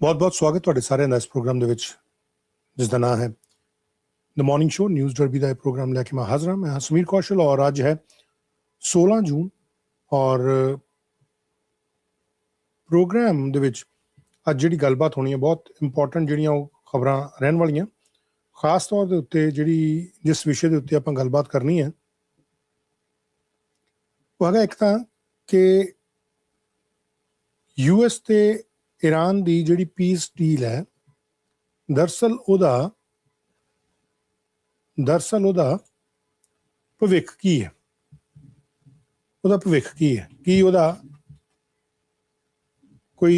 बहुत बहुत स्वागत ਤੁਹਾਡੇ ਸਾਰਿਆਂ ਦਾ ਇਸ ਪ੍ਰੋਗਰਾਮ ਦੇ ਵਿੱਚ ਜਿਸ ਦਾ ਨਾਮ ਹੈ the morning show news derby ਦਾ ਇਹ ਪ੍ਰੋਗਰਾਮ ਲੈ ਕੇ ਮੈਂ ਹਾਜ਼ਰ ਹਾਂ। ਮੈਂ ਸਮੀਰ ਕੌਸ਼ਲ ਔਰ ਅੱਜ ਹੈ 16 ਜੂਨ ਔਰ ਪ੍ਰੋਗਰਾਮ ਦੇ ਵਿੱਚ ਅੱਜ ਜਿਹੜੀ ਗੱਲਬਾਤ ਹੋਣੀ ਹੈ ਬਹੁਤ ਇੰਪੋਰਟੈਂਟ ਜਿਹੜੀਆਂ ਉਹ ਖਬਰਾਂ ਰਹਿਣ ਵਾਲੀਆਂ, ਖਾਸ ਤੌਰ ਦੇ ਉੱਤੇ ਜਿਸ ਵਿਸ਼ੇ ਦੇ ਉੱਤੇ ਆਪਾਂ ਗੱਲਬਾਤ ਕਰਨੀ ਹੈ ਉਹ ਹੈਗਾ ਇੱਕ ਤਾਂ ਕਿ ਯੂਐਸ ਤੇ ईरान की जी पीस डील है दरअसल भविख की है, भविख की है कि कोई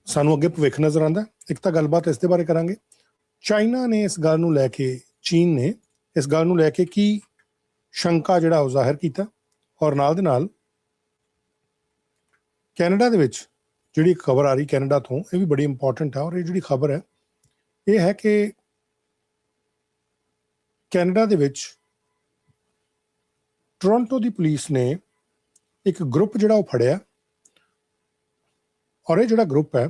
सानू अगे भविख नज़र आता। एक तो गलबात इस बारे करांगे, चाइना ने इस गल नूं लैके चीन ने इस गल नूं लैके की शंका जिहड़ा वो जाहिर किया और नाल दे नाल कैनेडा दे विच ਜਿਹੜੀ ਖਬਰ ਆ ਰਹੀ ਕੈਨੇਡਾ ਤੋਂ ਇਹ ਵੀ ਬੜੀ ਇੰਪੋਰਟੈਂਟ ਹੈ। ਔਰ ਇਹ ਜਿਹੜੀ ਖਬਰ ਹੈ ਇਹ ਹੈ ਕਿ ਕੈਨੇਡਾ ਦੇ ਵਿੱਚ ਟੋਰਾਂਟੋ ਦੀ ਪੁਲਿਸ ਨੇ ਇੱਕ ਗਰੁੱਪ ਜਿਹੜਾ ਉਹ ਫੜਿਆ ਔਰ ਇਹ ਜਿਹੜਾ ਗਰੁੱਪ ਹੈ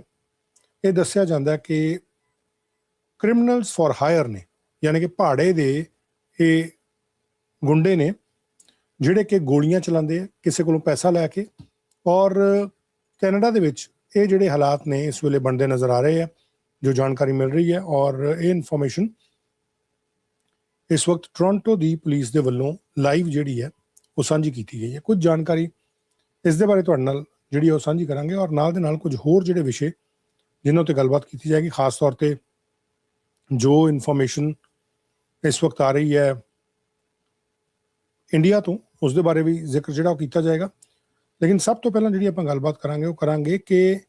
ਇਹ ਦੱਸਿਆ ਜਾਂਦਾ ਕਿ ਕ੍ਰਿਮੀਨਲਸ ਫॉर ਹਾਇਰ ਨੇ, ਯਾਨੀ ਕਿ ਭਾੜੇ ਦੇ ਇਹ ਗੁੰਡੇ ਨੇ ਜਿਹੜੇ ਕਿ ਗੋਲੀਆਂ ਚਲਾਉਂਦੇ ਆ ਕਿਸੇ ਕੋਲੋਂ ਪੈਸਾ ਲੈ ਕੇ। ਔਰ ਕੈਨੇਡਾ ਦੇ ਵਿੱਚ ਇਹ ਜਿਹੜੇ ਹਾਲਾਤ ਨੇ ਇਸ ਵੇਲੇ ਬਣਦੇ ਨਜ਼ਰ ਆ ਰਹੇ ਆ, ਜੋ ਜਾਣਕਾਰੀ ਮਿਲ ਰਹੀ ਹੈ। ਔਰ ਇਹ ਇਨਫੋਰਮੇਸ਼ਨ ਇਸ ਵਕਤ ਟੋਰਾਂਟੋ ਦੀ ਪੁਲਿਸ ਦੇ ਵੱਲੋਂ ਲਾਈਵ ਜਿਹੜੀ ਹੈ ਉਹ ਸਾਂਝੀ ਕੀਤੀ ਗਈ ਹੈ। ਕੁਝ ਜਾਣਕਾਰੀ ਇਸ ਦੇ ਬਾਰੇ ਤੁਹਾਡੇ ਨਾਲ ਜਿਹੜੀ ਉਹ ਸਾਂਝੀ ਕਰਾਂਗੇ ਔਰ ਨਾਲ ਦੇ ਨਾਲ ਕੁਝ ਹੋਰ ਜਿਹੜੇ ਵਿਸ਼ੇ ਜਿਨ੍ਹਾਂ ਉੱਤੇ ਗੱਲਬਾਤ ਕੀਤੀ ਜਾਏਗੀ, ਖਾਸ ਤੌਰ ਤੇ ਜੋ ਇਨਫੋਰਮੇਸ਼ਨ ਇਸ ਵਕਤ ਆ ਰਹੀ ਹੈ ਇੰਡੀਆ ਤੋਂ ਉਸ ਦੇ ਬਾਰੇ ਵੀ ਜ਼ਿਕਰ ਜਿਹੜਾ ਉਹ ਕੀਤਾ ਜਾਏਗਾ। ਲੇਕਿਨ ਸਭ ਤੋਂ ਪਹਿਲਾਂ ਜਿਹੜੀ ਆਪਾਂ ਗੱਲਬਾਤ ਕਰਾਂਗੇ ਉਹ ਕਰਾਂਗੇ ਕਿ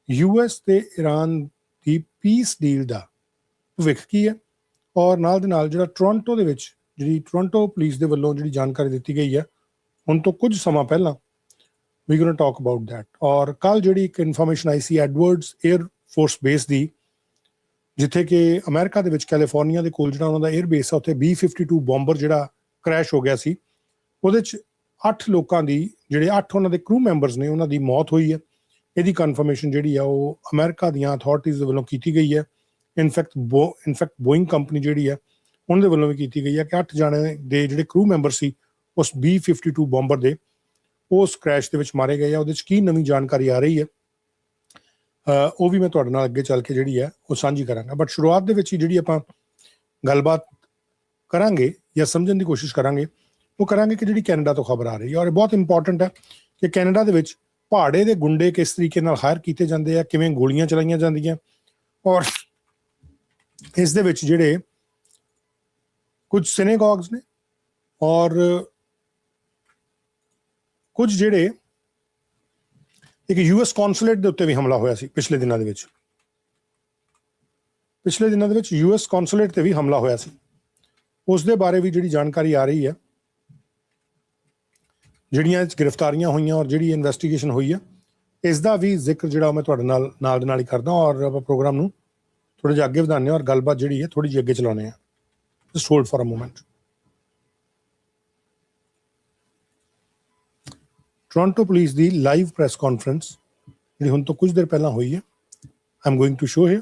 ਯੂਐਸ ਤੇ ਈਰਾਨ ਦੀ ਪੀਸ ਡੀਲ ਦਾ ਭਵਿੱਖ ਕੀ ਹੈ ਔਰ ਨਾਲ ਦੇ ਨਾਲ ਜਿਹੜਾ ਟੋਰਾਂਟੋ ਦੇ ਵਿੱਚ ਜਿਹੜੀ ਟੋਰਾਂਟੋ ਪੁਲਿਸ ਦੇ ਵੱਲੋਂ ਜਿਹੜੀ ਜਾਣਕਾਰੀ ਦਿੱਤੀ ਗਈ ਹੈ ਹੁਣ ਤੋਂ ਕੁਝ ਸਮਾਂ ਪਹਿਲਾਂ, we going to talk about that. ਔਰ ਕੱਲ ਜਿਹੜੀ ਇੱਕ ਇਨਫੋਰਮੇਸ਼ਨ ਆਈ ਸੀ ਐਡਵਰਡਸ 에ਅਰ ਫੋਰਸ ਬੇਸ ਦੀ, ਜਿੱਥੇ ਕਿ ਅਮਰੀਕਾ ਦੇ ਵਿੱਚ ਕੈਲੀਫੋਰਨੀਆ ਦੇ ਕੋਲ ਜਿਹੜਾ ਉਹਨਾਂ ਦਾ 에ਅਰ ਬੇਸ ਆ ਉੱਥੇ B-52 ਬੰਬਰ ਜਿਹੜਾ ਕ੍ਰੈਸ਼ ਹੋ ਗਿਆ ਸੀ, ਉਹਦੇ 'ਚ 8 ਲੋਕਾਂ ਦੀ ਜਿਹੜੇ 8 ਉਹਨਾਂ ਦੇ ਕਰੂ ਮੈਂਬਰਸ ਨੇ ਉਹਨਾਂ ਦੀ ਮੌਤ ਹੋਈ ਹੈ। ਇਹਦੀ ਕਨਫਰਮੇਸ਼ਨ ਜਿਹੜੀ ਆ ਉਹ ਅਮਰੀਕਾ ਦੀਆਂ ਅਥਾਰਟੀਜ਼ ਦੇ ਵੱਲੋਂ ਕੀਤੀ ਗਈ ਹੈ। ਇਨਫੈਕਟ ਬੋਇੰਗ ਕੰਪਨੀ ਜਿਹੜੀ ਹੈ ਉਹਨਾਂ ਦੇ ਵੱਲੋਂ ਵੀ ਕੀਤੀ ਗਈ ਹੈ ਕਿ 8 ਜਾਣੇ ਦੇ ਜਿਹੜੇ ਕਰੂ ਮੈਂਬਰ ਸੀ ਉਸ B-52 ਬੰਬਰ ਦੇ ਉਸ ਕ੍ਰੈਸ਼ ਦੇ ਵਿੱਚ ਮਾਰੇ ਗਏ ਆ। ਉਹਦੇ 'ਚ ਕੀ ਨਵੀਂ ਜਾਣਕਾਰੀ ਆ ਰਹੀ ਹੈ ਉਹ ਵੀ ਮੈਂ ਤੁਹਾਡੇ ਨਾਲ ਅੱਗੇ ਚੱਲ ਕੇ ਜਿਹੜੀ ਹੈ ਉਹ ਸਾਂਝੀ ਕਰਾਂਗਾ। ਬਟ ਸ਼ੁਰੂਆਤ ਦੇ ਵਿੱਚ ਹੀ ਜਿਹੜੀ ਆਪਾਂ ਗੱਲਬਾਤ ਕਰਾਂਗੇ ਜਾਂ ਸਮਝਣ ਦੀ ਕੋਸ਼ਿਸ਼ ਕਰਾਂਗੇ ਉਹ ਕਰਾਂਗੇ ਕਿ ਜਿਹੜੀ ਕੈਨੇਡਾ ਤੋਂ ਖਬਰ ਆ ਰਹੀ ਹੈ ਔਰ ਇਹ ਬਹੁਤ ਇੰਪੋਰਟੈਂਟ ਹੈ ਕਿ ਕੈਨੇਡਾ ਦੇ ਵਿੱਚ ਭਾੜੇ ਦੇ ਗੁੰਡੇ ਕਿਸ ਤਰੀਕੇ ਨਾਲ ਹਾਇਰ ਕੀਤੇ ਜਾਂਦੇ ਆ, ਕਿਵੇਂ ਗੋਲੀਆਂ ਚਲਾਈਆਂ ਜਾਂਦੀਆਂ ਔਰ ਇਸ ਦੇ ਵਿੱਚ ਜਿਹੜੇ ਕੁਝ ਸਿਨੇਗੋਗਸ ਨੇ ਔਰ ਕੁਝ ਜਿਹੜੇ ਇੱਕ ਯੂਐਸ ਕੌਂਸੂਲੇਟ ਦੇ ਉੱਤੇ ਵੀ ਹਮਲਾ ਹੋਇਆ ਸੀ ਪਿਛਲੇ ਦਿਨਾਂ ਦੇ ਵਿੱਚ ਯੂਐਸ ਕੌਂਸੂਲੇਟ ਤੇ ਵੀ ਹਮਲਾ ਹੋਇਆ ਸੀ। ਉਸ ਦੇ ਬਾਰੇ ਵੀ ਜਿਹੜੀ ਜਾਣਕਾਰੀ ਆ ਰਹੀ ਹੈ, ਜਿਹੜੀਆਂ ਗ੍ਰਿਫਤਾਰੀਆਂ ਹੋਈਆਂ ਔਰ ਜਿਹੜੀ ਇਨਵੈਸਟੀਗੇਸ਼ਨ ਹੋਈ ਹੈ ਇਸ ਦਾ ਵੀ ਜ਼ਿਕਰ ਜਿਹੜਾ ਮੈਂ ਤੁਹਾਡੇ ਨਾਲ ਦੇ ਨਾਲ ਹੀ ਕਰਦਾ ਔਰ ਆਪਾਂ ਪ੍ਰੋਗਰਾਮ ਨੂੰ ਥੋੜ੍ਹਾ ਜਿਹਾ ਅੱਗੇ ਵਧਾਉਂਦੇ ਔਰ ਗੱਲਬਾਤ ਜਿਹੜੀ ਹੈ ਥੋੜ੍ਹੀ ਜਿਹੀ ਅੱਗੇ ਚਲਾਉਂਦੇ ਹਾਂ। Just hold for a moment. Toronto police ਦੀ ਲਾਈਵ ਪ੍ਰੈਸ ਕਾਨਫਰੰਸ ਜਿਹੜੀ ਹੁਣ ਤੋਂ ਕੁਝ ਦੇਰ ਪਹਿਲਾਂ ਹੋਈ ਹੈ, I am going to show here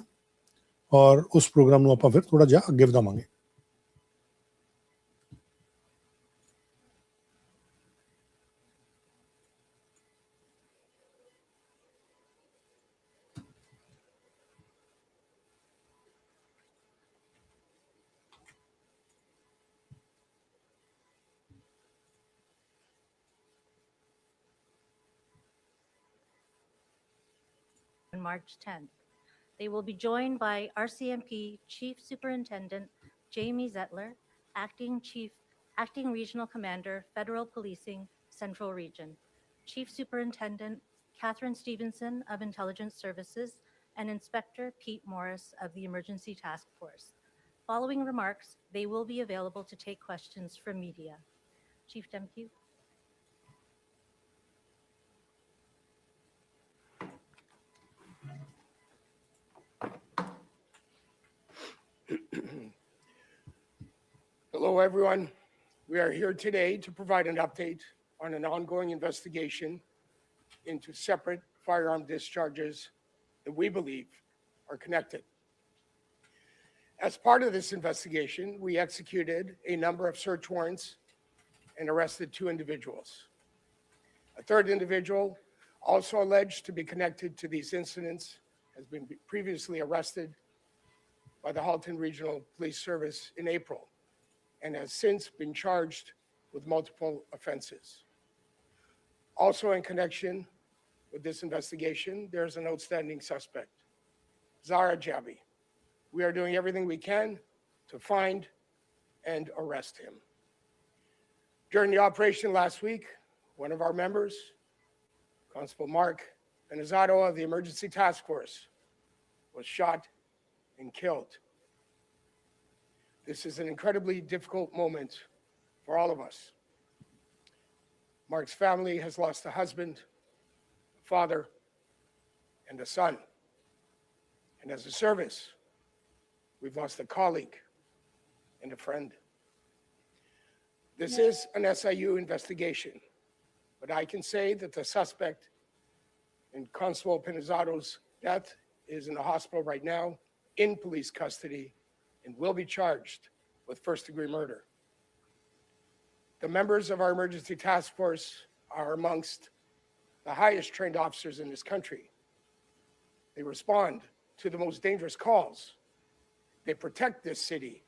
ਔਰ ਉਸ ਪ੍ਰੋਗਰਾਮ ਨੂੰ ਆਪਾਂ ਫਿਰ ਥੋੜ੍ਹਾ ਜਿਹਾ ਅੱਗੇ ਵਧਾਵਾਂਗੇ। March 10th. They will be joined by RCMP Chief Superintendent Jamie Zettler, Acting Regional Commander, Federal Policing, Central Region, Chief Superintendent Catherine Stevenson of Intelligence Services, and Inspector Pete Morris of the Emergency Task Force. Following remarks, they will be available to take questions from media. Chief Demke. Hello, everyone. We are here today to provide an update on an ongoing investigation into separate firearm discharges that we believe are connected. As part of this investigation, we executed a number of search warrants and arrested 2 individuals. A third individual, also alleged to be connected to these incidents, has been previously arrested by the Halton Regional Police Service in April and has since been charged with multiple offenses. Also in connection with this investigation, there's an outstanding suspect, Zara Jabi. We are doing everything we can to find and arrest him. During the operation last week, one of our members, Constable Mark Benazzato of the Emergency Task Force, was shot and killed. This is an incredibly difficult moment for all of us. Mark's family has lost a husband, a father, and a son. And as a service, we've lost a colleague and a friend. This is an SIU investigation, but I can say that the suspect in Constable Pinizzato's death is in the hospital right now, in police custody, and will be charged with first-degree murder. The members of our emergency task force are amongst the highest trained officers in this country. They respond to the most dangerous calls. They protect this city.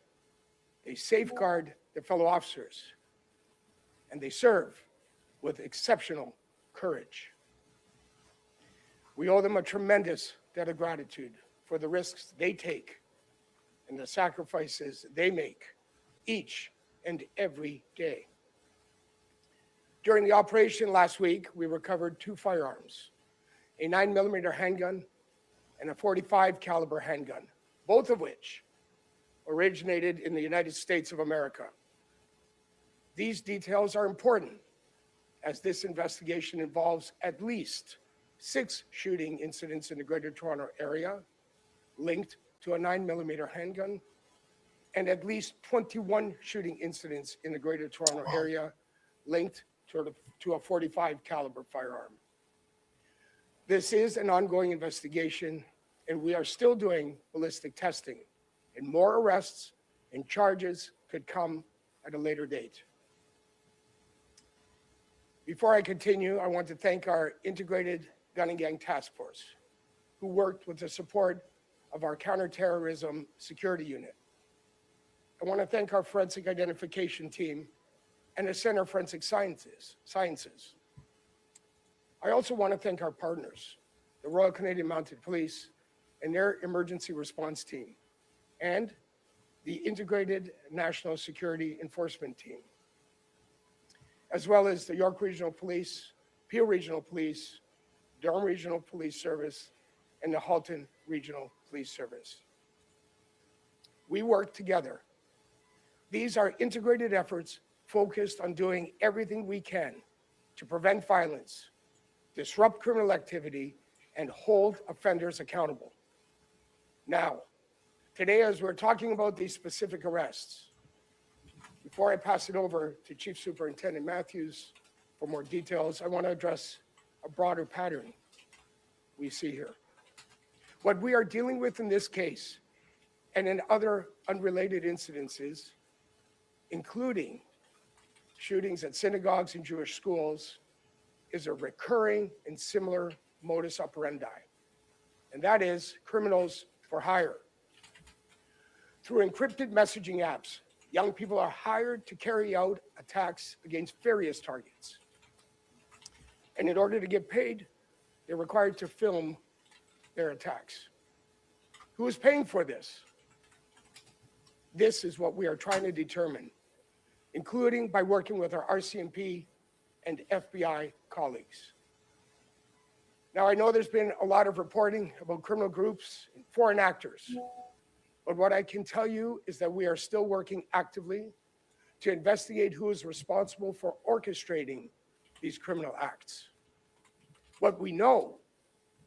They safeguard their fellow officers. And they serve with exceptional courage. We owe them a tremendous debt of gratitude for the risks they take and the sacrifices they make each and every day. During the operation last week, we recovered 2 firearms, a 9mm handgun and a .45 caliber handgun, both of which originated in the United States of America. These details are important as this investigation involves at least 6 shooting incidents in the Greater Toronto Area linked to a 9mm handgun and at least 21 shooting incidents in the Greater Toronto Area linked to a .45 caliber firearm. This is an ongoing investigation, and we are still doing ballistic testing, and more arrests and charges could come at a later date. Before I continue, I want to thank our Integrated Gun and Gang Task Force, who worked with the support of our Counterterrorism Security Unit. I want to thank our Forensic Identification Team and the Center of Forensic Sciences. I also want to thank our partners, the Royal Canadian Mounted Police and their Emergency Response Team, and the Integrated National Security Enforcement Team, as well as the York Regional Police, Peel Regional Police, Durham Regional Police Service, and the Halton Regional Police Service. We work together. These are integrated efforts focused on doing everything we can to prevent violence, disrupt criminal activity, and hold offenders accountable. Now, today, as we're talking about these specific arrests, before I pass it over to Chief Superintendent Matthews for more details, I want to address a broader pattern we see here. What we are dealing with in this case and in other unrelated incidences, including shootings at synagogues and Jewish schools, is a recurring and similar modus operandi, and that is criminals for hire. Through encrypted messaging apps, young people are hired to carry out attacks against various targets. And in order to get paid, they're required to film their attacks. Who is paying for this? This is what we are trying to determine, including by working with our RCMP and FBI colleagues. Now, I know there's been a lot of reporting about criminal groups and foreign actors, but what I can tell you is that we are still working actively to investigate who is responsible for orchestrating these criminal acts. What we know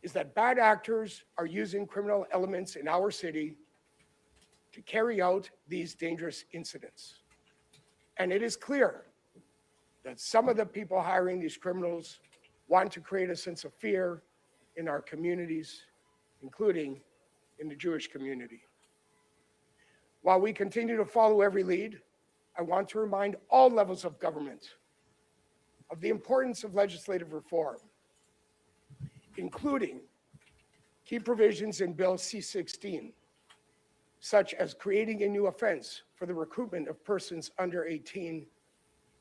is that bad actors are using criminal elements in our city to carry out these dangerous incidents. And it is clear that some of the people hiring these criminals want to create a sense of fear in our communities, including in the Jewish community. While we continue to follow every lead, I want to remind all levels of government of the importance of legislative reform, including key provisions in Bill C-16, such as creating a new offense for the recruitment of persons under 18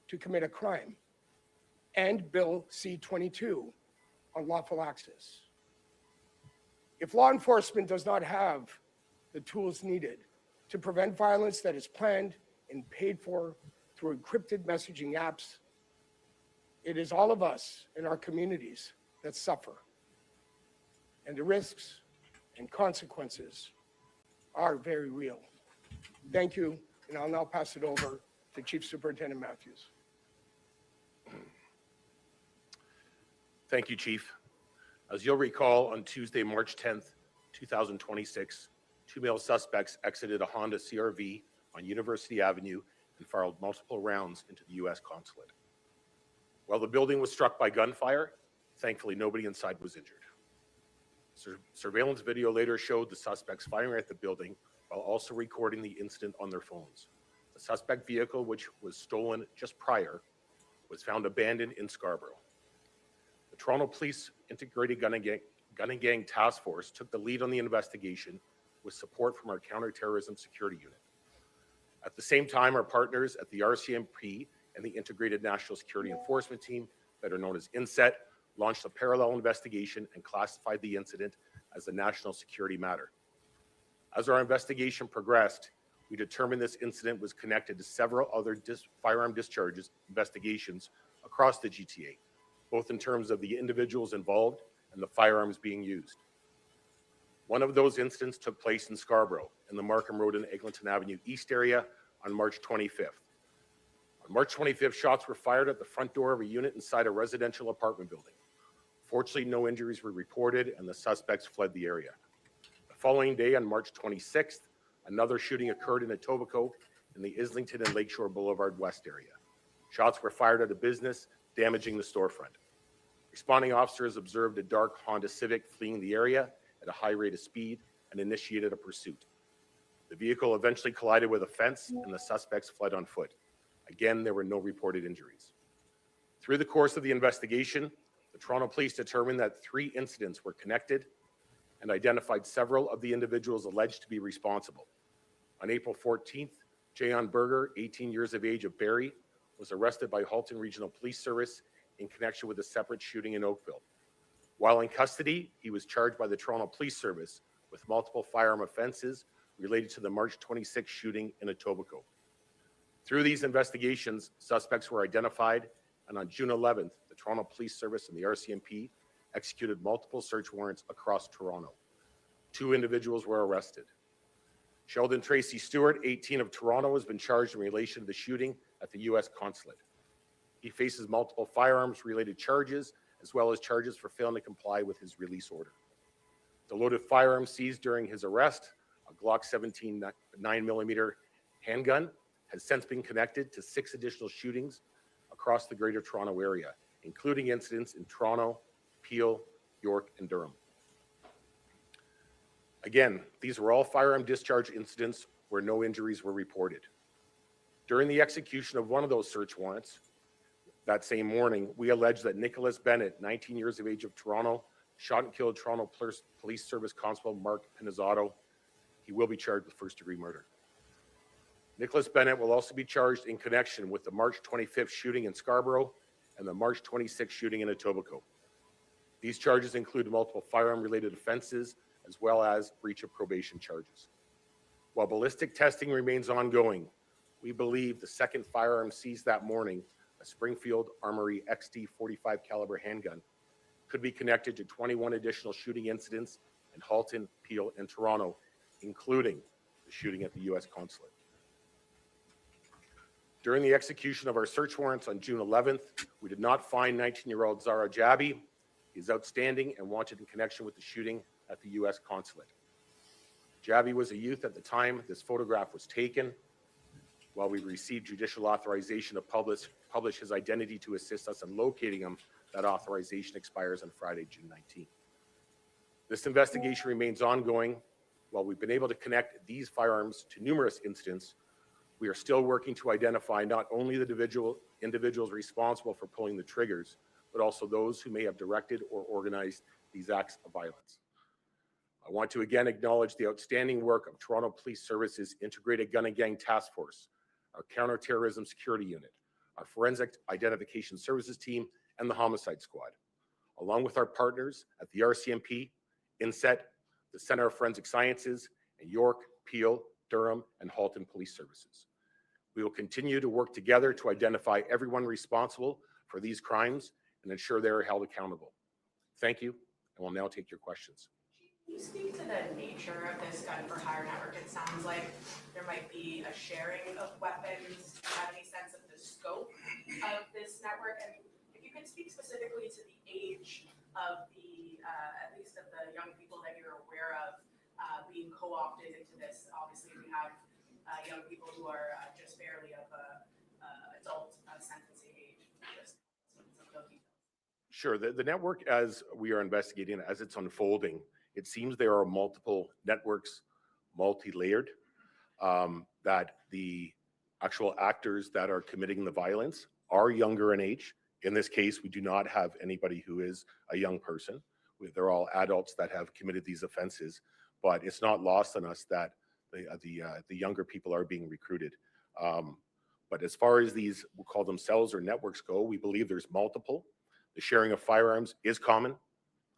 to commit a crime, and Bill C-22 on lawful access. If law enforcement does not have the tools needed to prevent violence that is planned and paid for through encrypted messaging apps, it is all of us in our communities that suffer. And the risks and consequences are very real. Thank you, and I'll now pass it over to Chief Superintendent Matthews. Thank you, Chief. As you'll recall, on Tuesday, March 10th, 2026, two male suspects exited a Honda CR-V on University Avenue and fired multiple rounds into the U.S. Consulate. While the building was struck by gunfire, thankfully nobody inside was injured. Surveillance video later showed the suspects firing at the building while also recording the incident on their phones. The suspect vehicle, which was stolen just prior, was found abandoned in Scarborough. The Toronto Police Integrated Gun and Gang Task Force took the lead on the investigation with support from our Counterterrorism Security Unit. At the same time, our partners at the RCMP and the Integrated National Security Enforcement Team, better known as INSET, launched a parallel investigation and classified the incident as a national security matter. As our investigation progressed, we determined this incident was connected to several other firearm discharges investigations across the GTA, both in terms of the individuals involved and the firearms being used. One of those incidents took place in Scarborough, in the Markham Road and Eglinton Avenue East area on March 25th. On March 25th, shots were fired at the front door of a unit inside a residential apartment building. Fortunately, no injuries were reported and the suspects fled the area. The following day, on March 26th, another shooting occurred in Etobicoke in the Islington and Lakeshore Boulevard West area. Shots were fired at a business, damaging the storefront. Responding officers observed a dark Honda Civic fleeing the area at a high rate of speed and initiated a pursuit. The vehicle eventually collided with a fence and the suspects fled on foot. Again, there were no reported injuries. Through the course of the investigation, the Toronto Police determined that 3 incidents were connected and identified several of the individuals alleged to be responsible. On April 14th, Jayon Berger, 18 years of age, of Barrie, was arrested by Halton Regional Police Service in connection with a separate shooting in Oakville. While in custody, he was charged by the Toronto Police Service with multiple firearm offenses related to the March 26th shooting in Etobicoke. Through these investigations, suspects were identified, and on June 11th, the Toronto Police Service and the RCMP executed multiple search warrants across Toronto. 2 individuals were arrested. Sheldon Tracy Stewart, 18, of Toronto, has been charged in relation to the shooting at the U.S. Consulate. He faces multiple firearms-related charges, as well as charges for failing to comply with his release order. The loaded firearm seized during his arrest, a Glock 17 9mm handgun, has since been connected to 6 additional shootings across the Greater Toronto Area, including incidents in Toronto, Peel, York, and Durham. Again, these were all firearm discharge incidents where no injuries were reported. During the execution of one of those search warrants, that same morning, we alleged that Nicholas Bennett, 19 years of age, of Toronto, shot and killed Toronto Police Service Constable Mark Pinizzato. He will be charged with first-degree murder. Nicholas Bennett will also be charged in connection with the March 25th shooting in Scarborough and the March 26th shooting in Etobicoke. These charges include multiple firearm-related offenses, as well as breach of probation charges. While ballistic testing remains ongoing, we believe the second firearm seized that morning, a Springfield Armory XT-45 caliber handgun, could be connected to 21 additional shooting incidents in Halton, Peel, and Toronto, including the shooting at the U.S. Consulate. During the execution of our search warrants on June 11th, we did not find 19-year-old Zara Jabi. He is outstanding and wanted in connection with the shooting at the U.S. Consulate. Jabi was a youth at the time this photograph was taken. While we received judicial authorization to publish his identity to assist us in locating him, that authorization expires on Friday, June 19th. This investigation remains ongoing, While we've been able to connect these firearms to numerous incidents, we are still working to identify not only the individuals responsible for pulling the triggers, but also those who may have directed or organized these acts of violence. I want to again acknowledge the outstanding work of Toronto Police Services Integrated Gun and Gang Task Force, our Counterterrorism Security Unit, our Forensic Identification Services Team, and the Homicide Squad, along with our partners at the RCMP, INSET, the Center of Forensic Sciences, and York, Peel, Durham, and Halton Police Services. We will continue to work together to identify everyone responsible for these crimes and ensure they are held accountable. Thank you, and we'll now take your questions. Can you speak to the nature of this gun for hire network? It sounds like there might be a sharing of weapons. Do you have any sense of the scope of this network? And if you could speak specifically to the age of the, at least of the young people that you're aware of being co-opted into this. Obviously, we have young people who are just barely of adult sentencing age. Just some of those details. Sure. The network, as we are investigating, as it's unfolding, it seems there are multiple networks, multi-layered, that the actual actors that are committing the violence are younger in age. In this case, we do not have anybody who is a young person. They're all adults that have committed these offenses, but it's not lost on us that the younger people are being recruited. But as far as these, we'll call them cells or networks go, we believe there's multiple. The sharing of firearms is common.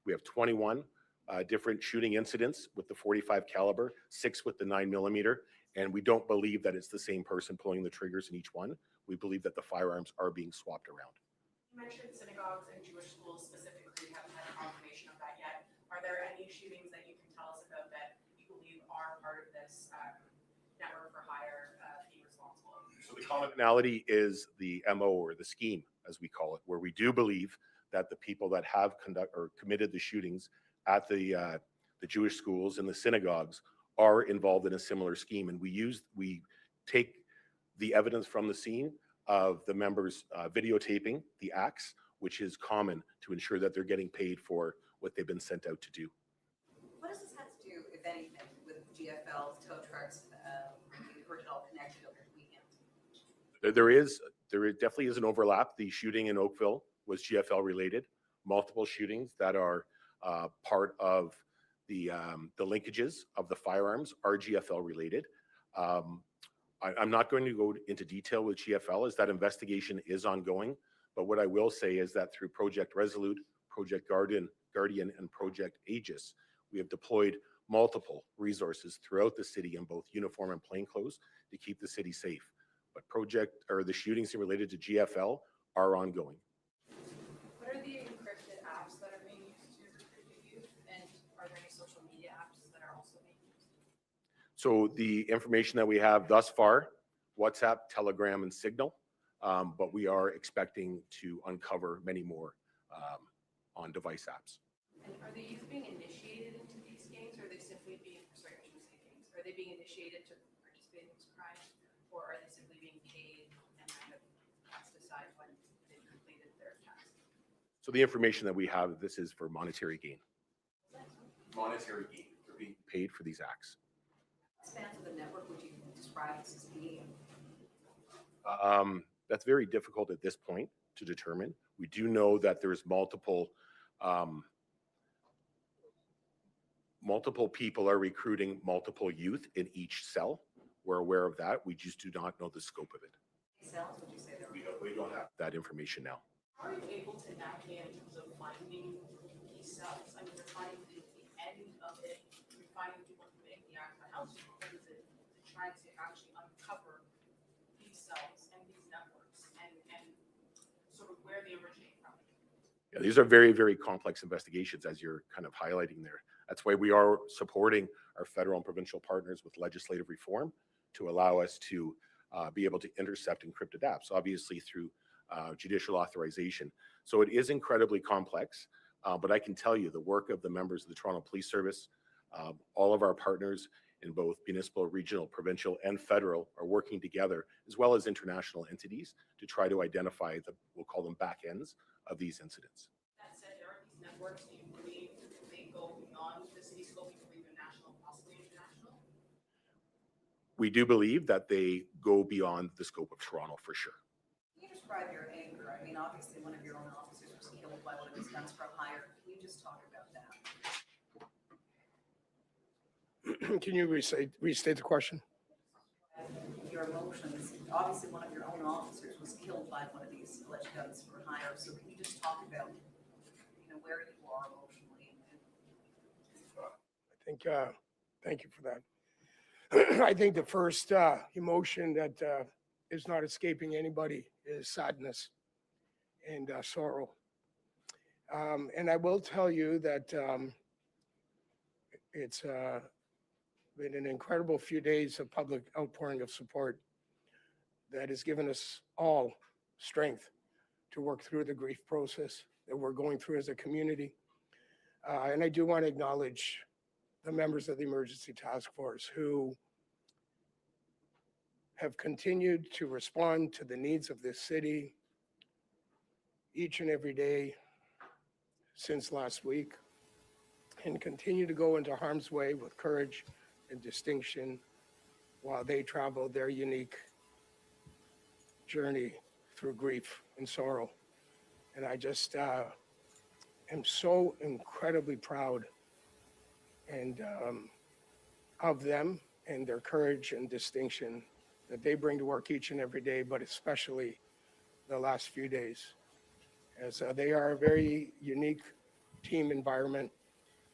We have 21 different shooting incidents with the .45 caliber, 6 with the 9mm, and we don't believe that it's the same person pulling the triggers in each one. We believe that the firearms are being swapped around. You mentioned synagogues and Jewish schools specifically. We haven't had a confirmation of that yet. Are there any shootings that you can tell us about that you believe are part of this network for hire being responsible? So the commonality is the MO, or the scheme, as we call it, where we do believe that the people that have committed the shootings at the Jewish schools and the synagogues are involved in a similar scheme. And we take the evidence from the scene of the members videotaping the acts, which is common to ensure that they're getting paid for what they've been sent out to do. What does this have to do, if anything, with GFL's tow trucks being cartel connected over the weekend? There definitely is an overlap. The shooting in Oakville was GFL related. Multiple shootings that are part of the linkages of the firearms are GFL related. I'm not going to go into detail with GFL as that investigation is ongoing, but what I will say is that through Project Resolute, Project Guardian, and Project Aegis, we have deployed multiple resources throughout the city in both uniform and plainclothes to keep the city safe. But the shootings related to GFL are ongoing. What are the encrypted apps that are being used to recruit the youth? And are there any social media apps that are also being used? So the information that we have thus far, WhatsApp, Telegram, and Signal, but we are expecting to uncover many more on device apps. And are the youth being initiated into these gangs, or are they simply being, sorry, I shouldn't say gangs, are they being initiated to participate in these crimes, or are they simply being paid and kind of cast aside when they've completed their task? So the information that we have, this is for monetary gain. Monetary gain. They're being paid for these acts. What spans of the network would you describe this as being? That's very difficult at this point to determine. We do know that there's multiple people are recruiting multiple youth in each cell. We're aware of that. We just do not know the scope of it. Cells, would you say there We don't have that information now. How are you able to navigate in terms of finding these cells? I mean, you're finding the end of it, you're finding people committing the act, but how difficult is it to try to actually uncover these cells and these networks and sort of where they originate from? Yeah, these are very, very complex investigations, as you're kind of highlighting there. That's why we are supporting our federal and provincial partners with legislative reform to allow us to be able to intercept encrypted apps, obviously through judicial authorization. So it is incredibly complex, but I can tell you the work of the members of the Toronto Police Service, all of our partners in both municipal, regional, provincial, and federal are working together, as well as international entities, to try to identify we'll call them back ends of these incidents. That said, there are these networks, do you believe they go beyond the city scope, you believe in national, possibly international? we do believe that they go beyond the scope of Toronto for sure. Can you describe your anger? I mean, obviously, one of your own officers was killed by one of these guns for hire. Can you just talk about that? Can you restate the question? Your emotions. Obviously, one of your own officers was killed by one of these alleged guns for hire. So can you just talk about, where you are emotionally? I think, thank you for that. I think the first emotion that is not escaping anybody is sadness and sorrow. And I will tell you that it's been an incredible few days of public outpouring of support that has given us all strength to work through the grief process that we're going through as a community. And I do want to acknowledge the members of the Emergency Task Force who have continued to respond to the needs of this city each and every day since last week, and continue to go into harm's way with courage and distinction while they travel their unique journey through grief and sorrow. And I just am so incredibly proud and of them and their courage and distinction that they bring to work each and every day, but especially the last few days, as they are a very unique team environment,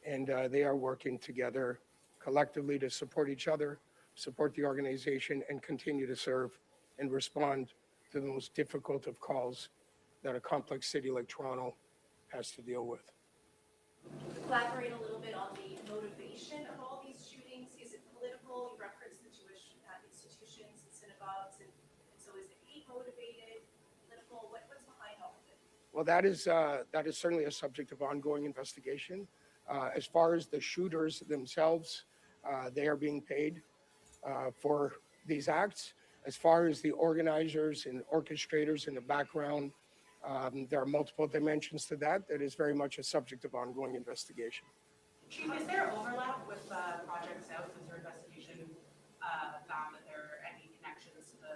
and they are working together collectively to support each other, support the organization, and continue to serve and respond to the most difficult of calls that a complex city like Toronto has to deal with. Elaborate a little bit on the motivation of all these shootings. Is it political? You referenced the Jewish institutions and synagogues, and so is it hate motivated, political? What's behind all of it? Well, that is certainly a subject of ongoing investigation. As far as the shooters themselves, they are being paid for these acts. As far as the organizers and orchestrators in the background, there are multiple dimensions to that. That is very much a subject of ongoing investigation. Chief, is there overlap with Project South? Has your investigation found that there are any connections to the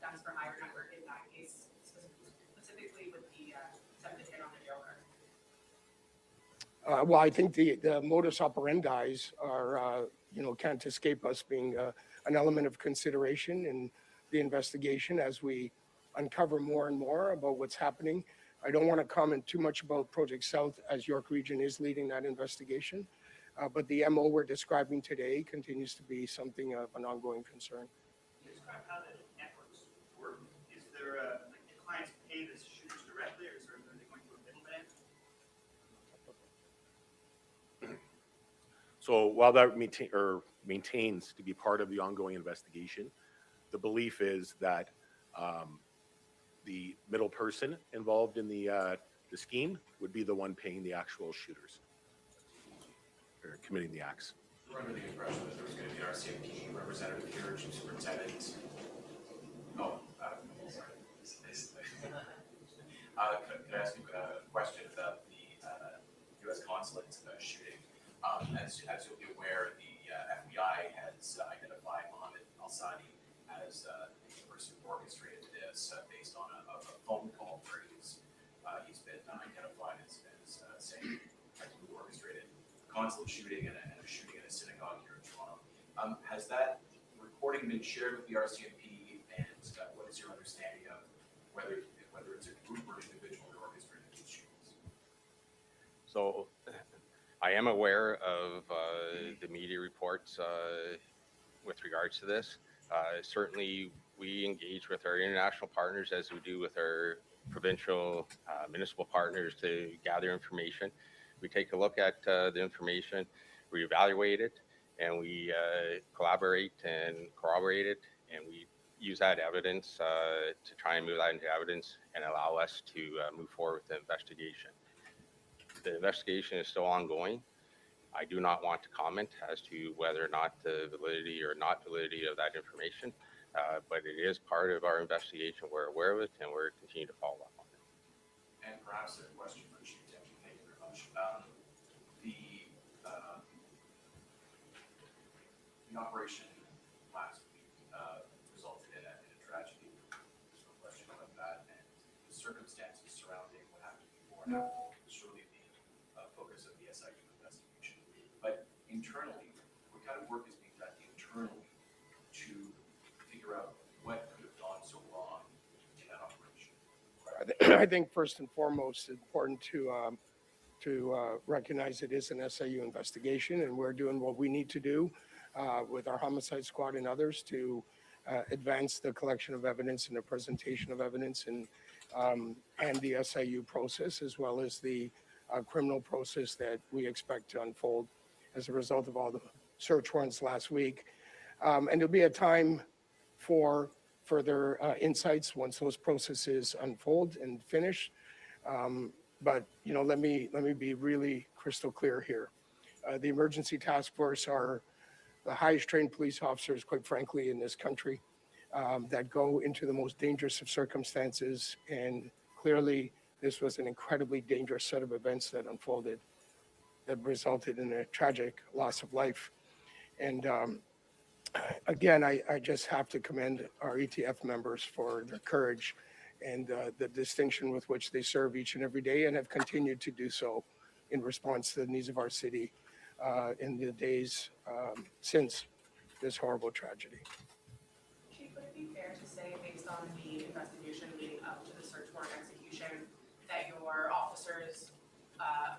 Guns for Hire network in that case, specifically with the attempted hit on the jailguard? Well, I think the modus operandi are, can't escape us being an element of consideration in the investigation as we uncover more and more about what's happening. I don't want to comment too much about Project South as York Region is leading that investigation, but the MO we're describing today continues to be something of an ongoing concern. Can you describe how the networks work? Is there do clients pay the shooters directly, or are they going to a middleman? So while that maintains to be part of the ongoing investigation, the belief is that the middle person involved in the scheme would be the one paying the actual shooters or committing the acts. We're under the impression that there was going to be an RCMP representative here, chief superintendent. Oh, sorry. Could I ask you a question about the U.S. Consulate shooting? As you'll be aware, the FBI has identified Mohammed al-Sadi as the person who orchestrated this based on a phone call where he's been identified as saying who orchestrated a consulate shooting and a shooting at a synagogue here in Toronto. Has that recording been shared with the RCMP, and what is your understanding of whether it's a group or individual who orchestrated these shootings? So I am aware of the media reports with regards to this. Certainly, we engage with our international partners as we do with our provincial municipal partners to gather information. We take a look at the information, we evaluate it, and we collaborate and corroborate it, and we use that evidence to try and move that into evidence and allow us to move forward with the investigation. The investigation is still ongoing. I do not want to comment as to whether or not the validity or not validity of that information, but it is part of our investigation. We're aware of it, and we're continuing to follow up on it. And perhaps a question for Chief Deputy. Thank you very much. The operation last week was surely the focus of the SIU investigation. But internally, what kind of work is being done internally to figure out what could have gone so wrong in that operation? I think first and foremost, it's important to recognize it is an SIU investigation, and we're doing what we need to do with our homicide squad and others to advance the collection of evidence and the presentation of evidence and the SIU process, as well as the criminal process that we expect to unfold as a result of all the search warrants last week. And there'll be a time for further insights once those processes unfold and finish. But let me be really crystal clear here. The emergency task force are the highest trained police officers, quite frankly, in this country that go into the most dangerous of circumstances. And clearly, this was an incredibly dangerous set of events that unfolded that resulted in a tragic loss of life. And again, I just have to commend our ETF members for their courage and the distinction with which they serve each and every day and have continued to do so in response to the needs of our city in the days since this horrible tragedy. Chief, would it be fair to say, based on the investigation leading up to the search warrant execution, that your officers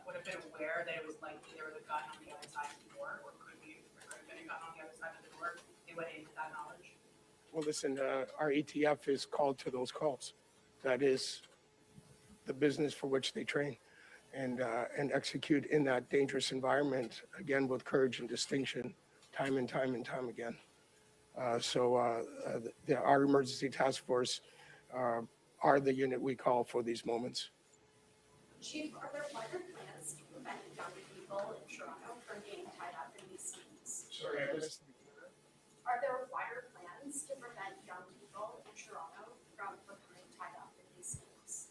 would have been aware that it was likely there was a gun on the other side of the door, or could have been a gun on the other side of the door? They went in with that knowledge? Well, listen, our ETF is called to those calls. That is the business for which they train and execute in that dangerous environment, again, with courage and distinction, time and time again. Our emergency task force are the unit we call for these moments. Chief, are there wider plans to prevent young people in Toronto from getting tied up in these schemes? Sorry, I missed. Are there wider plans to prevent young people in Toronto from becoming tied up in these schemes?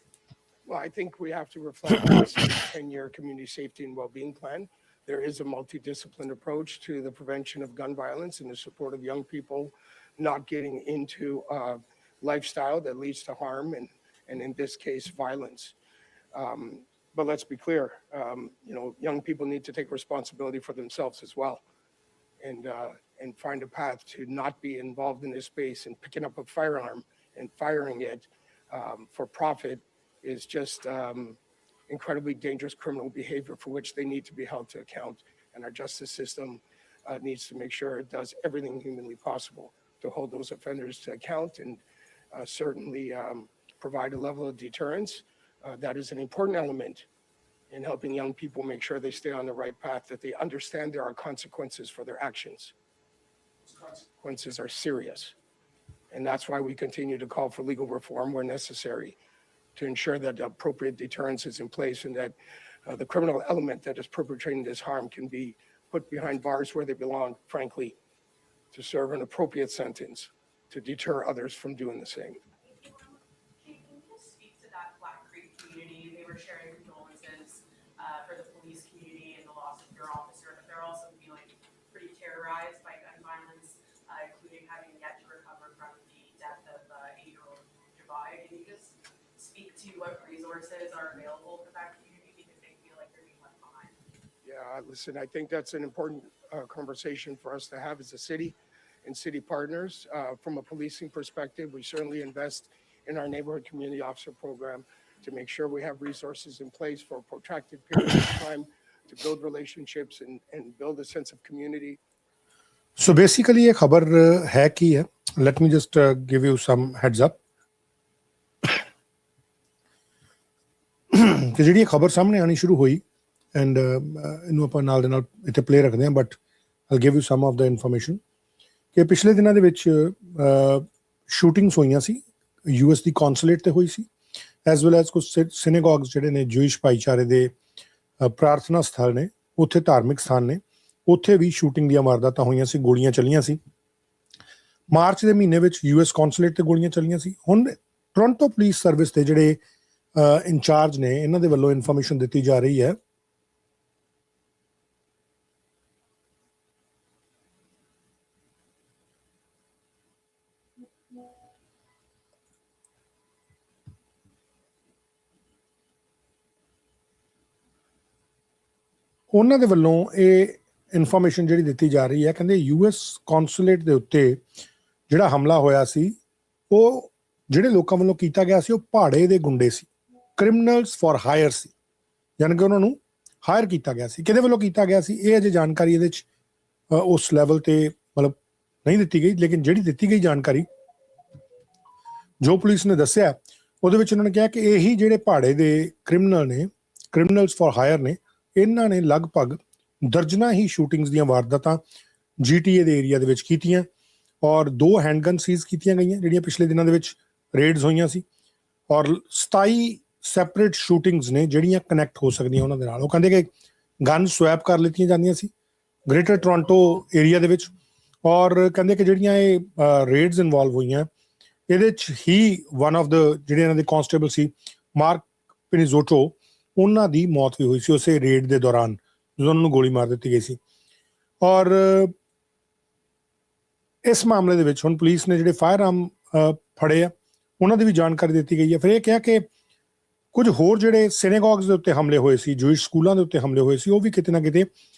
Well, I think we have to reflect on the 10-year community safety and well-being plan. There is a multidisciplined approach to the prevention of gun violence and the support of young people not getting into a lifestyle that leads to harm and in this case, violence. But let's be clear, young people need to take responsibility for themselves as well and find a path to not be involved in this space. And picking up a firearm and firing it for profit is just incredibly dangerous criminal behavior for which they need to be held to account. And our justice system needs to make sure it does everything humanly possible to hold those offenders to account and certainly provide a level of deterrence. That is an important element in helping young people make sure they stay on the right path, that they understand there are consequences for their actions. Those consequences are serious. And that's why we continue to call for legal reform where necessary to ensure that appropriate deterrence is in place and that the criminal element that is perpetrating this harm can be put behind bars where they belong, frankly, to serve an appropriate sentence to deter others from doing the same. Can you just speak to that Black Creek community? They were sharing condolences for the police community and the loss of your officer, but they're also feeling pretty terrorized by gun violence, including having yet to recover from the death of 8-year-old Javai. Can you just speak to what resources are available for that community because they feel like they're being left behind? Yeah, listen, I think that's an important conversation for us to have as a city and city partners. From a policing perspective, we certainly invest in our neighborhood community officer program to make sure we have resources in place for a protracted period of time to build relationships and build a sense of community. So basically ये खबर है की है. Let me just give you some heads up. कि ਜਿਹੜੀ ਖਬਰ ਸਾਹਮਣੇ ਆਣੀ ਸ਼ੁਰੂ ਹੋਈ ਐਂਡ ਇਹਨੂੰ ਆਪਾਂ ਨਾਲ ਦੇ ਨਾਲ ਇੱਥੇ ਪਲੇ ਰੱਖਦੇ ਹਾਂ but I'll give you some of the information ਕਿ ਪਿਛਲੇ ਦਿਨਾਂ ਦੇ ਵਿੱਚ ਸ਼ੂਟਿੰਗਸ ਹੋਈਆਂ ਸੀ US ਦੀ ਕੌਂਸੂਲੇਟ ਤੇ ਹੋਈ ਸੀ ਐਸ ਵੈਲ ਐਸ ਕੁਝ ਸਿਨੇਗੋਗਸ ਜਿਹੜੇ ਨੇ ਜੂਇਸ਼ ਭਾਈਚਾਰੇ ਦੇ ਪ੍ਰਾਰਥਨਾ ਸਥਲ ਨੇ ਉੱਥੇ ਧਾਰਮਿਕ ਸਥਾਨ ਨੇ ਉੱਥੇ ਵੀ ਸ਼ੂਟਿੰਗ ਦੀਆਂ ਵਾਰਦਾਤਾਂ ਹੋਈਆਂ ਸੀ ਗੋਲੀਆਂ ਚੱਲੀਆਂ ਸੀ ਮਾਰਚ ਦੇ ਮਹੀਨੇ ਵਿੱਚ US ਕੌਂਸੂਲੇਟ ਤੇ ਗੋਲੀਆਂ ਚੱਲੀਆਂ ਸੀ ਹੁਣ ਟੋਰਾਂਟੋ ਪੁਲਿਸ ਸਰਵਿਸ ਦੇ ਜਿਹੜੇ ਇੰਚਾਰਜ ਨੇ ਇਹਨਾਂ ਦੇ ਵੱਲੋਂ ਇਨਫੋਰਮੇਸ਼ਨ ਦਿੱਤੀ ਜਾ ਰਹੀ ਹੈ ਉਹਨਾਂ ਦੇ ਵੱਲੋਂ ਇਹ ਇਨਫੋਰਮੇਸ਼ਨ ਜਿਹੜੀ ਦਿੱਤੀ ਜਾ ਰਹੀ ਹੈ, ਕਹਿੰਦੇ US ਕੌਂਸੂਲੇਟ ਦੇ ਉੱਤੇ ਜਿਹੜਾ ਹਮਲਾ ਹੋਇਆ ਸੀ ਉਹ ਜਿਹੜੇ ਲੋਕਾਂ ਵੱਲੋਂ ਕੀਤਾ ਗਿਆ ਸੀ ਉਹ ਭਾੜੇ ਦੇ ਗੁੰਡੇ ਸੀ, ਕ੍ਰਿਮੀਨਲਸ ਫॉर ਹਾਇਰ ਸੀ, ਯਾਨੀ ਕਿ ਉਹਨਾਂ ਨੂੰ ਹਾਇਰ ਕੀਤਾ ਗਿਆ ਸੀ। ਕਿਹਦੇ ਵੱਲੋਂ ਕੀਤਾ ਗਿਆ ਸੀ ਇਹ ਅਜੇ ਜਾਣਕਾਰੀ ਇਹਦੇ 'ਚ ਉਸ ਲੈਵਲ ਤੇ ਮਤਲਬ ਨਹੀਂ ਦਿੱਤੀ ਗਈ, ਲੇਕਿਨ ਜਿਹੜੀ ਦਿੱਤੀ ਗਈ ਜਾਣਕਾਰੀ ਜੋ ਪੁਲਿਸ ਨੇ ਦੱਸਿਆ ਉਹਦੇ ਵਿੱਚ ਉਹਨਾਂ ਨੇ ਕਿਹਾ ਕਿ ਇਹੀ ਜਿਹੜੇ ਭਾੜੇ ਦੇ ਕ੍ਰਿਮੀਨਲ ਨੇ, ਕ੍ਰਿਮੀਨਲਸ ਫॉर ਹਾਇਰ ਨੇ, ਇਹਨਾਂ ਨੇ ਲਗਭਗ ਦਰਜਨਾਂ ਹੀ ਸ਼ੂਟਿੰਗਸ ਦੀਆਂ ਵਾਰਦਾਤਾਂ GTA ਦੇ ਏਰੀਆ ਦੇ ਵਿੱਚ ਕੀਤੀਆਂ ਔਰ 2 ਹੈਂਡਗਨ ਸੀਜ਼ ਕੀਤੀਆਂ ਗਈਆਂ ਜਿਹੜੀਆਂ ਪਿਛਲੇ ਦਿਨਾਂ ਦੇ ਵਿੱਚ ਰੇਡਸ ਹੋਈਆਂ ਸੀ ਔਰ 27 ਸੈਪਰੇਟ ਸ਼ੂਟਿੰਗਸ ਨੇ ਜਿਹੜੀਆਂ ਕਨੈਕਟ ਹੋ ਸਕਦੀਆਂ ਉਹਨਾਂ ਦੇ ਨਾਲ। ਉਹ ਕਹਿੰਦੇ ਕਿ ਗਨ ਸਵੈਪ ਕਰ ਲਿੱਤੀਆਂ ਜਾਂਦੀਆਂ ਸੀ ਗ੍ਰੇਟਰ ਟੋਰਾਂਟੋ ਏਰੀਆ ਦੇ ਵਿੱਚ ਔਰ ਕਹਿੰਦੇ ਕਿ ਜਿਹੜੀਆਂ ਇਹ ਰੇਡਸ ਇਨਵੋਲਵ ਹੋਈਆਂ ਇਹਦੇ 'ਚ ਹੀ ਵਨ ਆਫ ਦ ਜਿਹੜੇ ਇਹਨਾਂ ਦੇ ਕਾਂਸਟੇਬਲ ਸੀ ਮਾਰਕ ਪਿਨੀਜ਼ੋਟੋ, ਉਹਨਾਂ ਦੀ ਮੌਤ ਵੀ ਹੋਈ ਸੀ ਉਸੇ ਰੇਡ ਦੇ ਦੌਰਾਨ ਜਦੋਂ ਉਹਨਾਂ ਨੂੰ ਗੋਲੀ ਮਾਰ ਦਿੱਤੀ ਗਈ ਸੀ। ਔਰ ਇਸ ਮਾਮਲੇ ਦੇ ਵਿੱਚ ਹੁਣ ਪੁਲਿਸ ਨੇ ਜਿਹੜੇ ਫਾਇਰ ਆਰਮ ਫੜੇ ਆ ਉਹਨਾਂ ਦੀ ਵੀ ਜਾਣਕਾਰੀ ਦਿੱਤੀ ਗਈ ਹੈ। ਫਿਰ ਇਹ ਕਿਹਾ ਕਿ ਕੁਝ ਹੋਰ ਜਿਹੜੇ ਸਿਨੇਗੋਗਸ ਦੇ ਉੱਤੇ ਹਮਲੇ ਹੋਏ ਸੀ, ਜੂਇਸ਼ ਸਕੂਲਾਂ ਦੇ ਉੱਤੇ ਹਮਲੇ ਹੋਏ ਸੀ, ਉਹ ਵੀ ਕਿਤੇ ਨਾ ਕਿਤੇ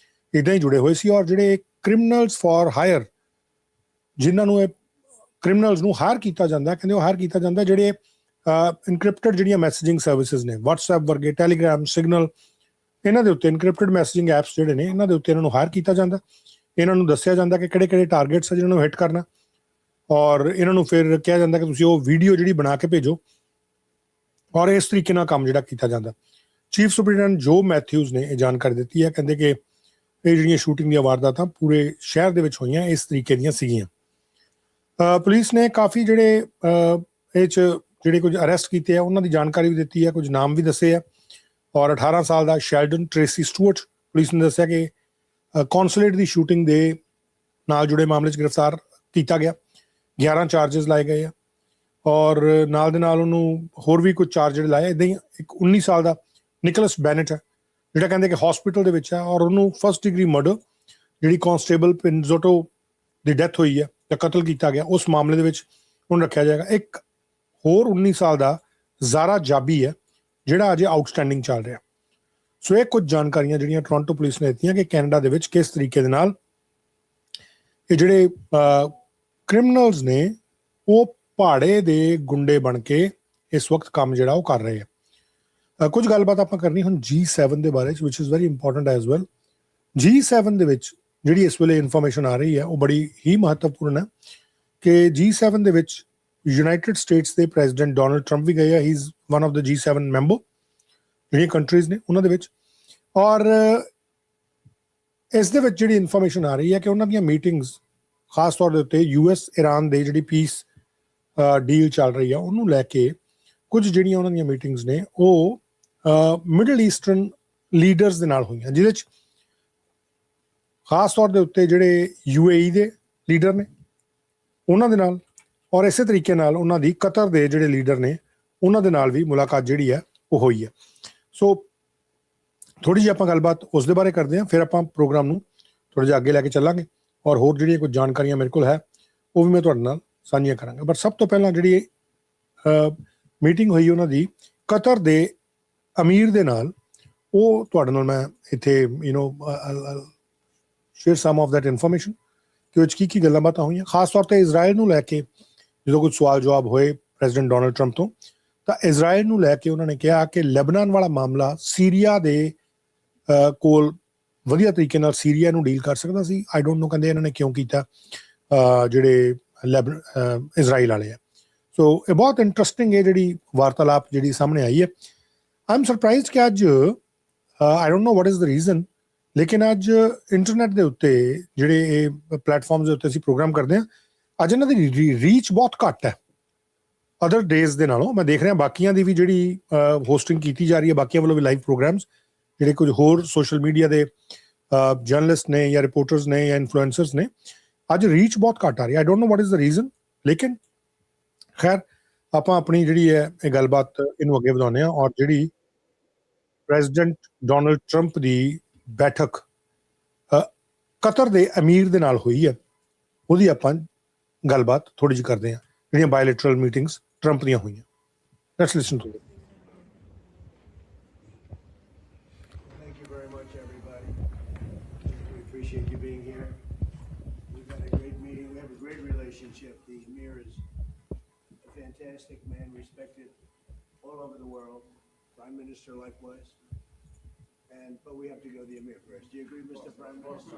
ਇੱਦਾਂ ਹੀ ਜੁੜੇ ਹੋਏ ਸੀ ਔਰ ਜਿਹੜੇ ਕ੍ਰਿਮੀਨਲਸ ਫॉर ਹਾਇਰ ਜਿਨ੍ਹਾਂ ਨੂੰ ਇਹ ਕ੍ਰਿਮੀਨਲਸ ਨੂੰ ਹਾਇਰ ਕੀਤਾ ਜਾਂਦਾ, ਕਹਿੰਦੇ ਉਹ ਹਾਇਰ ਕੀਤਾ ਜਾਂਦਾ ਜਿਹੜੇ ਇਨਕ੍ਰਿਪਟਡ ਜਿਹੜੀਆਂ ਮੈਸੇਜਿੰਗ ਸਰਵਿਸਿਜ਼ ਨੇ, WhatsApp ਵਰਗੇ, ਟੈਲੀਗ੍ਰਾਮ, ਸਿਗਨਲ, ਇਹਨਾਂ ਦੇ ਉੱਤੇ ਇਨਕ੍ਰਿਪਟਡ ਮੈਸੇਜਿੰਗ ਐਪਸ ਜਿਹੜੇ ਨੇ ਇਹਨਾਂ ਦੇ ਉੱਤੇ ਇਹਨਾਂ ਨੂੰ ਹਾਇਰ ਕੀਤਾ ਜਾਂਦਾ। ਇਹਨਾਂ ਨੂੰ ਦੱਸਿਆ ਜਾਂਦਾ ਕਿ ਕਿਹੜੇ ਕਿਹੜੇ ਟਾਰਗੇਟਸ ਆ ਜਿਹਨਾਂ ਨੂੰ ਹਿੱਟ ਕਰਨਾ ਔਰ ਇਹਨਾਂ ਨੂੰ ਫਿਰ ਕਿਹਾ ਜਾਂਦਾ ਕਿ ਤੁਸੀਂ ਉਹ ਵੀਡੀਓ ਜਿਹੜੀ ਬਣਾ ਕੇ ਭੇਜੋ ਔਰ ਇਸ ਤਰੀਕੇ ਨਾਲ ਕੰਮ ਜਿਹੜਾ ਕੀਤਾ ਜਾਂਦਾ। ਚੀਫ ਸੁਪਰੀਡੈਂਟ ਜੋ ਮੈਥਿਊਜ਼ ਨੇ ਇਹ ਜਾਣਕਾਰੀ ਦਿੱਤੀ ਹੈ, ਕਹਿੰਦੇ ਕਿ ਇਹ ਜਿਹੜੀਆਂ ਸ਼ੂਟਿੰਗ ਦੀਆਂ ਵਾਰਦਾਤਾਂ ਪੂਰੇ ਸ਼ਹਿਰ ਦੇ ਵਿੱਚ ਹੋਈਆਂ ਇਸ ਤਰੀਕੇ ਦੀਆਂ ਸੀਗੀਆਂ। ਪੁਲਿਸ ਨੇ ਕਾਫੀ ਜਿਹੜੇ ਇਹ 'ਚ ਜਿਹੜੇ ਕੁਝ ਅਰੈਸਟ ਕੀਤੇ ਆ ਉਹਨਾਂ ਦੀ ਜਾਣਕਾਰੀ ਵੀ ਦਿੱਤੀ ਹੈ, ਕੁਝ ਨਾਮ ਵੀ ਦੱਸੇ ਆ ਔਰ 18 ਸਾਲ ਦਾ ਸ਼ੈਲਡਨ ਟ੍ਰੇਸੀ ਸਟੂਅਰਟ ਪੁਲਿਸ ਨੇ ਦੱਸਿਆ ਕਿ ਕੌਂਸੂਲੇਟ ਦੀ ਸ਼ੂਟਿੰਗ ਦੇ ਨਾਲ ਜੁੜੇ ਮਾਮਲੇ 'ਚ ਗ੍ਰਿਫਤਾਰ ਕੀਤਾ ਗਿਆ, 11 ਚਾਰਜਸ ਲਾਏ ਗਏ ਆ ਔਰ ਨਾਲ ਦੇ ਨਾਲ ਉਹਨੂੰ ਹੋਰ ਵੀ ਕੁਝ ਚਾਰਜ ਜਿਹੜੇ ਲਾਏ। ਇੱਦਾਂ ਹੀ ਇੱਕ 19 ਸਾਲ ਦਾ ਨਿਕਲਸ ਬੈਨਟ ਹੈ ਜਿਹੜਾ ਕਹਿੰਦੇ ਕਿ ਹਸਪੀਟਲ ਦੇ ਵਿੱਚ ਹੈ ਔਰ ਉਹਨੂੰ ਫਸਟ ਡਿਗਰੀ ਮਰਡਰ ਜਿਹੜੀ ਕਾਂਸਟੇਬਲ ਪਿਨਜ਼ੋਟੋ ਦੀ ਡੈਥ ਹੋਈ ਹੈ ਜਾਂ ਕਤਲ ਕੀਤਾ ਗਿਆ ਉਸ ਮਾਮਲੇ ਦੇ ਵਿੱਚ ਉਹਨੂੰ ਰੱਖਿਆ ਜਾਏਗਾ। ਇੱਕ ਹੋਰ 19 ਸਾਲ ਦਾ ਜ਼ਾਰਾ ਜਾਬੀ ਹੈ ਜਿਹੜਾ ਅਜੇ ਆਊਟਸਟੈਂਡਿੰਗ ਚੱਲ ਰਿਹਾ। ਸੋ ਇਹ ਕੁਝ ਜਾਣਕਾਰੀਆਂ ਜਿਹੜੀਆਂ ਟੋਰਾਂਟੋ ਪੁਲਿਸ ਨੇ ਦਿੱਤੀਆਂ ਕਿ ਕੈਨੇਡਾ ਦੇ ਵਿੱਚ ਕਿਸ ਤਰੀਕੇ ਦੇ ਨਾਲ ਇਹ ਜਿਹੜੇ ਕ੍ਰਿਮੀਨਲਸ ਨੇ ਉਹ ਭਾੜੇ ਦੇ ਗੁੰਡੇ ਬਣ ਕੇ ਇਸ ਵਕਤ ਕੰਮ ਜਿਹੜਾ ਉਹ ਕਰ ਰਹੇ ਆ। ਕੁਝ ਗੱਲਬਾਤ ਆਪਾਂ ਕਰਨੀ ਹੁਣ G7 ਦੇ ਬਾਰੇ 'ਚ which is very important as well. G7 ਦੇ ਵਿੱਚ ਜਿਹੜੀ ਇਸ ਵੇਲੇ ਇਨਫੋਰਮੇਸ਼ਨ ਆ ਰਹੀ ਹੈ ਉਹ ਬੜੀ ਹੀ ਮਹੱਤਵਪੂਰਨ ਹੈ ਕਿ G7 ਦੇ ਵਿੱਚ ਯੂਨਾਈਟਿਡ ਸਟੇਟਸ ਦੇ ਪ੍ਰੈਜ਼ੀਡੈਂਟ ਡੋਨਲਡ ਟਰੰਪ ਵੀ ਗਏ ਆ। ਹੀ is one of the G7 member ਜਿਹੜੀਆਂ ਕੰਟਰੀਜ਼ ਨੇ ਉਹਨਾਂ ਦੇ ਵਿੱਚ ਔਰ ਇਸ ਦੇ ਵਿੱਚ ਜਿਹੜੀ ਇਨਫੋਰਮੇਸ਼ਨ ਆ ਰਹੀ ਹੈ ਕਿ ਉਹਨਾਂ ਦੀਆਂ ਮੀਟਿੰਗਸ ਖਾਸ ਤੌਰ ਦੇ ਉੱਤੇ US ਇਰਾਨ ਦੇ ਜਿਹੜੀ ਪੀਸ ਡੀਲ ਚੱਲ ਰਹੀ ਆ ਉਹਨੂੰ ਲੈ ਕੇ ਕੁਝ ਜਿਹੜੀਆਂ ਉਹਨਾਂ ਦੀਆਂ ਮੀਟਿੰਗਸ ਨੇ ਉਹ ਮਿਡਲ ਈਸਟਰਨ ਲੀਡਰਸ ਦੇ ਨਾਲ ਹੋਈਆਂ, ਜਿਹਦੇ 'ਚ ਖਾਸ ਤੌਰ ਦੇ ਉੱਤੇ ਜਿਹੜੇ UAE ਦੇ ਲੀਡਰ ਨੇ ਉਹਨਾਂ ਦੇ ਨਾਲ ਔਰ ਇਸੇ ਤਰੀਕੇ ਨਾਲ ਉਹਨਾਂ ਦੀ ਕਤਰ ਦੇ ਜਿਹੜੇ ਲੀਡਰ ਨੇ ਉਹਨਾਂ ਦੇ ਨਾਲ ਵੀ ਮੁਲਾਕਾਤ ਜਿਹੜੀ ਹੈ ਉਹ ਹੋਈ ਹੈ। ਸੋ ਥੋੜ੍ਹੀ ਜਿਹੀ ਆਪਾਂ ਗੱਲਬਾਤ ਉਸ ਦੇ ਬਾਰੇ ਕਰਦੇ ਹਾਂ, ਫਿਰ ਆਪਾਂ ਪ੍ਰੋਗਰਾਮ ਨੂੰ ਥੋੜ੍ਹਾ ਜਿਹਾ ਅੱਗੇ ਲੈ ਕੇ ਚੱਲਾਂਗੇ ਔਰ ਹੋਰ ਜਿਹੜੀਆਂ ਕੁਝ ਜਾਣਕਾਰੀਆਂ ਮੇਰੇ ਕੋਲ ਹੈ ਉਹ ਵੀ ਮੈਂ ਤੁਹਾਡੇ ਨਾਲ ਸਾਂਝੀਆਂ ਕਰਾਂਗਾ। ਬਟ ਸਭ ਤੋਂ ਪਹਿਲਾਂ ਜਿਹੜੀ ਮੀਟਿੰਗ ਹੋਈ ਉਹਨਾਂ ਦੀ ਕਤਰ ਦੇ ਅਮੀਰ ਦੇ ਨਾਲ, ਉਹ ਤੁਹਾਡੇ ਨਾਲ ਮੈਂ ਇੱਥੇ share some of that information ਕਿ ਉਹ 'ਚ ਕੀ ਗੱਲਾਂ ਬਾਤਾਂ ਹੋਈਆਂ। ਖਾਸ ਤੌਰ 'ਤੇ ਇਜ਼ਰਾਈਲ ਨੂੰ ਲੈ ਕੇ ਜਦੋਂ ਕੁਝ ਸਵਾਲ ਜਵਾਬ ਹੋਏ ਪ੍ਰੈਜ਼ੀਡੈਂਟ ਡੋਨਲਡ ਟਰੰਪ ਤੋਂ, ਤਾਂ ਇਜ਼ਰਾਈਲ ਨੂੰ ਲੈ ਕੇ ਉਹਨਾਂ ਨੇ ਕਿਹਾ ਕਿ ਲੈਬਨਾਨ ਵਾਲਾ ਮਾਮਲਾ ਸੀਰੀਆ ਦੇ ਕੋਲ ਵਧੀਆ ਤਰੀਕੇ ਨਾਲ ਸੀਰੀਆ ਨੂੰ ਡੀਲ ਕਰ ਸਕਦਾ ਸੀ। ਆਈ ਡੋਂਟ ਨੋ ਕਹਿੰਦੇ ਇਹਨਾਂ ਨੇ ਕਿਉਂ ਕੀਤਾ ਜਿਹੜੇ ਇਜ਼ਰਾਈਲ ਵਾਲੇ ਆ। ਸੋ ਇਹ ਬਹੁਤ ਇੰਟਰਸਟਿੰਗ ਇਹ ਜਿਹੜੀ ਵਾਰਤਾਲਾਪ ਜਿਹੜੀ ਸਾਹਮਣੇ ਆਈ ਹੈ। ਆਈ ਐਮ ਸਰਪ੍ਰਾਈਜ਼ਡ ਕਿ ਅੱਜ ਆਈ don't know what is the reason, ਲੇਕਿਨ ਅੱਜ ਇੰਟਰਨੈਟ ਦੇ ਉੱਤੇ ਜਿਹੜੇ ਇਹ ਪਲੇਟਫਾਰਮਸ ਦੇ ਉੱਤੇ ਅਸੀਂ ਪ੍ਰੋਗਰਾਮ ਕਰਦੇ ਹਾਂ, ਅੱਜ ਇਹਨਾਂ ਦੀ ਰੀਚ ਬਹੁਤ ਘੱਟ ਹੈ ਅਦਰ ਡੇਜ਼ ਦੇ ਨਾਲੋਂ। ਮੈਂ ਦੇਖ ਰਿਹਾ ਬਾਕੀਆਂ ਦੀ ਵੀ ਜਿਹੜੀ ਹੋਸਟਿੰਗ ਕੀਤੀ ਜਾ ਰਹੀ ਹੈ, ਬਾਕੀਆਂ ਵੱਲੋਂ ਵੀ ਲਾਈਵ ਪ੍ਰੋਗਰਾਮਸ ਜਿਹੜੇ ਕੁਝ ਹੋਰ ਸੋਸ਼ਲ ਮੀਡੀਆ ਦੇ ਜਰਨਲਿਸਟ ਨੇ ਜਾਂ ਰਿਪੋਰਟਰਸ ਨੇ ਜਾਂ ਇਨਫਲੂਐਂਸਰਸ ਨੇ, ਅੱਜ ਰੀਚ ਬਹੁਤ ਘੱਟ ਆ ਰਹੀ ਹੈ। I don't know what is the reason, ਲੇਕਿਨ ਖੈਰ ਆਪਾਂ ਆਪਣੀ ਜਿਹੜੀ ਹੈ ਇਹ ਗੱਲਬਾਤ ਇਹਨੂੰ ਅੱਗੇ ਵਧਾਉਂਦੇ ਹਾਂ ਔਰ ਜਿਹੜੀ ਪ੍ਰੈਜ਼ੀਡੈਂਟ ਡੋਨਲਡ ਟਰੰਪ ਦੀ ਬੈਠਕ ਕਤਰ ਦੇ ਅਮੀਰ ਦੇ ਨਾਲ ਹੋਈ ਹੈ ਉਹਦੀ ਆਪਾਂ ਗੱਲਬਾਤ ਥੋੜੀ ਜਿਹੀ ਕਰਦੇ ਹਾਂ, ਜਿਹੜੀਆਂ ਬਾਇਲੇਟਰਲ ਮੀਟਿੰਗਸ ਟਰੰਪ ਦੀਆਂ ਹੋਈਆਂ। Let's listen to Thank you very much, everybody. relationship. The Emir is a fantastic man, respected all over the world. Prime Minister likewise. But we have to go the Emir first. Do you agree, Mr. Prime Minister?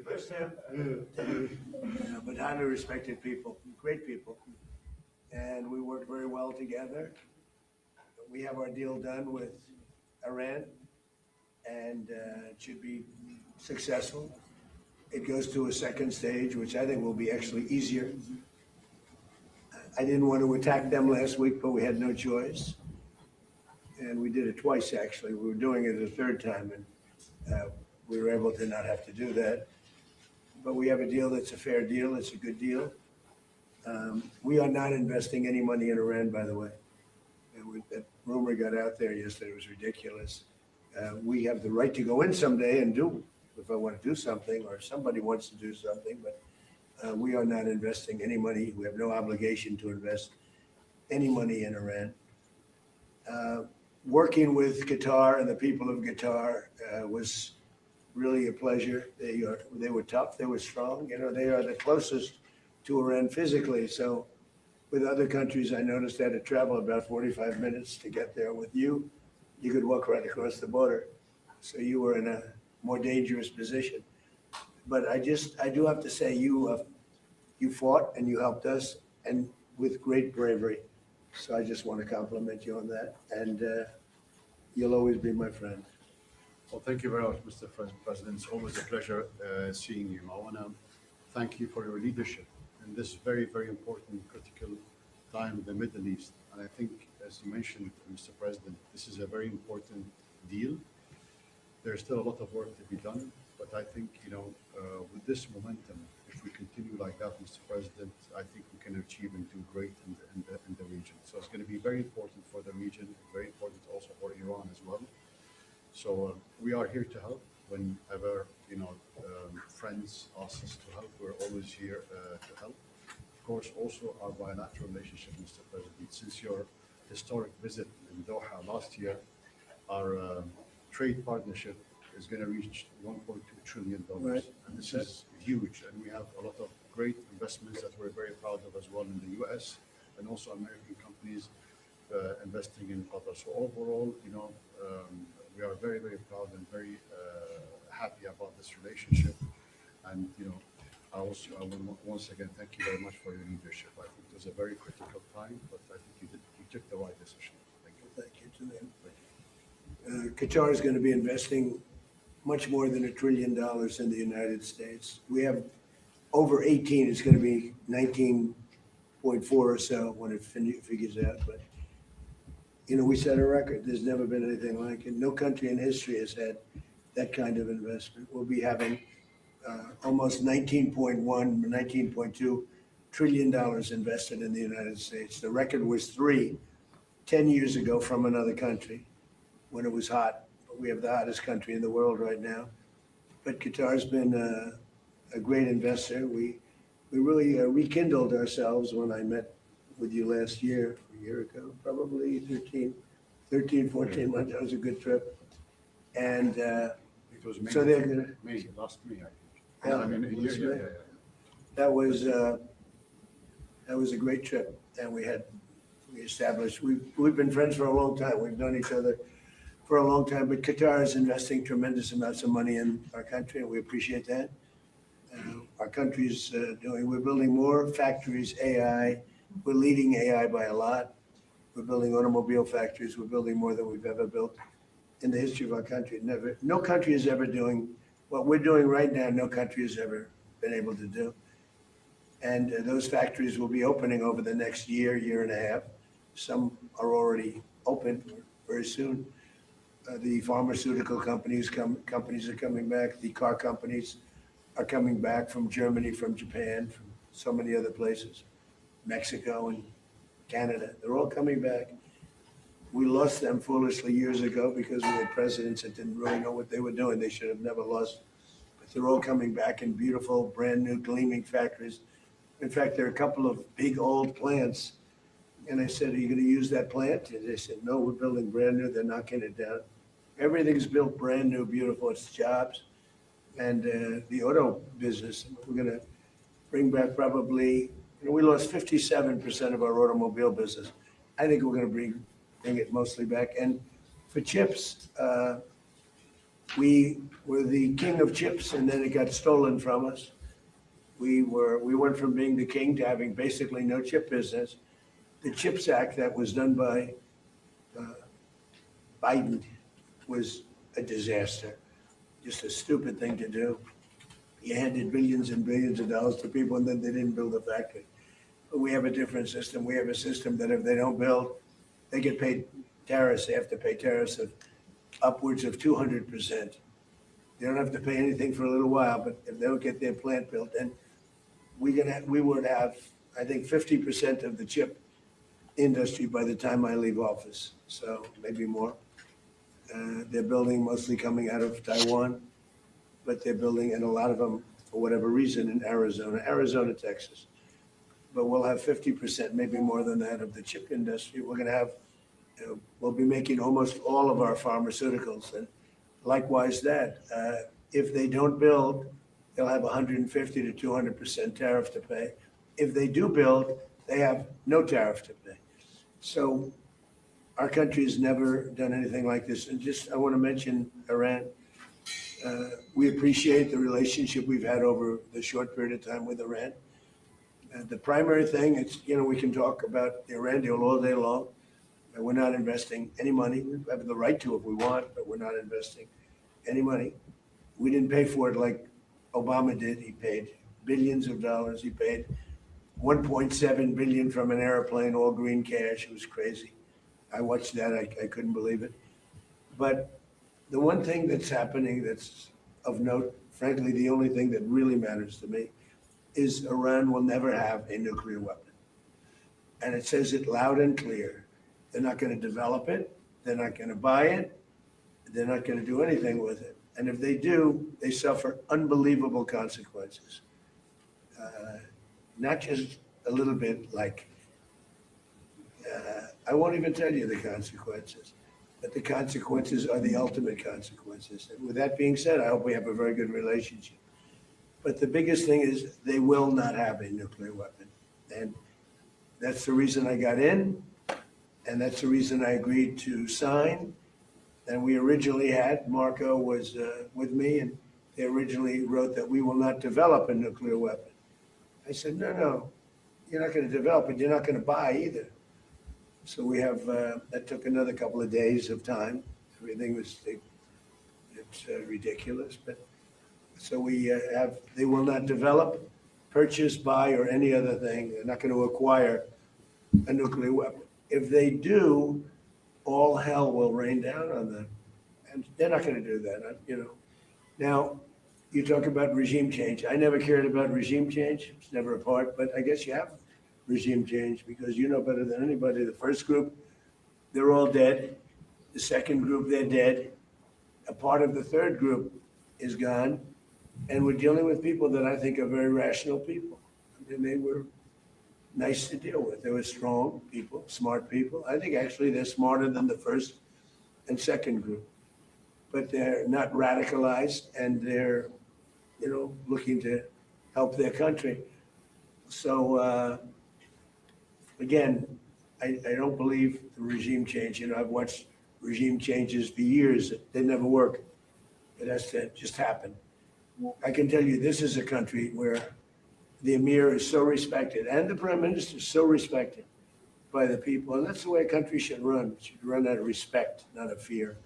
First him. But highly respected people, great people. And we work very well together. We have our deal done with Iran, and it should be successful. It goes to a second stage, which I think will be actually easier. I didn't want to attack them last week, but we had no choice. And we did it twice, actually. We were doing it a third time, and we were able to not have to do that. But we have a deal that's a fair deal. It's a good deal. We are not investing any money in Iran, by the way. That rumor got out there yesterday. It was ridiculous. We have the right to go in someday and do, if I want to do something, or somebody wants to do something, but we are not investing any money. We have no obligation to invest any money in Iran. Working with Qatar and the people of Qatar was really a pleasure. They were tough. They were strong. You know, they are the closest to Iran physically. So with other countries, I noticed I had to travel about 45 minutes to get there. With you, you could walk right across the border. So you were in a more dangerous position. But I do have to say, you fought and you helped us, and with great bravery. So I just want to compliment you on that. And you'll always be my friend. Well, thank you very much, Mr. President. It's always a pleasure seeing you. I want to thank you for your leadership in this very, very important, critical time in the Middle East. And I think, as you mentioned, Mr. President, this is a very important deal. There's still a lot of work to be done, but I think, with this momentum, if we continue like that, Mr. President, I think we can achieve and do great in the region. So it's going to be very important for the region, very important also for Iran as well. So we are here to help whenever, friends ask us to help. We're always here to help. Of course, also our bilateral relationship, Mr. President, since your historic visit in Doha last year, our trade partnership is going to reach $1.2 trillion. Right. And this is huge. And we have a lot of great investments that we're very proud of as well in the US, and also American companies investing in Qatar. So overall, we are very, very proud and very happy about this relationship. And, I will once again thank you very much for your leadership. I think it was a very critical time, but I think you took the right decision. Thank you. Thank you to them. Qatar is going to be investing much more than $1 trillion in the United States. We have over 18. It's going to be 19.4 or so when it figures out. But, we set a record. There's never been anything like it. No country in history has had that kind of investment. We'll be having almost $19.2 trillion invested in the United States. The record was 10 years ago from another country when it was hot. We have the hottest country in the world right now. But Qatar's been a great investor. We really rekindled ourselves when I met with you last year, a year ago, probably 13, 14 months. That was a good trip. And It was May. so they're going to. May, last May, I think. Yeah, I mean, yeah. That was a great trip, and we established. We've been friends for a long time. We've known each other for a long time. But Qatar is investing tremendous amounts of money in our country, and we appreciate that. Our country's we're building more factories, AI. We're leading AI by a lot. We're building automobile factories. We're building more than we've ever built in the history of our country. No country is ever doing what we're doing right now. No country has ever been able to do. And those factories will be opening over the next year and a half. Some are already open very soon. The pharmaceutical companies are coming back. The car companies are coming back from Germany, from Japan, from so many other places, Mexico and Canada. They're all coming back. We lost them foolishly years ago because we had presidents that didn't really know what they were doing. They should have never lost. But they're all coming back in beautiful, brand new, gleaming factories. In fact, there are a couple of big old plants. And I said, are you going to use that plant? And they said, no, we're building brand new. They're knocking it down. Everything's built brand new, beautiful. It's jobs. and the auto business. We're going to bring back probably, we lost 57% of our automobile business. I think we're going to bring it mostly back. And for chips, we were the king of chips, and then it got stolen from us. We went from being the king to having basically no chip business. The CHIPS Act that was done by Biden was a disaster, just a stupid thing to do. You handed billions and billions of dollars to people, and then they didn't build a factory. But we have a different system. We have a system that if they don't build, they get paid tariffs. They have to pay tariffs of upwards of 200%. They don't have to pay anything for a little while, but if they don't get their plant built, then we would have, I think, 50% of the chip industry by the time I leave office, so maybe more. They're building mostly coming out of Taiwan, but they're building, and a lot of them, for whatever reason, in Arizona, Texas. But we'll have 50%, maybe more than that, of the chip industry. We're going to have, we'll be making almost all of our pharmaceuticals, and likewise that. If they don't build, they'll have 150 to 200% tariff to pay. If they do build, they have no tariff to pay. So our country has never done anything like this. And just, I want to mention Iran. We appreciate the relationship we've had over the short period of time with Iran. The primary thing, it's, we can talk about the Iran deal all day long. And we're not investing any money. We have the right to if we want, but we're not investing any money. We didn't pay for it like Obama did. He paid billions of dollars. He paid 1.7 billion from an airplane, all green cash. It was crazy. I watched that. I couldn't believe it. But the one thing that's happening that's of note, frankly, the only thing that really matters to me, is Iran will never have a nuclear weapon. And it says it loud and clear. They're not going to develop it. They're not going to buy it. They're not going to do anything with it. And if they do, they suffer unbelievable consequences. Not just a little bit like, I won't even tell you the consequences, but the consequences are the ultimate consequences. And with that being said, I hope we have a very good relationship. But the biggest thing is they will not have a nuclear weapon. And that's the reason I got in, and that's the reason I agreed to sign. And we originally had, Marco was with me, and they originally wrote that we will not develop a nuclear weapon. I said, no, you're not going to develop it. You're not going to buy either. So we have, that took another couple of days of time. Everything was, it's ridiculous. But so we have, they will not develop, purchase, buy, or any other thing. They're not going to acquire a nuclear weapon. If they do, all hell will rain down on them. And they're not going to do that, Now, you talk about regime change. I never cared about regime change. It's never a part, but I guess you have regime change because you know better than anybody. The first group, they're all dead. The second group, they're dead. A part of the third group is gone. And we're dealing with people that I think are very rational people. And they were nice to deal with. They were strong people, smart people. I think actually they're smarter than the first and second group. But they're not radicalized, and they're, looking to help their country. So, again, I don't believe the regime change. I've watched regime changes for years. They never work. It has to just happen. I can tell you this is a country where the emir is so respected, and the prime minister is so respected by the people. And that's the way a country should run. It should run out of respect, not of fear.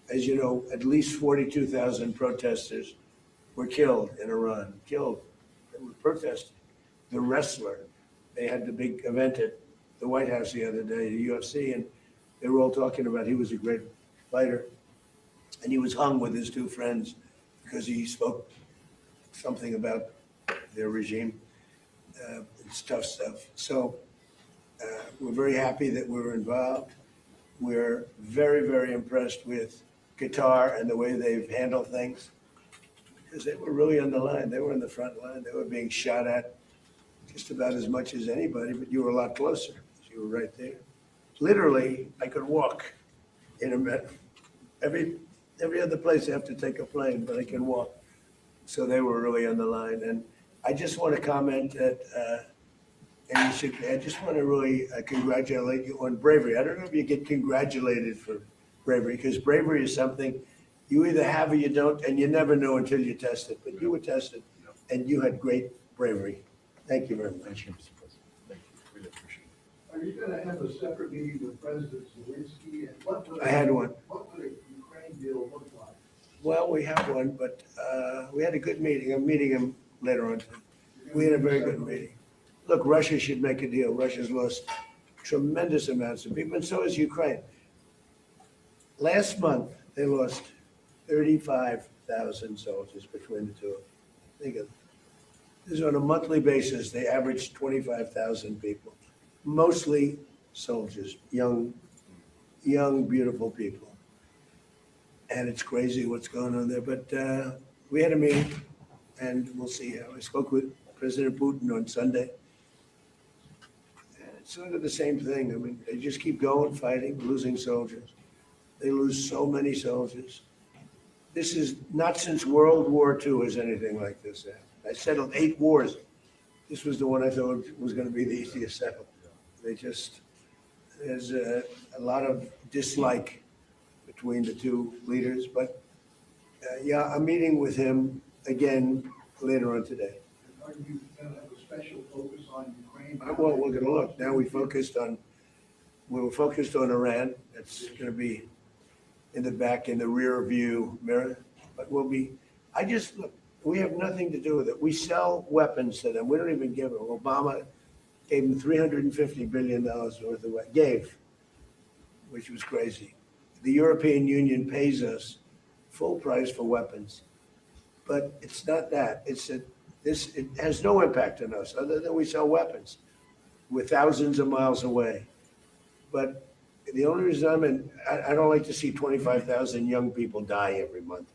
As you know, at least 42,000 protesters were killed in Iran. They were protesting. The wrestler, they had the big event at the White House the other day, the UFC, and they were all talking about he was a great fighter. And he was hung with his two friends because he spoke something about their regime. It's tough stuff. So we're very happy that we were involved. We're very, very impressed with Qatar and the way they've handled things because they were really on the line. They were in the front line. They were being shot at just about as much as anybody, but you were a lot closer. You were right there. Literally, I could walk in a minute. Every Every other place I have to take a plane, but I can walk. So they were really on the line. And I just want to comment that, and you should, I just want to really congratulate you on bravery. I don't know if you get congratulated for bravery, because bravery is something you either have or you don't, and you never know until you test it. But you were tested, and you had great bravery. Thank you very much. Thank you, Mr. President. Thank you. Really appreciate it. Are you going to have a separate meeting with President Zelensky? And what would I had one. What would a Ukraine deal look like? Well, we have one, but we had a good meeting. I'm meeting him later on. We had a very good meeting. Look, Russia should make a deal. Russia's lost tremendous amounts of people, and so has Ukraine. Last month, they lost 35,000 soldiers between the two of them. Think of it. This is on a monthly basis. They average 25,000 people, mostly soldiers, young, beautiful people. And it's crazy what's going on there. But we had a meeting, and we'll see how. I spoke with President Putin on Sunday. And it's sort of the same thing. I mean, they just keep going, fighting, losing soldiers. They lose so many soldiers. This is not since World War II has anything like this happened. I settled 8 wars. This was the one I thought was going to be the easiest settled. They just, there's a lot of dislike between the two leaders. But yeah, I'm meeting with him again later on today. Are you going to have a special focus on Ukraine? Well, we're going to look. Now we were focused on Iran. That's going to be in the back, in the rear view mirror. But look, we have nothing to do with it. We sell weapons to them. We don't even give them. Obama gave them $350 billion worth of weapons, which was crazy. The European Union pays us full price for weapons. But it's not that. It has no impact on us other than we sell weapons. We're thousands of miles away. But the only reason I don't like to see 25,000 young people die every month.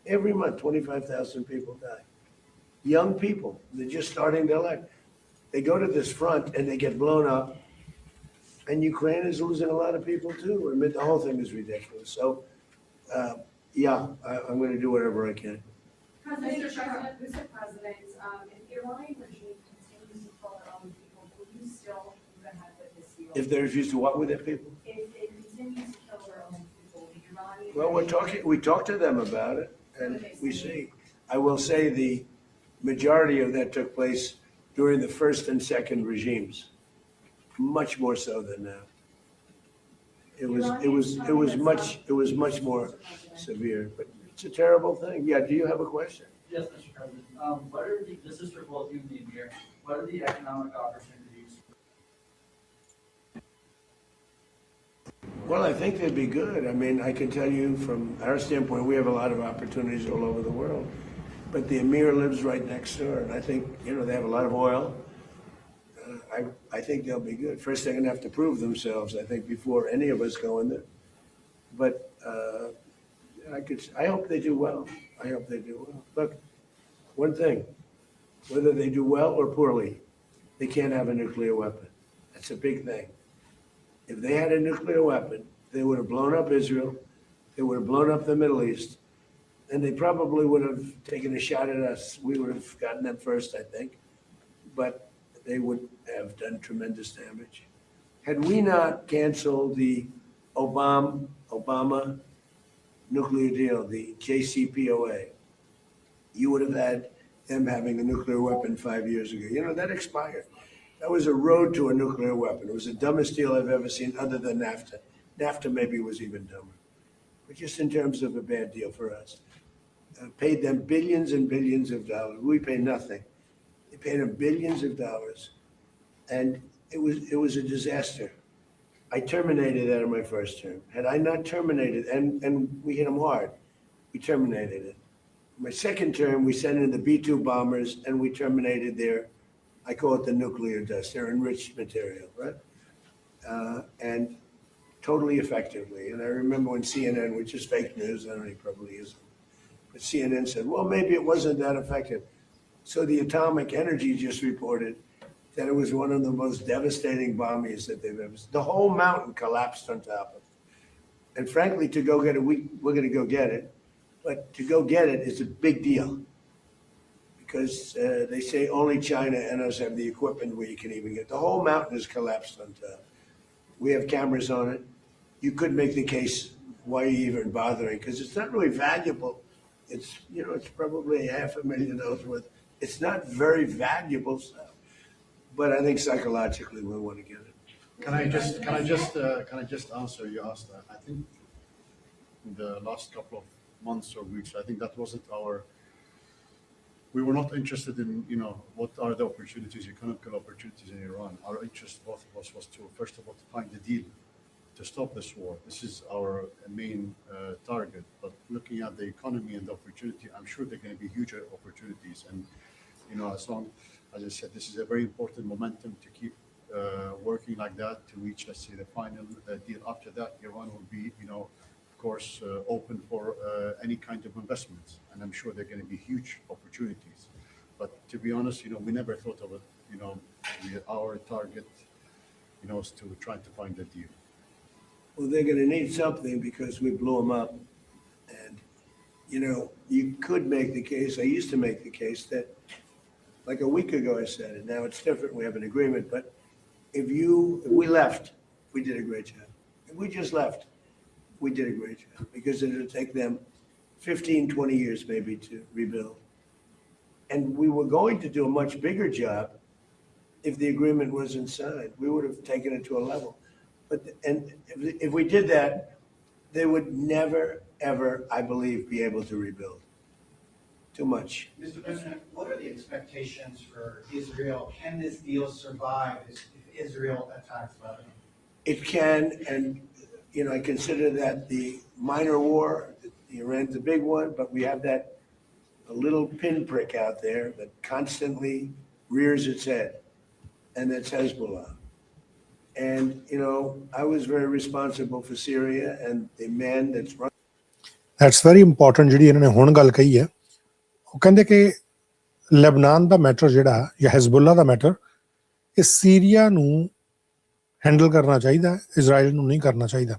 Every month, 25,000 people die. Young people, they're just starting their life. They go to this front and they get blown up. And Ukraine is losing a lot of people too. I mean, the whole thing is ridiculous. So, yeah, I'm going to do whatever I can. Mr. President, if the Iranian regime continues to kill their own people, will you still move ahead with this deal? If they refuse to what with their people? If it continues to kill their own people, the Iranian. Well, we talk to them about it, and we see. I will say the majority of that took place during the first and second regimes, much more so than now. It was much more severe, but it's a terrible thing. Yeah, do you have a question? Yes, Mr. President. What are this is for both you and the Emir, what are the economic opportunities? Well, I think they'd be good. I mean, I can tell you from our standpoint, we have a lot of opportunities all over the world. But the Emir lives right next door, and I think, they have a lot of oil. I think they'll be good. First, they're going to have to prove themselves, I think, before any of us go in there. But I hope they do well. I hope they do well. Look, one thing, whether they do well or poorly, they can't have a nuclear weapon. That's a big thing. If they had a nuclear weapon, they would have blown up Israel, they would have blown up the Middle East, and they probably would have taken a shot at us. We would have gotten them first, I think. But they would have done tremendous damage. Had we not canceled the Obama nuclear deal, the JCPOA, you would have had them having a nuclear weapon 5 years ago. That expired. That was a road to a nuclear weapon. It was the dumbest deal I've ever seen other than NAFTA. NAFTA maybe was even dumber. But just in terms of a bad deal for us. Paid them billions and billions of dollars. We pay nothing. They paid them billions of dollars. And it was a disaster. I terminated that in my first term. Had I not terminated, and we hit them hard, we terminated it. My second term, we sent in the B-2 bombers, and we terminated I call it the nuclear dust, their enriched material, right? And totally effectively. And I remember when CNN, which is fake news, I don't know, it probably isn't, but CNN said, well, maybe it wasn't that effective. So the Atomic Energy just reported that it was one of the most devastating bombings that they've ever seen. The whole mountain collapsed on top of it. And frankly, to go get it, we're going to go get it. But to go get it is a big deal because they say only China and us have the equipment where you can even get. The whole mountain is collapsed on top. We have cameras on it. You could make the case, why are you even bothering? Because it's not really valuable. It's, it's probably $500,000 worth. It's not very valuable stuff. But I think psychologically we want to get it. Can I just answer? You asked that. I think in the last couple of months or weeks, I think that wasn't we were not interested in, what are the opportunities, economical opportunities in Iran. Our interest, both of us, was to, first of all, to find the deal to stop this war. This is our main target. But looking at the economy and the opportunity, I'm sure there are going to be huge opportunities. And, as I said, this is a very important momentum to keep working like that to reach, let's say, the final deal. After that, Iran will be, of course, open for any kind of investments. And I'm sure there are going to be huge opportunities. But to be honest, we never thought of it. Our target, is to try to find a deal. Well, they're going to need something because we blew them up. And, you could make the case, I used to make the case that, like a week ago I said it, now it's different, we have an agreement, but if we left, we did a great job. If we just left, we did a great job because it'll take them 15, 20 years maybe to rebuild. And we were going to do a much bigger job if the agreement wasn't signed. We would have taken it to a level. And if we did that, they would never, ever, I believe, be able to rebuild. Too much. Mr. President, what are the expectations for Israel? Can this deal survive if Israel attacks Lebanon? It can, and I consider that the minor war. Iran's the big one, but we have a little pinprick out there that constantly rears its head, and that's Hezbollah. And I was very responsible for Syria and the man that's running. That's very important ਜਿਹੜੀ ਇਹਨਾਂ ਨੇ ਹੁਣ ਗੱਲ ਕਹੀ ਹੈ ਉਹ ਕਹਿੰਦੇ ਕਿ ਲੈਬਨਾਨ ਦਾ ਮੈਟਰ ਜਿਹੜਾ ਜਾਂ ਹਿਜ਼ਬੁੱਲਾ ਦਾ ਮੈਟਰ ਇਹ ਸੀਰੀਆ ਨੂੰ ਹੈਂਡਲ ਕਰਨਾ ਚਾਹੀਦਾ ਇਜ਼ਰਾਈਲ ਨੂੰ ਨਹੀਂ ਕਰਨਾ ਚਾਹੀਦਾ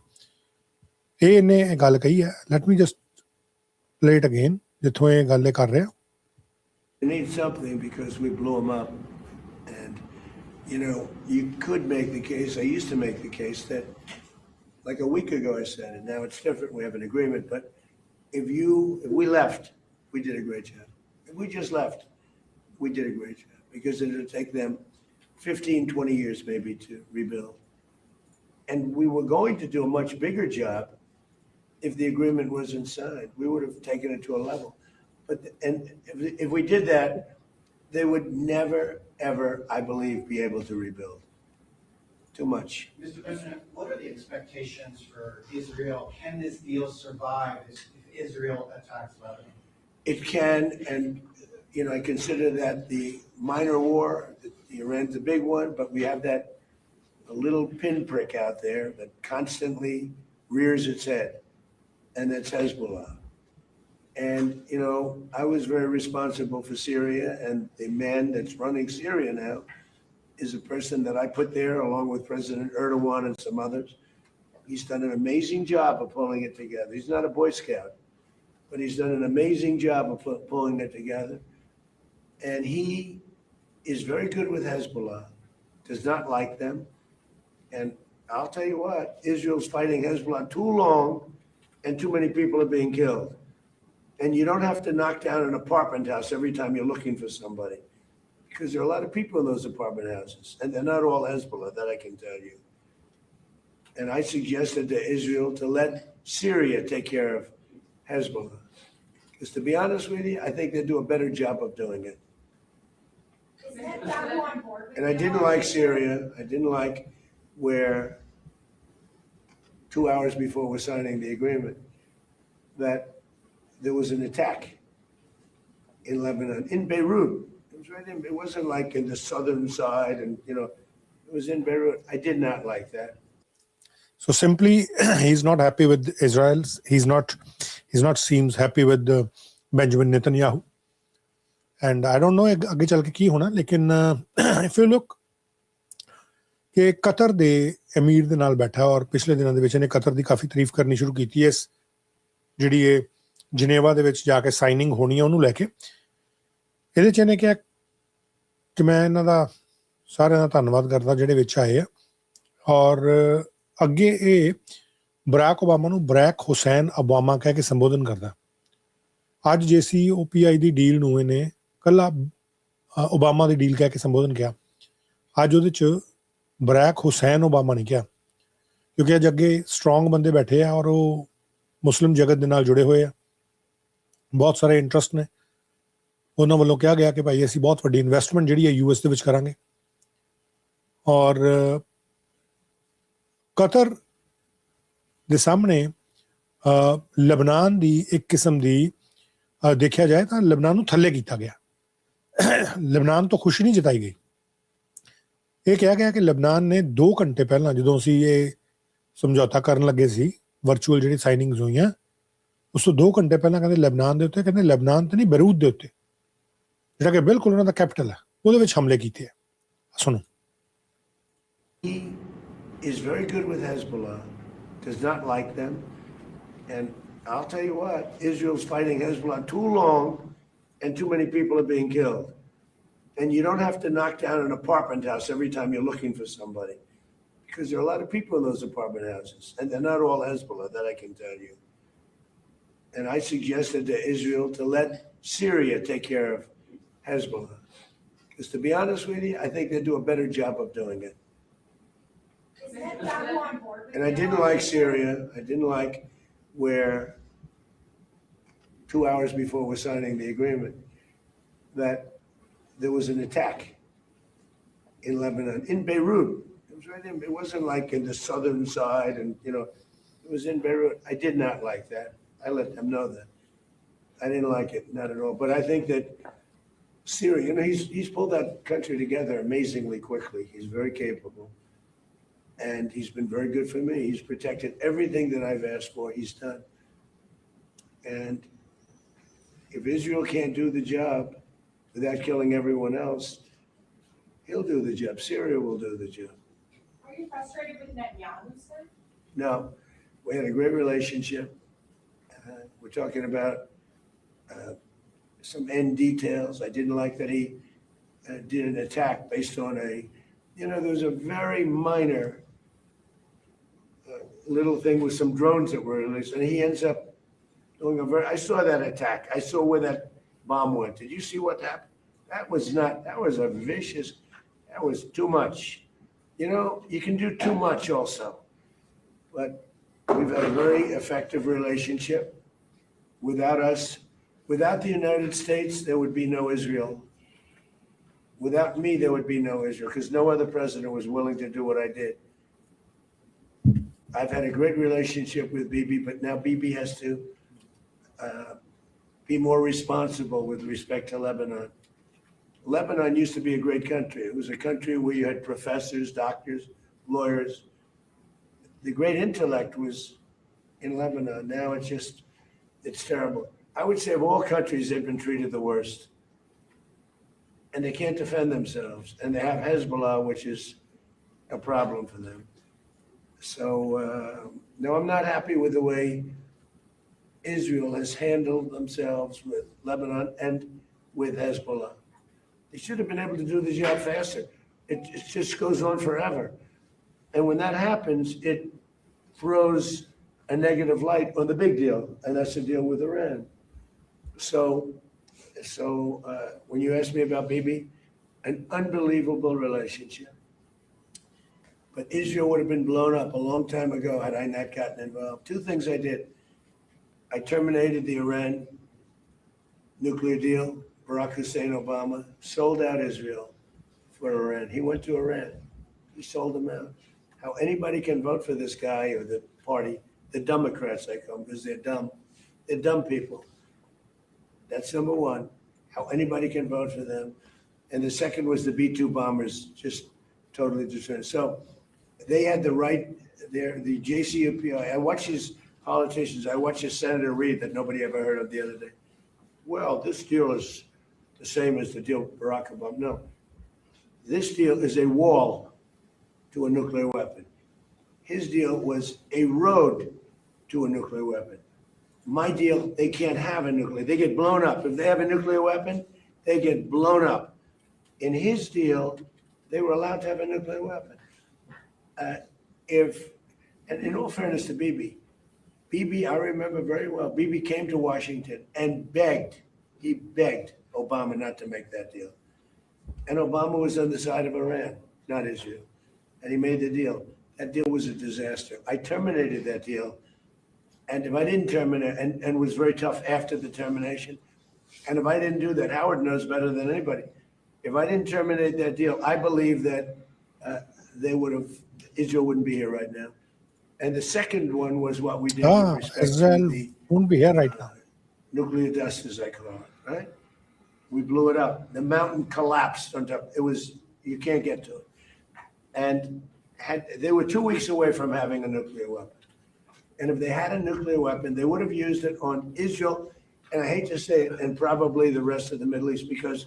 ਇਹ ਇਹਨੇ ਗੱਲ ਕਹੀ ਹੈ let me just play it again ਜਿੱਥੋਂ ਇਹ ਗੱਲ ਕਰ ਰਿਹਾ We need something because we blew them up. And, you could make the case, I used to make the case that, like a week ago I said it, now it's different, we have an agreement, but if we left, we did a great job. If we just left, we did a great job because it'll take them 15, 20 years maybe to rebuild. And we were going to do a much bigger job if the agreement wasn't signed. We would have taken it to a level. And if we did that, they would never, ever, I believe, be able to rebuild. Too much. Mr. President, what are the expectations for Israel? Can this deal survive if Israel attacks Lebanon? It can, and I consider that the minor war. Iran's the big one, but we have a little pinprick out there that constantly rears its head, and that's Hezbollah. And I was very responsible for Syria, and the man that's running Syria now is a person that I put there along with President Erdogan and some others. He's done an amazing job of pulling it together. He's not a Boy Scout, but he's done an amazing job of pulling it together. And he is very good with Hezbollah, does not like them. And I'll tell you what, Israel's fighting Hezbollah too long and too many people are being killed. And you don't have to knock down an apartment house every time you're looking for somebody, because there are a lot of people in those apartment houses, and they're not all Hezbollah, that I can tell you. And I suggested to Israel to let Syria take care of Hezbollah. Because to be honest with you, I think they do a better job of doing it. And I didn't like Syria. I didn't like where 2 hours before we're signing the agreement that there was an attack in Lebanon, in Beirut. It was right in, it wasn't like in the southern side, and it was in Beirut. I did not like that. So simply, he's not happy with Israel. He's not seems happy with Benjamin Netanyahu. And I don't know आगे चल के की होना, लेकिन if you look कि Qatar दे ਅਮੀਰ ਦੇ ਨਾਲ ਬੈਠਾ ਔਰ ਪਿਛਲੇ ਦਿਨਾਂ ਦੇ ਵਿੱਚ ਇਹਨੇ ਕਤਰ ਦੀ ਕਾਫੀ ਤਾਰੀਫ ਕਰਨੀ ਸ਼ੁਰੂ ਕੀਤੀ ਹੈ ਇਸ ਜਿਹੜੀ ਇਹ ਜਨੇਵਾ ਦੇ ਵਿੱਚ ਜਾ ਕੇ ਸਾਈਨਿੰਗ ਹੋਣੀ ਹੈ ਉਹਨੂੰ ਲੈ ਕੇ। ਇਹਦੇ 'ਚ ਇਹਨੇ ਕਿਹਾ ਕਿ ਮੈਂ ਇਹਨਾਂ ਦਾ ਸਾਰਿਆਂ ਦਾ ਧੰਨਵਾਦ ਕਰਦਾ ਜਿਹੜੇ ਵਿੱਚ ਆਏ ਆ, ਔਰ ਅੱਗੇ ਇਹ ਬਰਾਕ ਓਬਾਮਾ ਨੂੰ ਬਰੈਕ ਹੁਸੈਨ ਓਬਾਮਾ ਕਹਿ ਕੇ ਸੰਬੋਧਨ ਕਰਦਾ। ਅੱਜ JCPOA ਦੀ ਡੀਲ ਨੂੰ ਇਹਨੇ ਕੱਲਾ ਓਬਾਮਾ ਦੀ ਡੀਲ ਕਹਿ ਕੇ ਸੰਬੋਧਨ ਕਿਹਾ। ਅੱਜ ਉਹਦੇ 'ਚ ਬਰੈਕ ਹੁਸੈਨ ਓਬਾਮਾ ਨਹੀਂ ਕਿਹਾ, ਕਿਉਂਕਿ ਅੱਜ ਅੱਗੇ ਸਟਰੋਂਗ ਬੰਦੇ ਬੈਠੇ ਆ ਔਰ ਉਹ ਮੁਸਲਿਮ ਜਗਤ ਦੇ ਨਾਲ ਜੁੜੇ ਹੋਏ ਆ, ਬਹੁਤ ਸਾਰੇ ਇੰਟਰਸਟ ਨੇ। ਉਹਨਾਂ ਵੱਲੋਂ ਕਿਹਾ ਗਿਆ ਕਿ ਭਾਈ ਅਸੀਂ ਬਹੁਤ ਵੱਡੀ ਇਨਵੈਸਟਮੈਂਟ ਜਿਹੜੀ ਹੈ US ਦੇ ਵਿੱਚ ਕਰਾਂਗੇ, ਔਰ ਕਤਰ ਦੇ ਸਾਹਮਣੇ ਲਬਨਾਨ ਦੀ ਇੱਕ ਕਿਸਮ ਦੀ ਦੇਖਿਆ ਜਾਏ ਤਾਂ ਲਬਨਾਨ ਨੂੰ ਥੱਲੇ ਕੀਤਾ ਗਿਆ। ਲਬਨਾਨ ਤੋਂ ਖੁਸ਼ੀ ਨਹੀਂ ਜਤਾਈ ਗਈ। ਇਹ ਕਿਹਾ ਗਿਆ ਕਿ ਲਬਨਾਨ ਨੇ 2 ਘੰਟੇ ਪਹਿਲਾਂ ਜਦੋਂ ਅਸੀਂ ਇਹ ਸਮਝੌਤਾ ਕਰਨ ਲੱਗੇ ਸੀ, ਵਰਚੁਅਲ ਜਿਹੜੀ ਸਾਈਨਿੰਗਸ ਹੋਈਆਂ, ਉਸ ਤੋਂ 2 ਘੰਟੇ ਪਹਿਲਾਂ ਕਹਿੰਦੇ ਲਬਨਾਨ ਦੇ ਉੱਤੇ, ਕਹਿੰਦੇ ਲਬਨਾਨ ਤੇ ਨਹੀਂ ਬੈਰੂਤ ਦੇ ਉੱਤੇ, ਜਿਹੜਾ ਕਿ ਬਿਲਕੁਲ ਉਹਨਾਂ ਦਾ ਕੈਪੀਟਲ ਹੈ, ਉਹਦੇ ਵਿੱਚ ਹਮਲੇ ਕੀਤੇ ਆ। ਸੁਣੋ। He is very good with Hezbollah, does not like them, and I'll tell you what, Israel's fighting Hezbollah too long and too many people are being killed. And you don't have to knock down an apartment house every time you're looking for somebody, because there are a lot of people in those apartment houses, and they're not all Hezbollah, that I can tell you. And I suggested to Israel to let Syria take care of Hezbollah. Because to be honest with you, I think they do a better job of doing it. Is Netanyahu on board with And I didn't like Syria. I didn't like where 2 hours before we're signing the agreement, that there was an attack in Lebanon, in Beirut. It was right in, it wasn't like in the southern side and, it was in Beirut. I did not like that. I let them know that. I didn't like it, not at all. But I think that Syria, he's pulled that country together amazingly quickly. He's very capable. And he's been very good for me. He's protected everything that I've asked for, he's done. And if Israel can't do the job without killing everyone else, he'll do the job. Syria will do the job. Are you frustrated with Netanyahu, sir? No, we had a great relationship. We're talking about some end details. I didn't like that he did an attack based on there was a very minor little thing with some drones that were released, and he ends up doing I saw that attack. I saw where that bomb went. Did you see what happened? That was a vicious, that was too much. You can do too much also. But we've had a very effective relationship. Without us, without the United States, there would be no Israel. Without me, there would be no Israel, because no other president was willing to do what I did. I've had a great relationship with Bibi, but now Bibi has to be more responsible with respect to Lebanon. Lebanon used to be a great country. It was a country where you had professors, doctors, lawyers. The great intellect was in Lebanon. Now it's terrible. I would say of all countries, they've been treated the worst. And they can't defend themselves. And they have Hezbollah, which is a problem for them. So, no, I'm not happy with the way Israel has handled themselves with Lebanon and with Hezbollah. They should have been able to do the job faster. It just goes on forever. And when that happens, it throws a negative light on the big deal, and that's the deal with Iran. So when you ask me about Bibi, an unbelievable relationship. But Israel would have been blown up a long time ago had I not gotten involved. 2 things I did. I terminated the Iran nuclear deal. Barack Hussein Obama sold out Israel for Iran. He went to Iran. He sold them out. How anybody can vote for this guy or the party, the Democrats I call them, because they're dumb. They're dumb people. That's number one. How anybody can vote for them. And the second was the B-2 bombers just totally destroyed. So they had the right, the JCPOA. I watch these politicians. I watch this Senator Reid that nobody ever heard of the other day. Well, this deal is the same as the deal with Barack Obama. No. This deal is a wall to a nuclear weapon. His deal was a road to a nuclear weapon. My deal, they can't have a nuclear. They get blown up. If they have a nuclear weapon, they get blown up. In his deal, they were allowed to have a nuclear weapon. And in all fairness to Bibi, I remember very well, Bibi came to Washington and he begged Obama not to make that deal. And Obama was on the side of Iran, not Israel. And he made the deal. That deal was a disaster. I terminated that deal. And if I didn't terminate, and was very tough after the termination, and if I didn't do that, Howard knows better than anybody. If I didn't terminate that deal, I believe that Israel wouldn't be here right now. And the second one was what we did with respect Israel to the won't be here right now. nuclear dust, as I call it, right? We blew it up. The mountain collapsed on top. You can't get to it. And they were 2 weeks away from having a nuclear weapon. And if they had a nuclear weapon, they would have used it on Israel, and I hate to say it, and probably the rest of the Middle East, because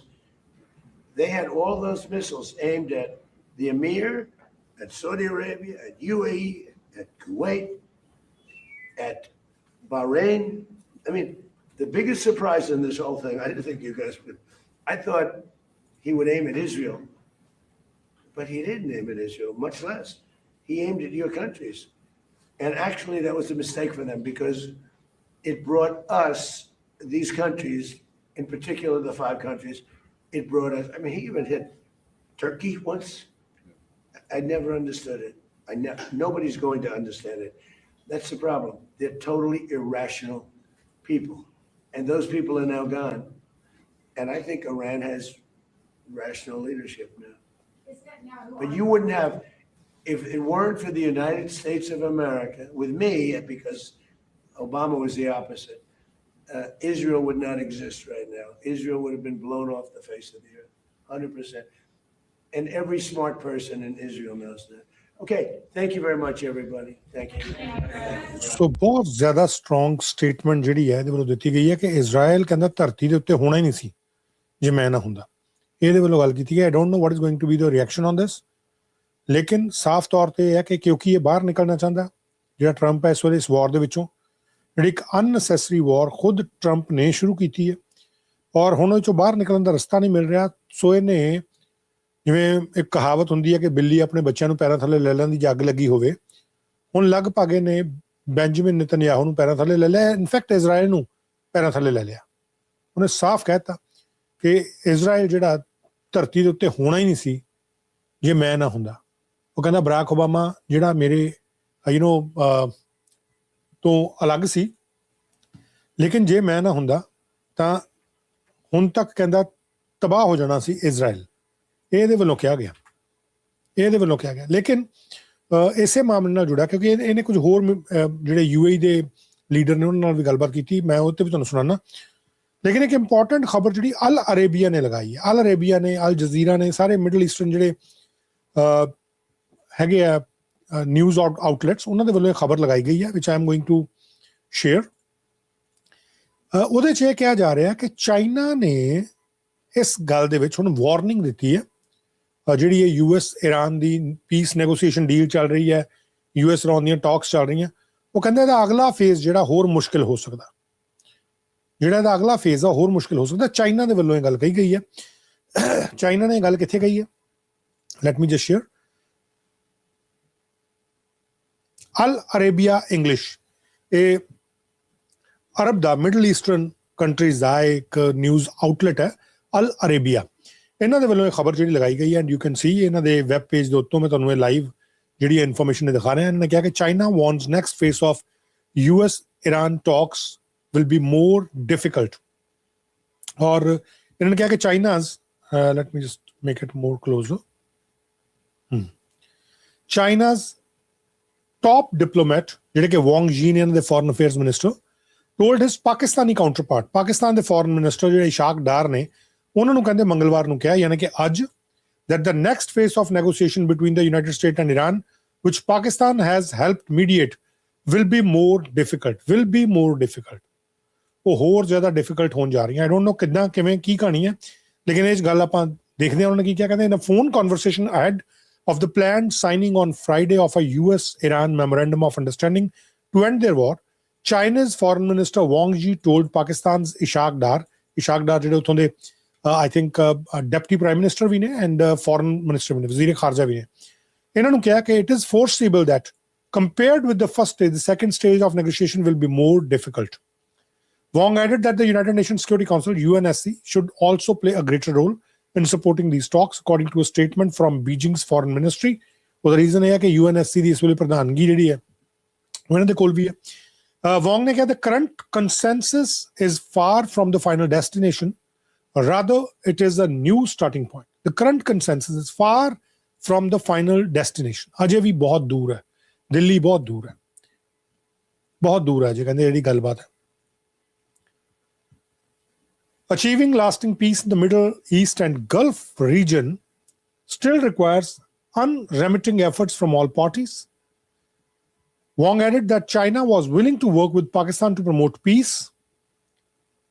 they had all those missiles aimed at the Emir, at Saudi Arabia, at UAE, at Kuwait, at Bahrain. I mean, the biggest surprise in this whole thing, I didn't think you guys would, I thought he would aim at Israel, but he didn't aim at Israel, much less. He aimed at your countries. And actually, that was a mistake for them because it brought us, these countries, in particular the 5 countries, it brought us, I mean, he even hit Turkey once. I never understood it. Nobody's going to understand it. That's the problem. They're totally irrational people. And those people are now gone. And I think Iran has rational leadership now. But you wouldn't have, if it weren't for the United States of America, with me, because Obama was the opposite, Israel would not exist right now. Israel would have been blown off the face of the earth, 100%. And every smart person in Israel knows that. Okay, thank you very much, everybody. Thank you. ਸੋ ਬਹੁਤ ਜ਼ਿਆਦਾ strong statement ਜਿਹੜੀ ਹੈ ਇਹਦੇ ਵੱਲੋਂ ਦਿੱਤੀ ਗਈ ਹੈ ਕਿ ਇਜ਼ਰਾਈਲ ਕਹਿੰਦਾ ਧਰਤੀ ਦੇ ਉੱਤੇ ਹੋਣਾ ਹੀ ਨਹੀਂ ਸੀ ਜੇ ਮੈਂ ਨਾ ਹੁੰਦਾ। ਇਹਦੇ ਵੱਲੋਂ ਗੱਲ ਕੀਤੀ ਹੈ। I don't know what is going to be the reaction on this, ਲੇਕਿਨ ਸਾਫ਼ ਤੌਰ ਤੇ ਇਹ ਹੈ ਕਿ ਕਿਉਂਕਿ ਇਹ ਬਾਹਰ ਨਿਕਲਣਾ ਚਾਹੁੰਦਾ, ਜਿਹੜਾ ਟਰੰਪ ਹੈ ਇਸ ਵੇਲੇ ਇਸ ਵਾਰ ਦੇ ਵਿੱਚੋਂ, ਜਿਹੜੀ ਇੱਕ ਅਨਨੈਸੈਸਰੀ ਵਾਰ ਖੁਦ ਟਰੰਪ ਨੇ ਸ਼ੁਰੂ ਕੀਤੀ ਹੈ ਔਰ ਹੁਣ ਉਹ 'ਚੋਂ ਬਾਹਰ ਨਿਕਲਣ ਦਾ ਰਸਤਾ ਨਹੀਂ ਮਿਲ ਰਿਹਾ। ਸੋ ਇਹਨੇ, ਜਿਵੇਂ ਇੱਕ ਕਹਾਵਤ ਹੁੰਦੀ ਹੈ ਕਿ ਬਿੱਲੀ ਆਪਣੇ ਬੱਚਿਆਂ ਨੂੰ ਪੈਰਾਂ ਥੱਲੇ ਲੈ ਲੈਂਦੀ ਜੇ ਅੱਗ ਲੱਗੀ ਹੋਵੇ, ਹੁਣ ਲਗਭਗ ਇਹਨੇ ਬੈਂਜਾਮਿਨ ਨੇਤਨਯਾਹੂ ਨੂੰ ਪੈਰਾਂ ਥੱਲੇ ਲੈ ਲਿਆ, ਇਨਫੈਕਟ ਇਜ਼ਰਾਈਲ ਨੂੰ ਪੈਰਾਂ ਥੱਲੇ ਲੈ ਲਿਆ। ਉਹਨੇ ਸਾਫ਼ ਕਹਿ ਦਿੱਤਾ ਕਿ ਇਜ਼ਰਾਈਲ ਜਿਹੜਾ ਧਰਤੀ ਦੇ ਉੱਤੇ ਹੋਣਾ ਹੀ ਨਹੀਂ ਸੀ ਜੇ ਮੈਂ ਨਾ ਹੁੰਦਾ। ਉਹ ਕਹਿੰਦਾ ਬਰਾਕ ਓਬਾਮਾ ਜਿਹੜਾ ਮੇਰੇ ਤੋਂ ਅਲੱਗ ਸੀ, ਲੇਕਿਨ ਜੇ ਮੈਂ ਨਾ ਹੁੰਦਾ ਤਾਂ ਹੁਣ ਤੱਕ ਕਹਿੰਦਾ ਤਬਾਹ ਹੋ ਜਾਣਾ ਸੀ ਇਜ਼ਰਾਈਲ। ਇਹਦੇ ਵੱਲੋਂ ਕਿਹਾ ਗਿਆ, ਲੇਕਿਨ ਇਸੇ ਮਾਮਲੇ ਨਾਲ ਜੁੜਿਆ ਕਿਉਂਕਿ ਇਹਨੇ ਕੁਝ ਹੋਰ ਜਿਹੜੇ UAE ਦੇ ਲੀਡਰ ਨੇ ਉਹਨਾਂ ਨਾਲ ਵੀ ਗੱਲਬਾਤ ਕੀਤੀ, ਮੈਂ ਉਹ 'ਤੇ ਵੀ ਤੁਹਾਨੂੰ ਸੁਣਾਉਣਾ। ਲੇਕਿਨ ਇੱਕ ਇੰਪੋਰਟੈਂਟ ਖਬਰ ਜਿਹੜੀ ਅਲ ਅਰੇਬੀਆ ਨੇ ਲਗਾਈ ਹੈ, ਅਲ ਅਰੇਬੀਆ ਨੇ, ਅਲ ਜਜ਼ੀਰਾ ਨੇ, ਸਾਰੇ ਮਿਡਲ ਈਸਟਰਨ ਜਿਹੜੇ ਹੈਗੇ ਆ ਨਿਊਜ਼ ਆਊਟਲੈਟਸ, ਉਹਨਾਂ ਦੇ ਵੱਲੋਂ ਇਹ ਖਬਰ ਲਗਾਈ ਗਈ ਹੈ which I am going to share. ਉਹਦੇ 'ਚ ਇਹ ਕਿਹਾ ਜਾ ਰਿਹਾ ਕਿ ਚਾਈਨਾ ਨੇ ਇਸ ਗੱਲ ਦੇ ਵਿੱਚ ਹੁਣ ਵਾਰਨਿੰਗ ਦਿੱਤੀ ਹੈ, ਜਿਹੜੀ ਇਹ US ਇਰਾਨ ਦੀ ਪੀਸ ਨੈਗੋਸੀਏਸ਼ਨ ਡੀਲ ਚੱਲ ਰਹੀ ਹੈ, US ਇਰਾਨ ਦੀਆਂ ਟਾਕਸ ਚੱਲ ਰਹੀਆਂ, ਉਹ ਕਹਿੰਦਾ ਇਹਦਾ ਅਗਲਾ ਫੇਜ਼ ਜਿਹੜਾ ਹੋਰ ਮੁਸ਼ਕਿਲ ਹੋ ਸਕਦਾ, ਚਾਈਨਾ ਦੇ ਵੱਲੋਂ ਇਹ ਗੱਲ ਕਹੀ ਗਈ ਹੈ। ਚਾਈਨਾ ਨੇ ਇਹ ਗੱਲ ਕਿੱਥੇ ਕਹੀ ਹੈ, ਲੈਟ ਮੀ ਜਸਟ ਸ਼ੇਅਰ। ਅਲ ਅਰੇਬੀਆ ਇੰਗਲਿਸ਼, ਇਹ ਅਰਬ ਦਾ ਮਿਡਲ ਈਸਟਰਨ ਕੰਟਰੀਜ਼ ਦਾ ਇੱਕ ਨਿਊਜ਼ ਆਊਟਲੈਟ ਹੈ, ਅਲ ਅਰੇਬੀਆ। ਇਹਨਾਂ ਦੇ ਵੱਲੋਂ ਇਹ ਖਬਰ ਜਿਹੜੀ ਲਗਾਈ ਗਈ ਹੈ ਐਂਡ ਯੂ ਕੈਨ ਸੀ ਇਹਨਾਂ ਦੇ ਵੈਬ ਪੇਜ ਦੇ ਉੱਤੋਂ ਮੈਂ ਤੁਹਾਨੂੰ ਇਹ ਲਾਈਵ ਜਿਹੜੀ ਇਨਫੋਰਮੇਸ਼ਨ ਦਿਖਾ ਰਿਹਾ। ਇਹਨਾਂ ਨੇ ਕਿਹਾ ਕਿ China wants next phase of US Iran talks will be more difficult. ਔਰ ਇਹਨਾਂ ਨੇ ਕਿਹਾ ਕਿ China's, let me just make it more closer, China's top diplomat ਜਿਹੜੇ ਕਿ ਵੋਂਗ ਜੀ ਨੇ, ਇਹਨਾਂ ਦੇ foreign affairs minister, told his Pakistani counterpart, Pakistan ਦੇ ਫੋਰਨ ਮਿਨਿਸਟਰ ਜਿਹੜੇ ਇਸ਼ਾਕ ਡਾਰ ਨੇ, ਉਹਨਾਂ ਨੂੰ ਕਹਿੰਦੇ ਮੰਗਲਵਾਰ ਨੂੰ ਕਿਹਾ, ਯਾਨੀ ਕਿ ਅੱਜ, that the next phase of negotiation between the United States and Iran, which Pakistan has helped mediate, will be more difficult. ਉਹ ਹੋਰ ਜ਼ਿਆਦਾ ਡਿਫਿਕਲਟ ਹੋਣ ਜਾ ਰਹੀਆਂ। ਆਈ ਡੋਂਟ ਨੋ ਕਿੱਦਾਂ, ਕਿਵੇਂ, ਕੀ ਕਹਾਣੀ ਹੈ, ਲੇਕਿਨ ਇਹ ਗੱਲ ਆਪਾਂ ਦੇਖਦੇ ਹਾਂ ਉਹਨਾਂ ਨੇ ਕੀ ਕਿਹਾ। ਕਹਿੰਦੇ in a phone conversation I had of the planned signing on Friday of a US-Iran Memorandum of Understanding to end their war, China's Foreign Minister Wang Yi told Pakistan's Ishaq Dar ਜਿਹੜੇ ਉੱਥੋਂ ਦੇ I think Deputy Prime Minister ਵੀ ਨੇ and Foreign Minister ਵੀ ਨੇ, ਵਜ਼ੀਰ ਖਾਰਜਾ ਵੀ ਨੇ, ਇਹਨਾਂ ਨੂੰ ਕਿਹਾ ਕਿ it is foreseeable that compared with the first stage, the second stage of negotiation will be more difficult. Wang added that the United Nations Security Council, UNSC, should also play a greater role in supporting these talks, according to a statement from Beijing's foreign ministry. Well, the reason is that UNSC ਦੀ ਇਸ ਵੇਲੇ ਪ੍ਰਧਾਨਗੀ ਜਿਹੜੀ ਹੈ ਉਹਨਾਂ ਦੇ ਕੋਲ ਵੀ ਹੈ. Wang ne said the current consensus is far from the final destination. Rather, it is a new starting point. The current consensus is far from the final destination. ਅਜੇ ਵੀ ਬਹੁਤ ਦੂਰ ਹੈ, ਦਿੱਲੀ ਬਹੁਤ ਦੂਰ ਹੈ, ਬਹੁਤ ਦੂਰ ਹੈ ਜੀ ਕਹਿੰਦੇ ਜਿਹੜੀ ਗੱਲਬਾਤ ਹੈ. Achieving lasting peace in the Middle East and Gulf region still requires unremitting efforts from all parties. Wang added that China was willing to work with Pakistan to promote peace.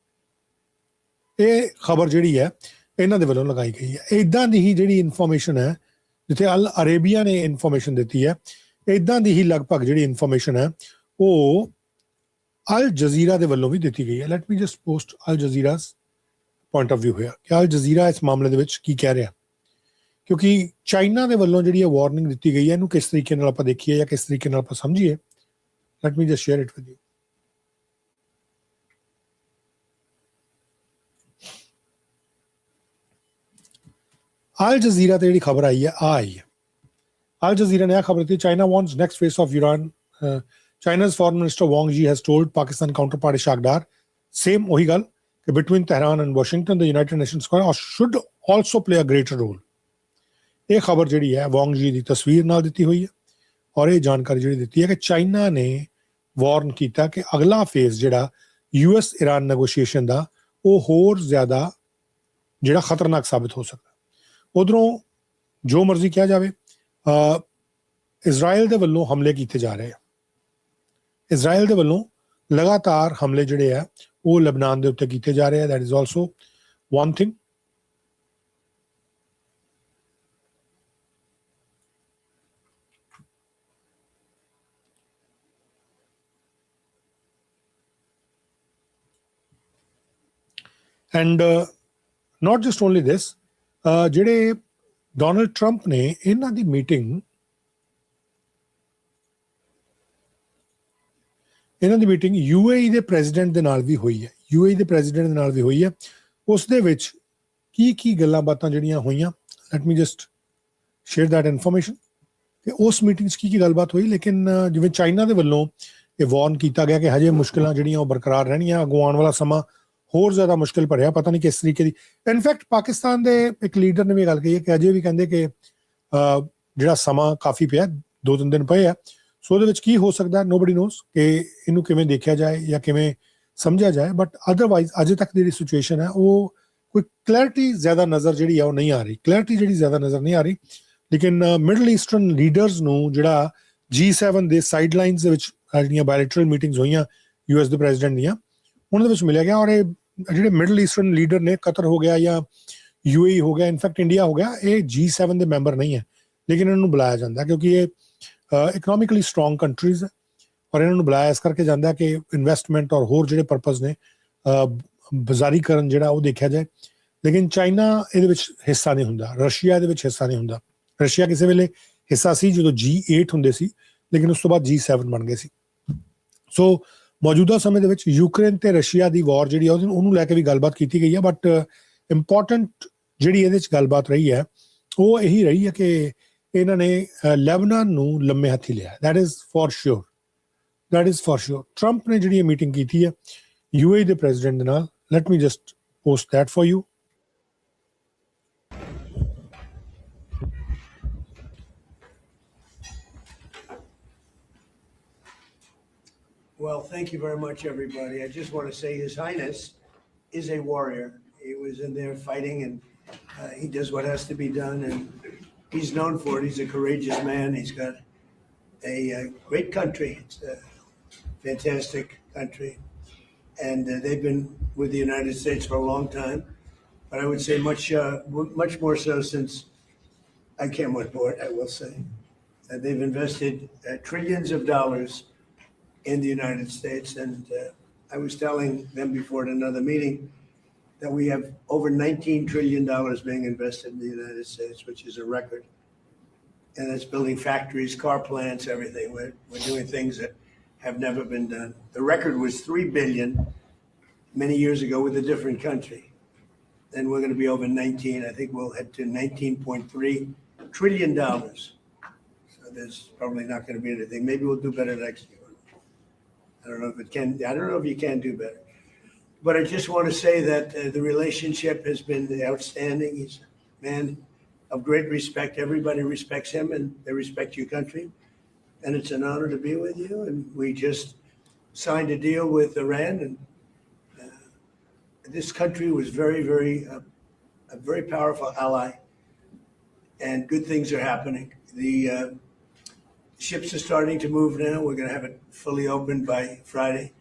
ਇਹ ਖਬਰ ਜਿਹੜੀ ਹੈ ਇਹਨਾਂ ਦੇ ਵੱਲੋਂ ਲਗਾਈ ਗਈ ਹੈ. ਇਦਾਂ ਦੀ ਹੀ ਜਿਹੜੀ ਇਨਫੋਰਮੇਸ਼ਨ ਹੈ, ਜਿੱਥੇ ਅਲ ਅਰੇਬੀਆ ਨੇ ਇਨਫੋਰਮੇਸ਼ਨ ਦਿੱਤੀ ਹੈ, ਇਦਾਂ ਦੀ ਹੀ ਲਗਭਗ ਜਿਹੜੀ ਇਨਫੋਰਮੇਸ਼ਨ ਹੈ ਉਹ ਅਲ ਜਜ਼ੀਰਾ ਦੇ ਵੱਲੋਂ ਵੀ ਦਿੱਤੀ ਗਈ ਹੈ. Let me just post Al Jazeera's point of view here ਕਿ ਅਲ ਜਜ਼ੀਰਾ ਇਸ ਮਾਮਲੇ ਦੇ ਵਿੱਚ ਕੀ ਕਹਿ ਰਿਹਾ, ਕਿਉਂਕਿ ਚਾਈਨਾ ਦੇ ਵੱਲੋਂ ਜਿਹੜੀ ਇਹ ਵਾਰਨਿੰਗ ਦਿੱਤੀ ਗਈ ਹੈ ਇਹਨੂੰ ਕਿਸ ਤਰੀਕੇ ਨਾਲ ਆਪਾਂ ਦੇਖੀਏ ਜਾਂ ਕਿਸ ਤਰੀਕੇ ਨਾਲ ਆਪਾਂ ਸਮਝੀਏ. Let me just share it with you. Al Jazeera ਤੇ ਜਿਹੜੀ ਖਬਰ ਆਈ ਹੈ ਆਈ ਹੈ. ਅਲ ਜਜ਼ੀਰਾ ਨੇ ਇਹ ਖਬਰ ਦਿੱਤੀ, China wants next phase of Iran. China's foreign minister Wang Yi has told Pakistan counterpart Ishaq Dar, same ਉਹੀ ਗੱਲ ਕਿ between Tehran and Washington, the United Nations should also play a greater role. ਇਹ ਖਬਰ ਜਿਹੜੀ ਹੈ Wang Yi ਦੀ ਤਸਵੀਰ ਨਾਲ ਦਿੱਤੀ ਹੋਈ ਹੈ ਔਰ ਇਹ ਜਾਣਕਾਰੀ ਜਿਹੜੀ ਦਿੱਤੀ ਹੈ ਕਿ ਚਾਈਨਾ ਨੇ ਵਾਰਨ ਕੀਤਾ ਕਿ ਅਗਲਾ ਫੇਜ਼ ਜਿਹੜਾ US ਇਰਾਨ ਨੈਗੋਸ਼ੀਏਸ਼ਨ ਦਾ ਉਹ ਹੋਰ ਜ਼ਿਆਦਾ ਜਿਹੜਾ ਖਤਰਨਾਕ ਸਾਬਿਤ ਹੋ ਸਕਦਾ. ਉਧਰੋਂ ਜੋ ਮਰਜ਼ੀ ਕਿਹਾ ਜਾਵੇ, ਇਜ਼ਰਾਈਲ ਦੇ ਵੱਲੋਂ ਹਮਲੇ ਕੀਤੇ ਜਾ ਰਹੇ ਆ. ਇਜ਼ਰਾਈਲ ਦੇ ਵੱਲੋਂ ਲਗਾਤਾਰ ਹਮਲੇ ਜਿਹੜੇ ਆ ਉਹ ਲਬਨਾਨ ਦੇ ਉੱਤੇ ਕੀਤੇ ਜਾ ਰਹੇ ਆ. That is also one thing. And not just only this, ਜਿਹੜੇ ਡੋਨਲਡ ਟਰੰਪ ਨੇ ਇਹਨਾਂ ਦੀ ਮੀਟਿੰਗ UAE ਦੇ ਪ੍ਰੈਜ਼ੀਡੈਂਟ ਦੇ ਨਾਲ ਵੀ ਹੋਈ ਹੈ. UAE ਦੇ ਪ੍ਰੈਜ਼ੀਡੈਂਟ ਦੇ ਨਾਲ ਵੀ ਹੋਈ ਹੈ. ਉਸ ਦੇ ਵਿੱਚ ਕੀ ਗੱਲਾਂ ਬਾਤਾਂ ਜਿਹੜੀਆਂ ਹੋਈਆਂ, light me just share that information ਕਿ ਉਸ ਮੀਟਿੰਗ 'ਚ ਕੀ ਗੱਲਬਾਤ ਹੋਈ. ਲੇਕਿਨ ਜਿਵੇਂ ਚਾਈਨਾ ਦੇ ਵੱਲੋਂ ਇਹ ਵਾਰਨ ਕੀਤਾ ਗਿਆ ਕਿ ਹਜੇ ਮੁਸ਼ਕਿਲਾਂ ਜਿਹੜੀਆਂ ਉਹ ਬਰਕਰਾਰ ਰਹਿਣੀਆਂ, ਅੱਗੋਂ ਆਉਣ ਵਾਲਾ ਸਮਾਂ ਹੋਰ ਜ਼ਿਆਦਾ ਮੁਸ਼ਕਿਲ ਭਰਿਆ, ਪਤਾ ਨਹੀਂ ਕਿਸ ਤਰੀਕੇ ਦੀ. ਇਨਫੈਕਟ ਪਾਕਿਸਤਾਨ ਦੇ ਇੱਕ ਲੀਡਰ ਨੇ ਵੀ ਗੱਲ ਕਹੀ ਹੈ ਕਿ ਅਜੇ ਵੀ ਕਹਿੰਦੇ ਕਿ ਜਿਹੜਾ ਸਮਾਂ ਕਾਫੀ ਪਿਆ, 2-3 ਦਿਨ ਪਏ ਆ, ਸੋ ਉਹਦੇ ਵਿੱਚ ਕੀ ਹੋ ਸਕਦਾ ਨੋਬਡੀ ਨੋਸ ਕਿ ਇਹਨੂੰ ਕਿਵੇਂ ਦੇਖਿਆ ਜਾਏ ਜਾਂ ਕਿਵੇਂ ਸਮਝਿਆ ਜਾਏ. ਬਟ ਅਦਰਵਾਈਜ਼ ਅਜੇ ਤੱਕ ਜਿਹੜੀ ਸਿਚੁਏਸ਼ਨ ਹੈ ਉਹ ਕੋਈ ਕਲੈਰਿਟੀ ਜ਼ਿਆਦਾ ਨਜ਼ਰ ਜਿਹੜੀ ਆ ਉਹ ਨਹੀਂ ਆ ਰਹੀ. ਕਲੈਰਿਟੀ ਜਿਹੜੀ ਜ਼ਿਆਦਾ ਨਜ਼ਰ ਨਹੀਂ ਆ ਰਹੀ. ਲੇਕਿਨ ਮਿਡਲ ਈਸਟਰਨ ਲੀਡਰਸ ਨੂੰ ਜਿਹੜਾ G7 ਦੇ ਸਾਈਡਲਾਈਨਸ ਦੇ ਵਿੱਚ ਜਿਹੜੀਆਂ ਬਾਇਲੇਟਰਲ ਮੀਟਿੰਗਸ ਹੋਈਆਂ US ਦੇ ਪ੍ਰੈਜ਼ੀਡੈਂਟ ਦੀਆਂ, ਉਹਨਾਂ ਦੇ ਵਿੱਚ ਮਿਲਿਆ ਗਿਆ. ਔਰ ਇਹ ਜਿਹੜੇ ਮਿਡਲ ਈਸਟਰਨ ਲੀਡਰ ਨੇ, ਕਤਰ ਹੋ ਗਿਆ ਜਾਂ UAE ਹੋ ਗਿਆ, ਇਨਫੈਕਟ ਇੰਡੀਆ ਹੋ ਗਿਆ, ਇਹ G7 ਦੇ ਮੈਂਬਰ ਨਹੀਂ ਹੈ, ਲੇਕਿਨ ਇਹਨਾਂ ਨੂੰ ਬੁਲਾਇਆ ਜਾਂਦਾ ਕਿਉਂਕਿ ਇਹ ਇਕਨੋਮਿਕਲੀ ਸਟਰੋਂਗ ਕੰਟਰੀਜ਼ ਹੈ ਔਰ ਇਹਨਾਂ ਨੂੰ ਬੁਲਾਇਆ ਇਸ ਕਰਕੇ ਜਾਂਦਾ ਕਿ ਇਨਵੈਸਟਮੈਂਟ ਔਰ ਹੋਰ ਜਿਹੜੇ ਪਰਪਸ ਨੇ ਬਾਜ਼ਾਰੀਕਰਨ ਜਿਹੜਾ ਉਹ ਦੇਖਿਆ ਜਾਏ. ਲੇਕਿਨ ਚਾਈਨਾ ਇਹਦੇ ਵਿੱਚ ਹਿੱਸਾ ਨਹੀਂ ਹੁੰਦਾ, ਰਸ਼ੀਆ ਇਹਦੇ ਵਿੱਚ ਹਿੱਸਾ ਨਹੀਂ ਹੁੰਦਾ. ਰਸ਼ੀਆ ਕਿਸੇ ਵੇਲੇ ਹਿੱਸਾ ਸੀ ਜਦੋਂ G8 ਹੁੰਦੇ ਸੀ, ਲੇਕਿਨ ਉਸ ਤੋਂ ਬਾਅਦ G7 ਬਣ ਗਏ ਸੀ. ਸੋ ਮੌਜੂਦਾ ਸਮੇਂ ਦੇ ਵਿੱਚ ਯੂਕਰੇਨ ਤੇ ਰਸ਼ੀਆ ਦੀ ਵਾਰ ਜਿਹੜੀ ਆ ਉਹਨੂੰ ਲੈ ਕੇ ਵੀ ਗੱਲਬਾਤ ਕੀਤੀ ਗਈ ਹੈ. ਬਟ ਇੰਪੋਰਟੈਂਟ ਜਿਹੜੀ ਇਹਦੇ 'ਚ ਗੱਲਬਾਤ ਰਹੀ ਹੈ ਉਹ ਇਹੀ ਰਹੀ ਹੈ ਕਿ ਇਹਨਾਂ ਨੇ ਲੈਬਨਾਨ ਨੂੰ ਲੰਮੇ ਹੱਥੀ ਲਿਆ. That is for sure. Trump ਨੇ ਜਿਹੜੀ ਇਹ ਮੀਟਿੰਗ ਕੀਤੀ ਹੈ UAE ਦੇ ਪ੍ਰੈਜ਼ੀਡੈਂਟ ਦੇ ਨਾਲ, light me just post that for you. Well, thank you very much, everybody. I just want to say His Highness is a warrior. He was in there fighting, and he does what has to be done, and he's known for it. He's a courageous man. He's got a great country. It's a fantastic country, and they've been with the United States for a long time. But I would say much more so since I can't report, I will say. They've invested trillions of dollars in the United States. And I was telling them before at another meeting that we have over $19 trillion being invested in the United States, which is a record. And it's building factories, car plants, everything. We're doing things that have never been done. The record was $3 billion many years ago with a different country. Then we're going to be over 19. I think we'll head to $19.3 trillion. So there's probably not going to be anything. Maybe we'll do better next year. I don't know if it can. I don't know if you can do better. But I just want to say that the relationship has been outstanding. He's a man of great respect. Everybody respects him, and they respect your country. And it's an honor to be with you. And we just signed a deal with Iran, and this country was a very powerful ally, and good things are happening. The ships are starting to move now. We're going to have it fully open by Friday.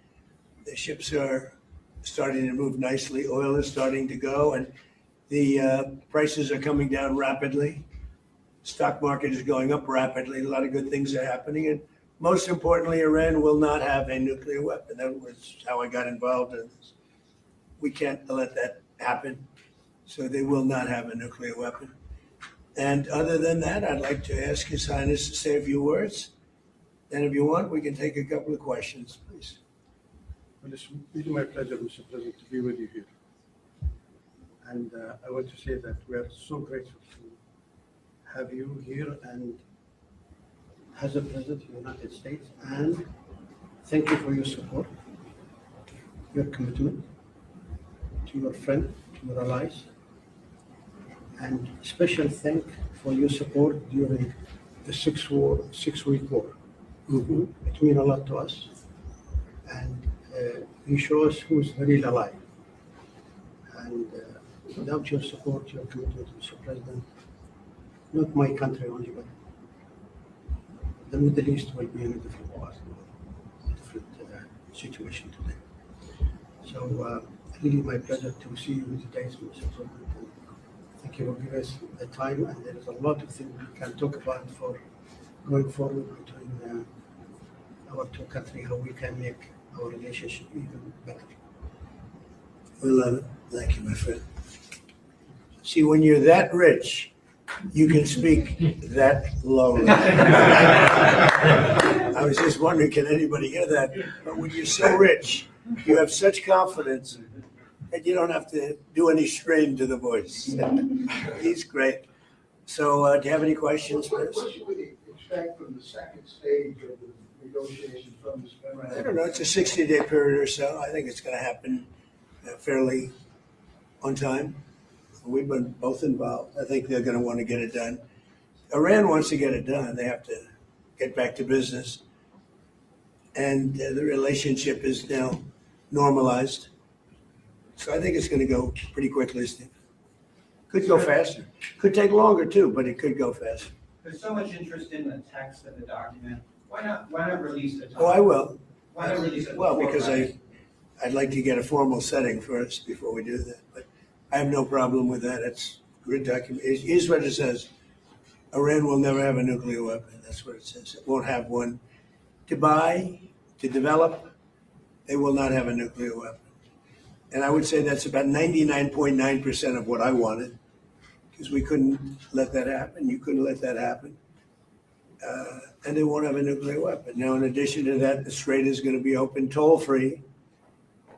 The ships are starting to move nicely. Oil is starting to go, and the prices are coming down rapidly. Stock market is going up rapidly. A lot of good things are happening, and most importantly, Iran will not have a nuclear weapon. That was how I got involved in this. We can't let that happen. So they will not have a nuclear weapon. And other than that, I'd like to ask His Highness to say a few words. And if you want, we can take a couple of questions, please. Well, it's really my pleasure, Mr. President, to be with you here. And I want to say that we are so grateful to have you here and as a President of the United States. And thank you for your support, your commitment to your friend, to your allies, and special thank for your support during the 6-week war. Mm-hmm. It means a lot to us, and you show us who's the real ally. And without your support, your commitment, Mr. President, not my country only, but the Middle East will be in a different part, a different situation today. So really my pleasure to see you today, Mr. President. Thank you for giving us the time, and there is a lot of things we can talk about for going forward between our two countries, how we can make our relationship even better. We love it. Thank you, my friend. See, when you're that rich, you can speak that lowly. I was just wondering, can anybody hear that? But when you're so rich, you have such confidence that you don't have to do any strain to the voice. He's great. So do you have any questions for us? What should we expect from the second stage of the negotiations from this memorandum? I don't know. It's a 60-day period or so. I think it's going to happen fairly on time. We've been both involved. I think they're going to want to get it done. Iran wants to get it done. They have to get back to business. And the relationship is now normalized. So I think it's going to go pretty quickly, Steve. Could go faster. Could take longer too, but it could go faster. There's so much interest in the text of the document. Why not release it? Oh, I will. Why not release it? Well, before because Friday? I'd like to get a formal setting first before we do that. But I have no problem with that. It's a good document. Here's what it says. Iran will never have a nuclear weapon. That's what it says. It won't have one. To buy, to develop, they will not have a nuclear weapon. And I would say that's about 99.9% of what I wanted, because we couldn't let that happen. You couldn't let that happen. And they won't have a nuclear weapon. Now, in addition to that, the Strait is going to be open toll-free.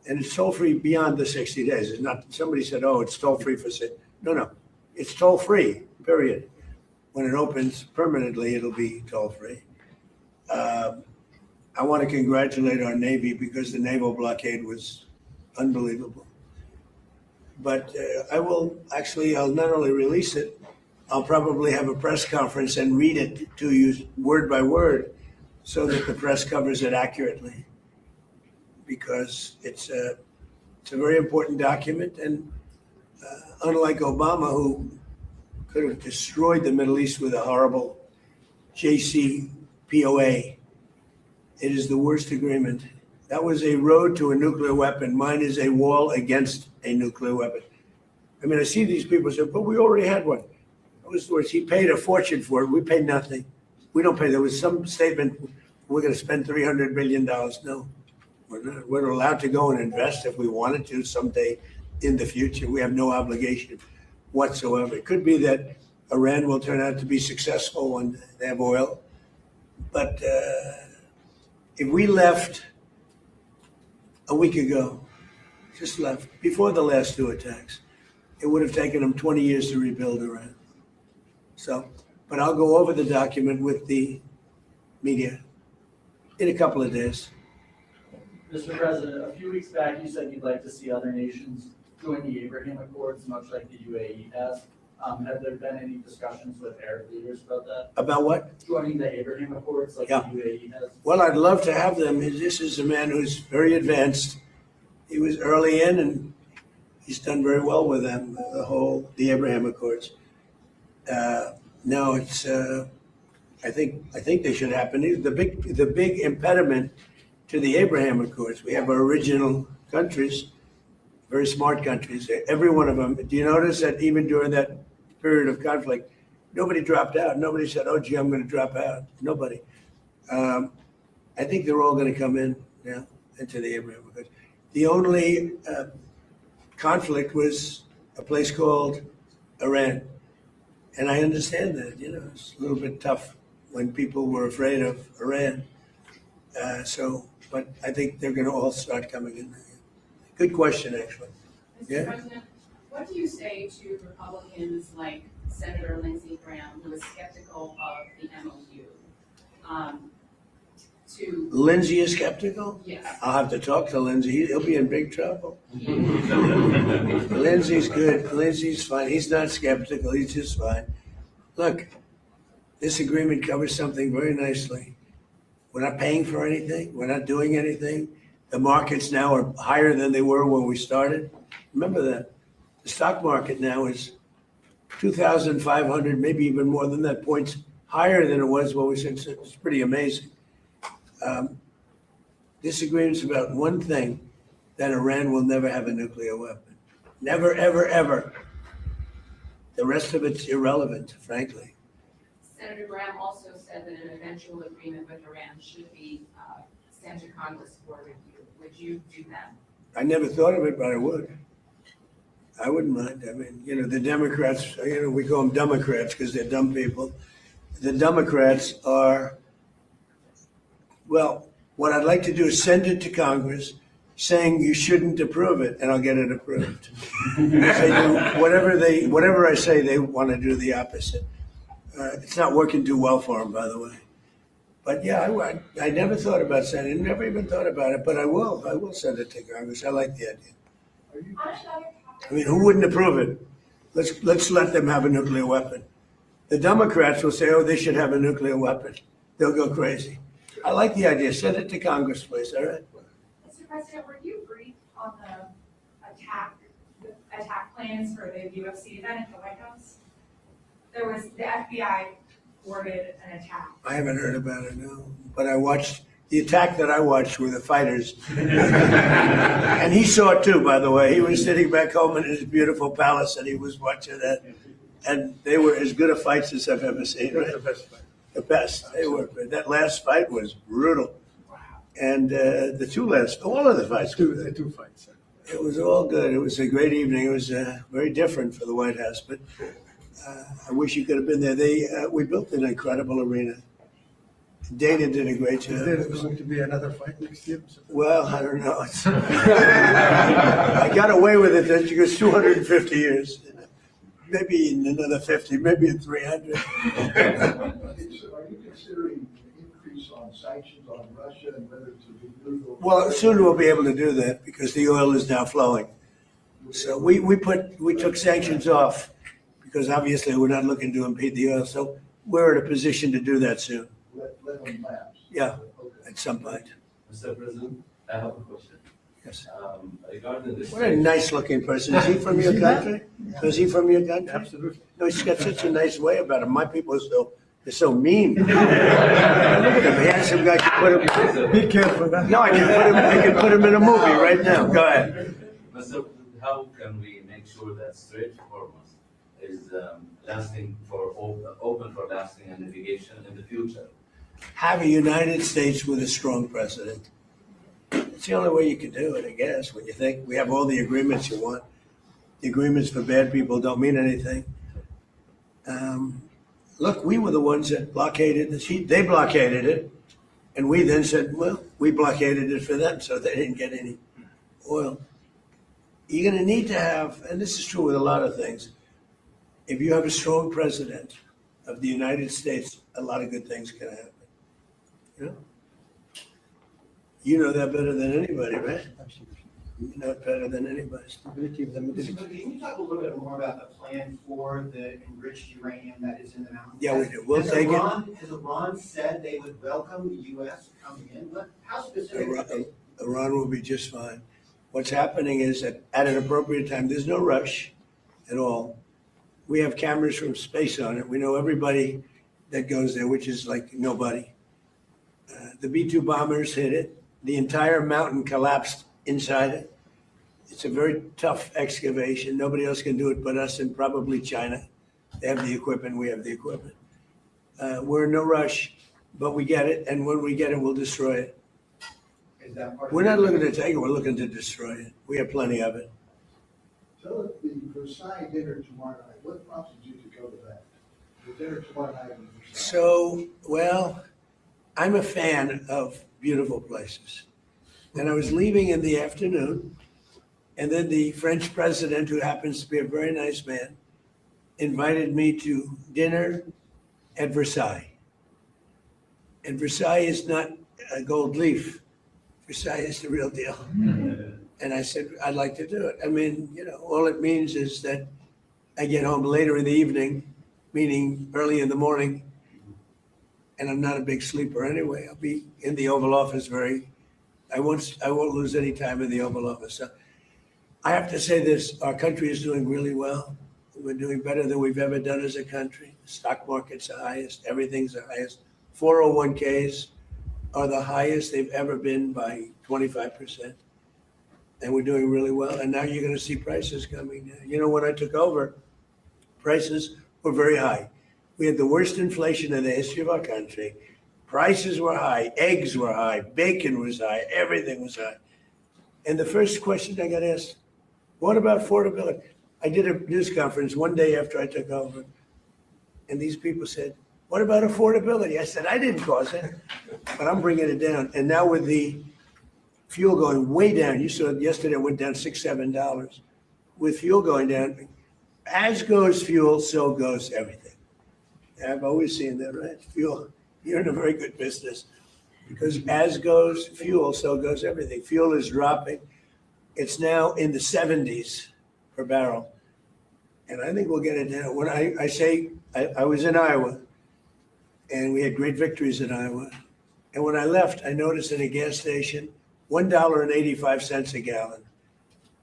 And it's toll-free beyond the 60 days. It's not, somebody said, oh, it's toll-free for 6. No. It's toll-free, period. When it opens permanently, it'll be toll-free. I want to congratulate our Navy because the naval blockade was unbelievable. But I'll not only release it, I'll probably have a press conference and read it to you word by word so that the press covers it accurately. Because it's a very important document, and unlike Obama, who could have destroyed the Middle East with a horrible JCPOA, it is the worst agreement. That was a road to a nuclear weapon. Mine is a wall against a nuclear weapon. I mean, I see these people say, but we already had one. what was the words? He paid a fortune for it. We paid nothing. We don't pay. There was some statement, we're going to spend $300 million. No, we're not. We're allowed to go and invest if we wanted to someday in the future. We have no obligation whatsoever. It could be that Iran will turn out to be successful when they have oil. But if we left a week ago, just left, before the last two attacks, it would have taken them 20 years to rebuild Iran. So, but I'll go over the document with the media in a couple of days. Mr. President, a few weeks back, you said you'd like to see other nations join the Abraham Accords, much like the UAE has. Have there been any discussions with Arab leaders about that? About what? Joining the Abraham Accords like Yeah. the UAE has? Well, I'd love to have them. This is a man who's very advanced. He was early in, and he's done very well with them. The Abraham Accords. No, it's. I think they should happen. The big impediment to the Abraham Accords. We have our original countries, very smart countries. Every one of them. Do you notice that even during that period of conflict, nobody dropped out? Nobody said, "Oh, gee, I'm going to drop out." Nobody. I think they're all going to come in now into the Abraham Accords. The only conflict was a place called Iran. And I understand that, it's a little bit tough when people were afraid of Iran. But I think they're going to all start coming in. Good question, actually. Mr. President, what do you say to Republicans like Senator Lindsey Graham, who is skeptical of the MOU? Lindsey is skeptical? Yes. I'll have to talk to Lindsey. He'll be in big trouble. Lindsey's good. Lindsey's fine. He's not skeptical. He's just fine. Look, this agreement covers something very nicely. We're not paying for anything. We're not doing anything. The markets now are higher than they were when we started. Remember that. The stock market now is 2,500, maybe even more than that, points higher than it was when we said. It's pretty amazing. This agreement's about one thing, that Iran will never have a nuclear weapon. Never, ever, ever. The rest of it's irrelevant, frankly. Senator Graham also said that an eventual agreement with Iran should be sent to Congress for review. Would you do that? I never thought of it, but I would. I wouldn't mind. I mean, the Democrats, we call them Democrats because they're dumb people. The Democrats are, well, what I'd like to do is send it to Congress saying you shouldn't approve it, and I'll get it approved. Whatever I say, they want to do the opposite. It's not working too well for them, by the way. But yeah, I never thought about sending it, never even thought about it, but I will. I will send it to Congress. I like the idea. I mean, who wouldn't approve it? Let's let them have a nuclear weapon. The Democrats will say, oh, they should have a nuclear weapon. They'll go crazy. I like the idea. Send it to Congress, please. All right. Mr. President, were you briefed on the attack plans for the UFC event at the White House? There was, the FBI ordered an attack. I haven't heard about it, no. But I watched, the attack that I watched were the fighters. And he saw it too, by the way. He was sitting back home in his beautiful palace and he was watching that. And they were as good a fights as I've ever seen. Right? The best fight. The best. They were. That last fight was brutal. And the all of the fights. The two fights. It was all good. It was a great evening. It was very different for the White House, but I wish you could have been there. We built an incredible arena. Dana did a great job. Is there going to be another fight next year? Well, I don't know. I got away with it then because 250 years. Maybe in another 50, maybe in 300. Are you considering an increase on sanctions on Russia and whether to be legal? Well, soon we'll be able to do that because the oil is now flowing. So we took sanctions off because obviously we're not looking to impede the oil. So we're in a position to do that soon. Let them lapse. Yeah, at some point. Mr. President, I have a question. Yes. Regarding this. What a nice looking person. Is he from your country? Is he from your country? Absolutely. No, he's got such a nice way about him. My people are so mean. Look at him. The handsome guy can put him. Be careful. No, I can put him in a movie right now. Go ahead. Mr. How can we make sure that straight performance is lasting open for lasting and navigation in the future? Have a United States with a strong president. It's the only way you can do it, I guess, when you think we have all the agreements you want. The agreements for bad people don't mean anything. Look, we were the ones that blockaded the sheet. They blockaded it. And we then said, well, we blockaded it for them, so they didn't get any oil. You're going to need to have, and this is true with a lot of things, if you have a strong president of the United States, a lot of good things can happen. You know that better than anybody, right? You know it better than anybody. Stability of the Middle East. Can you talk a little bit more about the plan for the enriched uranium that is in the mountains? Yeah, we do. We'll take it. Has Iran said they would welcome the U.S. coming in? How specific? Iran will be just fine. What's happening is that at an appropriate time, there's no rush at all. We have cameras from space on it. We know everybody that goes there, which is like nobody. The B-2 bombers hit it. The entire mountain collapsed inside it. It's a very tough excavation. Nobody else can do it but us and probably China. They have the equipment. We have the equipment. We're in no rush, but we get it. And when we get it, we'll destroy it. Is that part We're not looking to take it. We're looking to destroy it. We have plenty of it. Tell us the Versailles dinner tomorrow night. What prompted you to go to that? The dinner tomorrow night in Versailles. So, well, I'm a fan of beautiful places. And I was leaving in the afternoon, and then the French president, who happens to be a very nice man, invited me to dinner at Versailles. And Versailles is not a gold leaf. Versailles is the real deal. And I said, I'd like to do it. I mean, all it means is that I get home later in the evening, meaning early in the morning, and I'm not a big sleeper anyway. I'll be in the Oval Office I won't lose any time in the Oval Office. So I have to say this, our country is doing really well. We're doing better than we've ever done as a country. The stock market's the highest, everything's the highest. 401ks are the highest they've ever been by 25%. And we're doing really well. And now you're going to see prices coming down. When I took over, prices were very high. We had the worst inflation in the history of our country. Prices were high, eggs were high, bacon was high, everything was high. And the first question I got asked, what about affordability? I did a news conference one day after I took over, and these people said, what about affordability? I said, I didn't cause it, but I'm bringing it down. And now with the fuel going way down, you saw yesterday it went down $6, $7. With fuel going down, as goes fuel, so goes everything. I've always seen that, right? Fuel, you're in a very good business because as goes fuel, so goes everything. Fuel is dropping. It's now in the 70s per barrel. And I think we'll get it down. When I say I was in Iowa and we had great victories in Iowa. And when I left, I noticed in a gas station, $1.85 a gallon.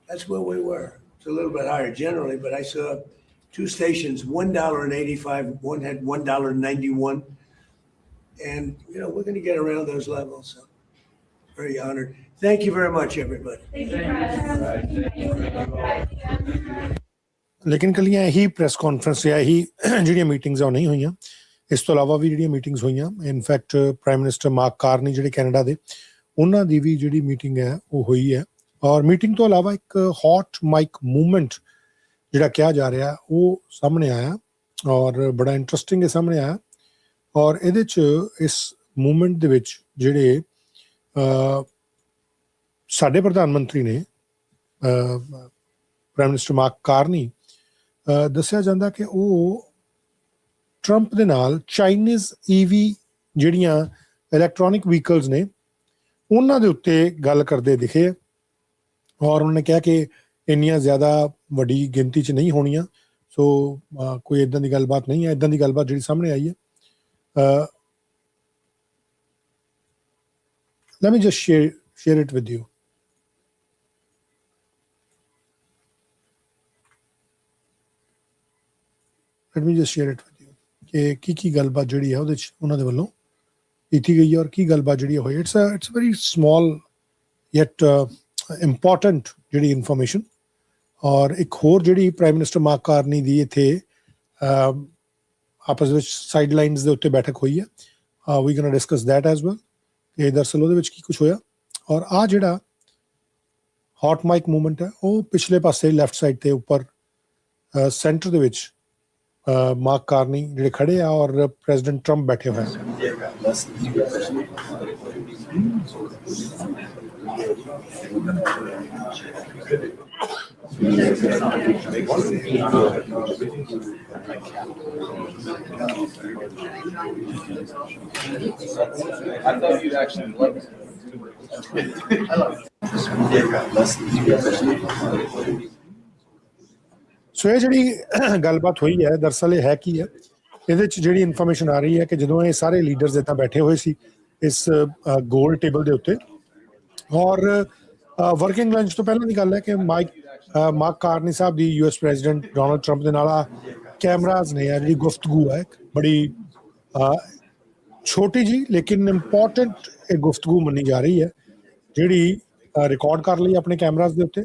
That's where we were. It's a little bit higher generally, but I saw two stations, $1.85, one had $1.91. And, we're going to get around those levels. So very honored. Thank you very much, everybody. ਲੇਕਿਨ ਕੱਲੀਆਂ ਇਹੀ press conference ਜਾਂ ਇਹੀ ਜਿਹੜੀਆਂ meetings ਆ ਉਹ ਨਹੀਂ ਹੋਈਆਂ। ਇਸ ਤੋਂ ਇਲਾਵਾ ਵੀ ਜਿਹੜੀਆਂ ਮੀਟਿੰਗਸ ਹੋਈਆਂ, in fact prime minister Mark Carney ਜਿਹੜੇ ਕੈਨੇਡਾ ਦੇ, ਉਹਨਾਂ ਦੀ ਵੀ ਜਿਹੜੀ ਮੀਟਿੰਗ ਹੈ ਉਹ ਹੋਈ ਹੈ। ਔਰ ਮੀਟਿੰਗ ਤੋਂ ਇਲਾਵਾ ਇੱਕ ਹੌਟ ਮਾਈਕ ਮੂਵਮੈਂਟ ਜਿਹੜਾ ਕਿਹਾ ਜਾ ਰਿਹਾ ਉਹ ਸਾਹਮਣੇ ਆਇਆ ਔਰ ਬੜਾ ਇੰਟਰਸਟਿੰਗ ਇਹ ਸਾਹਮਣੇ ਆਇਆ। ਔਰ ਇਹਦੇ 'ਚ ਇਸ ਮੂਵਮੈਂਟ ਦੇ ਵਿੱਚ ਜਿਹੜੇ ਸਾਡੇ ਪ੍ਰਧਾਨ ਮੰਤਰੀ ਨੇ ਪ੍ਰਾਈਮ ਮਿਨਿਸਟਰ ਮਾਰਕ ਕਾਰਨੀ, ਦੱਸਿਆ ਜਾਂਦਾ ਕਿ ਉਹ ਟਰੰਪ ਦੇ ਨਾਲ ਚਾਈਨੀਜ਼ ਈਵੀ ਜਿਹੜੀਆਂ ਇਲੈਕਟ੍ਰੋਨਿਕ ਵਹੀਕਲਸ ਨੇ ਉਹਨਾਂ ਦੇ ਉੱਤੇ ਗੱਲ ਕਰਦੇ ਦਿਖੇ ਔਰ ਉਹਨਾਂ ਨੇ ਕਿਹਾ ਕਿ ਇੰਨੀਆਂ ਜ਼ਿਆਦਾ ਵੱਡੀ ਗਿਣਤੀ 'ਚ ਨਹੀਂ ਹੋਣੀਆਂ। ਸੋ ਕੋਈ ਇੱਦਾਂ ਦੀ ਗੱਲਬਾਤ ਨਹੀਂ ਹੈ। ਇੱਦਾਂ ਦੀ ਗੱਲਬਾਤ ਜਿਹੜੀ ਸਾਹਮਣੇ ਆਈ ਹੈ, let me just share it with you. Let me just share it with you ਕਿ ਕੀ ਗੱਲਬਾਤ ਜਿਹੜੀ ਹੈ ਉਹਦੇ 'ਚ ਉਹਨਾਂ ਦੇ ਵੱਲੋਂ ਕੀਤੀ ਗਈ ਹੈ ਔਰ ਕੀ ਗੱਲਬਾਤ ਜਿਹੜੀ ਹੋਈ। It's very small yet important ਜਿਹੜੀ ਇਨਫੋਰਮੇਸ਼ਨ। ਔਰ ਇੱਕ ਹੋਰ ਜਿਹੜੀ ਪ੍ਰਾਈਮ ਮਿਨਿਸਟਰ ਮਾਰਕ ਕਾਰਨੀ ਦੀ ਇੱਥੇ ਆਪਸ ਵਿੱਚ ਸਾਈਡ ਲਾਈਨਸ ਦੇ ਉੱਤੇ ਬੈਠਕ ਹੋਈ ਹੈ। We gonna discuss that as well ਕਿ ਦਰਅਸਲ ਉਹਦੇ ਵਿੱਚ ਕੀ ਕੁਛ ਹੋਇਆ। ਔਰ ਆਹ ਜਿਹੜਾ ਹੌਟ ਮਾਈਕ ਮੂਵਮੈਂਟ ਹੈ ਉਹ ਪਿਛਲੇ ਪਾਸੇ ਲੈਫਟ ਸਾਈਡ ਤੇ ਉੱਪਰ ਸੈਂਟਰ ਦੇ ਵਿੱਚ ਮਾਰਕ ਕਾਰਨੀ ਜਿਹੜੇ ਖੜੇ ਆ ਔਰ ਪ੍ਰੈਜ਼ੀਡੈਂਟ ਟਰੰਪ ਬੈਠੇ ਹੋਏ I thought you'd actually love it. ਸੋ ਇਹ ਜਿਹੜੀ ਗੱਲਬਾਤ ਹੋਈ ਹੈ ਦਰਅਸਲ ਇਹ ਹੈ ਕੀ ਹੈ, ਇਹਦੇ 'ਚ ਜਿਹੜੀ ਇਨਫੋਰਮੇਸ਼ਨ ਆ ਰਹੀ ਹੈ ਕਿ ਜਦੋਂ ਇਹ ਸਾਰੇ ਲੀਡਰਸ ਇੱਦਾਂ ਬੈਠੇ ਹੋਏ ਸੀ ਇਸ ਗੋਲ ਟੇਬਲ ਦੇ ਉੱਤੇ ਔਰ ਵਰਕਿੰਗ ਲੰਚ ਤੋਂ ਪਹਿਲਾਂ ਦੀ ਗੱਲ ਹੈ ਕਿ ਮਾਰਕ ਕਾਰਨੀ ਸਾਹਿਬ ਦੀ US ਪ੍ਰੈਜ਼ੀਡੈਂਟ ਡੋਨਲਡ ਟਰੰਪ ਦੇ ਨਾਲ ਕੈਮਰਾਜ਼ ਨੇ ਆ ਜਿਹੜੀ ਗੁਫ਼ਤਗੂ ਹੈ ਬੜੀ ਛੋਟੀ ਜੀ ਲੇਕਿਨ ਇੰਪੋਰਟੈਂਟ ਇਹ ਗੁਫ਼ਤਗੂ ਮੰਨੀ ਜਾ ਰਹੀ ਹੈ ਜਿਹੜੀ ਰਿਕਾਰਡ ਕਰ ਲਈ ਆਪਣੇ ਕੈਮਰਾਜ਼ ਦੇ ਉੱਤੇ।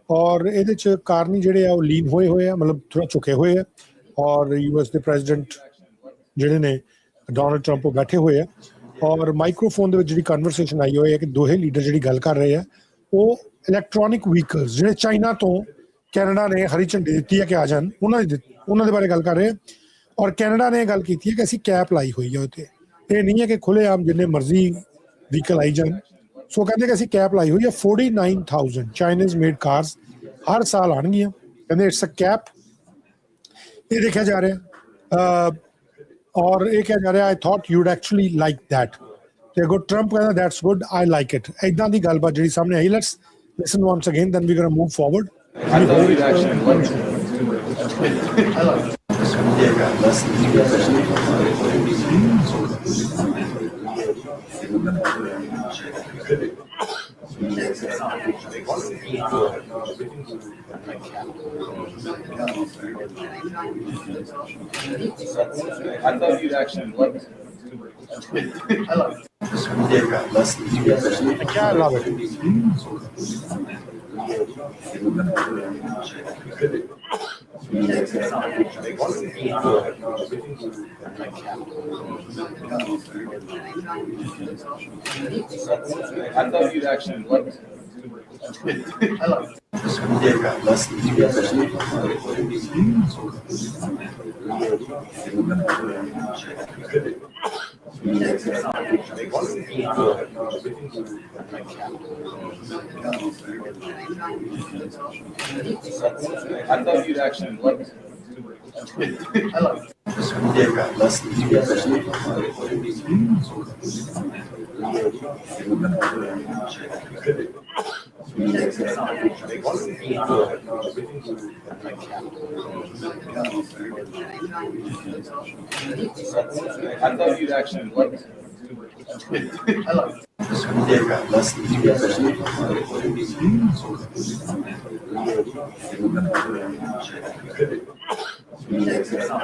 ਔਰ ਇਹਦੇ 'ਚ ਕਾਰਨੀ ਜਿਹੜੇ ਆ ਉਹ ਲੀਨ ਹੋਏ ਆ, ਮਤਲਬ ਥੋੜ੍ਹਾ ਝੁਕੇ ਹੋਏ ਆ ਔਰ US ਦੇ ਪ੍ਰੈਜ਼ੀਡੈਂਟ ਜਿਹੜੇ ਨੇ ਡੋਨਲਡ ਟਰੰਪ ਉਹ ਬੈਠੇ ਹੋਏ ਆ ਔਰ ਮਾਈਕਰੋਫੋਨ ਦੇ ਵਿੱਚ ਜਿਹੜੀ ਕਨਵਰਸੇਸ਼ਨ ਆਈ ਹੋਈ ਹੈ ਕਿ ਦੋਹੇ ਲੀਡਰ ਜਿਹੜੀ ਗੱਲ ਕਰ ਰਹੇ ਆ ਉਹ ਇਲੈਕਟ੍ਰੋਨਿਕ ਵਹੀਕਲਸ ਜਿਹੜੇ ਚਾਈਨਾ ਤੋਂ ਕੈਨੇਡਾ ਨੇ ਹਰੀ ਝੰਡੀ ਦਿੱਤੀ ਹੈ ਕਿ ਆ ਜਾਣ ਉਹਨਾਂ ਦੇ ਬਾਰੇ ਗੱਲ ਕਰ ਰਹੇ ਆ। ਔਰ ਕੈਨੇਡਾ ਨੇ ਇਹ ਗੱਲ ਕੀਤੀ ਹੈ ਕਿ ਅਸੀਂ ਕੈਪ ਲਾਈ ਹੋਈ ਹੈ ਉੱਥੇ, ਇਹ ਨਹੀਂ ਹੈ ਕਿ ਖੁੱਲ੍ਹੇਆਮ ਜਿੰਨੇ ਮਰਜ਼ੀ ਵਹੀਕਲ ਆਈ ਜਾਣ। ਸੋ ਕਹਿੰਦੇ ਕਿ ਅਸੀਂ ਕੈਪ ਲਾਈ ਹੋਈ ਹੈ 49,000 ਚਾਈਨੀਜ਼ ਮੇਡ ਕਾਰਸ ਹਰ ਸਾਲ ਆਉਣਗੀਆਂ। ਕਹਿੰਦੇ ਇਟਸ ਅ ਕੈਪ, ਇਹ ਦੇਖਿਆ ਜਾ ਰਿਹਾ ਔਰ ਇਹ ਕਿਹਾ ਜਾ ਰਿਹਾ I thought you'd actually like that ਤੇ ਅਗੋ ਟਰੰਪ ਕਹਿੰਦਾ that's good I like it. ਇੱਦਾਂ ਦੀ ਗੱਲਬਾਤ ਜਿਹੜੀ ਸਾਹਮਣੇ ਆਈ। Let's listen once again then we gonna move forward. I thought you'd actually love it. I love it. I love it. I thought you'd actually love it. I love it. I thought you'd actually love it. I love it. I thought you'd actually love it. I love it.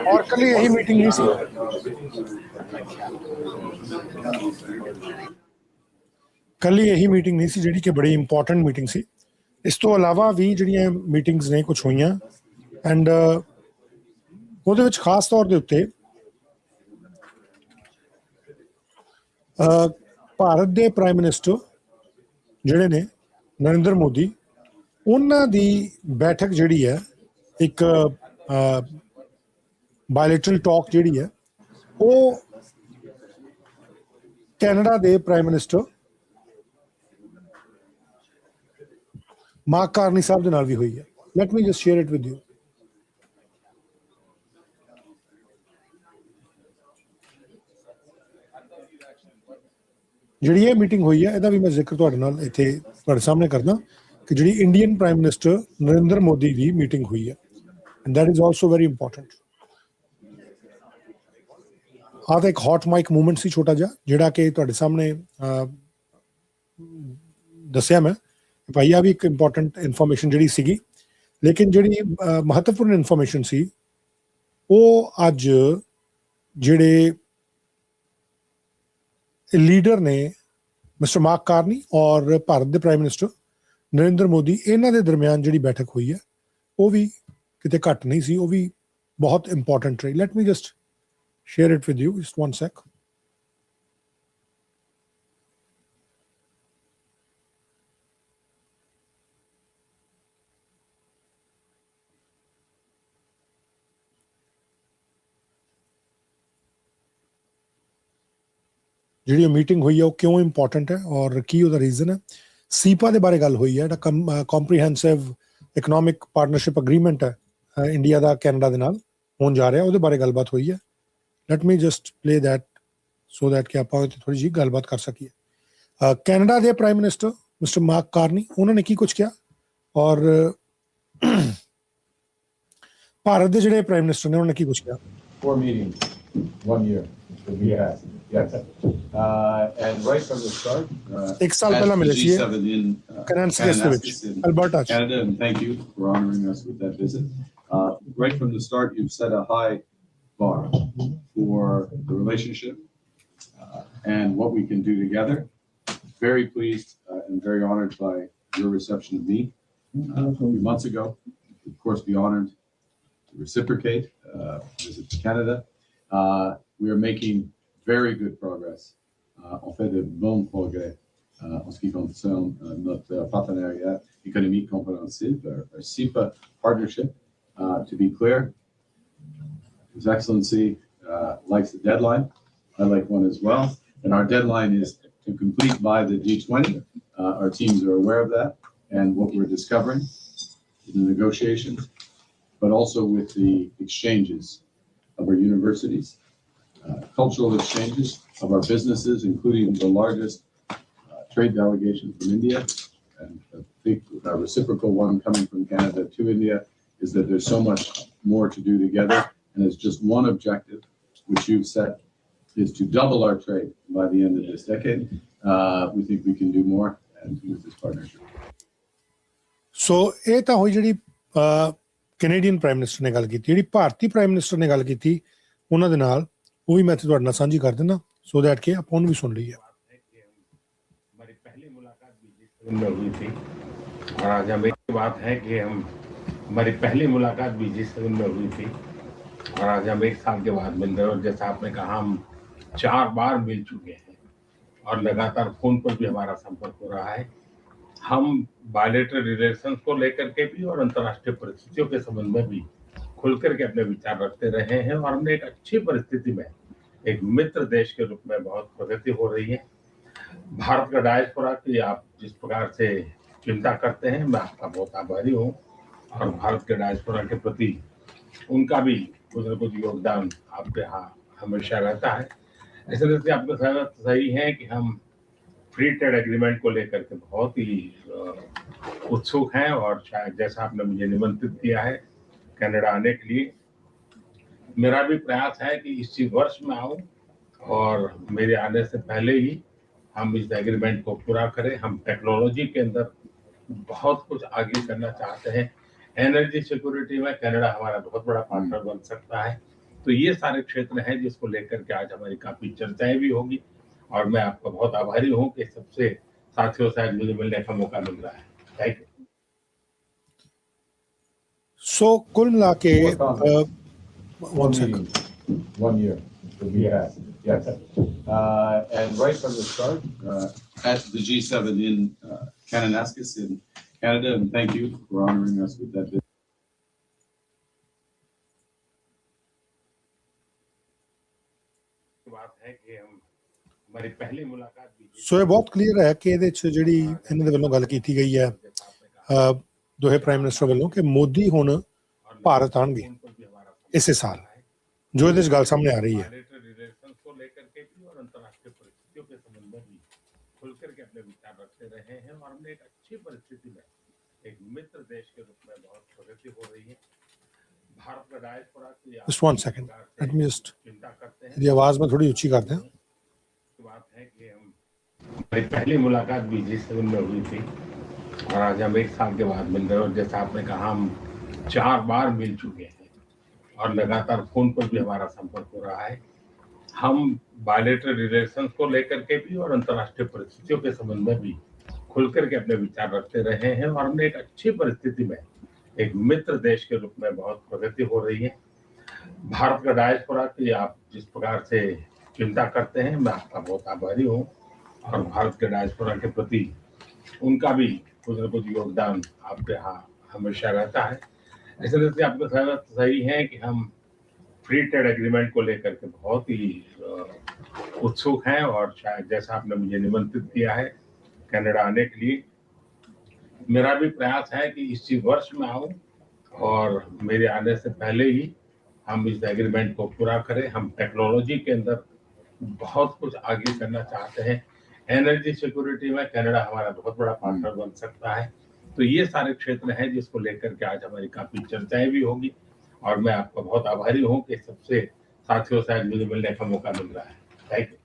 और कल यही meeting नहीं सी ਜਿਹੜੀ ਕਿ ਬੜੀ important meeting ਸੀ। ਇਸ ਤੋਂ ਇਲਾਵਾ ਵੀ ਜਿਹੜੀਆਂ ਮੀਟਿੰਗਸ ਨੇ ਕੁਝ ਹੋਈਆਂ ਐਂਡ ਉਹਦੇ ਵਿੱਚ ਖਾਸ ਤੌਰ ਦੇ ਉੱਤੇ ਭਾਰਤ ਦੇ ਪ੍ਰਾਈਮ ਮਿਨਿਸਟਰ ਜਿਹੜੇ ਨੇ ਨਰਿੰਦਰ ਮੋਦੀ ਉਹਨਾਂ ਦੀ ਬੈਠਕ ਜਿਹੜੀ ਹੈ ਇੱਕ ਬਾਇਲੇਟਰਲ ਟਾਕ ਜਿਹੜੀ ਹੈ ਉਹ ਕੈਨੇਡਾ ਦੇ ਪ੍ਰਾਈਮ ਮਿਨਿਸਟਰ ਮਾਰਕ ਕਾਰਨੀ ਸਾਹਿਬ ਦੇ ਨਾਲ ਵੀ ਹੋਈ ਹੈ। Let me just share it with you. ਜਿਹੜੀ ਇਹ ਮੀਟਿੰਗ ਹੋਈ ਹੈ ਇਹਦਾ ਵੀ ਮੈਂ ਜ਼ਿਕਰ ਤੁਹਾਡੇ ਨਾਲ ਇੱਥੇ ਤੁਹਾਡੇ ਸਾਹਮਣੇ ਕਰਦਾ ਕਿ ਜਿਹੜੀ Indian prime minister Narendra Modi ਦੀ ਮੀਟਿੰਗ ਹੋਈ ਹੈ and that is also very important. ਆਹ ਤਾਂ ਇੱਕ ਹੌਟ ਮਾਈਕ ਮੂਵਮੈਂਟ ਸੀ ਛੋਟਾ ਜਿਹਾ ਜਿਹੜਾ ਕਿ ਤੁਹਾਡੇ ਸਾਹਮਣੇ ਦੱਸਿਆ ਮੈਂ ਭਾਈ ਆ ਵੀ ਇੱਕ ਇੰਪੋਰਟੈਂਟ ਇਨਫੋਰਮੇਸ਼ਨ ਜਿਹੜੀ ਸੀਗੀ। ਲੇਕਿਨ ਜਿਹੜੀ ਮਹੱਤਵਪੂਰਨ ਇਨਫੋਰਮੇਸ਼ਨ ਸੀ ਉਹ ਅੱਜ ਜਿਹੜੇ ਲੀਡਰ ਨੇ ਮਿਸਟਰ ਮਾਰਕ ਕਾਰਨੀ ਔਰ ਭਾਰਤ ਦੇ ਪ੍ਰਾਈਮ ਮਿਨਿਸਟਰ ਨਰਿੰਦਰ ਮੋਦੀ ਇਹਨਾਂ ਦੇ ਦਰਮਿਆਨ ਜਿਹੜੀ ਬੈਠਕ ਹੋਈ ਹੈ ਉਹ ਵੀ ਕਿਤੇ ਘੱਟ ਨਹੀਂ ਸੀ, ਉਹ ਵੀ बहुत इंपॉर्टेंट रही। Let me just share it with you, just one sec. ਜਿਹੜੀ ਮੀਟਿੰਗ ਹੋਈ ਹੈ ਉਹ ਕਿਉਂ ਇੰਪੋਰਟੈਂਟ ਹੈ ਔਰ ਕੀ ਉਹਦਾ ਰੀਜ਼ਨ ਹੈ। ਸੀਪਾ ਦੇ ਬਾਰੇ ਗੱਲ ਹੋਈ ਹੈ, ਜਿਹੜਾ ਕੰਪਰੀਹੈਂਸਿਵ ਇਕਨੋਮਿਕ ਪਾਰਟਨਰਸ਼ਿਪ ਅਗਰੀਮੈਂਟ ਹੈ ਇੰਡੀਆ ਦਾ ਕੈਨੇਡਾ ਦੇ ਨਾਲ ਹੋਣ ਜਾ ਰਿਹਾ, ਉਹਦੇ ਬਾਰੇ ਗੱਲਬਾਤ ਹੋਈ ਹੈ। Let me just play that so that ਕਿ ਆਪਾਂ ਉਹਦੇ ਥੋੜੀ ਜਿਹੀ ਗੱਲਬਾਤ ਕਰ ਸਕੀਏ। ਕੈਨੇਡਾ ਦੇ prime minister mister mark Carney, ਉਹਨਾਂ ਨੇ ਕੀ ਕੁਝ ਕਿਹਾ ਔਰ ਭਾਰਤ ਦੇ ਜਿਹੜੇ ਪ੍ਰਾਈਮ ਮਿਨਿਸਟਰ ਨੇ ਉਹਨਾਂ ਨੇ ਕੀ ਕੁਝ ਕਿਹਾ। 4 meetings, 1 year that we had. Yes. And right from the start, ਇੱਕ ਸਾਲ ਪਹਿਲਾਂ ਮਿਲੇ ਸੀ Kananaskis ਦੇ ਵਿੱਚ ਅਲਬਰਟਾ 'ਚ। Canada, and thank you for honoring us with that visit. Right from the start, you've set a high bar for the relationship and what we can do together. Very pleased and very honored by your reception of me a few months ago. Of course, be honored to reciprocate visit to Canada. We are making very good progress. On fait de bons progrès en ce qui concerne notre partenariat économique compréhensif, our SIPA partnership. To be clear, His Excellency likes the deadline. I like one as well. And our deadline is to complete by the G20. Our teams are aware of that and what we're discovering in the negotiations, but also with the exchanges of our universities, cultural exchanges of our businesses, including the largest trade delegation from India, and a big reciprocal one coming from Canada to India, is that there's so much more to do together. And it's just one objective, which you've set, is to double our trade by the end of this decade. We think we can do more and with this partnership. ਸੋ ਇਹ ਤਾਂ ਹੋਈ ਜਿਹੜੀ Canadian prime minister ਨੇ ਗੱਲ ਕੀਤੀ। ਜਿਹੜੀ ਭਾਰਤੀ prime minister ਨੇ ਗੱਲ ਕੀਤੀ ਉਹਨਾਂ ਦੇ ਨਾਲ, ਉਹ ਵੀ ਮੈਂ ਤੁਹਾਡੇ ਨਾਲ ਸਾਂਝੀ ਕਰ ਦਿੰਦਾ ਸੋ ਦੈਟ ਕਿ ਆਪਾਂ ਉਹਨੂੰ ਵੀ ਸੁਣ ਲਈਏ। हमारी पहली मुलाकात भी जिस दिन में हुई थी और आज हमें बात है कि हमारी पहली मुलाकात भी जिस दिन में हुई थी और आज हम 1 साल के बाद मिल रहे हैं। और जैसा आपने कहा, हम 4 बार मिल चुके हैं और लगातार फोन पर भी हमारा संपर्क हो रहा है। हम बायलैटरल रिलेशंस को लेकर के भी और अंतर्राष्ट्रीय परिस्थितियों के संबंध में भी खुल करके अपने विचार रखते रहे हैं और हमने एक अच्छी परिस्थिति में एक मित्र देश के रूप में बहुत प्रगति हो रही है। भारत का डायस्पोरा की आप जिस प्रकार से चिंता करते हैं, मैं आपका बहुत आभारी हूँ और भारत के डायस्पोरा के प्रति उनका भी कुछ न कुछ योगदान आपके यहाँ हमेशा रहता है। इसलिए से आपको सहमत सही है कि हम फ्री ट्रेड एग्रीमेंट को लेकर के बहुत ही उत्सुक हैं और शायद जैसा आपने मुझे निमंत्रित किया है कनाडा आने के लिए, मेरा भी प्रयास है कि इसी वर्ष में आऊं और मेरे आने से पहले ही हम इस एग्रीमेंट को पूरा करें। हम टेक्नोलॉजी के अंदर बहुत कुछ आगे करना चाहते हैं। एनर्जी सिक्योरिटी में कनाडा हमारा बहुत बड़ा पार्टनर बन सकता है। तो ये सारे क्षेत्र हैं जिसको लेकर के आज हमारी काफी चर्चाएं भी होगी और मैं आपका बहुत आभारी हूँ कि सबसे साथियों से आज मुझे मिलने का मौका मिल रहा है। Thank you. सो कुल मिला के 1 meeting, 1 year that we had. Yes. And right from the start, at the G7 in Kananaskis in Canada, and thank you for honoring us with that visit. ਸੋ ਇਹ ਬਹੁਤ ਕਲੀਅਰ ਹੈ ਕਿ ਇਹਦੇ 'ਚ ਜਿਹੜੀ ਇਹਨਾਂ ਦੇ ਵੱਲੋਂ ਗੱਲ ਕੀਤੀ ਗਈ ਹੈ ਦੋਹੇ ਪ੍ਰਾਈਮ ਮਿਨਿਸਟਰ ਵੱਲੋਂ ਕਿ ਮੋਦੀ ਹੁਣ ਭਾਰਤ ਆਉਣਗੇ ਇਸੇ ਸਾਲ, ਜੋ ਇਹਦੇ 'ਚ ਗੱਲ ਸਾਹਮਣੇ ਆ ਰਹੀ ਹੈ। खुल करके अपने विचार रखते रहे हैं और हमने एक अच्छी परिस्थिति में एक मित्र देश के रूप में बहुत प्रगति हो रही है। भारत का डायस्पोरा की Just 1 second, let me just चिंता करते हैं। ये आवाज में थोड़ी ऊंची कर दें। बात है कि हमारी पहली मुलाकात भी जिस दिन में हुई थी और आज हम 1 साल के बाद मिल रहे हैं और जैसा आपने कहा, हम 4 बार मिल चुके हैं और लगातार फोन पर भी हमारा संपर्क हो रहा है। हम बायलैटरल रिलेशंस को लेकर के भी और अंतर्राष्ट्रीय परिस्थितियों के संबंध में भी खुल करके अपने विचार रखते रहे हैं और हमने एक अच्छी परिस्थिति में एक मित्र देश के रूप में बहुत प्रगति हो रही है। भारत का डायस्पोरा की आप जिस प्रकार से चिंता करते हैं, मैं आपका बहुत आभारी हूँ और भारत के डायस्पोरा के प्रति उनका भी कुछ न कुछ योगदान आपके यहाँ हमेशा रहता है। इस तरह से आपको सहमत सही है कि हम फ्री ट्रेड एग्रीमेंट को लेकर के बहुत ही उत्सुक हैं और शायद जैसा आपने मुझे निमंत्रित किया है कनाडा आने के लिए, मेरा भी प्रयास है कि इसी वर्ष में आऊं और मेरे आने से पहले ही हम इस एग्रीमेंट को पूरा करें। हम टेक्नोलॉजी के अंदर बहुत कुछ आगे करना चाहते हैं। एनर्जी सिक्योरिटी में कनाडा हमारा बहुत बड़ा पार्टनर बन सकता है। तो ये सारे क्षेत्र हैं जिसको लेकर के आज हमारी काफी चर्चाएं भी होगी और मैं आपका बहुत आभारी हूँ कि सबसे साथियों से आज मुझे मिलने का मौका मिल रहा है। Thank you.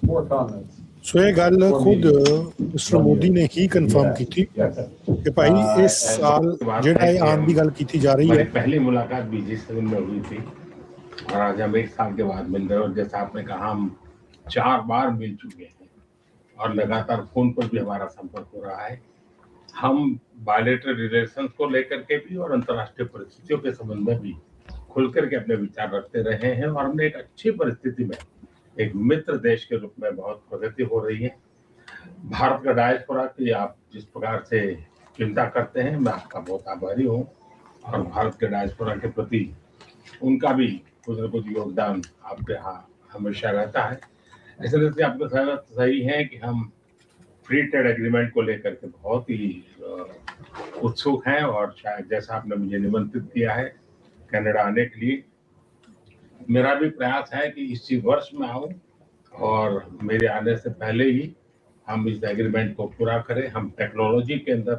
More comments. ਸੋ ਇਹ ਗੱਲ ਖੁਦ ਮਿਸਟਰ ਮੋਦੀ ਨੇ ਹੀ ਕਨਫਰਮ ਕੀਤੀ ਕਿ ਭਾਈ ਇਸ ਸਾਲ ਜਿਹੜਾ ਇਹ ਆਉਣ ਦੀ ਗੱਲ ਕੀਤੀ ਜਾ ਰਹੀ है। पहली मुलाकात भी जिस दिन में हुई थी और आज हम 1 साल के बाद मिल रहे हैं और जैसा आपने कहा हम 4 बार मिल चुके हैं और लगातार फोन पर भी हमारा संपर्क हो रहा है। हम बायलैटरल रिलेशंस को लेकर के भी और अंतर्राष्ट्रीय परिस्थितियों के संबंध में भी खुल करके अपने विचार रखते रहे हैं और हमने एक अच्छी परिस्थिति में एक मित्र देश के रूप में बहुत प्रगति हो रही है। भारत का डायस्पोरा की आप जिस प्रकार से चिंता करते हैं, मैं आपका बहुत आभारी हूँ और भारत के डायस्पोरा के प्रति उनका भी कुछ न कुछ योगदान आपके यहाँ हमेशा रहता है। इस तरह से आपको सहमत सही है कि हम फ्री ट्रेड एग्रीमेंट को लेकर के बहुत ही उत्सुक हैं और शायद जैसा आपने मुझे निमंत्रित किया है कनाडा आने के लिए, मेरा भी प्रयास है कि इसी वर्ष में आऊं और मेरे आने से पहले ही हम इस एग्रीमेंट को पूरा करें। हम टेक्नोलॉजी के अंदर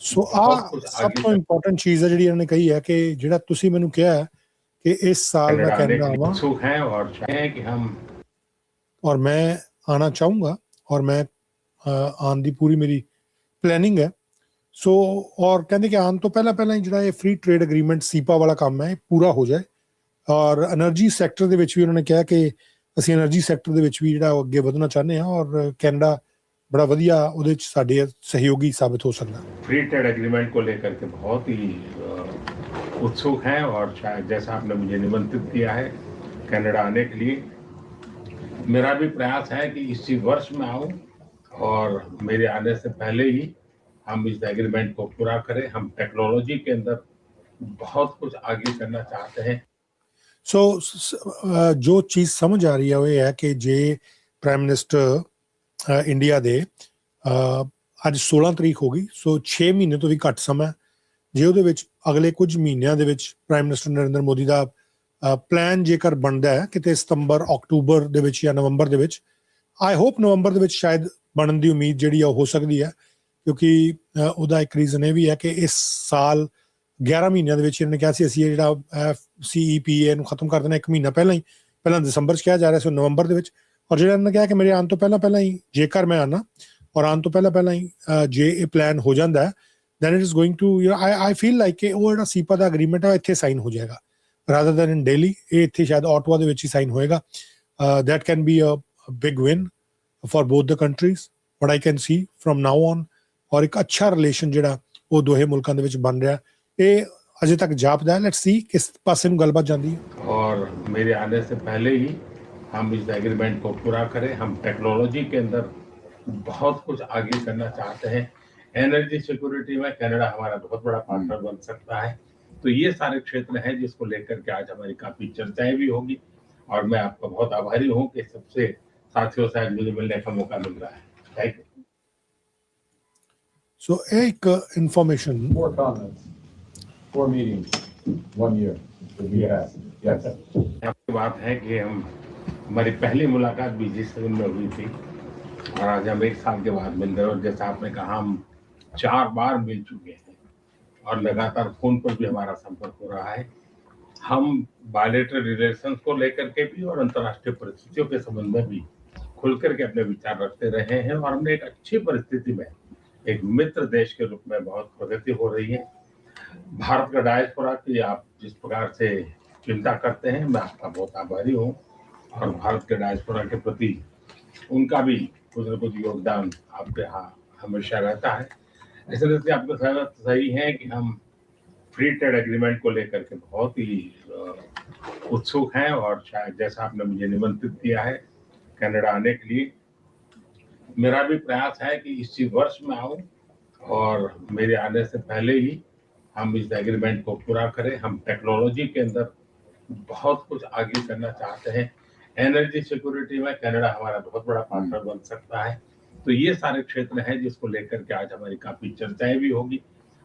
ਸੋ ਆ ਸਭ ਤੋਂ ਇੰਪੋਰਟੈਂਟ ਚੀਜ਼ ਹੈ ਜਿਹੜੀ ਇਹਨਾਂ ਨੇ ਕਹੀ ਹੈ ਕਿ ਜਿਹੜਾ ਤੁਸੀਂ ਮੈਨੂੰ ਕਿਹਾ ਹੈ ਕਿ ਇਸ ਸਾਲ ਮੈਂ ਕੈਨੇਡਾ ਆਵਾਂ उत्सुक हैं और चाहें कि हम और मैं आना चाहूँगा और मैं आने ਦੀ ਪੂਰੀ ਮੇਰੀ ਪਲੈਨਿੰਗ ਹੈ। ਸੋ ਔਰ ਕਹਿੰਦੇ ਕਿ ਆਉਣ ਤੋਂ ਪਹਿਲਾਂ ਹੀ ਜਿਹੜਾ ਇਹ ਫ੍ਰੀ ਟ੍ਰੇਡ ਐਗਰੀਮੈਂਟ ਸੀਪਾ ਵਾਲਾ ਕੰਮ ਹੈ ਇਹ ਪੂਰਾ ਹੋ ਜਾਏ ਔਰ એનર્ਜੀ ਸੈਕਟਰ ਦੇ ਵਿੱਚ ਵੀ ਉਹਨਾਂ ਨੇ ਕਿਹਾ ਕਿ ਅਸੀਂ એનર્ਜੀ ਸੈਕਟਰ ਦੇ ਵਿੱਚ ਵੀ ਜਿਹੜਾ ਉਹ ਅੱਗੇ ਵਧਣਾ ਚਾਹੁੰਦੇ ਹਾਂ ਔਰ ਕੈਨੇਡਾ बड़ा वधिया ਉਹਦੇ ਚ ਸਾਡੇ सहयोगी साबित हो सकता है। फ्री ट्रेड एग्रीमेंट को लेकर के बहुत ही उत्सुक हैं और शायद जैसा आपने मुझे निमंत्रित किया है कनाडा आने के लिए, मेरा भी प्रयास है कि इसी वर्ष में आऊं और मेरे आने से पहले ही हम इस एग्रीमेंट को पूरा करें। हम टेक्नोलॉजी के अंदर बहुत कुछ आगे करना चाहते हैं। सो जो चीज़ समझ आ रही है वो ये है कि जे प्राइम मिनिस्टर ਇੰਡੀਆ ਦੇ ਅੱਜ 16 ਤਰੀਕ ਹੋ ਗਈ, ਸੋ 6 ਮਹੀਨੇ ਤੋਂ ਵੀ ਘੱਟ ਸਮਾਂ ਜੇ ਉਹਦੇ ਵਿੱਚ ਅਗਲੇ ਕੁਝ ਮਹੀਨਿਆਂ ਦੇ ਵਿੱਚ ਪ੍ਰਾਈਮ ਮਿਨਿਸਟਰ ਨਰਿੰਦਰ ਮੋਦੀ ਦਾ ਪਲਾਨ ਜੇਕਰ ਬਣਦਾ ਹੈ ਕਿਤੇ ਸਤੰਬਰ ਅਕਤੂਬਰ ਦੇ ਵਿੱਚ ਜਾਂ ਨਵੰਬਰ ਦੇ ਵਿੱਚ, ਆਈ ਹੋਪ ਨਵੰਬਰ ਦੇ ਵਿੱਚ ਸ਼ਾਇਦ ਬਣਨ ਦੀ ਉਮੀਦ ਜਿਹੜੀ ਆ ਉਹ ਹੋ ਸਕਦੀ ਹੈ ਕਿਉਂਕਿ ਉਹਦਾ ਇੱਕ ਰੀਜ਼ਨ ਇਹ ਵੀ ਹੈ ਕਿ ਇਸ ਸਾਲ 11 ਮਹੀਨਿਆਂ ਦੇ ਵਿੱਚ ਇਹਨਾਂ ਨੇ ਕਿਹਾ ਸੀ ਅਸੀਂ ਇਹ ਜਿਹੜਾ CEPA ਨੂੰ ਖਤਮ ਕਰ ਦੇਣਾ 1 ਮਹੀਨਾ ਪਹਿਲਾਂ ਦਸੰਬਰ 'ਚ ਕਿਹਾ ਜਾ ਰਿਹਾ ਸੀ, ਨਵੰਬਰ ਦੇ ਵਿੱਚ। ਔਰ ਜਿਹੜਾ ਇਹਨਾਂ ਨੇ ਕਿਹਾ ਕਿ ਮੇਰੇ ਆਉਣ ਤੋਂ ਪਹਿਲਾਂ ਹੀ ਜੇਕਰ ਮੈਂ ਆਉਣਾ ਔਰ ਆਉਣ ਤੋਂ ਪਹਿਲਾਂ ਹੀ ਜੇ ਇਹ ਪਲਾਨ ਹੋ ਜਾਂਦਾ ਹੈ then it is going to I feel like ਕਿ ਉਹ ਜਿਹੜਾ ਸੀਪਾ ਦਾ ਐਗਰੀਮੈਂਟ ਹੈ ਇੱਥੇ ਸਾਈਨ ਹੋ ਜਾਏਗਾ ਰਾਦਰ ਦੈਨ ਇਨ ਦਿੱਲੀ। ਇਹ ਇੱਥੇ ਸ਼ਾਇਦ ਆਟਵਾ ਦੇ ਵਿੱਚ ਹੀ ਸਾਈਨ ਹੋਏਗਾ। That can be a big win for both the countries what I can see from now on। ਔਰ ਇੱਕ ਅੱਛਾ ਰਿਲੇਸ਼ਨ ਜਿਹੜਾ ਉਹ ਦੋਹੇ ਮੁਲਕਾਂ ਦੇ ਵਿੱਚ ਬਣ ਰਿਹਾ ਇਹ ਅਜੇ ਤੱਕ ਜਾਪਦਾ ਹੈ। ਲੈਟਸ ਸੀ ਕਿਸ ਪਾਸੇ ਨੂੰ ਗੱਲਬਾਤ ਜਾਂਦੀ ਹੈ। और मेरे आने से पहले ही हम इस एग्रीमेंट को पूरा करें। हम टेक्नोलॉजी के अंदर बहुत कुछ आगे करना चाहते हैं। एनर्जी सिक्योरिटी में कनाडा हमारा बहुत बड़ा पार्टनर बन सकता है। तो ये सारे क्षेत्र हैं जिसको लेकर के आज हमारी काफी चर्चाएं भी होगी और मैं आपका बहुत आभारी हूँ कि सबसे साथियों से आज मुझे मिलने का मौका मिल रहा है। Thank you. सो एक information More comments. 4 meetings, 1 year. Yes. आपकी बात है कि हम हमारी पहली मुलाकात भी जिस दिन में हुई थी और आज हम 1 साल के बाद मिल रहे हैं और जैसा आपने कहा हम 4 बार मिल चुके हैं और लगातार फोन पर भी हमारा संपर्क हो रहा है। हम बायलैटरल रिलेशंस को लेकर के भी और अंतर्राष्ट्रीय परिस्थितियों के संबंध में भी खुल करके अपने विचार रखते रहे हैं और हमने एक अच्छी परिस्थिति में एक मित्र देश के रूप में बहुत प्रगति हो रही है। भारत का डायस्पोरा की आप जिस प्रकार से चिंता करते हैं, मैं आपका बहुत आभारी हूँ और भारत के डायस्पोरा के प्रति उनका भी कुछ न कुछ योगदान आपके यहाँ हमेशा रहता है। इस तरह से आपको सहमत सही है कि हम फ्री ट्रेड एग्रीमेंट को लेकर के बहुत ही उत्सुक हैं और शायद जैसा आपने मुझे निमंत्रित किया है कनाडा आने के लिए, मेरा भी प्रयास है कि इसी वर्ष में आऊं और मेरे आने से पहले ही हम इस एग्रीमेंट को पूरा करें। हम टेक्नोलॉजी के अंदर बहुत कुछ आगे करना चाहते हैं। एनर्जी सिक्योरिटी में कनाडा हमारा बहुत बड़ा पार्टनर बन सकता है। तो ये सारे क्षेत्र हैं जिसको लेकर के आज हमारी काफी चर्चाएं भी होगी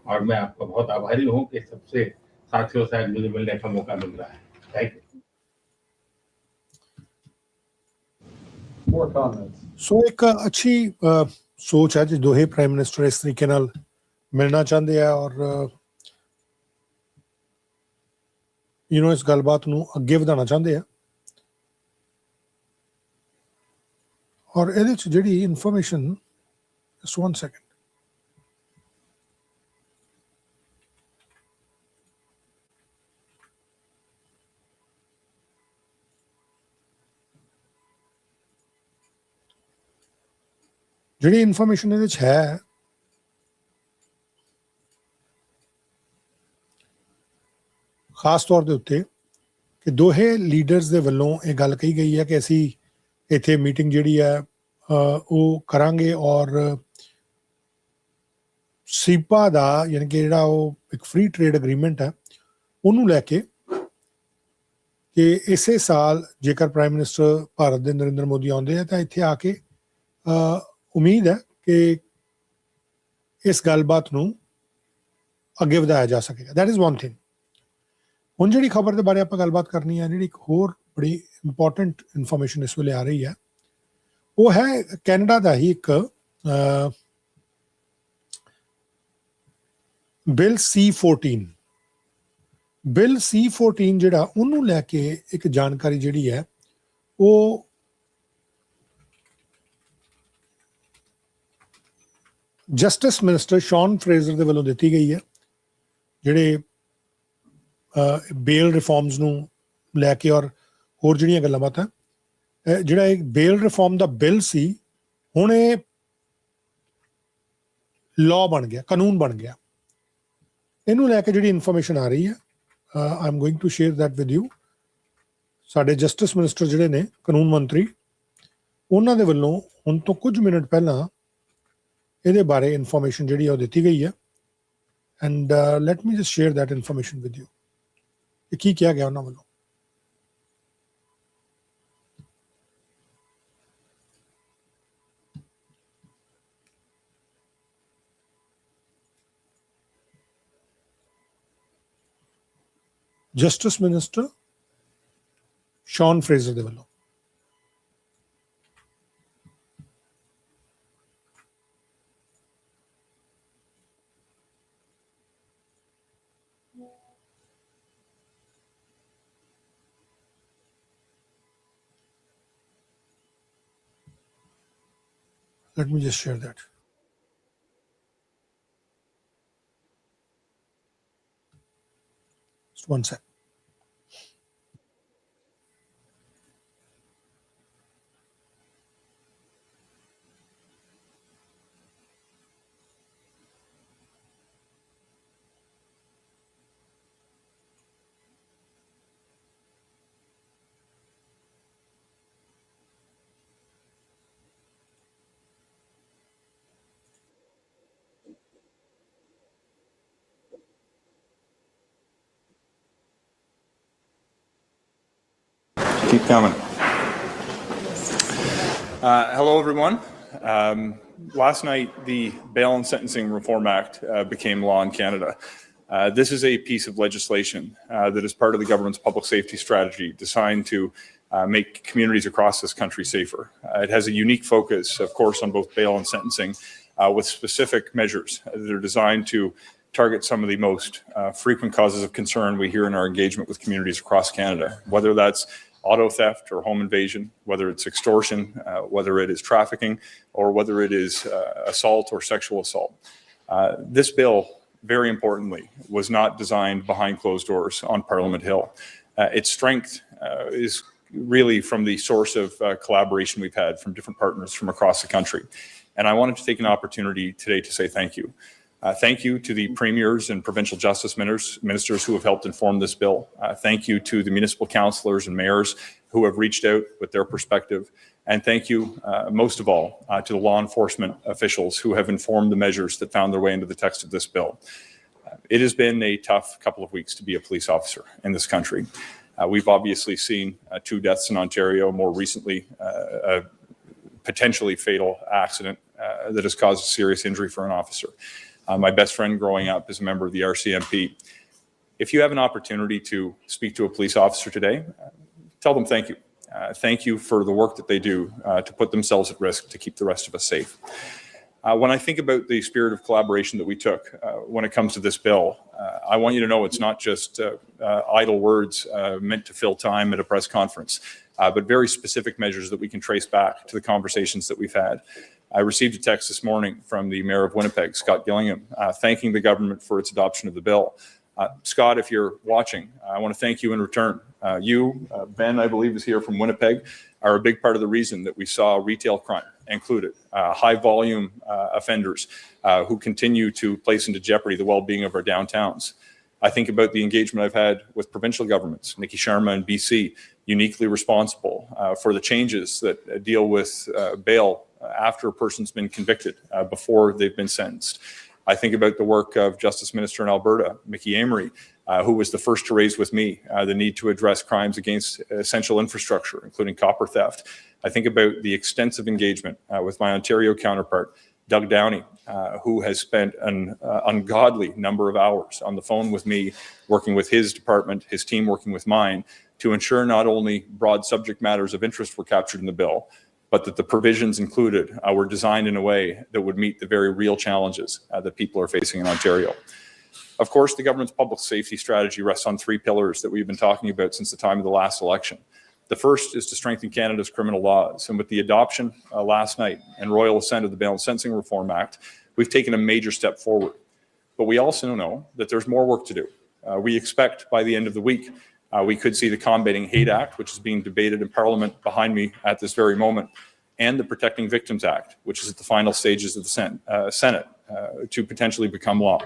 और मैं आपका बहुत आभारी हूं कि सबसे साथियों से मुझे मिलने का मौका मिल रहा है। Thank you. More comments? ਸੋ ਇੱਕ ਅੱਛੀ ਸੋਚ ਹੈ ਜੀ, ਦੋਹੇ ਪ੍ਰਾਈਮ ਮਿਨਿਸਟਰ ਇਸ ਤਰੀਕੇ ਨਾਲ ਮਿਲਣਾ ਚਾਹੁੰਦੇ ਆ ਔਰ ਇਸ ਗੱਲਬਾਤ ਨੂੰ ਅੱਗੇ ਵਧਾਉਣਾ ਚਾਹੁੰਦੇ ਆ। ਔਰ ਇਹਦੇ 'ਚ ਜਿਹੜੀ ਇਨਫੋਰਮੇਸ਼ਨ, ਜਸਟ 1 ਸੈਕਿੰਡ, ਜਿਹੜੀ ਇਨਫੋਰਮੇਸ਼ਨ ਇਹਦੇ 'ਚ ਹੈ ਖਾਸ ਤੌਰ ਦੇ ਉੱਤੇ ਕਿ ਦੋਹੇ ਲੀਡਰਸ ਦੇ ਵੱਲੋਂ ਇਹ ਗੱਲ ਕਹੀ ਗਈ ਹੈ ਕਿ ਅਸੀਂ ਇੱਥੇ ਮੀਟਿੰਗ ਜਿਹੜੀ ਹੈ ਉਹ ਕਰਾਂਗੇ ਔਰ ਸੀਪਾ ਦਾ ਯਾਨੀ ਕਿ ਜਿਹੜਾ ਉਹ ਇੱਕ ਫ੍ਰੀ ਟ੍ਰੇਡ ਐਗਰੀਮੈਂਟ ਹੈ ਉਹਨੂੰ ਲੈ ਕੇ ਕਿ ਇਸੇ ਸਾਲ ਜੇਕਰ ਪ੍ਰਾਈਮ ਮਿਨਿਸਟਰ ਭਾਰਤ ਦੇ ਨਰਿੰਦਰ ਮੋਦੀ ਆਉਂਦੇ ਆ ਤਾਂ ਇੱਥੇ ਆ ਕੇ ਉਮੀਦ ਹੈ ਕਿ ਇਸ ਗੱਲਬਾਤ ਨੂੰ ਅੱਗੇ ਵਧਾਇਆ ਜਾ ਸਕੇਗਾ। That is one thing. ਹੁਣ ਜਿਹੜੀ ਖਬਰ ਦੇ ਬਾਰੇ ਆਪਾਂ ਗੱਲਬਾਤ ਕਰਨੀ ਹੈ, ਜਿਹੜੀ ਇੱਕ ਹੋਰ ਬੜੀ ਇੰਪੋਰਟੈਂਟ ਇਨਫੋਰਮੇਸ਼ਨ ਇਸ ਵੇਲੇ ਆ ਰਹੀ ਹੈ, ਉਹ ਹੈ ਕੈਨੇਡਾ ਦਾ ਹੀ ਇੱਕ ਬਿੱਲ C-14। ਬਿੱਲ C-14 ਜਿਹੜਾ ਉਹਨੂੰ ਲੈ ਕੇ ਇੱਕ ਜਾਣਕਾਰੀ ਜਿਹੜੀ ਹੈ ਉਹ ਜਸਟਿਸ ਮਿਨਿਸਟਰ ਸ਼ੌਨ ਫਰੇਜ਼ਰ ਦੇ ਵੱਲੋਂ ਦਿੱਤੀ ਗਈ ਹੈ, ਜਿਹੜੇ ਬੇਲ ਰਿਫਾਰਮਸ ਨੂੰ ਲੈ ਕੇ ਔਰ ਹੋਰ ਜਿਹੜੀਆਂ ਗੱਲਾਂ ਬਾਤਾਂ, ਜਿਹੜਾ ਇੱਕ ਬੇਲ ਰਿਫਾਰਮ ਦਾ ਬਿੱਲ ਸੀ ਹੁਣ ਇਹ ਲਾਅ ਬਣ ਗਿਆ, ਕਾਨੂੰਨ ਬਣ ਗਿਆ। ਇਹਨੂੰ ਲੈ ਕੇ ਜਿਹੜੀ ਇਨਫੋਰਮੇਸ਼ਨ ਆ ਰਹੀ ਹੈ, I am going to share that with you. ਸਾਡੇ ਜਸਟਿਸ ਮਿਨਿਸਟਰ ਜਿਹੜੇ ਨੇ, ਕਾਨੂੰਨ ਮੰਤਰੀ, ਉਹਨਾਂ ਦੇ ਵੱਲੋਂ ਹੁਣ ਤੋਂ ਕੁਝ ਮਿੰਟ ਪਹਿਲਾਂ ਇਹਦੇ ਬਾਰੇ ਇਨਫੋਰਮੇਸ਼ਨ ਜਿਹੜੀ ਉਹ ਦਿੱਤੀ ਗਈ ਹੈ। And light me just share that information with you ਕਿ ਕੀ ਕਿਹਾ ਗਿਆ ਉਹਨਾਂ ਵੱਲੋਂ। ਜਸਟਿਸ ਮਿਨਿਸਟਰ ਸ਼ੌਨ ਫਰੇਜ਼ਰ ਦੇ ਵੱਲੋਂ। Let me just share that. Just 1 sec. Keep coming. Hello, everyone. Last night, the Bail and Sentencing Reform Act became law in Canada. This is a piece of legislation that is part of the government's public safety strategy designed to make communities across this country safer. It has a unique focus, of course, on both bail and sentencing with specific measures that are designed to target some of the most frequent causes of concern we hear in our engagement with communities across Canada, whether that's auto theft or home invasion, whether it's extortion, whether it is trafficking, or whether it is assault or sexual assault. This bill, very importantly, was not designed behind closed doors on Parliament Hill. Its strength is really from the source of collaboration we've had from different partners from across the country. And I wanted to take an opportunity today to say thank you. Thank you to the premiers and provincial justice ministers who have helped inform this bill. Thank you to the municipal councillors and mayors who have reached out with their perspective. And thank you, most of all, to the law enforcement officials who have informed the measures that found their way into the text of this bill. It has been a tough couple of weeks to be a police officer in this country. We've obviously seen 2 deaths in Ontario, more recently a potentially fatal accident that has caused a serious injury for an officer. My best friend growing up is a member of the RCMP. If you have an opportunity to speak to a police officer today, tell them thank you. Thank you for the work that they do to put themselves at risk to keep the rest of us safe. When I think about the spirit of collaboration that we took when it comes to this bill, I want you to know it's not just idle words meant to fill time at a press conference, but very specific measures that we can trace back to the conversations that we've had. I received a text this morning from the Mayor of Winnipeg, Scott Gillingham, thanking the government for its adoption of the bill. Scott, if you're watching, I want to thank you in return. Ben, I believe, is here from Winnipeg, are a big part of the reason that we saw retail crime included, high volume offenders who continue to place into jeopardy the well-being of our downtowns. I think about the engagement I've had with provincial governments, Nikki Sharma in BC, uniquely responsible for the changes that deal with bail after a person's been convicted before they've been sentenced. I think about the work of Justice Minister in Alberta, Mickey Amory, who was the first to raise with me the need to address crimes against essential infrastructure, including copper theft. I think about the extensive engagement with my Ontario counterpart, Doug Downey, who has spent an ungodly number of hours on the phone with me, working with his department, his team working with mine, to ensure not only broad subject matters of interest were captured in the bill, but that the provisions included were designed in a way that would meet the very real challenges that people are facing in Ontario. Of course, the government's public safety strategy rests on 3 pillars that we've been talking about since the time of the last election. The first is to strengthen Canada's criminal laws, and with the adoption last night and royal assent of the Bail and Sentencing Reform Act, we've taken a major step forward. But we also know that there's more work to do. We expect by the end of the week, we could see the Combating Hate Act, which is being debated in Parliament behind me at this very moment, and the Protecting Victims Act, which is at the final stages of the Senate to potentially become law.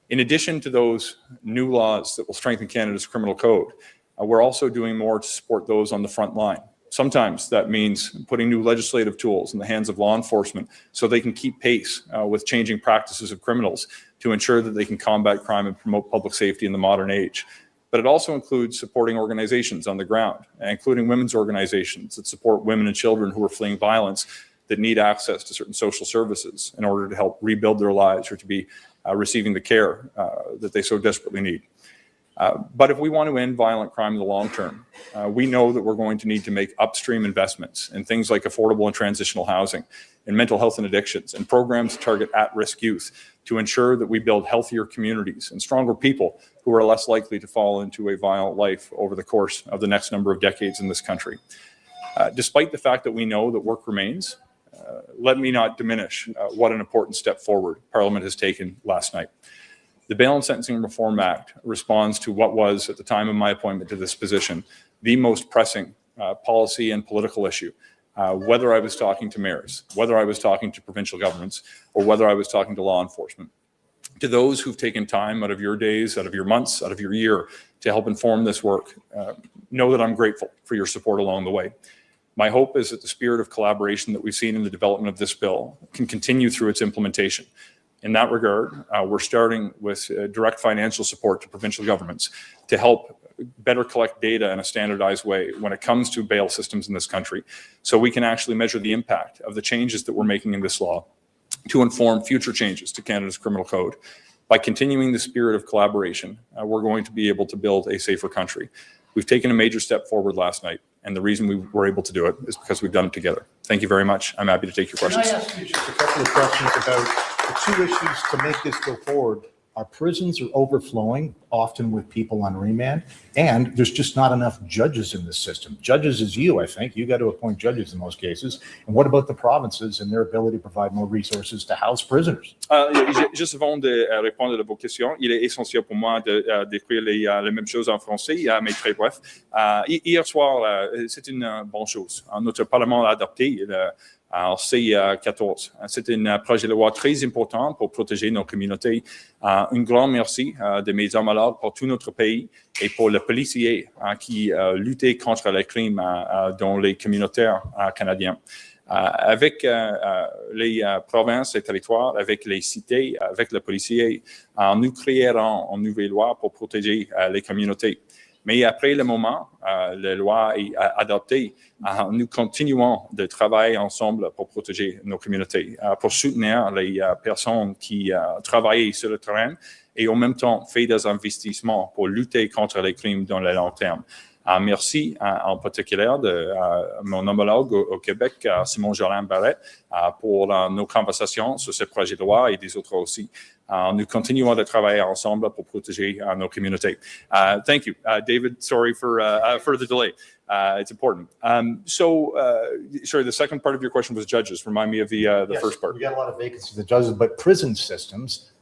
In addition to those new laws that will strengthen Canada's criminal code, we're also doing more to support those on the front line. Sometimes that means putting new legislative tools in the hands of law enforcement so they can keep pace with changing practices of criminals to ensure that they can combat crime and promote public safety in the modern age. But it also includes supporting organizations on the ground, including women's organizations that support women and children who are fleeing violence that need access to certain social services in order to help rebuild their lives or to be receiving the care that they so desperately need. But if we want to end violent crime in the long term, we know that we're going to need to make upstream investments in things like affordable and transitional housing, in mental health and addictions, and programs to target at-risk youth to ensure that we build healthier communities and stronger people who are less likely to fall into a violent life over the course of the next number of decades in this country. Despite the fact that we know that work remains, let me not diminish what an important step forward Parliament has taken last night. The Bail and Sentencing Reform Act responds to what was, at the time of my appointment to this position, the most pressing policy and political issue, whether I was talking to mayors, whether I was talking to provincial governments, or whether I was talking to law enforcement. To those who've taken time out of your days, out of your months, out of your year to help inform this work, know that I'm grateful for your support along the way. My hope is that the spirit of collaboration that we've seen in the development of this bill can continue through its implementation. In that regard, we're starting with direct financial support to provincial governments to help better collect data in a standardized way when it comes to bail systems in this country, so we can actually measure the impact of the changes that we're making in this law to inform future changes to Canada's criminal code. By continuing the spirit of collaboration, we're going to be able to build a safer country. We've taken a major step forward last night, and the reason we were able to do it is because we've done it together. Thank you very much. I'm happy to take your questions. Can I ask you just a couple of questions about the 2 issues to make this go forward? Our prisons are overflowing, often with people on remand, and there's just not enough judges in the system. Judges is you, I think. You got to appoint judges in most cases. And what about the provinces and their ability to provide more resources to house prisoners? Juste avant de répondre à vos questions, il est essentiel pour moi d'écrire les mêmes choses en français, mais très bref. Hier soir, c'est une bonne chose. Notre Parlement a adopté Alors, C14, c'est un projet de loi très important pour protéger nos communautés. Un grand merci de mes homologues pour tout notre pays et pour les policiers qui luttaient contre les crimes dans les communautés canadiens. Avec les provinces et territoires, avec les cités, avec les policiers, nous créerons une nouvelle loi pour protéger les communautés. Mais après le moment, la loi est adoptée, nous continuons de travailler ensemble pour protéger nos communautés, pour soutenir les personnes qui travaillent sur le terrain et en même temps faire des investissements pour lutter contre les crimes dans le long terme. Merci en particulier de mon homologue au Québec, Simon-Jolin Barrette, pour nos conversations sur ce projet de loi et des autres aussi. Nous continuons de travailler ensemble pour protéger nos communautés. Thank you, David. Sorry for the delay. It's important. Sorry, the second part of your question was judges. Remind me of the Yes, first part. We got a lot of vacancies in the judges, but prison systems.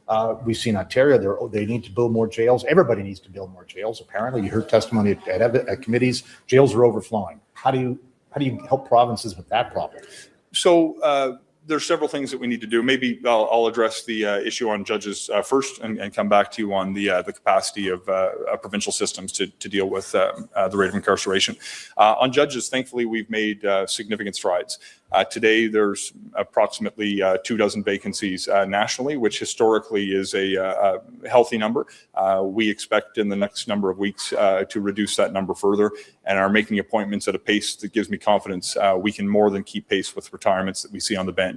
We've seen Ontario, they need to build more jails. Everybody needs to build more jails. Apparently, you heard testimony at committees. Jails are overflowing. How do you help provinces with that problem? So there's several things that we need to do. Maybe I'll address the issue on judges first and come back to you on the capacity of provincial systems to deal with the rate of incarceration. On judges, thankfully, we've made significant strides. Today, there's approximately 24 vacancies nationally, which historically is a healthy number. We expect in the next number of weeks to reduce that number further and are making appointments at a pace that gives me confidence we can more than keep pace with retirements that we see on the bench.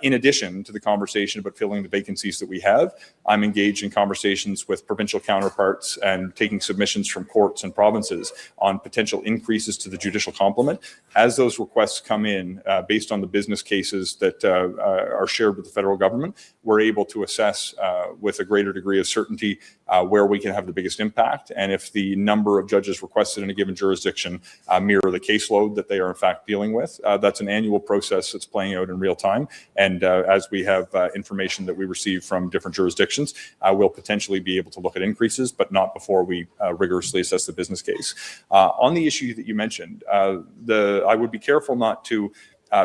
In addition to the conversation about filling the vacancies that we have, I'm engaged in conversations with provincial counterparts and taking submissions from courts and provinces on potential increases to the judicial complement. As those requests come in, based on the business cases that are shared with the federal government, we're able to assess with a greater degree of certainty where we can have the biggest impact. And if the number of judges requested in a given jurisdiction mirror the caseload that they are in fact dealing with, that's an annual process that's playing out in real time. And as we have information that we receive from different jurisdictions, we'll potentially be able to look at increases, but not before we rigorously assess the business case. On the issue that you mentioned, I would be careful not to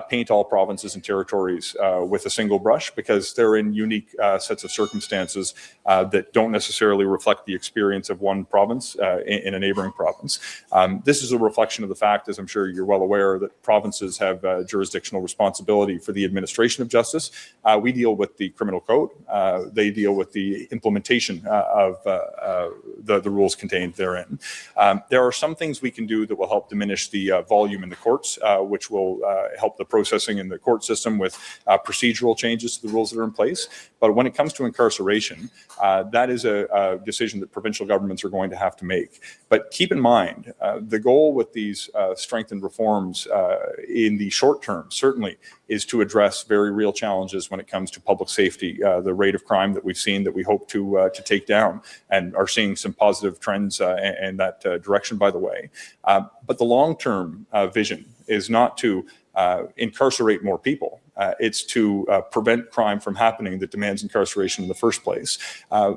paint all provinces and territories with a single brush, because they're in unique sets of circumstances that don't necessarily reflect the experience of one province in a neighboring province. This is a reflection of the fact, as I'm sure you're well aware, that provinces have jurisdictional responsibility for the administration of justice. We deal with the criminal code. They deal with the implementation of the rules contained therein. There are some things we can do that will help diminish the volume in the courts, which will help the processing in the court system with procedural changes to the rules that are in place. But when it comes to incarceration, that is a decision that provincial governments are going to have to make. But keep in mind, the goal with these strengthened reforms in the short term certainly is to address very real challenges when it comes to public safety, the rate of crime that we've seen that we hope to take down, and are seeing some positive trends in that direction, by the way. But the long-term vision is not to incarcerate more people. It's to prevent crime from happening that demands incarceration in the first place,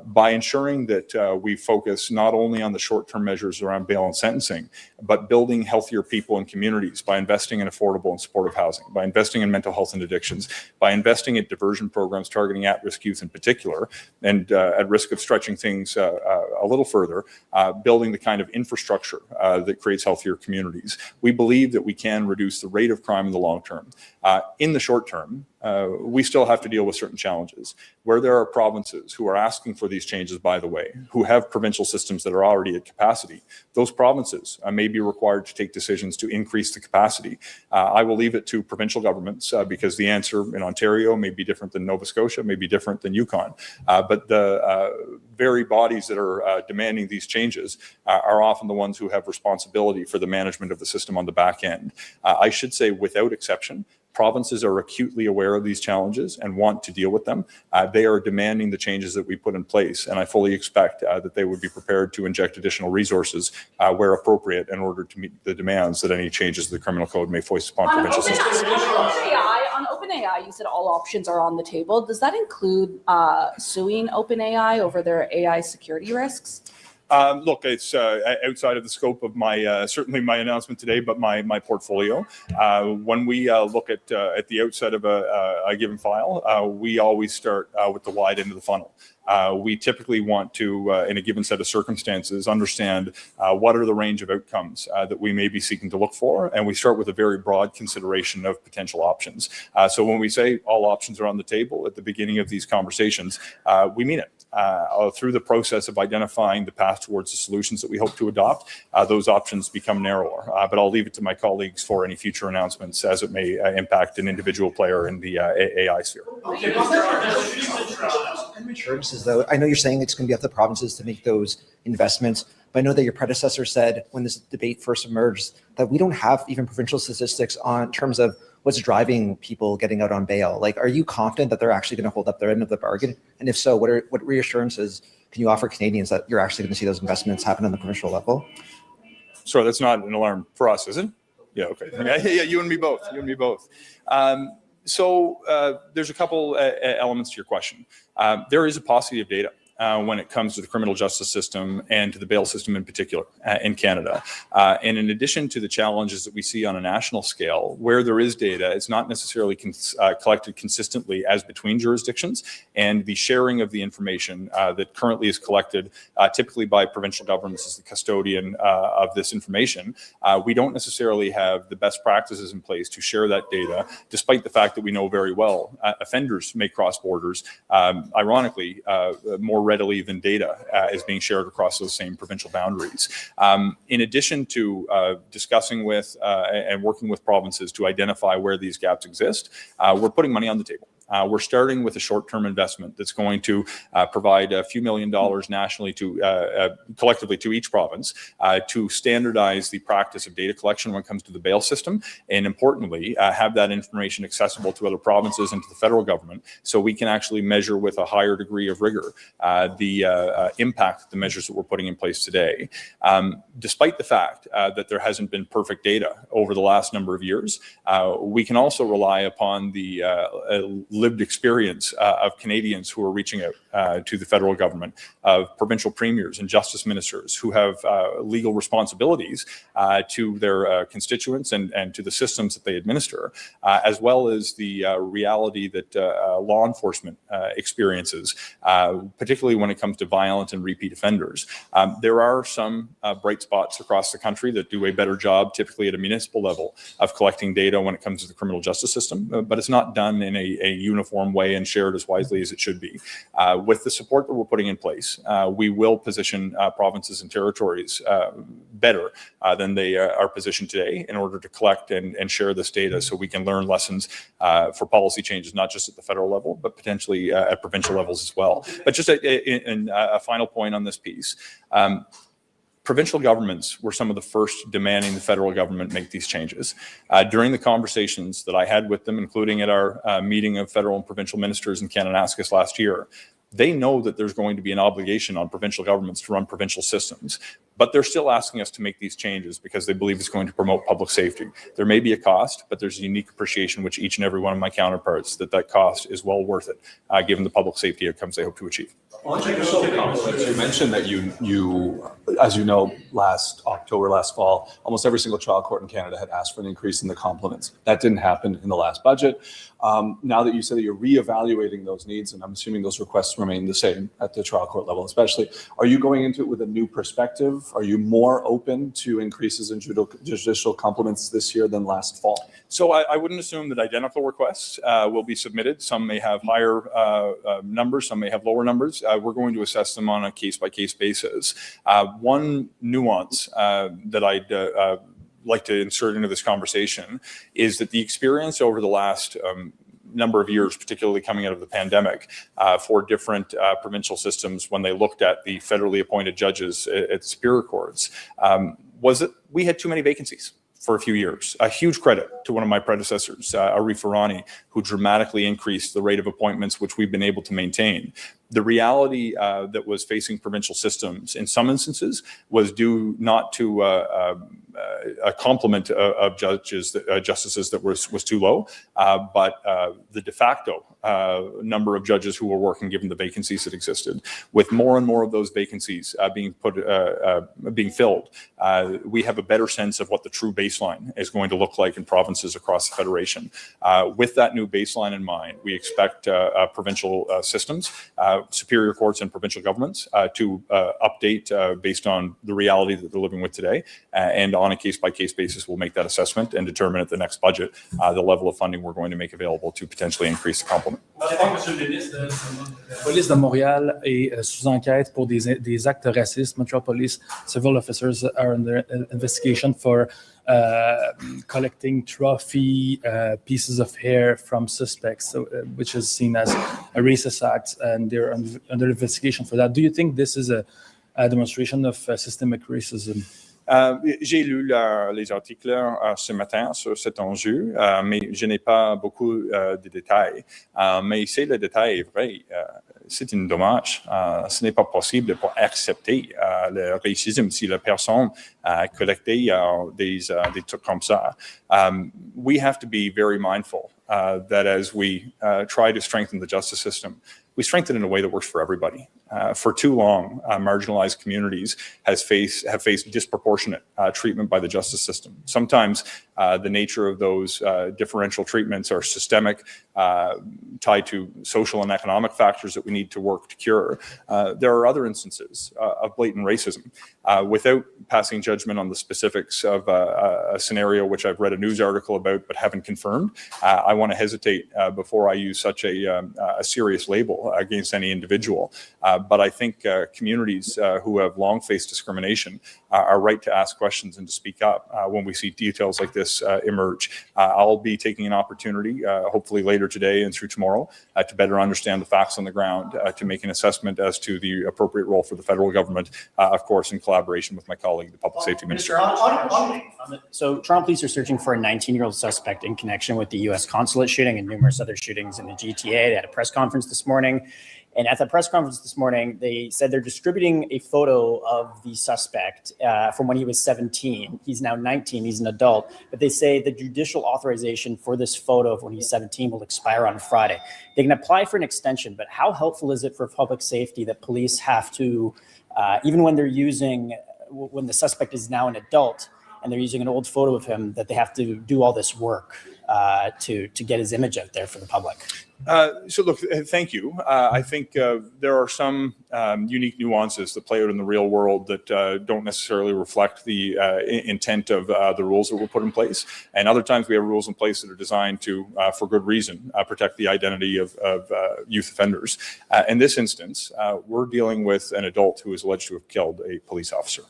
by ensuring that we focus not only on the short-term measures around bail and sentencing, but building healthier people and communities by investing in affordable and supportive housing, by investing in mental health and addictions, by investing in diversion programs targeting at-risk youth in particular, and at risk of stretching things a little further, building the kind of infrastructure that creates healthier communities. We believe that we can reduce the rate of crime in the long term. In the short term, we still have to deal with certain challenges. Where there are provinces who are asking for these changes, by the way, who have provincial systems that are already at capacity, those provinces may be required to take decisions to increase the capacity. I will leave it to provincial governments because the answer in Ontario may be different than Nova Scotia, may be different than Yukon. But the very bodies that are demanding these changes are often the ones who have responsibility for the management of the system on the back end. I should say, without exception, provinces are acutely aware of these challenges and want to deal with them. They are demanding the changes that we put in place, and I fully expect that they would be prepared to inject additional resources where appropriate in order to meet the demands that any changes to the criminal code may foist upon provincial systems. On OpenAI, you said all options are on the table. Does that include suing OpenAI over their AI security risks? Look, it's outside of the scope of my certainly my announcement today, but my portfolio. When we look at the outset of a given file, we always start with the wide end of the funnel. We typically want to, in a given set of circumstances, understand what are the range of outcomes that we may be seeking to look for, and we start with a very broad consideration of potential options. So when we say all options are on the table at the beginning of these conversations, we mean it. Through the process of identifying the path towards the solutions that we hope to adopt, those options become narrower. But I'll leave it to my colleagues for any future announcements as it may impact an individual player in the AI sphere. Services, though, I know you're saying it's going to be up to the provinces to make those investments, but I know that your predecessor said when this debate first emerged that we don't have even provincial statistics on terms of what's driving people getting out on bail. Like, are you confident that they're actually going to hold up their end of the bargain? And if so, what reassurances can you offer Canadians that you're actually going to see those investments happen on the provincial level? Sorry, that's not an alarm for us, is it? Yeah, okay. Yeah, you and me both. You and me both. So there's a couple elements to your question. There is a paucity of data when it comes to the criminal justice system and to the bail system in particular in Canada. And in addition to the challenges that we see on a national scale, where there is data, it's not necessarily collected consistently as between jurisdictions, and the sharing of the information that currently is collected typically by provincial governments as the custodian of this information. We don't necessarily have the best practices in place to share that data, despite the fact that we know very well offenders may cross borders, ironically, more readily than data is being shared across those same provincial boundaries. In addition to discussing with and working with provinces to identify where these gaps exist, we're putting money on the table. We're starting with a short-term investment that's going to provide a few $1 million nationally to collectively to each province to standardize the practice of data collection when it comes to the bail system, and importantly, have that information accessible to other provinces and to the federal government, so we can actually measure with a higher degree of rigor the impact of the measures that we're putting in place today. Despite the fact that there hasn't been perfect data over the last number of years, we can also rely upon the lived experience of Canadians who are reaching out to the federal government, of provincial premiers and justice ministers who have legal responsibilities to their constituents and to the systems that they administer, as well as the reality that law enforcement experiences, particularly when it comes to violent and repeat offenders. There are some bright spots across the country that do a better job, typically at a municipal level, of collecting data when it comes to the criminal justice system, but it's not done in a uniform way and shared as wisely as it should be. With the support that we're putting in place, we will position provinces and territories better than they are positioned today in order to collect and share this data, so we can learn lessons for policy changes, not just at the federal level, but potentially at provincial levels as well. But just a final point on this piece. Provincial governments were some of the first demanding the federal government make these changes. During the conversations that I had with them, including at our meeting of federal and provincial ministers in Kananaskis last year, they know that there's going to be an obligation on provincial governments to run provincial systems, but they're still asking us to make these changes because they believe it's going to promote public safety. There may be a cost, but there's a unique appreciation which each and every one of my counterparts that cost is well worth it, given the public safety outcomes they hope to achieve. You mentioned that you, as you know, last October, last fall, almost every single trial court in Canada had asked for an increase in the complements. That didn't happen in the last budget. Now that you said that you're reevaluating those needs, and I'm assuming those requests remain the same at the trial court level especially, are you going into it with a new perspective? Are you more open to increases in judicial complements this year than last fall? So I wouldn't assume that identical requests will be submitted. Some may have higher numbers, some may have lower numbers. We're going to assess them on a case-by-case basis. One nuance that I'd like to insert into this conversation is that the experience over the last number of years, particularly coming out of the pandemic, for different provincial systems when they looked at the federally appointed judges at the superior courts, was that we had too many vacancies for a few years. A huge credit to one of my predecessors, Arif Irani, who dramatically increased the rate of appointments, which we've been able to maintain. The reality that was facing provincial systems in some instances was due not to a complement of justices that was too low, but the de facto number of judges who were working given the vacancies that existed. With more and more of those vacancies being filled, we have a better sense of what the true baseline is going to look like in provinces across the Federation. With that new baseline in mind, we expect provincial systems, superior courts and provincial governments to update based on the reality that they're living with today. And on a case-by-case basis, we'll make that assessment and determine at the next budget the level of funding we're going to make available to potentially increase the complement. La police de Montréal est sous enquête pour des actes racistes. Montreal Police civil officers are under investigation for collecting trophy pieces of hair from suspects, which is seen as a racist act, and they're under investigation for that. Do you think this is a demonstration of systemic racism? J'ai lu les articles ce matin sur cet enjeu, mais je n'ai pas beaucoup de détails. Mais si le détail est vrai, c'est un dommage. Ce n'est pas possible pour accepter le racisme si la personne a collecté des trucs comme ça. We have to be very mindful that as we try to strengthen the justice system, we strengthen it in a way that works for everybody. For too long, marginalized communities have faced disproportionate treatment by the justice system. Sometimes the nature of those differential treatments are systemic, tied to social and economic factors that we need to work to cure. There are other instances of blatant racism. Without passing judgment on the specifics of a scenario which I've read a news article about but haven't confirmed, I want to hesitate before I use such a serious label against any individual. But I think communities who have long faced discrimination are right to ask questions and to speak up when we see details like this emerge. I'll be taking an opportunity, hopefully later today and through tomorrow, to better understand the facts on the ground, to make an assessment as to the appropriate role for the federal government, of course, in collaboration with my colleague, the Public Safety Minister. So Toronto police are searching for a 19-year-old suspect in connection with the U.S. Consulate shooting and numerous other shootings in the GTA. They had a press conference this morning. And at the press conference this morning, they said they're distributing a photo of the suspect from when he was 17. He's now 19. He's an adult. But they say the judicial authorization for this photo of when he's 17 will expire on Friday. They can apply for an extension, but how helpful is it for public safety that police have to, even when they're when the suspect is now an adult and they're using an old photo of him, that they have to do all this work to get his image out there for the public? So look, thank you. I think there are some unique nuances that play out in the real world that don't necessarily reflect the intent of the rules that were put in place. And other times we have rules in place that are designed to, for good reason, protect the identity of youth offenders. In this instance, we're dealing with an adult who is alleged to have killed a police officer.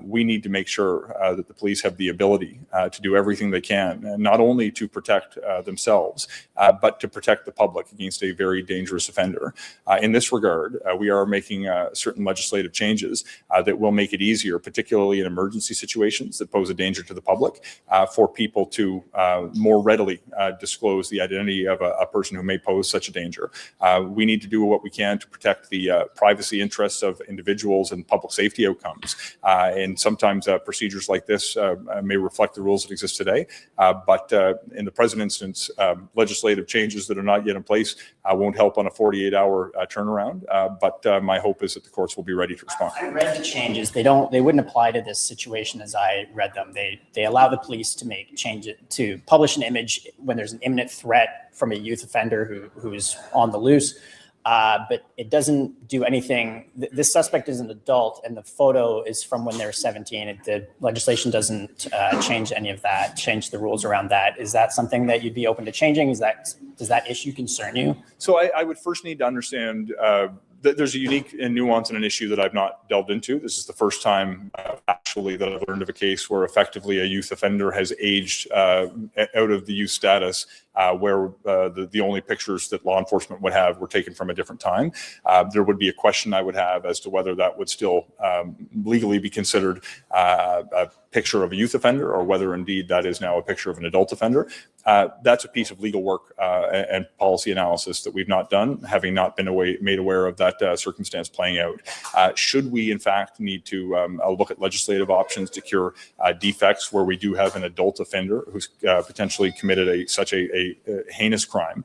We need to make sure that the police have the ability to do everything they can, not only to protect themselves, but to protect the public against a very dangerous offender. In this regard, we are making certain legislative changes that will make it easier, particularly in emergency situations that pose a danger to the public, for people to more readily disclose the identity of a person who may pose such a danger. We need to do what we can to protect the privacy interests of individuals and public safety outcomes. And sometimes procedures like this may reflect the rules that exist today. But in the present instance, legislative changes that are not yet in place won't help on a 48-hour turnaround. But my hope is that the courts will be ready to respond. I read the changes. They wouldn't apply to this situation as I read them. They allow the police to make changes, to publish an image when there's an imminent threat from a youth offender who's on the loose. But it doesn't do anything. This suspect is an adult, and the photo is from when they're 17. The legislation doesn't change any of that, change the rules around that. Is that something that you'd be open to changing? Does that issue concern you? So I would first need to understand that there's a unique nuance and an issue that I've not delved into. This is the first time actually that I've learned of a case where effectively a youth offender has aged out of the youth status, where the only pictures that law enforcement would have were taken from a different time. There would be a question I would have as to whether that would still legally be considered picture of a youth offender or whether indeed that is now a picture of an adult offender. That's a piece of legal work and policy analysis that we've not done, having not been made aware of that circumstance playing out. Should we, in fact, need to look at legislative options to cure defects where we do have an adult offender who's potentially committed such a heinous crime,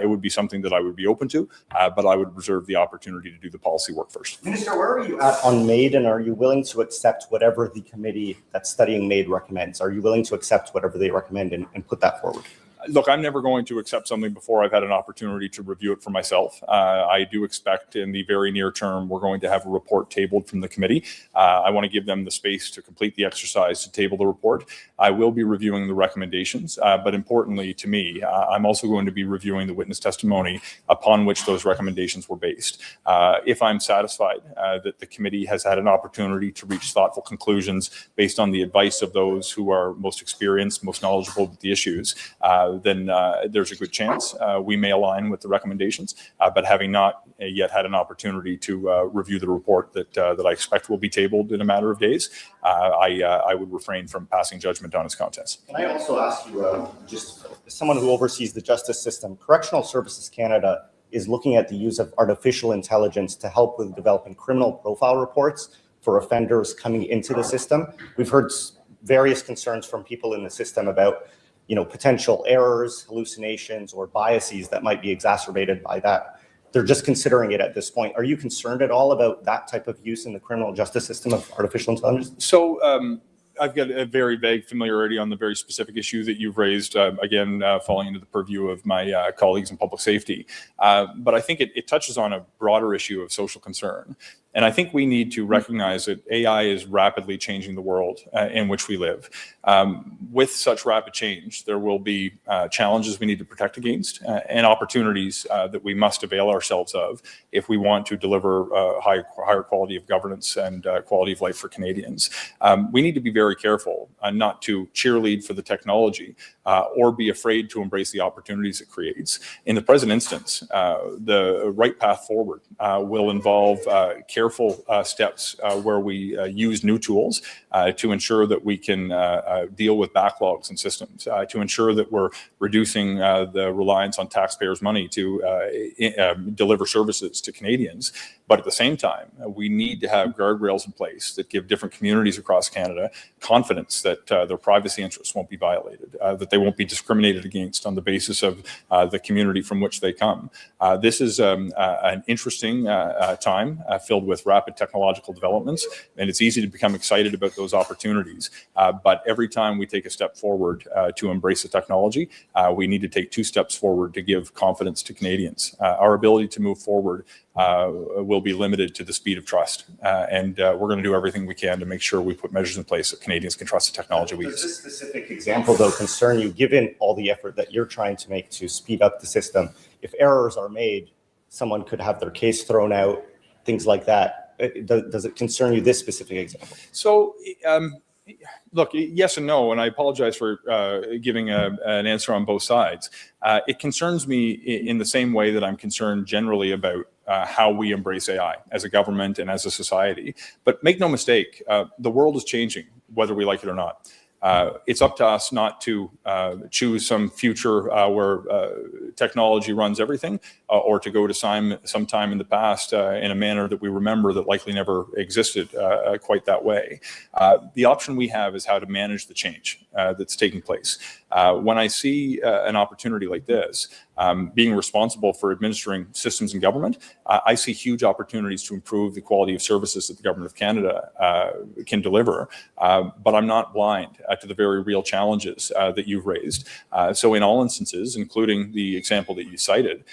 it would be something that I would be open to, but I would reserve the opportunity to do the policy work first. Minister, where are you at on MAID, and are you willing to accept whatever the committee that's studying MAID recommends? Are you willing to accept whatever they recommend and put that forward? Look, I'm never going to accept something before I've had an opportunity to review it for myself. I do expect in the very near term, we're going to have a report tabled from the committee. I want to give them the space to complete the exercise to table the report. I will be reviewing the recommendations, but importantly to me, I'm also going to be reviewing the witness testimony upon which those recommendations were based. If I'm satisfied that the committee has had an opportunity to reach thoughtful conclusions based on the advice of those who are most experienced, most knowledgeable with the issues, then there's a good chance we may align with the recommendations. But having not yet had an opportunity to review the report that I expect will be tabled in a matter of days, I would refrain from passing judgment on its contents. Can I also ask you, just as someone who oversees the justice system, Correctional Services Canada is looking at the use of artificial intelligence to help with developing criminal profile reports for offenders coming into the system. We've heard various concerns from people in the system about potential errors, hallucinations, or biases that might be exacerbated by that. They're just considering it at this point. Are you concerned at all about that type of use in the criminal justice system of artificial intelligence? So I've got a very vague familiarity on the very specific issue that you've raised, again, falling into the purview of my colleagues in public safety. But I think it touches on a broader issue of social concern. And I think we need to recognize that AI is rapidly changing the world in which we live. With such rapid change, there will be challenges we need to protect against and opportunities that we must avail ourselves of if we want to deliver higher quality of governance and quality of life for Canadians. We need to be very careful not to cheerlead for the technology or be afraid to embrace the opportunities it creates. In the present instance, the right path forward will involve careful steps where we use new tools to ensure that we can deal with backlogs in systems, to ensure that we're reducing the reliance on taxpayers' money to deliver services to Canadians. But at the same time, we need to have guardrails in place that give different communities across Canada confidence that their privacy interests won't be violated, that they won't be discriminated against on the basis of the community from which they come. This is an interesting time filled with rapid technological developments, and it's easy to become excited about those opportunities. But every time we take a step forward to embrace the technology, we need to take 2 steps forward to give confidence to Canadians. Our ability to move forward will be limited to the speed of trust. And we're going to do everything we can to make sure we put measures in place so Canadians can trust the technology we use. Does this specific example, though, concern you, given all the effort that you're trying to make to speed up the system? If errors are made, someone could have their case thrown out, things like that. Does it concern you, this specific example? So, look, yes and no, and I apologize for giving an answer on both sides. It concerns me in the same way that I'm concerned generally about how we embrace AI as a government and as a society. But make no mistake, the world is changing, whether we like it or not. It's up to us not to choose some future where technology runs everything, or to go to some time in the past in a manner that we remember that likely never existed quite that way. The option we have is how to manage the change that's taking place. When I see an opportunity like this, being responsible for administering systems in government, I see huge opportunities to improve the quality of services that the Government of Canada can deliver. But I'm not blind to the very real challenges that you've raised. So in all instances, including the example that you cited,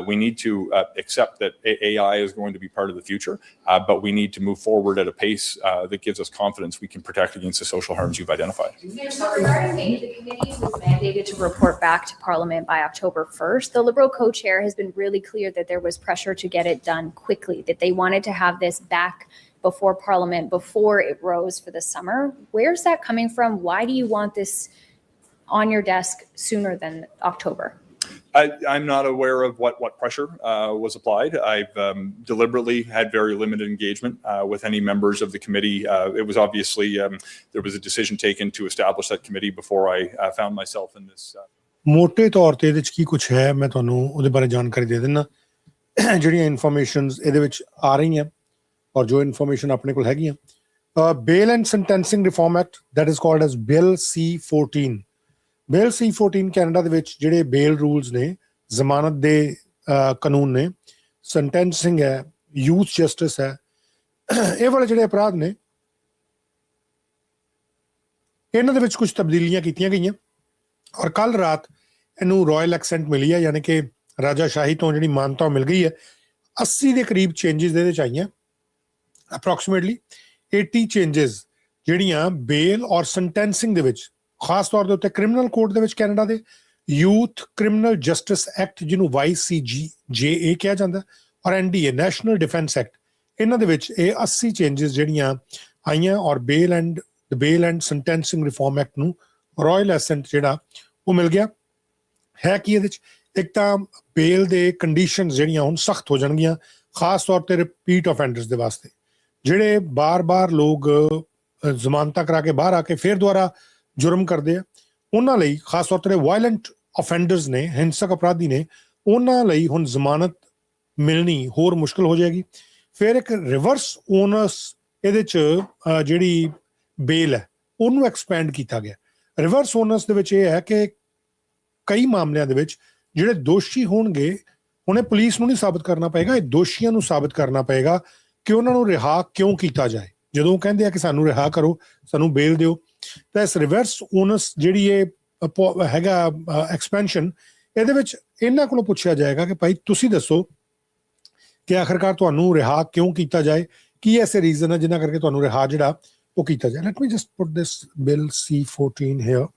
we need to accept that AI is going to be part of the future, but we need to move forward at a pace that gives us confidence we can protect against the social harms you've identified. So regarding MAID, the committee was mandated to report back to Parliament by October 1st. The Liberal co-chair has been really clear that there was pressure to get it done quickly, that they wanted to have this back before Parliament, before it rose for the summer. Where's that coming from? Why do you want this on your desk sooner than October? I'm not aware of what pressure was applied. I've deliberately had very limited engagement with any members of the committee. It was obviously, there was a decision taken to establish that committee before I found myself in this. ਮੋਟੇ ਤੌਰ ਤੇ ਇਹਦੇ 'ਚ ਕੀ ਕੁਛ ਹੈ ਮੈਂ ਤੁਹਾਨੂੰ ਉਹਦੇ ਬਾਰੇ ਜਾਣਕਾਰੀ ਦੇ ਦਿੰਦਾ। ਜਿਹੜੀਆਂ ਇਨਫੋਰਮੇਸ਼ਨਸ ਇਹਦੇ ਵਿੱਚ ਆ ਰਹੀਆਂ ਔਰ ਜੋ ਇਨਫੋਰਮੇਸ਼ਨ ਆਪਣੇ ਕੋਲ ਹੈਗੀਆਂ, bail and sentencing reform act that is called as bill C14। Bill C14 Canada ਦੇ ਵਿੱਚ ਜਿਹੜੇ ਬੇਲ ਰੂਲਸ ਨੇ, ਜ਼ਮਾਨਤ ਦੇ ਕਾਨੂੰਨ ਨੇ, ਸੈਂਟੈਂਸਿੰਗ ਹੈ, ਯੂਥ ਜਸਟਿਸ ਹੈ, ਇਹ ਵਾਲੇ ਜਿਹੜੇ ਅਪਰਾਧ ਨੇ ਇਹਨਾਂ ਦੇ ਵਿੱਚ ਕੁਝ ਤਬਦੀਲੀਆਂ ਕੀਤੀਆਂ ਗਈਆਂ ਔਰ ਕੱਲ ਰਾਤ ਇਹਨੂੰ ਰਾਇਲ ਐਕਸੈਂਟ ਮਿਲੀ ਹੈ, ਯਾਨੀ ਕਿ ਰਾਜਾ ਸ਼ਾਹੀ ਤੋਂ ਜਿਹੜੀ ਮਾਨਤਾ ਮਿਲ ਗਈ ਹੈ। 80 ਦੇ ਕਰੀਬ ਚੇਂਜਸ ਇਹਦੇ 'ਚ ਆਈਆਂ, ਅਪਰੋਕਸੀਮੇਟਲੀ 80 ਚੇਂਜਸ ਜਿਹੜੀਆਂ ਬੇਲ ਔਰ ਸੈਂਟੈਂਸਿੰਗ ਦੇ ਵਿੱਚ, ਖਾਸ ਤੌਰ ਦੇ ਉੱਤੇ ਕ੍ਰਿਮੀਨਲ ਕੋਡ ਦੇ ਵਿੱਚ ਕੈਨੇਡਾ ਦੇ ਯੂਥ ਕ੍ਰਿਮੀਨਲ ਜਸਟਿਸ ਐਕਟ ਜਿਹਨੂੰ YCJA ਕਿਹਾ ਜਾਂਦਾ ਔਰ NDA ਨੈਸ਼ਨਲ ਡਿਫੈਂਸ ਐਕਟ, ਇਹਨਾਂ ਦੇ ਵਿੱਚ ਇਹ 80 ਚੇਂਜਸ ਜਿਹੜੀਆਂ ਆਈਆਂ ਔਰ ਬੇਲ ਐਂਡ ਸੈਂਟੈਂਸਿੰਗ ਰਿਫਾਰਮ ਐਕਟ ਨੂੰ ਰਾਇਲ ਐਸੈਂਟ ਜਿਹੜਾ ਉਹ ਮਿਲ ਗਿਆ। ਹੈ ਕੀ ਇਹਦੇ 'ਚ? ਇੱਕ ਤਾਂ ਬੇਲ ਦੇ ਕੰਡੀਸ਼ਨਸ ਜਿਹੜੀਆਂ ਹੁਣ ਸਖਤ ਹੋ ਜਾਣਗੀਆਂ, ਖਾਸ ਤੌਰ ਤੇ ਰਿਪੀਟ ਅਫੈਂਡਰਸ ਦੇ ਵਾਸਤੇ, ਜਿਹੜੇ ਬਾਰ-ਬਾਰ ਲੋਕ ਜ਼ਮਾਨਤਾਂ ਕਰਾ ਕੇ ਬਾਹਰ ਆ ਕੇ ਫਿਰ ਦੁਬਾਰਾ ਜੁਰਮ ਕਰਦੇ ਆ, ਉਹਨਾਂ ਲਈ ਖਾਸ ਤੌਰ ਤੇ ਵਾਇਲੈਂਟ ਅਫੈਂਡਰਸ ਨੇ, ਹਿੰਸਕ ਅਪਰਾਧੀ ਨੇ, ਉਹਨਾਂ ਲਈ ਹੁਣ ਜ਼ਮਾਨਤ ਮਿਲਣੀ ਹੋਰ ਮੁਸ਼ਕਿਲ ਹੋ ਜਾਏਗੀ। ਫਿਰ ਇੱਕ ਰਿਵਰਸ ਓਨਰਸ ਇਹਦੇ 'ਚ ਜਿਹੜੀ ਬੇਲ ਹੈ ਉਹਨੂੰ ਐਕਸਪੈਂਡ ਕੀਤਾ ਗਿਆ। ਰਿਵਰਸ ਓਨਰਸ ਦੇ ਵਿੱਚ ਇਹ ਹੈ ਕਿ ਕਈ ਮਾਮਲਿਆਂ ਦੇ ਵਿੱਚ ਜਿਹੜੇ ਦੋਸ਼ੀ ਹੋਣਗੇ ਉਹਨੇ ਪੁਲਿਸ ਨੂੰ ਨਹੀਂ ਸਾਬਤ ਕਰਨਾ ਪਏਗਾ, ਇਹ ਦੋਸ਼ੀਆਂ ਨੂੰ ਸਾਬਤ ਕਰਨਾ ਪਏਗਾ ਕਿ ਉਹਨਾਂ ਨੂੰ ਰਿਹਾ ਕਿਉਂ ਕੀਤਾ ਜਾਏ। ਜਦੋਂ ਕਹਿੰਦੇ ਆ ਕਿ ਸਾਨੂੰ ਰਿਹਾ ਕਰੋ, ਸਾਨੂੰ ਬੇਲ ਦਿਓ, ਤਾਂ ਇਸ ਰਿਵਰਸ ਓਨਰਸ ਜਿਹੜੀ ਇਹ ਹੈਗਾ ਐਕਸਪੈਂਸ਼ਨ, ਇਹਦੇ ਵਿੱਚ ਇਹਨਾਂ ਕੋਲੋਂ ਪੁੱਛਿਆ ਜਾਏਗਾ ਕਿ ਭਾਈ ਤੁਸੀਂ ਦੱਸੋ ਕਿ ਆਖਰਕਾਰ ਤੁਹਾਨੂੰ ਰਿਹਾ ਕਿਉਂ ਕੀਤਾ ਜਾਏ, ਕੀ ਐਸੇ ਰੀਜ਼ਨ ਹੈ ਜਿਨ੍ਹਾਂ ਕਰਕੇ ਤੁਹਾਨੂੰ ਰਿਹਾ ਜਿਹੜਾ ਉਹ ਕੀਤਾ ਜਾਏ। Let me just put this bill C14 here.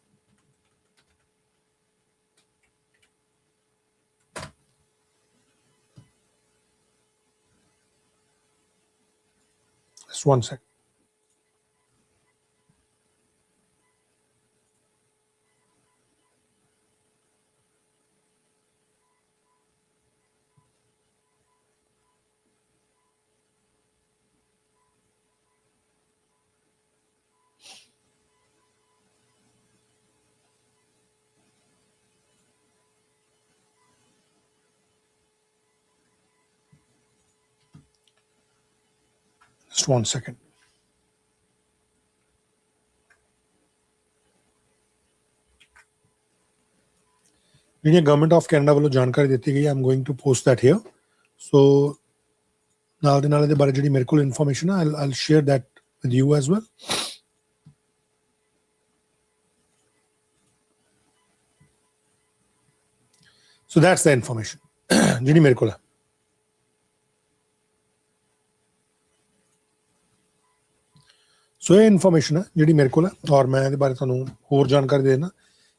Just one sec. Just one second. ਜਿਹੜੀਆਂ ਗਵਰਨਮੈਂਟ ਆਫ ਕੈਨੇਡਾ ਵੱਲੋਂ ਜਾਣਕਾਰੀ ਦਿੱਤੀ ਗਈ, I am going to post that here. So ਨਾਲ ਦੇ ਨਾਲ ਇਹਦੇ ਬਾਰੇ ਜਿਹੜੀ ਮੇਰੇ ਕੋਲ ਇਨਫੋਰਮੇਸ਼ਨ ਹੈ, I'll share that with you as well. So that's the information ਜਿਹੜੀ ਮੇਰੇ ਕੋਲ ਹੈ। ਸੋ ਇਹ ਇਨਫੋਰਮੇਸ਼ਨ ਹੈ ਜਿਹੜੀ ਮੇਰੇ ਕੋਲ ਹੈ ਔਰ ਮੈਂ ਇਹਦੇ ਬਾਰੇ ਤੁਹਾਨੂੰ ਹੋਰ ਜਾਣਕਾਰੀ ਦੇ ਦੇਣਾ।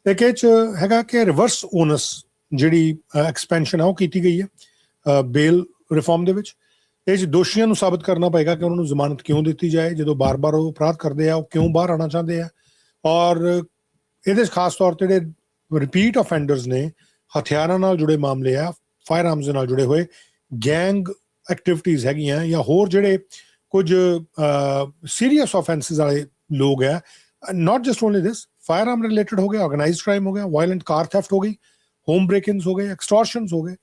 ਇੱਕ ਇਹ 'ਚ ਹੈਗਾ ਕਿ ਰਿਵਰਸ ਓਨਸ ਜਿਹੜੀ ਐਕਸਪੈਂਸ਼ਨ ਆ ਉਹ ਕੀਤੀ ਗਈ ਹੈ ਬੇਲ ਰਿਫਾਰਮ ਦੇ ਵਿੱਚ। ਇਹ 'ਚ ਦੋਸ਼ੀਆਂ ਨੂੰ ਸਾਬਤ ਕਰਨਾ ਪਏਗਾ ਕਿ ਉਹਨਾਂ ਨੂੰ ਜ਼ਮਾਨਤ ਕਿਉਂ ਦਿੱਤੀ ਜਾਏ, ਜਦੋਂ ਬਾਰ-ਬਾਰ ਉਹ ਅਪਰਾਧ ਕਰਦੇ ਆ ਉਹ ਕਿਉਂ ਬਾਹਰ ਆਉਣਾ ਚਾਹੁੰਦੇ ਆ। ਔਰ ਇਹਦੇ 'ਚ ਖਾਸ ਤੌਰ ਤੇ ਜਿਹੜੇ ਰਿਪੀਟ ਅਫੈਂਡਰਸ ਨੇ, ਹਥਿਆਰਾਂ ਨਾਲ ਜੁੜੇ ਮਾਮਲੇ ਆ, ਫਾਇਰ ਆਰਮਸ ਦੇ ਨਾਲ ਜੁੜੇ ਹੋਏ, ਗੈਂਗ ਐਕਟੀਵਿਟੀਜ਼ ਹੈਗੀਆਂ, ਜਾਂ ਹੋਰ ਜਿਹੜੇ ਕੁਝ ਸੀਰੀਅਸ ਆਫੈਂਸਿਸ ਵਾਲੇ ਲੋਕ ਹੈ, ਨਾਟ ਜਸਟ ਓਨਲੀ ਦਿਸ, ਫਾਇਰ ਆਰਮ ਰਿਲੇਟਡ ਹੋ ਗਿਆ, ਆਰਗੇਨਾਈਜ਼ਡ ਕ੍ਰਾਈਮ ਹੋ ਗਿਆ, ਵਾਇਲੈਂਟ ਕਾਰ ਥੈਫਟ ਹੋ ਗਈ, ਹੋਮ ਬ੍ਰੇਕ-ਇਨਸ ਹੋ ਗਏ, ਐਕਸਟੋਰਸ਼ਨਸ ਹੋ ਗਏ,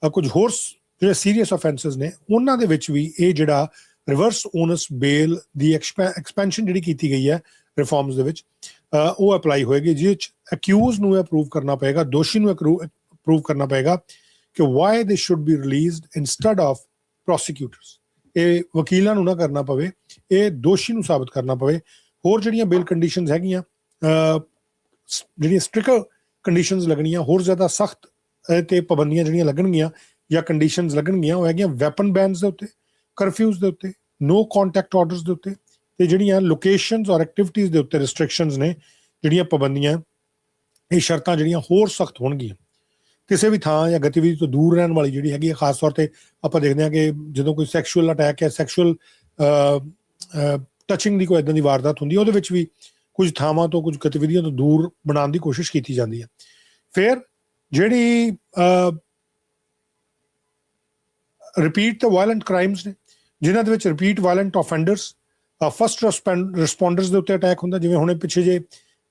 ਕੁਝ ਹੋਰ ਜਿਹੜੇ ਸੀਰੀਅਸ ਆਫੈਂਸਿਸ ਨੇ, ਉਹਨਾਂ ਦੇ ਵਿੱਚ ਵੀ ਇਹ ਜਿਹੜਾ ਰਿਵਰਸ ਓਨਸ ਬੇਲ ਦੀ ਐਕਸਪੈਂਸ਼ਨ ਜਿਹੜੀ ਕੀਤੀ ਗਈ ਹੈ ਰਿਫਾਰਮਸ ਦੇ ਵਿੱਚ, ਉਹ ਅਪਲਾਈ ਹੋਏਗੀ, ਜਿਹਦੇ ਵਿੱਚ ਅਕਿਊਜ਼ ਨੂੰ ਇਹ ਪ੍ਰੂਵ ਕਰਨਾ ਪਏਗਾ, ਦੋਸ਼ੀ ਨੂੰ ਪ੍ਰੂਵ ਕਰਨਾ ਪਏਗਾ ਕਿ why they should be released instead of prosecutors. ਇਹ ਵਕੀਲਾਂ ਨੂੰ ਨਾ ਕਰਨਾ ਪਵੇ, ਇਹ ਦੋਸ਼ੀ ਨੂੰ ਸਾਬਤ ਕਰਨਾ ਪਵੇ। ਹੋਰ ਜਿਹੜੀਆਂ ਬੇਲ ਕੰਡੀਸ਼ਨਸ ਹੈਗੀਆਂ, ਜਿਹੜੀਆਂ ਸਟ੍ਰਿਕਟ ਕੰਡੀਸ਼ਨਸ ਲੱਗਣੀਆਂ, ਹੋਰ ਜ਼ਿਆਦਾ ਸਖਤ ਤੇ ਪਾਬੰਦੀਆਂ ਜਿਹੜੀਆਂ ਲੱਗਣਗੀਆਂ ਜਾਂ ਕੰਡੀਸ਼ਨਸ ਲੱਗਣਗੀਆਂ, ਉਹ ਹੈਗੀਆਂ ਵੈਪਨ ਬੈਨਸ ਦੇ ਉੱਤੇ, ਕਰਫਿਊਜ਼ ਦੇ ਉੱਤੇ, ਨੋ ਕੰਟੈਕਟ ਆਰਡਰਸ ਦੇ ਉੱਤੇ, ਤੇ ਜਿਹੜੀਆਂ ਲੋਕੇਸ਼ਨਸ ਔਰ ਐਕਟੀਵਿਟੀਜ਼ ਦੇ ਉੱਤੇ ਰਿਸਟ੍ਰਿਕਸ਼ਨਸ ਨੇ, ਜਿਹੜੀਆਂ ਪਾਬੰਦੀਆਂ, ਇਹ ਸ਼ਰਤਾਂ ਜਿਹੜੀਆਂ ਹੋਰ ਸਖਤ ਹੋਣਗੀਆਂ। ਕਿਸੇ ਵੀ ਥਾਂ ਜਾਂ ਗਤੀਵਿਧੀ ਤੋਂ ਦੂਰ ਰਹਿਣ ਵਾਲੀ ਜਿਹੜੀ ਹੈਗੀ ਹੈ, ਖਾਸ ਤੌਰ ਤੇ ਆਪਾਂ ਦੇਖਦੇ ਹਾਂ ਕਿ ਜਦੋਂ ਕੋਈ ਸੈਕਸ਼ੂਅਲ ਅਟੈਕ ਹੈ, ਸੈਕਸ਼ੂਅਲ ਟੱਚਿੰਗ ਦੀ ਕੋਈ ਇੱਦਾਂ ਦੀ ਵਾਰਦਾਤ ਹੁੰਦੀ ਹੈ, ਉਹਦੇ ਵਿੱਚ ਵੀ ਕੁਝ ਥਾਵਾਂ ਤੋਂ, ਕੁਝ ਗਤੀਵਿਧੀਆਂ ਤੋਂ ਦੂਰ ਬਣਾਉਣ ਦੀ ਕੋਸ਼ਿਸ਼ ਕੀਤੀ ਜਾਂਦੀ ਹੈ। ਫਿਰ ਜਿਹੜੀ ਰਿਪੀਟ ਤੇ ਵਾਇਲੈਂਟ ਕ੍ਰਾਈਮਸ ਨੇ, ਜਿਨ੍ਹਾਂ ਦੇ ਵਿੱਚ ਰਿਪੀਟ ਵਾਇਲੈਂਟ ਆਫੈਂਡਰਸ, ਫਸਟ ਰਿਸਪੌਂਡਰਸ ਦੇ ਉੱਤੇ ਅਟੈਕ ਹੁੰਦਾ, ਜਿਵੇਂ ਹੁਣੇ ਪਿੱਛੇ ਜੇ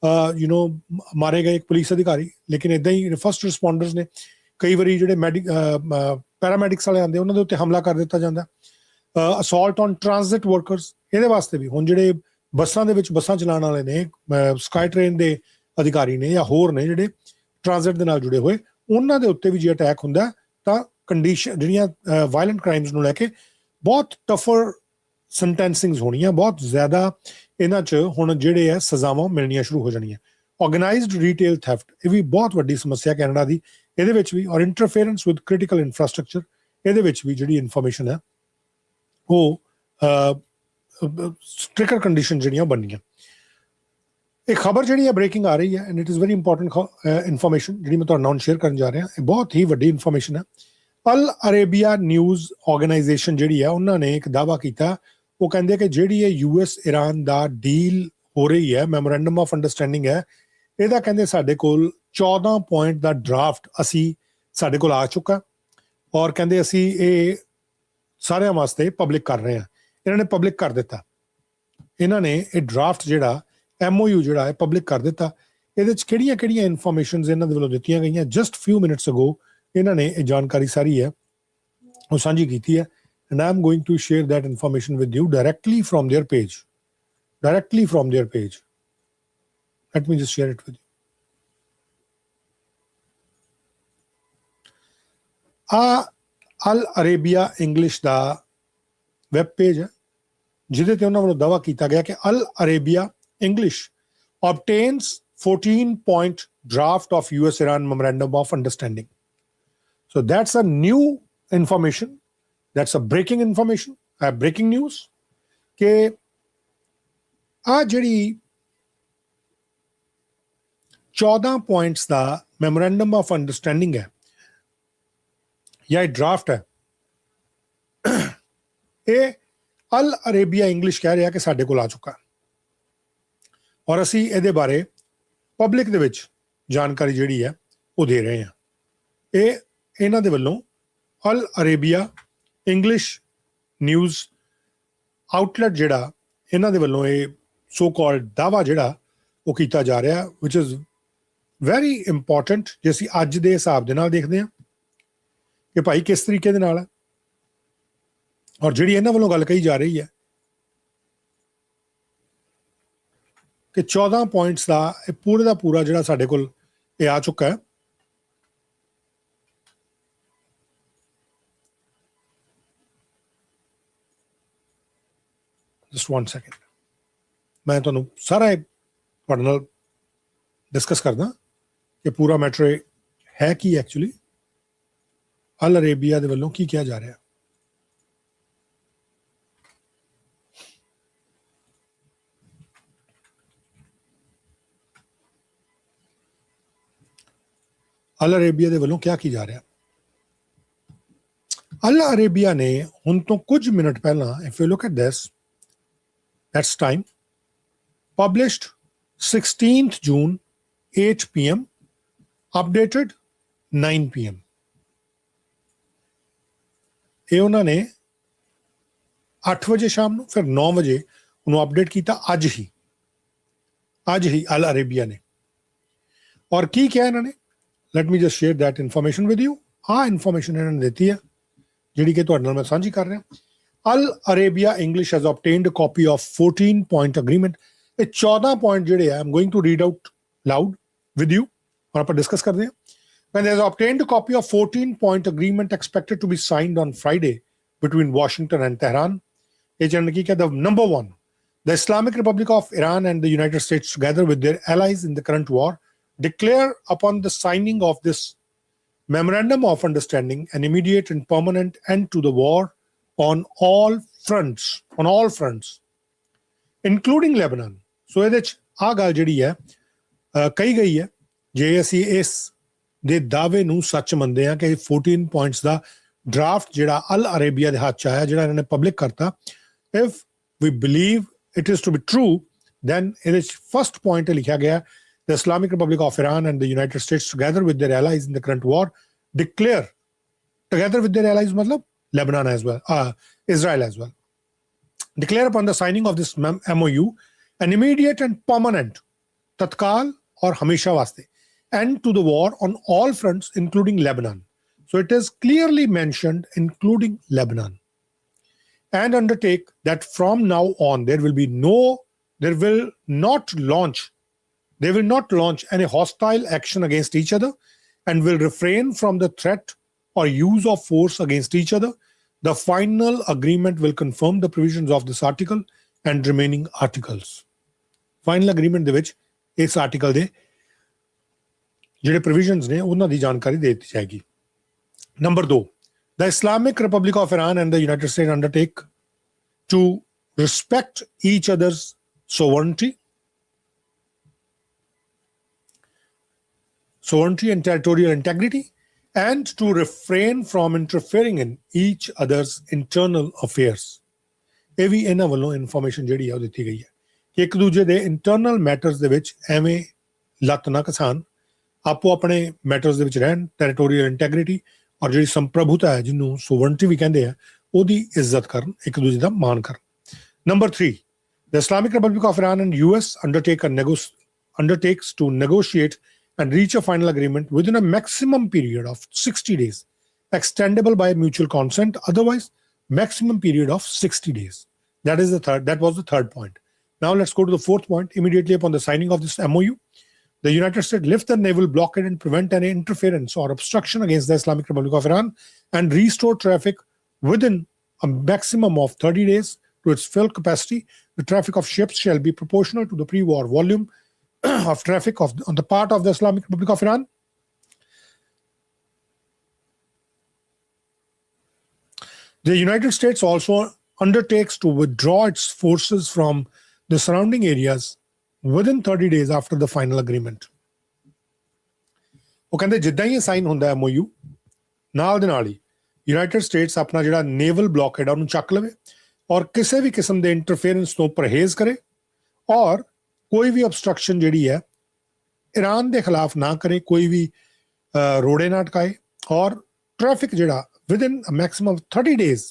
ਮਾਰੇ ਗਏ ਇੱਕ ਪੁਲਿਸ ਅਧਿਕਾਰੀ, ਲੇਕਿਨ ਇੱਦਾਂ ਹੀ ਫਸਟ ਰਿਸਪੌਂਡਰਸ ਨੇ, ਕਈ ਵਾਰੀ ਜਿਹੜੇ ਪੈਰਾਮੈਡਿਕਸ ਵਾਲੇ ਆਉਂਦੇ ਉਹਨਾਂ ਦੇ ਉੱਤੇ ਹਮਲਾ ਕਰ ਦਿੱਤਾ ਜਾਂਦਾ। ਅਸੌਲਟ ਔਨ ਟ੍ਰਾਂਜ਼ਿਟ ਵਰਕਰਸ, ਇਹਦੇ ਵਾਸਤੇ ਵੀ ਹੁਣ ਜਿਹੜੇ ਬੱਸਾਂ ਦੇ ਵਿੱਚ ਬੱਸਾਂ ਚਲਾਉਣ ਵਾਲੇ ਨੇ, ਸਕਾਈ ਟ੍ਰੇਨ ਦੇ ਅਧਿਕਾਰੀ ਨੇ ਜਾਂ ਹੋਰ ਨੇ ਜਿਹੜੇ ਟ੍ਰਾਂਜ਼ਿਟ ਦੇ ਨਾਲ ਜੁੜੇ ਹੋਏ, ਉਹਨਾਂ ਦੇ ਉੱਤੇ ਵੀ ਜੇ ਅਟੈਕ ਹੁੰਦਾ ਤਾਂ ਕੰਡੀਸ਼ਨ ਜਿਹੜੀਆਂ ਵਾਇਲੈਂਟ ਕ੍ਰਾਈਮਸ ਨੂੰ ਲੈ ਕੇ ਬਹੁਤ ਟਫਰ ਸੈਂਟੈਂਸਿੰਗਸ ਹੋਣੀਆਂ, ਬਹੁਤ ਜ਼ਿਆਦਾ ਇਹਨਾਂ 'ਚ ਹੁਣ ਜਿਹੜੇ ਆ ਸਜ਼ਾਵਾਂ ਮਿਲਣੀਆਂ ਸ਼ੁਰੂ ਹੋ ਜਾਣੀਆਂ। ਆਰਗੇਨਾਈਜ਼ਡ ਰੀਟੇਲ ਥੈਫਟ, ਇਹ ਵੀ ਬਹੁਤ ਵੱਡੀ ਸਮੱਸਿਆ ਕੈਨੇਡਾ ਦੀ, ਇਹਦੇ ਵਿੱਚ ਵੀ, ਔਰ ਇੰਟਰਫੇਰੈਂਸ ਵਿਦ ਕ੍ਰਿਟੀਕਲ ਇਨਫਰਾਸਟਰਕਚਰ, ਇਹਦੇ ਵਿੱਚ ਵੀ ਜਿਹੜੀ ਇਨਫੋਰਮੇਸ਼ਨ ਹੈ ਉਹ ਸਟ੍ਰਿਕਰ ਕੰਡੀਸ਼ਨ ਜਿਹੜੀਆਂ ਬਣਨੀਆਂ। ਇਹ ਖਬਰ ਜਿਹੜੀ ਹੈ ਬ੍ਰੇਕਿੰਗ ਆ ਰਹੀ ਹੈ, and it is very important information ਜਿਹੜੀ ਮੈਂ ਤੁਹਾਡੇ ਨਾਲ ਸ਼ੇਅਰ ਕਰਨ ਜਾ ਰਿਹਾ। ਇਹ ਬਹੁਤ ਹੀ ਵੱਡੀ ਇਨਫੋਰਮੇਸ਼ਨ ਹੈ। ਅਲ ਅਰੇਬੀਆ ਨਿਊਜ਼ ਆਰਗੇਨਾਈਜੇਸ਼ਨ ਜਿਹੜੀ ਹੈ ਉਹਨਾਂ ਨੇ ਇੱਕ ਦਾਅਵਾ ਕੀਤਾ, ਉਹ ਕਹਿੰਦੇ ਕਿ ਜਿਹੜੀ ਇਹ US ਇਰਾਨ ਦਾ ਡੀਲ ਹੋ ਰਹੀ ਹੈ, ਮੈਮੋਰੈਂਡਮ ਆਫ ਅੰਡਰਸਟੈਂਡਿੰਗ ਹੈ, ਇਹਦਾ ਕਹਿੰਦੇ ਸਾਡੇ ਕੋਲ 14 ਪੁਆਇੰਟ ਦਾ ਡਰਾਫਟ ਸਾਡੇ ਕੋਲ ਆ ਚੁੱਕਾ, ਔਰ ਕਹਿੰਦੇ ਅਸੀਂ ਇਹ ਸਾਰਿਆਂ ਵਾਸਤੇ ਪਬਲਿਕ ਕਰ ਰਹੇ ਹਾਂ। ਇਹਨਾਂ ਨੇ ਪਬਲਿਕ ਕਰ ਦਿੱਤਾ, ਇਹਨਾਂ ਨੇ ਇਹ ਡਰਾਫਟ ਜਿਹੜਾ MOU ਜਿਹੜਾ ਹੈ ਪਬਲਿਕ ਕਰ ਦਿੱਤਾ। ਇਹਦੇ 'ਚ ਕਿਹੜੀਆਂ ਕਿਹੜੀਆਂ ਇਨਫੋਰਮੇਸ਼ਨਸ ਇਹਨਾਂ ਦੇ ਵੱਲੋਂ ਦਿੱਤੀਆਂ ਗਈਆਂ, ਜਸਟ ਫਿਊ ਮਿੰਟਸ ਅਗੋ ਇਹਨਾਂ ਨੇ ਇਹ ਜਾਣਕਾਰੀ ਸਾਰੀ ਹੈ ਉਹ ਸਾਂਝੀ ਕੀਤੀ ਹੈ, and I'm going to share that information with you directly from their page. Let me just share it with you. Al Arabiya English ਦਾ ਵੈਬ ਪੇਜ ਹੈ, ਜਿਹਦੇ ਤੇ ਉਹਨਾਂ ਵੱਲੋਂ ਦਾਅਵਾ ਕੀਤਾ ਗਿਆ ਕਿ Al Arabiya English obtains 14-point draft of US-Iran memorandum of understanding. So that's a new information. That's a breaking information, breaking news, ਕਿ ਆ ਜਿਹੜੀ 14 points the memorandum of understanding ਹੈ ਜਾਂ ਡਰਾਫਟ ਹੈ, ਇਹ ਅਲ ਅਰੇਬੀਆ ਇੰਗਲਿਸ਼ ਕਹਿ ਰਿਹਾ ਕਿ ਸਾਡੇ ਕੋਲ ਆ ਚੁੱਕਾ, ਔਰ ਅਸੀਂ ਇਹਦੇ ਬਾਰੇ ਪਬਲਿਕ ਦੇ ਵਿੱਚ ਜਾਣਕਾਰੀ ਜਿਹੜੀ ਹੈ ਉਹ ਦੇ ਰਹੇ ਹਾਂ। ਇਹ ਇਹਨਾਂ ਦੇ ਵੱਲੋਂ ਅਲ ਅਰੇਬੀਆ ਇੰਗਲਿਸ਼ ਨਿਊਜ਼ ਆਊਟਲੈਟ ਜਿਹੜਾ ਇਹਨਾਂ ਦੇ ਵੱਲੋਂ ਇਹ ਸੋ ਕਾਲਡ ਦਾਅਵਾ ਜਿਹੜਾ ਉਹ ਕੀਤਾ ਜਾ ਰਿਹਾ, ਵਿਚ ਇਜ਼ ਵੈਰੀ ਇੰਪੋਰਟੈਂਟ। ਜੇ ਅਸੀਂ ਅੱਜ ਦੇ ਹਿਸਾਬ ਦੇ ਨਾਲ ਦੇਖਦੇ ਹਾਂ ਕਿ ਭਾਈ ਕਿਸ ਤਰੀਕੇ ਦੇ ਨਾਲ ਹੈ, ਔਰ ਜਿਹੜੀ ਇਹਨਾਂ ਵੱਲੋਂ ਗੱਲ ਕਹੀ ਜਾ ਰਹੀ ਹੈ ਕਿ 14 ਪੁਆਇੰਟਸ ਦਾ ਇਹ ਪੂਰੇ ਦਾ ਪੂਰਾ ਜਿਹੜਾ ਸਾਡੇ ਕੋਲ ਇਹ ਆ ਚੁੱਕਾ ਹੈ। Just one second. ਮੈਂ ਤੁਹਾਨੂੰ ਸਾਰਾ ਤੁਹਾਡੇ ਨਾਲ ਡਿਸਕਸ ਕਰਦਾ ਕਿ ਪੂਰਾ ਮੈਟਰ ਹੈ ਕੀ ਐਕਚੁਅਲੀ, ਅਲ ਅਰੇਬੀਆ ਦੇ ਵੱਲੋਂ ਕੀ ਕਿਹਾ ਜਾ ਰਿਹਾ। ਅਲ ਅਰੇਬੀਆ ਦੇ ਵੱਲੋਂ ਕਿਆ ਕੀ ਜਾ ਰਿਹਾ। ਅਲ ਅਰੇਬੀਆ ਨੇ ਹੁਣ ਤੋਂ ਕੁਝ ਮਿੰਟ ਪਹਿਲਾਂ, if you look at this, that's time, published 16th June 8 PM, updated 9 PM. ਇਹ ਉਹਨਾਂ ਨੇ 8 ਵਜੇ ਸ਼ਾਮ ਨੂੰ, ਫਿਰ 9 ਵਜੇ ਉਹਨੂੰ ਅਪਡੇਟ ਕੀਤਾ ਅੱਜ ਹੀ ਅਲ ਅਰੇਬੀਆ ਨੇ। ਔਰ ਕੀ ਕਿਹਾ ਇਹਨਾਂ ਨੇ, light me just share that information with you. ਆਹ ਇਨਫੋਰਮੇਸ਼ਨ ਇਹਨਾਂ ਨੇ ਦਿੱਤੀ ਹੈ ਜਿਹੜੀ ਕਿ ਤੁਹਾਡੇ ਨਾਲ ਮੈਂ ਸਾਂਝੀ ਕਰ ਰਿਹਾ। Al Arabia English has obtained a copy of 14-point agreement. ਇਹ 14 point ਜਿਹੜੇ ਆ I'm going to read out loud with you ਔਰ ਆਪਾਂ ਡਿਸਕਸ ਕਰਦੇ ਹਾਂ। When they have obtained a copy of 14-point agreement expected to be signed on Friday between Washington and Tehran. ਇਹ ਜਾਣ ਕੀ ਕਹਿੰਦਾ, number one, the Islamic Republic of Iran and the United States together with their allies in the current war declare upon the signing of this memorandum of understanding an immediate and permanent end to the war on all fronts, including Lebanon. So ਇਹਦੇ ਚ ਆ ਗੱਲ ਜਿਹੜੀ ਹੈ ਕਹੀ ਗਈ ਹੈ, ਜੇ ਅਸੀਂ ਇਸ ਦੇ ਦਾਅਵੇ ਨੂੰ ਸੱਚ ਮੰਨਦੇ ਹਾਂ ਕਿ 14 ਪੁਆਇੰਟਸ ਦਾ ਡਰਾਫਟ ਜਿਹੜਾ ਅਲ ਅਰੇਬੀਆ ਦੇ ਹੱਥ ਚ ਆਇਆ, ਜਿਹੜਾ ਇਹਨਾਂ ਨੇ ਪਬਲਿਕ ਕਰਤਾ, if we believe it is to be true, then ਇਹਦੇ ਚ ਫਸਟ ਪੁਆਇੰਟ ਲਿਖਿਆ ਗਿਆ the Islamic Republic of Iran and the United States, together with their allies in the current war, declare, together with their allies, matlab, Lebanon as well, Israel as well, declare upon the signing of this MOU an immediate and permanent, tatkal or hamesha vaste, end to the war on all fronts, including Lebanon. So it is clearly mentioned, including Lebanon, and undertake that from now on they will not launch any hostile action against each other, and will refrain from the threat or use of force against each other. The final agreement will confirm the provisions of this article and remaining articles. Final agreement ਦੇ ਵਿੱਚ ਇਸ article ਦੇ ਜਿਹੜੇ provisions ਨੇ ਉਹਨਾਂ ਦੀ ਜਾਣਕਾਰੀ ਦੇ ਦਿੱਤੀ ਜਾਏਗੀ. Number 2, the Islamic Republic of Iran and the United States undertake to respect each other's sovereignty and territorial integrity, and to refrain from interfering in each other's internal affairs. ਇਹ ਵੀ ਇਹਨਾਂ ਵੱਲੋਂ ਇਨਫੋਰਮੇਸ਼ਨ ਜਿਹੜੀ ਆ ਉਹ ਦਿੱਤੀ ਗਈ ਹੈ ਕਿ ਇੱਕ ਦੂਜੇ ਦੇ ਇੰਟਰਨਲ ਮੈਟਰਸ ਦੇ ਵਿੱਚ ਐਵੇਂ ਲੱਤ ਨਾ ਕਸਾਨ, ਆਪੋ ਆਪਣੇ ਮੈਟਰਸ ਦੇ ਵਿੱਚ ਰਹਿਣ, ਟੈਰੀਟੋਰੀਅਲ ਇੰਟੈਗ੍ਰਿਟੀ ਔਰ ਜਿਹੜੀ ਸੰਪ੍ਰਭੂਤਾ ਹੈ ਜਿਹਨੂੰ ਸੋਵਰਨਟੀ ਵੀ ਕਹਿੰਦੇ ਆ ਉਹਦੀ ਇੱਜ਼ਤ ਕਰਨ, ਇੱਕ ਦੂਜੇ ਦਾ ਮਾਣ ਕਰਨ. Number 3, the Islamic Republic of Iran and US undertakes to negotiate and reach a final agreement within a maximum period of 60 days, extendable by mutual consent, otherwise maximum period of 60 days. That was the third point. Now let's go to the fourth point. Immediately upon the signing of this MOU, the United States lift the naval blockade and prevent any interference or obstruction against the Islamic Republic of Iran, and restore traffic within a maximum of 30 days to its full capacity. The traffic of ships shall be proportional to the pre-war volume of traffic on the part of the Islamic Republic of Iran. The United States also undertakes to withdraw its forces from the surrounding areas within 30 days after the final agreement. ਉਹ ਕਹਿੰਦੇ ਜਿੱਦਾਂ ਹੀ sign ਹੁੰਦਾ ਹੈ MOU, ਨਾਲ ਦੇ ਨਾਲ ਹੀ United States ਆਪਣਾ ਜਿਹੜਾ ਨੇਵਲ ਬਲੌਕੇਡ ਆ ਉਹਨੂੰ ਚੱਕ ਲਵੇ ਔਰ ਕਿਸੇ ਵੀ ਕਿਸਮ ਦੇ ਇੰਟਰਫੇਰੈਂਸ ਤੋਂ ਪਰਹੇਜ਼ ਕਰੇ, ਔਰ ਕੋਈ ਵੀ ਅਬਸਟਰਕਸ਼ਨ ਜਿਹੜੀ ਹੈ ਈਰਾਨ ਦੇ ਖਿਲਾਫ ਨਾ ਕਰੇ, ਕੋਈ ਵੀ ਰੋੜੇ ਨਾ ਅਟਕਾਏ, ਔਰ ਟ੍ਰੈਫਿਕ ਜਿਹੜਾ ਵਿਦਿਨ ਮੈਕਸਿਮਮ 30 ਡੇਜ਼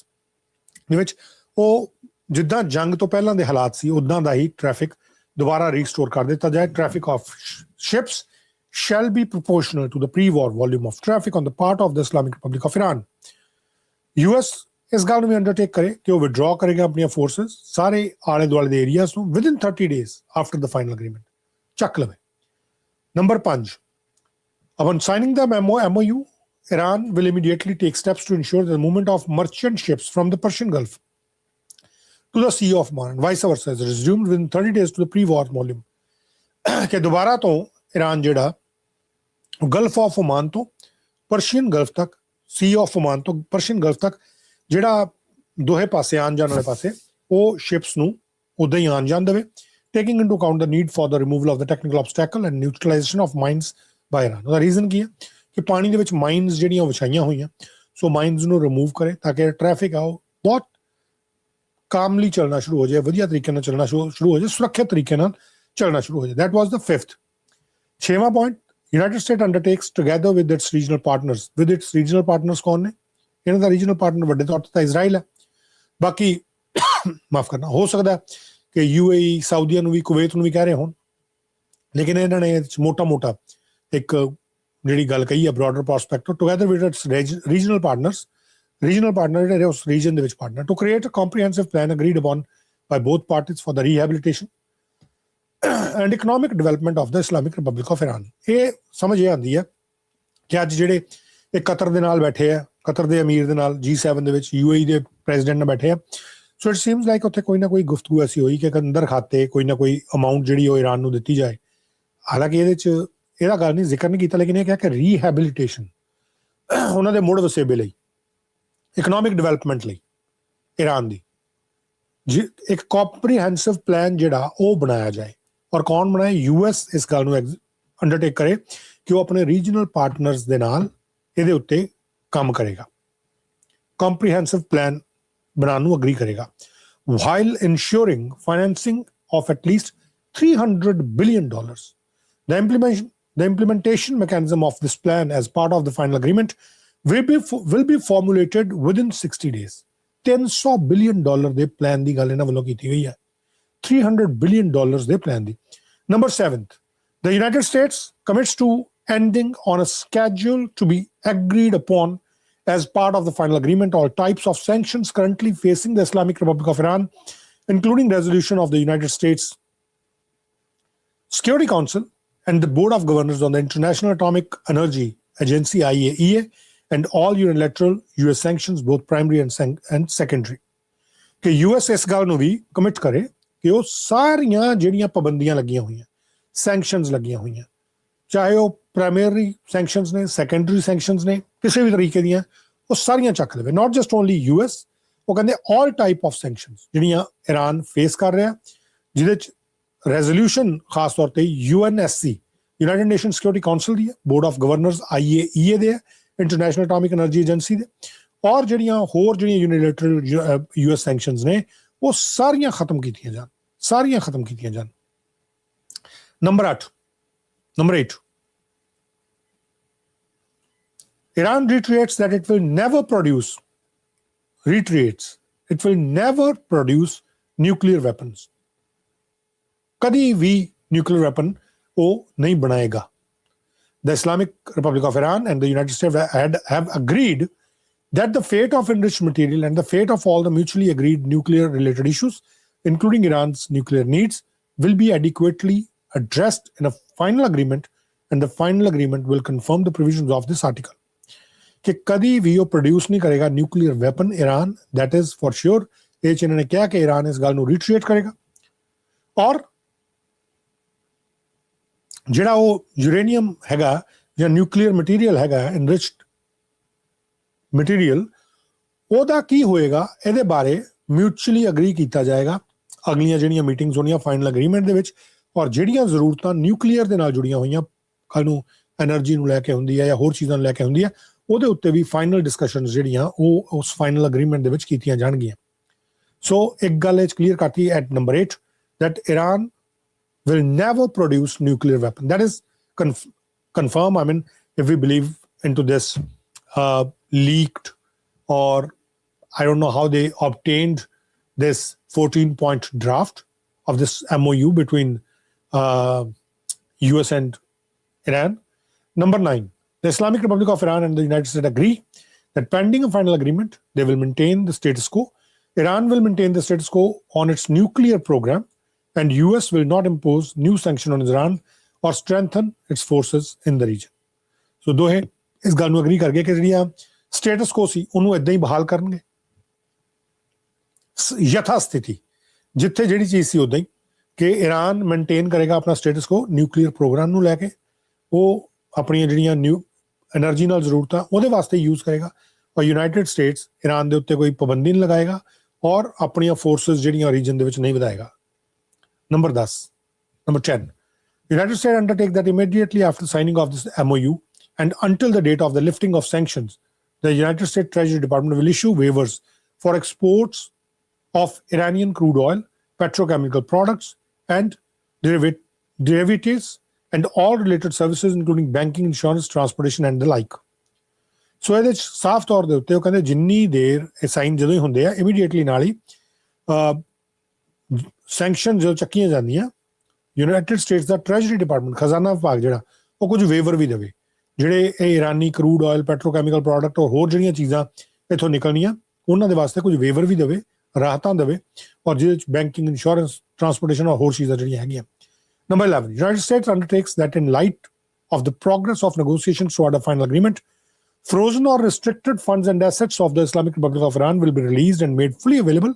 ਦੇ ਵਿੱਚ ਉਹ ਜਿੱਦਾਂ ਜੰਗ ਤੋਂ ਪਹਿਲਾਂ ਦੇ ਹਾਲਾਤ ਸੀ ਉਦਾਂ ਦਾ ਹੀ ਟ੍ਰੈਫਿਕ ਦੁਬਾਰਾ ਰੀਸਟੋਰ ਕਰ ਦਿੱਤਾ ਜਾਏ. Traffic of ships shall be proportional to the pre-war volume of traffic on the part of the Islamic Republic of Iran. US ਇਸ ਗੱਲ ਨੂੰ ਵੀ ਅੰਡਰਟੇਕ ਕਰੇ ਕਿ ਉਹ ਵਿਡਰਾਅ ਕਰੇਗਾ ਆਪਣੀਆਂ ਫੋਰਸਸ ਸਾਰੇ ਆਲੇ ਦੁਆਲੇ ਦੇ ਏਰੀਆਜ਼ ਨੂੰ within 30 days after the final agreement, ਚੱਕ ਲਵੇ. Number 5, upon signing the MOU, Iran will immediately take steps to ensure the movement of merchant ships from the Persian Gulf to the Sea of Oman and vice versa is resumed within 30 days to the pre-war volume. ਕਿ ਦੁਬਾਰਾ ਤੋਂ Iran ਜਿਹੜਾ Gulf of Oman ਤੋਂ Persian Gulf ਤੱਕ, ਸੀ of Oman ਤੋਂ Persian Gulf ਤੱਕ ਜਿਹੜਾ ਦੋਹੇ ਪਾਸੇ ਆਉਣ ਜਾਣ ਵਾਲੇ ਪਾਸੇ ਉਹ ਸ਼ਿਪਸ ਨੂੰ ਉਦਾਂ ਹੀ ਆਉਣ ਜਾਣ ਦੇਵੇ, taking into account the need for the removal of the technical obstacle and neutralisation of mines by Iran. ਉਹਦਾ ਰੀਜ਼ਨ ਕੀ ਹੈ ਕਿ ਪਾਣੀ ਦੇ ਵਿੱਚ ਮਾਈਨਸ ਜਿਹੜੀਆਂ ਵਿਛਾਈਆਂ ਹੋਈਆਂ, ਸੋ ਮਾਈਨਸ ਨੂੰ ਰਿਮੂਵ ਕਰੇ ਤਾਂ ਕਿ ਟ੍ਰੈਫਿਕ ਆ ਉਹ ਬਹੁਤ ਕਾਮਲੀ ਚੱਲਣਾ ਸ਼ੁਰੂ ਹੋ ਜਾਏ, ਵਧੀਆ ਤਰੀਕੇ ਨਾਲ ਚੱਲਣਾ ਸ਼ੁਰੂ ਹੋ ਜਾਏ, ਸੁਰੱਖਿਅਤ ਤਰੀਕੇ ਨਾਲ ਚੱਲਣਾ ਸ਼ੁਰੂ ਹੋ ਜਾਏ. That was the 5th. 6ਵਾਂ point, United States undertakes together with its regional partners. With its regional partners ਕੌਣ ਨੇ? ਇਹਨਾਂ ਦਾ ਰੀਜਨਲ ਪਾਰਟਨਰ ਵੱਡੇ ਤੌਰ ਤੇ ਤਾਂ ਇਜ਼ਰਾਈਲ ਹੈ. ਬਾਕੀ ਮਾਫ ਕਰਨਾ, ਹੋ ਸਕਦਾ ਕਿ UAE ਸਾਊਦੀਆ ਨੂੰ ਵੀ, ਕੁਵੈਤ ਨੂੰ ਵੀ ਕਹਿ ਰਹੇ ਹੋਣ, ਲੇਕਿਨ ਇਹਨਾਂ ਨੇ ਮੋਟਾ ਇੱਕ ਜਿਹੜੀ ਗੱਲ ਕਹੀ ਹੈ broader prospect, together with its regional partner ਜਿਹੜੇ ਉਸ ਰੀਜਨ ਦੇ ਵਿੱਚ partner, to create a comprehensive plan agreed upon by both parties for the rehabilitation and economic development of the Islamic republic of Iran. ਇਹ ਸਮਝ ਇਹ ਆਉਂਦੀ ਹੈ ਕਿ ਅੱਜ ਜਿਹੜੇ ਇਹ ਕਤਰ ਦੇ ਨਾਲ ਬੈਠੇ ਆ, ਕਤਰ ਦੇ ਅਮੀਰ ਦੇ ਨਾਲ G7 ਦੇ ਵਿੱਚ UAE ਦੇ ਪ੍ਰੈਜ਼ੀਡੈਂਟ ਨਾਲ ਬੈਠੇ ਆ, ਸੋ ਇਟ ਸੀਮਸ ਲਾਈਕ ਉੱਥੇ ਕੋਈ ਨਾ ਕੋਈ ਗੁਫ਼ਤਗੂ ਐਸੀ ਹੋਈ ਕਿ ਅੰਦਰ ਖਾਤੇ ਕੋਈ ਨਾ ਕੋਈ ਅਮਾਊਂਟ ਜਿਹੜੀ ਉਹ ਈਰਾਨ ਨੂੰ ਦਿੱਤੀ ਜਾਏ. ਹਾਲਾਂਕਿ ਇਹਦੇ 'ਚ ਇਹਦਾ ਗੱਲ ਨਹੀਂ, ਜ਼ਿਕਰ ਨਹੀਂ ਕੀਤਾ, ਲੇਕਿਨ ਇਹ ਕਿਹਾ ਕਿ ਰੀਹੈਬਿਲਿਟੇਸ਼ਨ, ਉਹਨਾਂ ਦੇ ਮੁੜ ਵਸੇਬੇ ਲਈ, ਇਕਨੋਮਿਕ ਡਿਵੈਲਪਮੈਂਟ ਲਈ ਈਰਾਨ ਦੀ ਇੱਕ ਕੰਪਰੀਹੈਂਸਿਵ ਪਲਾਨ ਜਿਹੜਾ ਉਹ ਬਣਾਇਆ ਜਾਏ. ਔਰ ਕੌਣ ਬਣਾਏ? US ਇਸ ਗੱਲ ਨੂੰ ਅੰਡਰਟੇਕ ਕਰੇ ਕਿ ਉਹ ਆਪਣੇ ਰੀਜਨਲ ਪਾਰਟਨਰਸ ਦੇ ਨਾਲ ਇਹਦੇ ਉੱਤੇ ਕੰਮ ਕਰੇਗਾ, ਕੰਪਰੀਹੈਂਸਿਵ ਪਲਾਨ ਬਣਾਉਣ ਨੂੰ ਅਗਰੀ ਕਰੇਗਾ, while ensuring financing of at least $300 billion. The implementation mechanism of this plan as part of the final agreement will be formulated within 60 days. $300 billion ਦੇ plan ਦੀ ਗੱਲ ਇਹਨਾਂ ਵੱਲੋਂ ਕੀਤੀ ਹੋਈ ਹੈ. $300 billion ਦੇ plan the. Number 7, the United States commits to ending on a schedule to be agreed upon as part of the final agreement all types of sanctions currently facing the Islamic Republic of Iran, including resolution of the United States Security Council and the Board of Governors on the International Atomic Energy Agency, IAEA, and all unilateral US sanctions, both primary and secondary. ਕਿ US ਇਸ ਗੱਲ ਨੂੰ ਵੀ commit ਕਰੇ ਕਿ ਉਹ ਸਾਰੀਆਂ ਜਿਹੜੀਆਂ ਪਾਬੰਦੀਆਂ ਲੱਗੀਆਂ ਹੋਈਆਂ, ਸੈਂਕਸ਼ਨਸ ਲੱਗੀਆਂ ਹੋਈਆਂ, ਚਾਹੇ ਉਹ ਪ੍ਰਾਇਮਰੀ ਸੈਂਕਸ਼ਨਸ ਨੇ, ਸੈਕੰਡਰੀ ਸੈਂਕਸ਼ਨਸ ਨੇ, ਕਿਸੇ ਵੀ ਤਰੀਕੇ ਦੀਆਂ, ਉਹ ਸਾਰੀਆਂ ਚੱਕ ਲਵੇ. ਨਾਟ ਜਸਟ ਓਨਲੀ US, ਉਹ ਕਹਿੰਦੇ ਆਲ ਟਾਈਪ ਆਫ ਸੈਂਕਸ਼ਨਸ ਜਿਹੜੀਆਂ ਇਰਾਨ ਫੇਸ ਕਰ ਰਿਹਾ, ਜਿਹਦੇ 'ਚ ਰੈਜ਼ੋਲਿਊਸ਼ਨ ਖਾਸ ਤੌਰ ਤੇ UNSC, United nation security council ਦੀ ਹੈ, ਬੋਰਡ ਆਫ ਗਵਰਨਰਸ IAEA ਦੇ ਹੈ, ਇੰਟਰਨੈਸ਼ਨਲ ਐਟੋਮਿਕ ਐਨਰਜੀ ਏਜੰਸੀ ਦੇ, ਔਰ ਜਿਹੜੀਆਂ ਹੋਰ ਜਿਹੜੀਆਂ ਯੂਨੀਲੈਟਰਲ US ਸੈਂਕਸ਼ਨਸ ਨੇ ਉਹ ਸਾਰੀਆਂ ਖਤਮ ਕੀਤੀਆਂ ਜਾਣ, ਸਾਰੀਆਂ ਖਤਮ ਕੀਤੀਆਂ ਜਾਣ. Number 8, Iran reiterates that it will never produce nuclear weapons. ਕਦੀ ਵੀ nuclear weapon ਉਹ ਨਹੀਂ ਬਣਾਏਗਾ. The Islamic Republic of Iran and the United States have agreed that the fate of enriched material and the fate of all the mutually agreed nuclear-related issues, including Iran's nuclear needs, will be adequately addressed in a final agreement, and the final agreement will confirm the provisions of this article. कि कदी भी वो produce नहीं करेगा nuclear weapon Iran, that is for sure. ये इन्होंने कहा कि ईरान इस गल ਨੂੰ रिट्रीट करेगा. और ਜਿਹੜਾ ਉਹ ਯੂਰੇਨੀਅਮ ਹੈਗਾ ਜਾਂ ਨਿਊਕਲੀਅਰ ਮਟੀਰੀਅਲ ਹੈਗਾ, ਐਨਰਿਚਡ ਮਟੀਰੀਅਲ, ਉਹਦਾ ਕੀ ਹੋਏਗਾ ਇਹਦੇ ਬਾਰੇ ਮਿਊਚੁਅਲੀ ਅਗਰੀ ਕੀਤਾ ਜਾਏਗਾ ਅਗਲੀਆਂ ਜਿਹੜੀਆਂ ਮੀਟਿੰਗਸ ਹੋਣੀਆਂ ਫਾਈਨਲ ਅਗਰੀਮੈਂਟ ਦੇ ਵਿੱਚ. ਔਰ ਜਿਹੜੀਆਂ ਜ਼ਰੂਰਤਾਂ ਨਿਊਕਲੀਅਰ ਦੇ ਨਾਲ ਜੁੜੀਆਂ ਹੋਈਆਂ, ਕੱਲ੍ਹ ਨੂੰ ਐਨਰਜੀ ਨੂੰ ਲੈ ਕੇ ਹੁੰਦੀ ਹੈ ਜਾਂ ਹੋਰ ਚੀਜ਼ਾਂ ਨੂੰ ਲੈ ਕੇ ਹੁੰਦੀ ਹੈ, ਉਹਦੇ ਉੱਤੇ ਵੀ ਫਾਈਨਲ ਡਿਸਕਸ਼ਨਸ ਜਿਹੜੀਆਂ ਉਹ ਉਸ ਫਾਈਨਲ ਅਗਰੀਮੈਂਟ ਦੇ ਵਿੱਚ ਕੀਤੀਆਂ ਜਾਣਗੀਆਂ. ਸੋ ਇੱਕ ਗੱਲ ਇਹ ਕਲੀਅਰ ਕਰਤੀ at number 8 that Iran will never produce nuclear weapon. That is confirmed. I mean, if we believe into this leaked, or I don't know how they obtained this 14-point draft of this MOU between US and Iran. Number 9, the Islamic Republic of Iran and the United States agree that pending a final agreement, they will maintain the status quo. Iran will maintain the status quo on its nuclear program, and US will not impose new sanction on Iran or strengthen its forces in the region. So ਦੋਹੇ ਇਸ ਗੱਲ ਨੂੰ agree ਕਰ ਗਏ ਕਿ ਜਿਹੜੀਆਂ status ਕੋ ਸੀ ਉਹਨੂੰ ਇਦਾਂ ਹੀ ਬਹਾਲ ਕਰਨਗੇ, ਯਥਾ ਸਥਿਤੀ ਜਿੱਥੇ ਜਿਹੜੀ ਚੀਜ਼ ਸੀ ਉਦਾਂ ਹੀ, ਕਿ ਈਰਾਨ ਮੇਨਟੇਨ ਕਰੇਗਾ ਆਪਣਾ ਸਟੇਟਸ ਕੋ ਨਿਊਕਲੀਅਰ ਪ੍ਰੋਗਰਾਮ ਨੂੰ ਲੈ ਕੇ, ਉਹ ਆਪਣੀਆਂ ਜਿਹੜੀਆਂ ਨਿਊ ਐਨਰਜੀ ਨਾਲ ਜ਼ਰੂਰਤਾਂ ਉਹਦੇ ਵਾਸਤੇ ਯੂਜ਼ ਕਰੇਗਾ, ਔਰ ਯੂਨਾਈਟਿਡ ਸਟੇਟਸ ਈਰਾਨ ਦੇ ਉੱਤੇ ਕੋਈ ਪਾਬੰਦੀ ਨਹੀਂ ਲਗਾਏਗਾ ਔਰ ਆਪਣੀਆਂ ਫੋਰਸਿਸ ਜਿਹੜੀਆਂ ਰੀਜਨ ਦੇ ਵਿੱਚ ਨਹੀਂ ਵਧਾਏਗਾ. Number 10, United States undertake that immediately after signing of this MOU and until the date of the lifting of sanctions, the United States Treasury Department will issue waivers for exports of Iranian crude oil, petrochemical products, and derivatives, and all related services, including banking, insurance, transportation, and the like. So ਇਹਦੇ 'ਚ ਸਾਫ਼ ਤੌਰ ਦੇ ਉੱਤੇ ਉਹ ਕਹਿੰਦੇ ਜਿੰਨੀ ਦੇਰ ਇਹ ਸਾਈਨ ਜਦੋਂ ਹੀ ਹੁੰਦੇ ਆ ਇਮੀਡੀਏਟਲੀ ਨਾਲ ਹੀ ਸੈਂਕਸ਼ਨ ਜਦੋਂ ਚੱਕੀਆਂ ਜਾਂਦੀਆਂ, ਯੂਨਾਈਟਿਡ ਸਟੇਟਸ ਦਾ ਟ੍ਰੈਜਰੀ ਡਿਪਾਰਟਮੈਂਟ, ਖਜ਼ਾਨਾ ਵਿਭਾਗ ਜਿਹੜਾ, ਉਹ ਕੁਝ ਵੇਵਰ ਵੀ ਦੇਵੇ ਜਿਹੜੇ ਇਹ ਇਰਾਨੀ ਕਰੂਡ ਆਇਲ, ਪੈਟਰੋਕੈਮੀਕਲ ਪ੍ਰੋਡਕਟ ਔਰ ਹੋਰ ਜਿਹੜੀਆਂ ਚੀਜ਼ਾਂ ਇੱਥੋਂ ਨਿਕਲਣੀਆਂ ਉਹਨਾਂ ਦੇ ਵਾਸਤੇ ਕੁਝ ਵੇਵਰ ਵੀ ਦੇਵੇ, ਰਾਹਤਾਂ ਦੇਵੇ, ਔਰ ਜਿਹਦੇ 'ਚ ਬੈਂਕਿੰਗ, ਇੰਸ਼ੋਰੈਂਸ, ਟਰਾਂਸਪੋਰਟੇਸ਼ਨ ਔਰ ਹੋਰ ਚੀਜ਼ਾਂ ਜਿਹੜੀਆਂ ਹੈਗੀਆਂ. Number 11, United States undertakes that in light of the progress of negotiations toward a final agreement, frozen or restricted funds and assets of the Islamic Republic of Iran will be released and made fully available.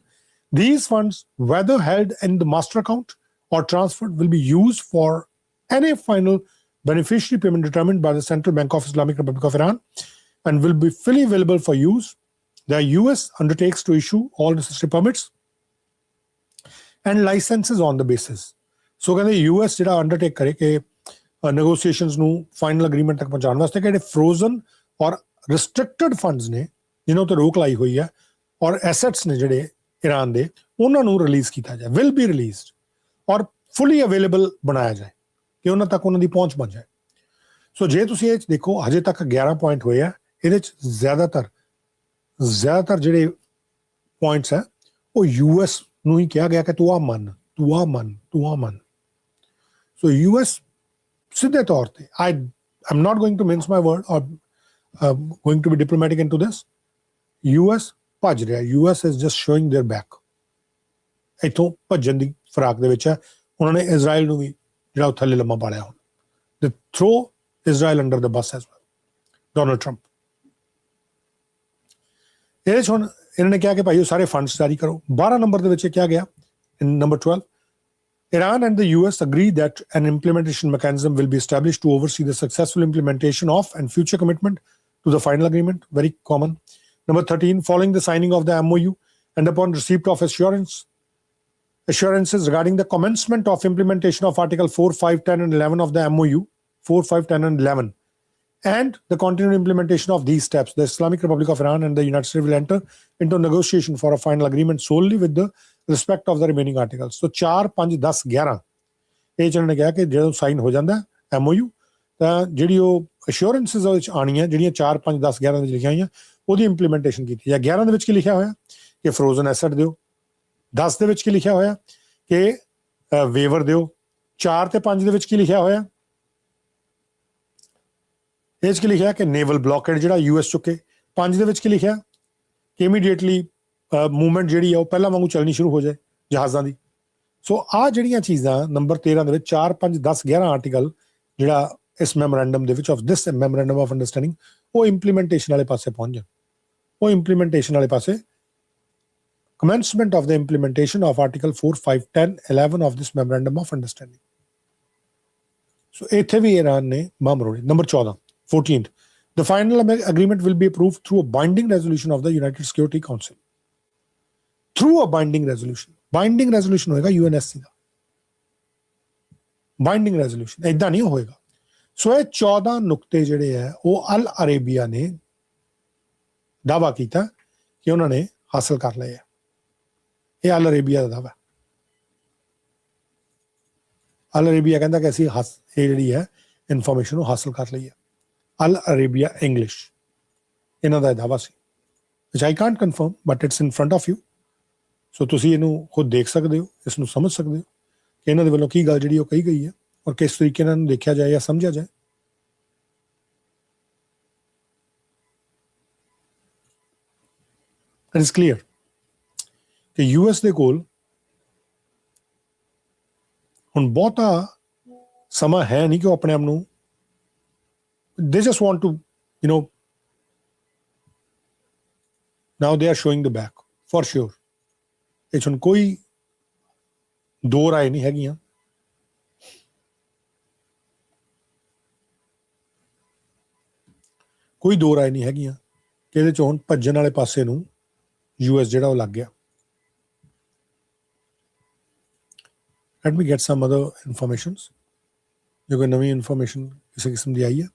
These funds, whether held in the master account or transferred, will be used for any final beneficiary payment determined by the Central Bank of Islamic Republic of Iran and will be fully available for use. The US undertakes to issue all necessary permits and licenses on the basis. So ਕਹਿੰਦੇ US ਜਿਹੜਾ ਅੰਡਰਟੇਕ ਕਰੇ ਕਿ ਨੈਗੋਸੀਏਸ਼ਨਸ ਨੂੰ final agreement ਤੱਕ ਪਹੁੰਚਾਉਣ ਵਾਸਤੇ ਕਿ ਜਿਹੜੇ ਫਰੋਜ਼ਨ ਔਰ ਰਿਸਟ੍ਰਿਕਟਡ ਫੰਡਸ ਨੇ ਜਿਨ੍ਹਾਂ ਉੱਤੇ ਰੋਕ ਲਾਈ ਹੋਈ ਹੈ, ਔਰ ਐਸੈਟਸ ਨੇ ਜਿਹੜੇ ਈਰਾਨ ਦੇ, ਉਹਨਾਂ ਨੂੰ ਰਿਲੀਜ਼ ਕੀਤਾ ਜਾਏ, ਵਿਲ ਬੀ ਰਿਲੀਜ਼ਡ, ਔਰ ਫੁੱਲੀ ਅਵੇਲੇਬਲ ਬਣਾਇਆ ਜਾਏ ਕਿ ਉਹਨਾਂ ਤੱਕ ਉਹਨਾਂ ਦੀ ਪਹੁੰਚ ਬਣ ਜਾਏ। ਸੋ ਜੇ ਤੁਸੀਂ ਇਹ 'ਚ ਦੇਖੋ ਹਜੇ ਤੱਕ 11 ਪੁਆਇੰਟ ਹੋਏ ਆ, ਇਹਦੇ 'ਚ ਜ਼ਿਆਦਾਤਰ ਜਿਹੜੇ ਪੁਆਇੰਟਸ ਹੈ ਉਹ US ਨੂੰ ਹੀ ਕਿਹਾ ਗਿਆ ਕਿ ਤੂੰ ਆ ਮੰਨ, ਤੂੰ ਆ ਮੰਨ, ਤੂੰ ਆ ਮੰਨ। ਸੋ US ਸਿੱਧੇ ਤੌਰ ਤੇ I'm not going to mince my word or going to be diplomatic into this. US ਭੱਜ ਰਿਹਾ, US is just showing their back. ਇੱਥੋਂ ਭੱਜਣ ਦੀ ਫਰਾਕ ਦੇ ਵਿੱਚ ਹੈ। ਉਹਨਾਂ ਨੇ ਇਜ਼ਰਾਈਲ ਨੂੰ ਵੀ ਜਿਹੜਾ ਉਹ ਥੱਲੇ ਲੰਮਾ ਪਾਲਿਆ ਹੁਣ। They throw Israel under the bus as well. Donald Trump. ਇਹਦੇ 'ਚ ਹੁਣ ਇਹਨਾਂ ਨੇ ਕਿਹਾ ਕਿ ਭਾਈ ਉਹ ਸਾਰੇ ਫੰਡਸ ਜਾਰੀ ਕਰੋ। 12 ਨੰਬਰ ਦੇ ਵਿੱਚ ਕਿਹਾ ਗਿਆ number 12, Iran and the US agree that an implementation mechanism will be established to oversee the successful implementation of and future commitment to the final agreement. Very common. Number 13, following the signing of the MOU and upon receipt of assurances regarding the commencement of implementation of Article 4, 5, 10 and 11 of the MOU, 4, 5, 10 and 11, and the continued implementation of these steps, the Islamic Republic of Iran and the United States will enter into negotiation for a final agreement solely with the respect of the remaining articles. So 4, 5, 10, 11 ਇਹ ਚ ਨੇ ਕਿਹਾ ਕਿ ਜਦੋਂ sign ਹੋ ਜਾਂਦਾ MOU ਤਾਂ ਜਿਹੜੀ ਉਹ ਅਸ਼ੋਰੈਂਸਿਸ ਉਹਦੇ 'ਚ ਆਉਣੀਆਂ ਜਿਹੜੀਆਂ 4, 5, 10, 11 ਵਿੱਚ ਲਿਖੀਆਂ ਹੋਈਆਂ ਉਹਦੀ ਇੰਪਲੀਮੈਂਟੇਸ਼ਨ ਕੀਤੀ ਜਾਂ 11 ਦੇ ਵਿੱਚ ਕੀ ਲਿਖਿਆ ਹੋਇਆ ਕਿ ਫਰੋਜ਼ਨ ਐਸਟ ਦਿਓ, 10 ਦੇ ਵਿੱਚ ਕੀ ਲਿਖਿਆ ਹੋਇਆ ਕਿ ਵੇਵਰ ਦਿਓ, 4 ਤੇ 5 ਦੇ ਵਿੱਚ ਕੀ ਲਿਖਿਆ ਹੋਇਆ ਇਹ 'ਚ ਕੀ ਲਿਖਿਆ ਕਿ ਨੇਵਲ ਬਲੌਕੇਡ ਜਿਹੜਾ US ਚੁੱਕੇ, 5 ਦੇ ਵਿੱਚ ਕੀ ਲਿਖਿਆ ਕਿ ਇਮੀਡੀਏਟਲੀ ਮੂਵਮੈਂਟ ਜਿਹੜੀ ਆ ਉਹ ਪਹਿਲਾਂ ਵਾਂਗੂ ਚੱਲਣੀ ਸ਼ੁਰੂ ਹੋ ਜਾਏ ਜਹਾਜ਼ਾਂ ਦੀ। ਸੋ ਆਹ ਜਿਹੜੀਆਂ ਚੀਜ਼ਾਂ ਨੰਬਰ 13 ਦੇ ਵਿੱਚ 4, 5, 10, 11 ਆਰਟੀਕਲ ਜਿਹੜਾ ਇਸ ਮੈਮੋਰੈਂਡਮ ਦੇ ਵਿੱਚ of this memorandum of understanding ਉਹ ਇੰਪਲੀਮੈਂਟੇਸ਼ਨ ਵਾਲੇ ਪਾਸੇ ਪਹੁੰਚ ਜਾਣ। ਉਹ ਇੰਪਲੀਮੈਂਟੇਸ਼ਨ ਵਾਲੇ ਪਾਸੇ commencement of the implementation of Article 4, 5, 10, 11 of this memorandum of understanding. So ਇੱਥੇ ਵੀ ਈਰਾਨ ਨੇ ਬੰਮ ਰੋੜੇ। Number 14, 14th, the final agreement will be approved through a binding resolution of the United Security Council. Through a binding resolution. Binding resolution ਹੋਏਗਾ UNSC ਦਾ। Binding resolution ਏਦਾਂ ਨਹੀਂ ਹੋਏਗਾ। ਸੋ ਇਹ 14 ਨੁਕਤੇ ਜਿਹੜੇ ਹੈ ਉਹ ਅਲ ਅਰੇਬੀਆ ਨੇ ਦਾਅਵਾ ਕੀਤਾ ਕਿ ਉਹਨਾਂ ਨੇ ਹਾਸਲ ਕਰ ਲਏ ਆ। ਇਹ ਅਲ ਅਰੇਬੀਆ ਦਾ ਦਾਅਵਾ। ਅਲ ਅਰੇਬੀਆ ਕਹਿੰਦਾ ਕਿ ਅਸੀਂ ਇਹ ਜਿਹੜੀ ਹੈ ਇਨਫੋਰਮੇਸ਼ਨ ਨੂੰ ਹਾਸਲ ਕਰ ਲਈ ਹੈ। ਅਲ ਅਰੇਬੀਆ ਇੰਗਲਿਸ਼ ਇਹਨਾਂ ਦਾ ਦਾਅਵਾ ਸੀ, which I can't confirm but it's in front of you. ਸੋ ਤੁਸੀਂ ਇਹਨੂੰ ਖੁਦ ਦੇਖ ਸਕਦੇ ਹੋ, ਇਸ ਨੂੰ ਸਮਝ ਸਕਦੇ ਹੋ ਕਿ ਇਹਨਾਂ ਦੇ ਵੱਲੋਂ ਕੀ ਗੱਲ ਜਿਹੜੀ ਉਹ ਕਹੀ ਗਈ ਹੈ ਔਰ ਕਿਸ ਤਰੀਕੇ ਨਾਲ ਇਹਨੂੰ ਦੇਖਿਆ ਜਾਏ ਜਾਂ ਸਮਝਿਆ ਜਾਏ। It is clear ਕਿ US ਦੇ ਕੋਲ ਹੁਣ ਬਹੁਤਾ ਸਮਾਂ ਹੈ ਨਹੀਂ ਕਿ ਉਹ ਆਪਣੇ ਆਪ ਨੂੰ they just want to now they are showing the back for sure. ਇਹ 'ਚ ਹੁਣ ਕੋਈ ਦੋ ਰਾਏ ਨਹੀਂ ਹੈਗੀਆਂ। ਕੋਈ ਦੋ ਰਾਏ ਨਹੀਂ ਹੈਗੀਆਂ ਕਿ ਇਹਦੇ 'ਚ ਹੁਣ ਭੱਜਣ ਵਾਲੇ ਪਾਸੇ ਨੂੰ US ਜਿਹੜਾ ਉਹ ਲੱਗ ਗਿਆ। Let me get some other informations. ਜੇ ਕੋਈ ਨਵੀਂ ਇਨਫੋਰਮੇਸ਼ਨ ਕਿਸੇ ਕਿਸਮ ਦੀ ਆਈ ਹੈ।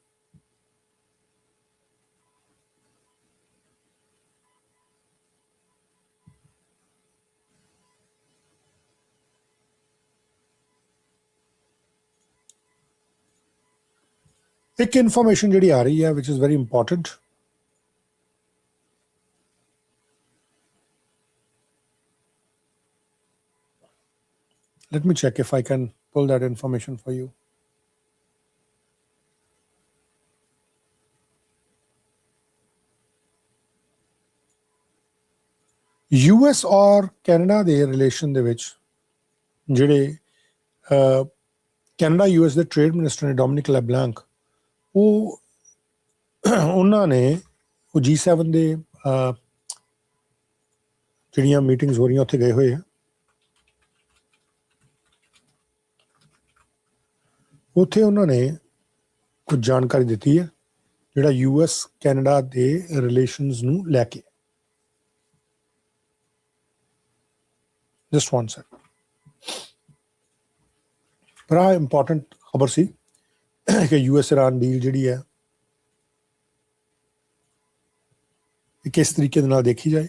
ਇੱਕ ਇਨਫੋਰਮੇਸ਼ਨ ਜਿਹੜੀ ਆ ਰਹੀ ਹੈ which is very important. Let me check if I can pull that information for you. US ਔਰ ਕੈਨੇਡਾ ਦੇ ਰਿਲੇਸ਼ਨ ਦੇ ਵਿੱਚ ਜਿਹੜੇ ਕੈਨੇਡਾ US ਦੇ ਟ੍ਰੇਡ ਮਿਨਿਸਟਰ ਨੇ ਡੋਮਿਨਿਕ ਲੈਬਲਾਂਕ ਉਹਨਾਂ ਨੇ ਉਹ G7 ਦੇ ਜਿਹੜੀਆਂ ਮੀਟਿੰਗਸ ਹੋ ਰਹੀਆਂ ਉੱਥੇ ਗਏ ਹੋਏ ਆ। ਉੱਥੇ ਉਹਨਾਂ ਨੇ ਕੁਝ ਜਾਣਕਾਰੀ ਦਿੱਤੀ ਹੈ ਜਿਹੜਾ US ਕੈਨੇਡਾ ਦੇ ਰਿਲੇਸ਼ਨਸ ਨੂੰ ਲੈ ਕੇ। Just 1 second. ਬੜਾ ਇੰਪੋਰਟੈਂਟ ਖਬਰ ਸੀ ਕਿ US ਇਰਾਨ ਡੀਲ ਜਿਹੜੀ ਹੈ ਇਹ ਕਿਸ ਤਰੀਕੇ ਦੇ ਨਾਲ ਦੇਖੀ ਜਾਏ।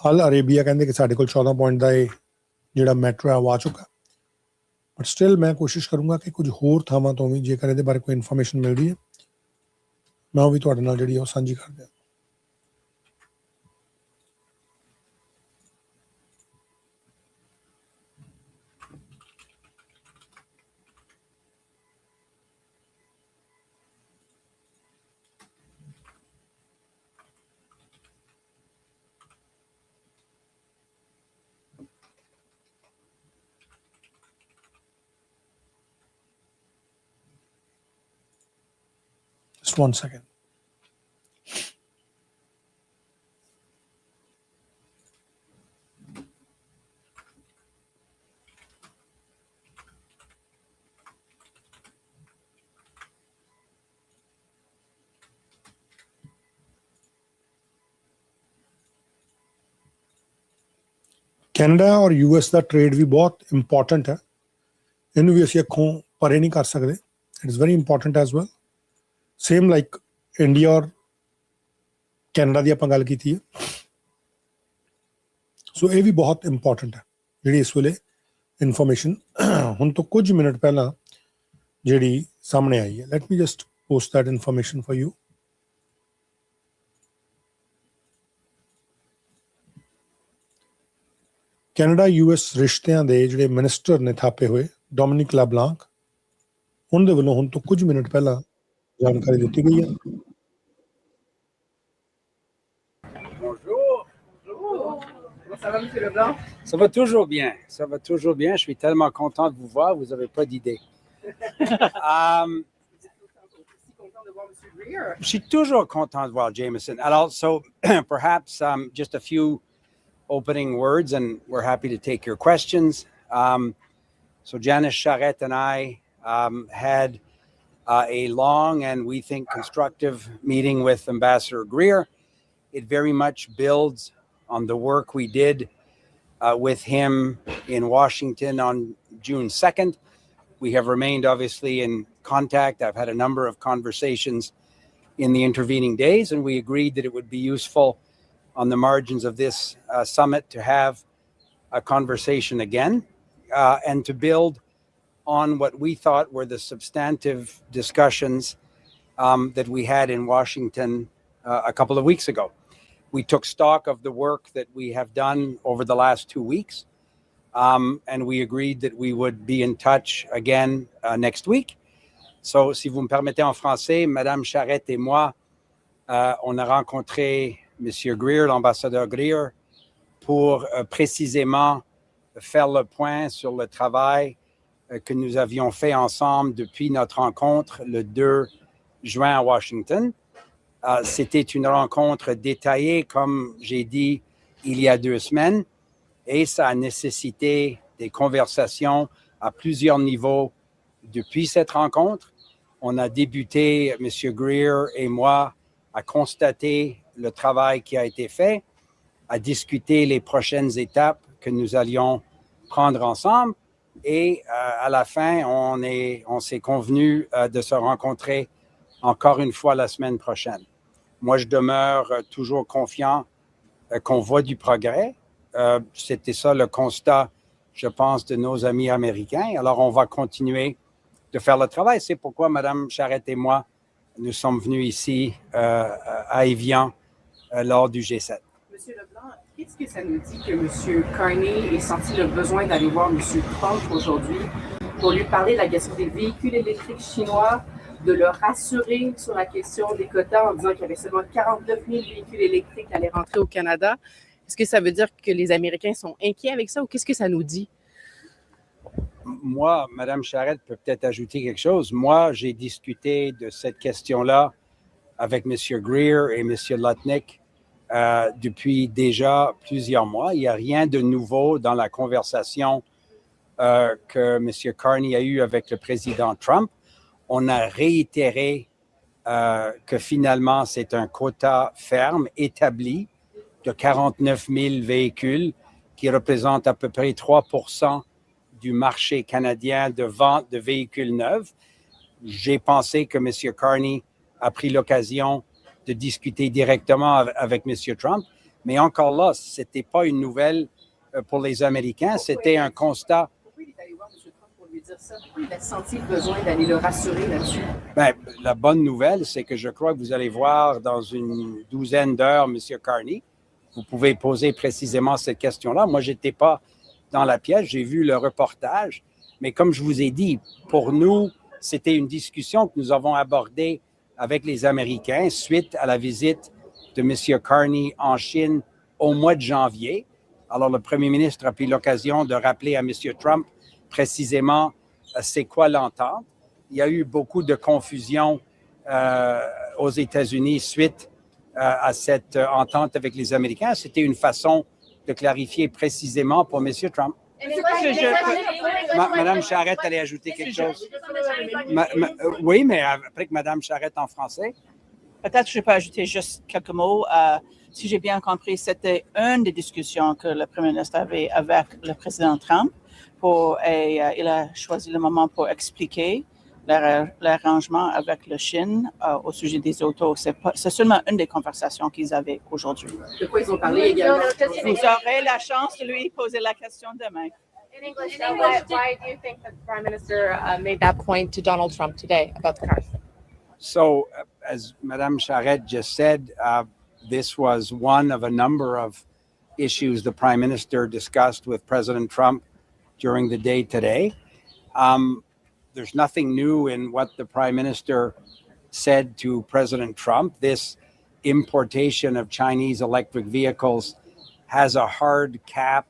ਅਲ ਅਰੇਬੀਆ ਕਹਿੰਦੇ ਕਿ ਸਾਡੇ ਕੋਲ 14 ਪੁਆਇੰਟ ਦਾ ਇਹ ਜਿਹੜਾ ਮੈਟਰੋ ਹੈ ਉਹ ਆ ਚੁੱਕਾ, ਬਟ ਸਟਿਲ ਮੈਂ ਕੋਸ਼ਿਸ਼ ਕਰੂੰਗਾ ਕਿ ਕੁਝ ਹੋਰ ਥਾਵਾਂ ਤੋਂ ਵੀ ਜੇਕਰ ਇਹਦੇ ਬਾਰੇ ਕੋਈ ਇਨਫੋਰਮੇਸ਼ਨ ਮਿਲਦੀ ਹੈ ਮੈਂ ਉਹ ਵੀ ਤੁਹਾਡੇ ਨਾਲ ਜਿਹੜੀ ਉਹ ਸਾਂਝੀ ਕਰ ਦਿਆਂ। Just 1 second. ਕੈਨੇਡਾ ਔਰ ਯੂਐਸ ਦਾ ਟ੍ਰੇਡ ਵੀ ਬਹੁਤ ਇੰਪੋਰਟੈਂਟ ਹੈ, ਇਹਨੂੰ ਵੀ ਅਸੀਂ ਅੱਖੋਂ ਪਰੇ ਨਹੀਂ ਕਰ ਸਕਦੇ। It is very important as well, same like India ਔਰ ਕੈਨੇਡਾ ਦੀ ਆਪਾਂ ਗੱਲ ਕੀਤੀ ਹੈ। ਸੋ ਇਹ ਵੀ ਬਹੁਤ ਇੰਪੋਰਟੈਂਟ ਹੈ ਜਿਹੜੀ ਇਸ ਵੇਲੇ ਇਨਫੋਰਮੇਸ਼ਨ ਹੁਣ ਤੋਂ ਕੁਝ ਮਿੰਟ ਪਹਿਲਾਂ ਜਿਹੜੀ ਸਾਹਮਣੇ ਆਈ ਹੈ। Let me just post that information for you. Canada US ਰਿਸ਼ਤਿਆਂ ਦੇ ਜਿਹੜੇ ਮਿਨਿਸਟਰ ਨੇ ਥਾਪੇ ਹੋਏ ਡੋਮਿਨਿਕ ਲਾਬਲਾਂਕ, ਉਹਨਾਂ ਦੇ ਵੱਲੋਂ ਹੁਣ ਤੋਂ ਕੁਝ ਮਿੰਟ ਪਹਿਲਾਂ ਜਾਣਕਾਰੀ ਦਿੱਤੀ ਗਈ ਹੈ। Ça va, M. Leblanc? Ça va toujours bien. Ça va toujours bien. Je suis tellement content de vous voir. Vous n'avez pas d'idée. Je suis toujours content de voir Jameson. Alors, so perhaps just a few opening words, and we're happy to take your questions. So Janice Charette and I had a long and we think constructive meeting with Ambassador Greer. It very much builds on the work we did with him in Washington on June 2nd. We have remained obviously in contact. I've had a number of conversations in the intervening days, and we agreed that it would be useful on the margins of this summit to have a conversation again and to build on what we thought were the substantive discussions that we had in Washington a couple of weeks ago. We took stock of the work that we have done over the last 2 weeks, and we agreed that we would be in touch again next week. So, si vous me permettez en français, Madame Charette et moi, on a rencontré Monsieur Greer, l'ambassadeur Greer, pour précisément faire le point sur le travail que nous avions fait ensemble depuis notre rencontre le 2 juin à Washington. C'était une rencontre détaillée, comme j'ai dit il y a 2 semaines, et ça a nécessité des conversations à plusieurs niveaux depuis cette rencontre. On a débuté, M. Greer et moi, à constater le travail qui a été fait, à discuter les prochaines étapes que nous allions prendre ensemble, et à la fin, on s'est convenu de se rencontrer encore une fois la semaine prochaine. Moi, je demeure toujours confiant qu'on voit du progrès. C'était ça le constat, je pense, de nos amis américains. Alors, on va continuer de faire le travail. C'est pourquoi Mme Charette et moi, nous sommes venus ici à Évian lors du G7. Monsieur Leblanc, qu'est-ce que ça nous dit que M. Carney ait senti le besoin d'aller voir M. Trump aujourd'hui pour lui parler de la question des véhicules électriques chinois, de le rassurer sur la question des quotas en disant qu'il y avait seulement 49 000 véhicules électriques qui allaient rentrer au Canada? Est-ce que ça veut dire que les Américains sont inquiets avec ça ou qu'est-ce que ça nous dit? Moi, Mme Charette peut peut-être ajouter quelque chose. Moi, j'ai discuté de cette question-là avec M. Greer et M. Lutnick depuis déjà plusieurs mois. Il n'y a rien de nouveau dans la conversation que M. Carney a eue avec le président Trump. On a réitéré que finalement, c'est un quota ferme établi de 49 000 véhicules qui représente à peu près 3% du marché canadien de vente de véhicules neufs. J'ai pensé que M. Carney a pris l'occasion de discuter directement avec M. Trump. Mais encore là, ce n'était pas une nouvelle pour les Américains, c'était un constat. Pourquoi il est allé voir M. Trump pour lui dire ça? Pourquoi il a senti le besoin d'aller le rassurer là-dessus? Ben, la bonne nouvelle, c'est que je crois que vous allez voir dans une douzaine d'heures M. Carney. Vous pouvez poser précisément cette question-là. Moi, je n'étais pas dans la pièce, j'ai vu le reportage. Mais comme je vous ai dit, pour nous, c'était une discussion que nous avons abordée avec les Américains suite à la visite de M. Carney en Chine au mois de janvier. Alors, le premier ministre a pris l'occasion de rappeler à M. Trump précisément c'est quoi l'entente. Il y a eu beaucoup de confusion aux États-Unis suite à cette entente avec les Américains. C'était une façon de clarifier précisément pour M. Trump. Madame Charette allait ajouter quelque chose. Oui, mais après que Madame Charette en français. Peut-être que je peux ajouter juste quelques mots. Si j'ai bien compris, c'était une des discussions que le Premier ministre avait avec le président Trump. Il a choisi le moment pour expliquer l'arrangement avec la Chine au sujet des autos. C'est seulement une des conversations qu'ils avaient aujourd'hui. De quoi ils ont parlé également? Vous aurez la chance de lui poser la question demain. In English, why do you think that the Prime Minister made that point to Donald Trump today about the cars? So, as Madame Charette just said, this was one of a number of issues the Prime Minister discussed with President Trump during the day today. There's nothing new in what the Prime Minister said to President Trump. This importation of Chinese electric vehicles has a hard cap,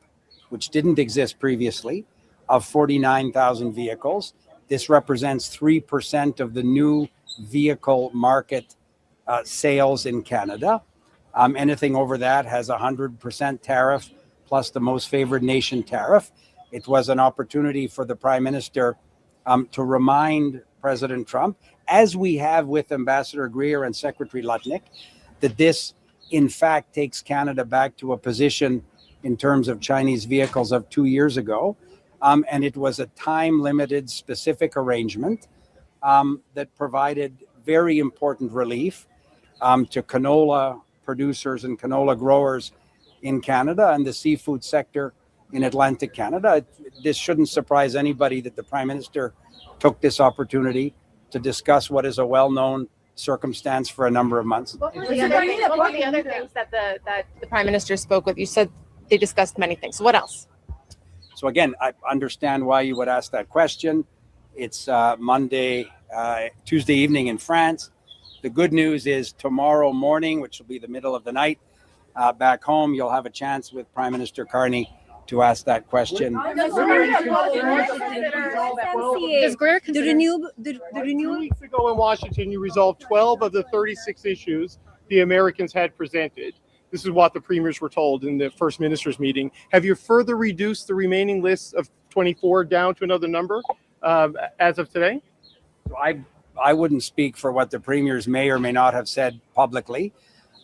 which didn't exist previously, of 49,000 vehicles. This represents 3% of the new vehicle market sales in Canada. Anything over that has a 100% tariff plus the most favored nation tariff. It was an opportunity for the Prime Minister to remind President Trump, as we have with Ambassador Greer and Secretary Lutnick, that this, in fact, takes Canada back to a position in terms of Chinese vehicles of 2 years ago. And it was a time-limited, specific arrangement that provided very important relief to canola producers and canola growers in Canada and the seafood sector in Atlantic Canada. This shouldn't surprise anybody that the Prime Minister took this opportunity to discuss what is a well-known circumstance for a number of months. What were the other things that the Prime Minister spoke with? You said they discussed many things. What else? So again, I understand why you would ask that question. It's Tuesday evening in France. The good news is tomorrow morning, which will be the middle of the night, back home, you'll have a chance with Prime Minister Carney to ask that question. Does Greer consider the 2 weeks ago in Washington, you resolved 12 of the 36 issues the Americans had presented. This is what the premiers were told in the First Minister's meeting. Have you further reduced the remaining list of 24 down to another number as of today? So I wouldn't speak for what the premiers may or may not have said publicly.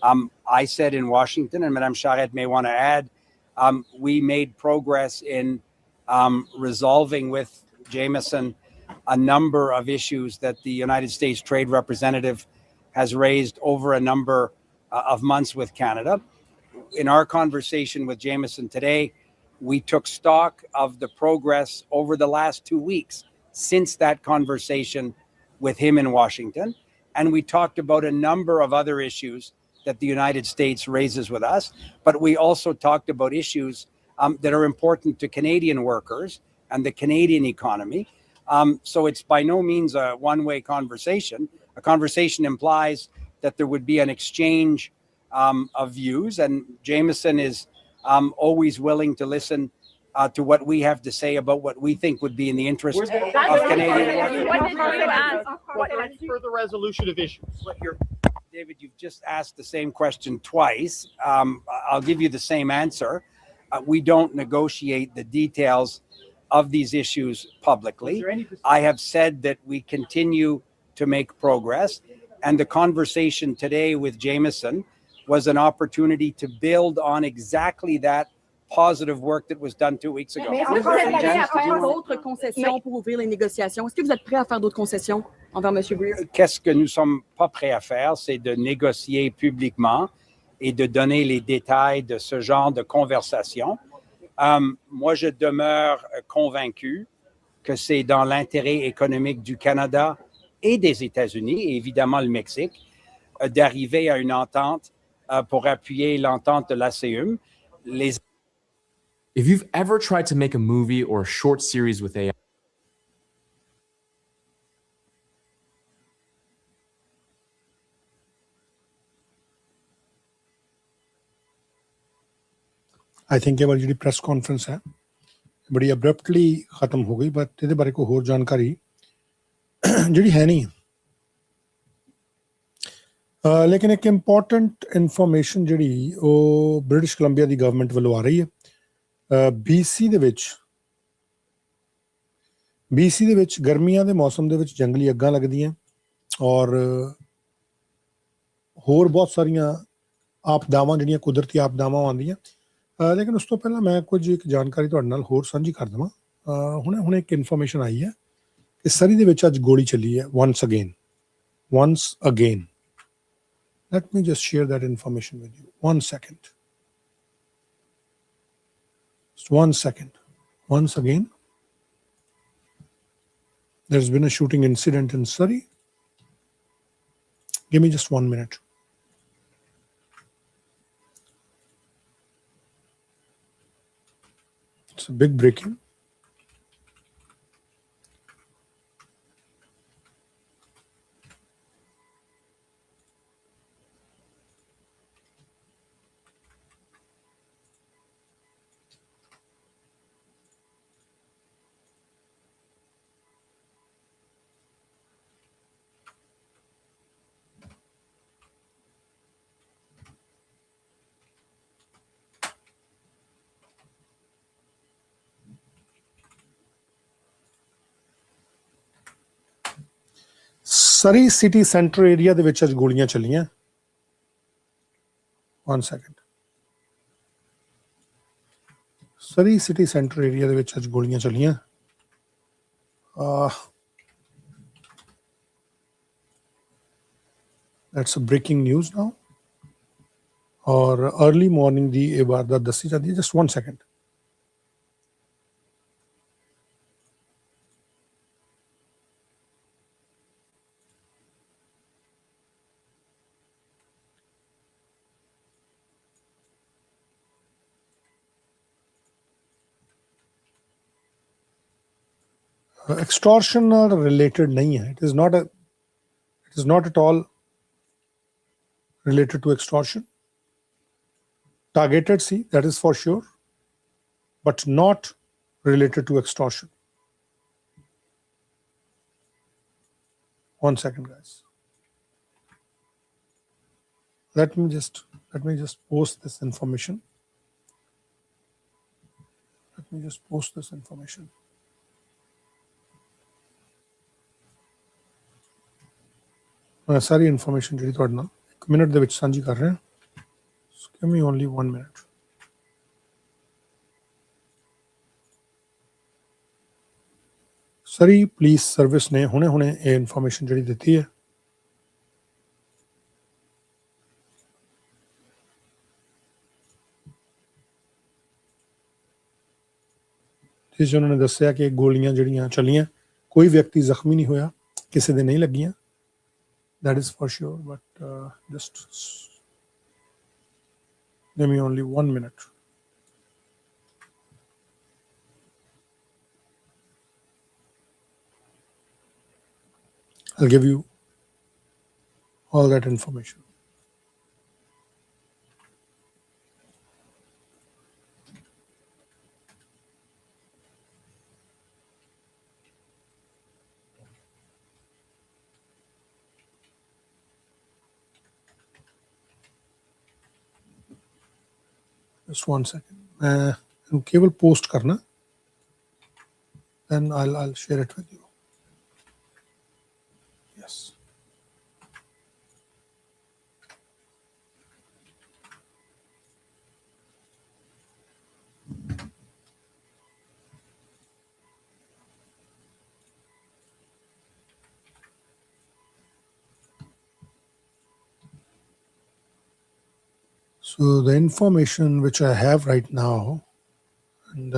I said in Washington, and Madame Charette may want to add, we made progress in resolving with Jameson a number of issues that the United States Trade Representative has raised over a number of months with Canada. In our conversation with Jameson today, we took stock of the progress over the last 2 weeks since that conversation with him in Washington. And we talked about a number of other issues that the United States raises with us. But we also talked about issues that are important to Canadian workers and the Canadian economy. So it's by no means a one-way conversation. A conversation implies that there would be an exchange of views, and Jameson is always willing to listen to what we have to say about what we think would be in the interest of Canadian workers. Further resolution of issues. David, you've just asked the same question twice. I'll give you the same answer. We don't negotiate the details of these issues publicly. I have said that we continue to make progress, and the conversation today with Jameson was an opportunity to build on exactly that positive work that was done 2 weeks ago. Mais est-ce que vous êtes prêt à faire d'autres concessions pour ouvrir les négociations? Est-ce que vous êtes prêt à faire d'autres concessions envers M. Greer? Qu'est-ce que nous ne sommes pas prêts à faire, c'est de négocier publiquement et de donner les détails de ce genre de conversation. Moi, je demeure convaincu que c'est dans l'intérêt économique du Canada et des États-Unis, et évidemment le Mexique, d'arriver à une entente pour appuyer l'entente de l'ACEUM. If you've ever tried to make a movie or a short series with AI, I think ਇਹ ਵਾਲੀ ਜਿਹੜੀ press conference ਹੈ ਬੜੀ ਅਬਰਪਟਲੀ ਖਤਮ ਹੋ ਗਈ, but ਇਹਦੇ ਬਾਰੇ ਕੋਈ ਹੋਰ ਜਾਣਕਾਰੀ ਜਿਹੜੀ ਹੈ ਨਹੀਂ। ਲੇਕਿਨ ਇੱਕ ਇੰਪੋਰਟੈਂਟ ਇਨਫੋਰਮੇਸ਼ਨ ਜਿਹੜੀ ਉਹ ਬ੍ਰਿਟਿਸ਼ ਕੋਲੰਬੀਆ ਦੀ ਗਵਰਨਮੈਂਟ ਵੱਲੋਂ ਆ ਰਹੀ ਹੈ। BC ਦੇ ਵਿੱਚ ਗਰਮੀਆਂ ਦੇ ਮੌਸਮ ਦੇ ਵਿੱਚ ਜੰਗਲੀ ਅੱਗਾਂ ਲੱਗਦੀਆਂ ਔਰ ਹੋਰ ਬਹੁਤ ਸਾਰੀਆਂ ਆਪਦਾਵਾਂ ਜਿਹੜੀਆਂ ਕੁਦਰਤੀ ਆਪਦਾਵਾਂ ਆਉਂਦੀਆਂ। ਲੇਕਿਨ ਉਸ ਤੋਂ ਪਹਿਲਾਂ ਮੈਂ ਕੁਝ ਇੱਕ ਜਾਣਕਾਰੀ ਤੁਹਾਡੇ ਨਾਲ ਹੋਰ ਸਾਂਝੀ ਕਰ ਦੇਵਾਂ। ਹੁਣੇ ਇੱਕ ਇਨਫੋਰਮੇਸ਼ਨ ਆਈ ਹੈ ਕਿ ਸਰੀ ਦੇ ਵਿੱਚ ਅੱਜ ਗੋਲੀ ਚੱਲੀ ਹੈ once again. Let me just share that information with you. 1 second. Just 1 second. Once again, there's been a shooting incident in Surrey. Give me just 1 minute. It's a big breaking. Surrey city centre area ਦੇ ਵਿੱਚ ਅੱਜ ਗੋਲੀਆਂ ਚੱਲੀਆਂ। 1 second. ਸਰੀ city centre area ਦੇ ਵਿੱਚ ਅੱਜ ਗੋਲੀਆਂ ਚੱਲੀਆਂ। That's a breaking news now. ਔਰ अर्ਲੀ ਮਾਰਨਿੰਗ ਦੀ ਇਹ ਵਾਰਦਾਤ ਦੱਸੀ ਜਾਂਦੀ ਹੈ। Just 1 second. Extortion ਨਾਲ related ਨਹੀਂ ਹੈ। It is not at all related to extortion. Targeted, see, that is for sure, but not related to extortion. 1 second, guys. Let me just post this information. Sorry information ਜਿਹੜੀ ਤੁਹਾਡੇ ਨਾਲ 1 minute ਦੇ ਵਿੱਚ ਸਾਂਝੀ ਕਰ ਰਹੇ ਹਾਂ। Give me only 1 minute. ਸਰੀ police service ਨੇ ਹੁਣੇ ਇਹ ਇਨਫੋਰਮੇਸ਼ਨ ਜਿਹੜੀ ਦਿੱਤੀ ਹੈ। ਜਿਸ ਉਹਨਾਂ ਨੇ ਦੱਸਿਆ ਕਿ ਗੋਲੀਆਂ ਜਿਹੜੀਆਂ ਚੱਲੀਆਂ ਕੋਈ ਵਿਅਕਤੀ ਜ਼ਖਮੀ ਨਹੀਂ ਹੋਇਆ, ਕਿਸੇ ਦੇ ਨਹੀਂ ਲੱਗੀਆਂ। That is for sure, but just give me only 1 minute. I'll give you all that information. Just 1 second. केवल पोस्ट करना, then I'll share it with you. Yes. So the information which I have right now, and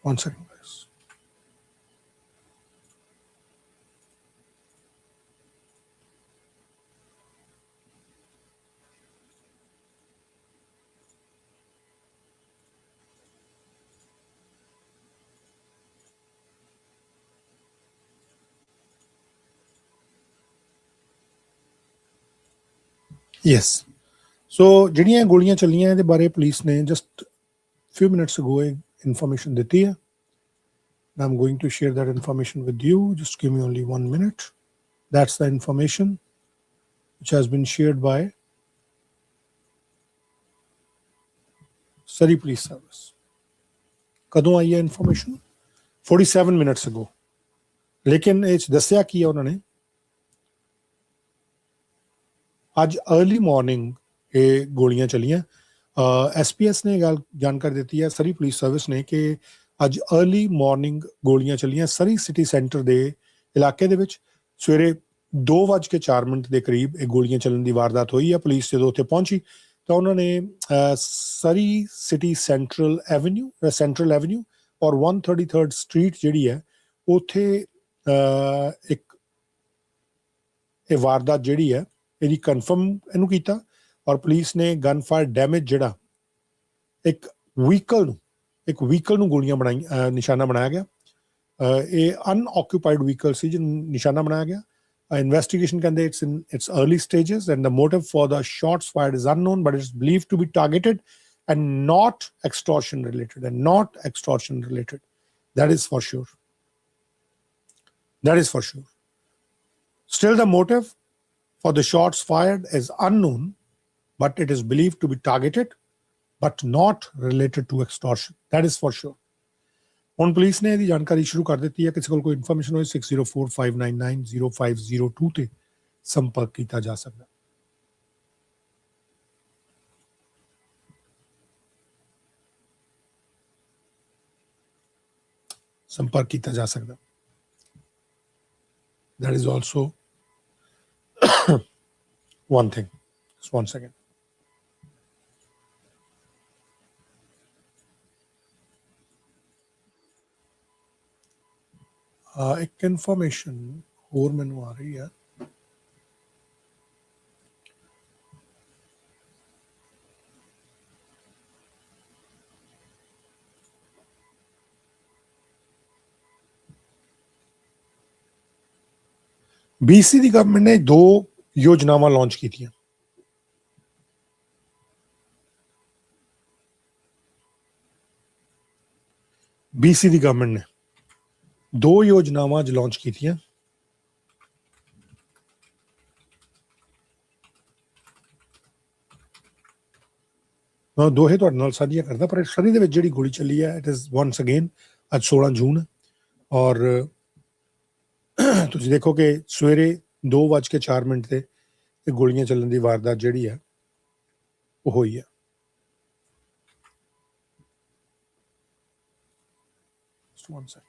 one second, guys. Yes. So ਜਿਹੜੀਆਂ ਗੋਲੀਆਂ ਚੱਲੀਆਂ ਇਹਦੇ ਬਾਰੇ police ਨੇ just few minutes ago information ਦਿੱਤੀ ਹੈ. I'm going to share that information with you. Just give me only 1 minute. That's the information which has been shared by Surrey Police Service. ਕਦੋਂ ਆਈ ਹੈ information? 47 minutes ago. ਲੇਕਿਨ ਇਹ 'ਚ ਦੱਸਿਆ ਕੀ ਹੈ ਉਹਨਾਂ ਨੇ, ਅੱਜ अर्ली मॉर्निंग ਇਹ ਗੋਲੀਆਂ ਚੱਲੀਆਂ. SPS ਨੇ ਗੱਲ ਜਾਣਕਾਰੀ ਦਿੱਤੀ ਹੈ ਸਰੀ ਪੁਲਿਸ ਸਰਵਿਸ ਨੇ ਕਿ ਅੱਜ अर्ली मॉर्निंग ਗੋਲੀਆਂ ਚੱਲੀਆਂ ਸਰੀ ਸਿਟੀ ਸੈਂਟਰ ਦੇ ਇਲਾਕੇ ਦੇ ਵਿੱਚ. ਸਵੇਰੇ 2:04 ਦੇ ਕਰੀਬ ਇਹ ਗੋਲੀਆਂ ਚੱਲਣ ਦੀ ਵਾਰਦਾਤ ਹੋਈ ਹੈ. ਪੁਲਿਸ ਜਦੋਂ ਉੱਥੇ ਪਹੁੰਚੀ ਤਾਂ ਉਹਨਾਂ ਨੇ ਸਰੀ ਸਿਟੀ ਸੈਂਟਰਲ ਐਵਨਿਊ ਔਰ 133rd ਸਟਰੀਟ ਜਿਹੜੀ ਹੈ ਉੱਥੇ ਇੱਕ ਇਹ ਵਾਰਦਾਤ ਜਿਹੜੀ ਹੈ ਇਹਦੀ ਕਨਫਰਮ ਇਹਨੂੰ ਕੀਤਾ ਔਰ ਪੁਲਿਸ ਨੇ ਗਨ ਫਾਇਰ ਡੈਮੇਜ ਜਿਹੜਾ ਇੱਕ ਵਹੀਕਲ ਨੂੰ ਗੋਲੀਆਂ ਨਿਸ਼ਾਨਾ ਬਣਾਇਆ ਗਿਆ. ਇਹ ਅਨਆਕਿਊਪਾਈਡ ਵਹੀਕਲ ਸੀ ਜਿਹਨੂੰ ਨਿਸ਼ਾਨਾ ਬਣਾਇਆ ਗਿਆ. ਇਨਵੈਸਟੀਗੇਸ਼ਨ ਕਹਿੰਦੇ it's in its early stages and the motive for the shots fired is unknown but it's believed to be targeted and not extortion related. That is for sure. Still the motive for the shots fired is unknown, but it is believed to be targeted but not related to extortion. That is for sure. ਹੁਣ police ਨੇ ਇਹਦੀ ਜਾਣਕਾਰੀ ਸ਼ੁਰੂ ਕਰ ਦਿੱਤੀ ਹੈ. ਕਿਸੇ ਕੋਲ ਕੋਈ ਇਨਫੋਰਮੇਸ਼ਨ ਹੋਏ 6045990502 ਤੇ ਸੰਪਰਕ ਕੀਤਾ ਜਾ ਸਕਦਾ. ਸੰਪਰਕ ਕੀਤਾ ਜਾ ਸਕਦਾ. That is also one thing. Just 1 second. ਇੱਕ ਇਨਫੋਰਮੇਸ਼ਨ ਹੋਰ ਮੈਨੂੰ ਆ ਰਹੀ ਹੈ. BC ਦੀ ਗਵਰਨਮੈਂਟ ਨੇ 2 ਯੋਜਨਾਵਾਂ ਲਾਂਚ ਕੀਤੀਆਂ. BC ਦੀ ਗਵਰਨਮੈਂਟ ਨੇ 2 ਯੋਜਨਾਵਾਂ ਅੱਜ ਲਾਂਚ ਕੀਤੀਆਂ. ਮੈਂ ਦੋਹੇ ਤੁਹਾਡੇ ਨਾਲ ਸਾਂਝੀਆਂ ਕਰਦਾ. ਪਰ ਸਰੀ ਦੇ ਵਿੱਚ ਜਿਹੜੀ ਗੋਲੀ ਚੱਲੀ ਹੈ ਇਟ ਇਜ਼ ਵਾਂਸ ਅਗੇਨ ਅੱਜ 16 ਜੂਨ ਔਰ ਤੁਸੀਂ ਦੇਖੋ ਕਿ ਸਵੇਰੇ 2:04 ਤੇ ਇਹ ਗੋਲੀਆਂ ਚੱਲਣ ਦੀ ਵਾਰਦਾਤ ਜਿਹੜੀ ਹੈ ਉਹ ਹੋਈ ਹੈ. Just 1 second.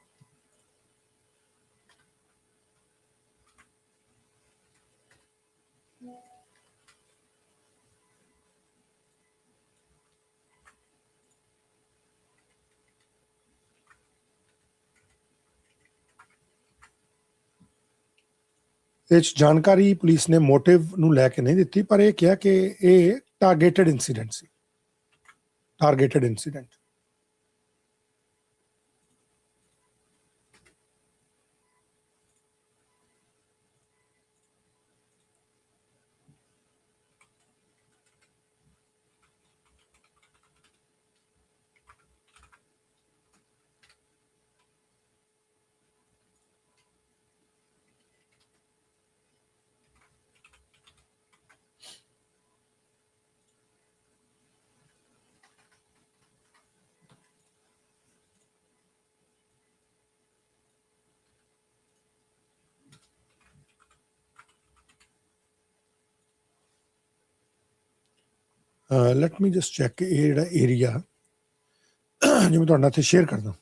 ਇਹ 'ਚ ਜਾਣਕਾਰੀ ਪੁਲਿਸ ਨੇ ਮੋਟਿਵ ਨੂੰ ਲੈ ਕੇ ਨਹੀਂ ਦਿੱਤੀ ਪਰ ਇਹ ਕਿਹਾ ਕਿ ਇਹ ਟਾਰਗੇਟਡ ਇਨਸੀਡੈਂਟ ਸੀ. ਲੈਟ ਮੀ ਜਸਟ ਚੈੱਕ ਇਹ ਜਿਹੜਾ ਏਰੀਆ ਜਿਵੇਂ ਤੁਹਾਡੇ ਨਾਲ ਇੱਥੇ ਸ਼ੇਅਰ ਕਰਦਾ.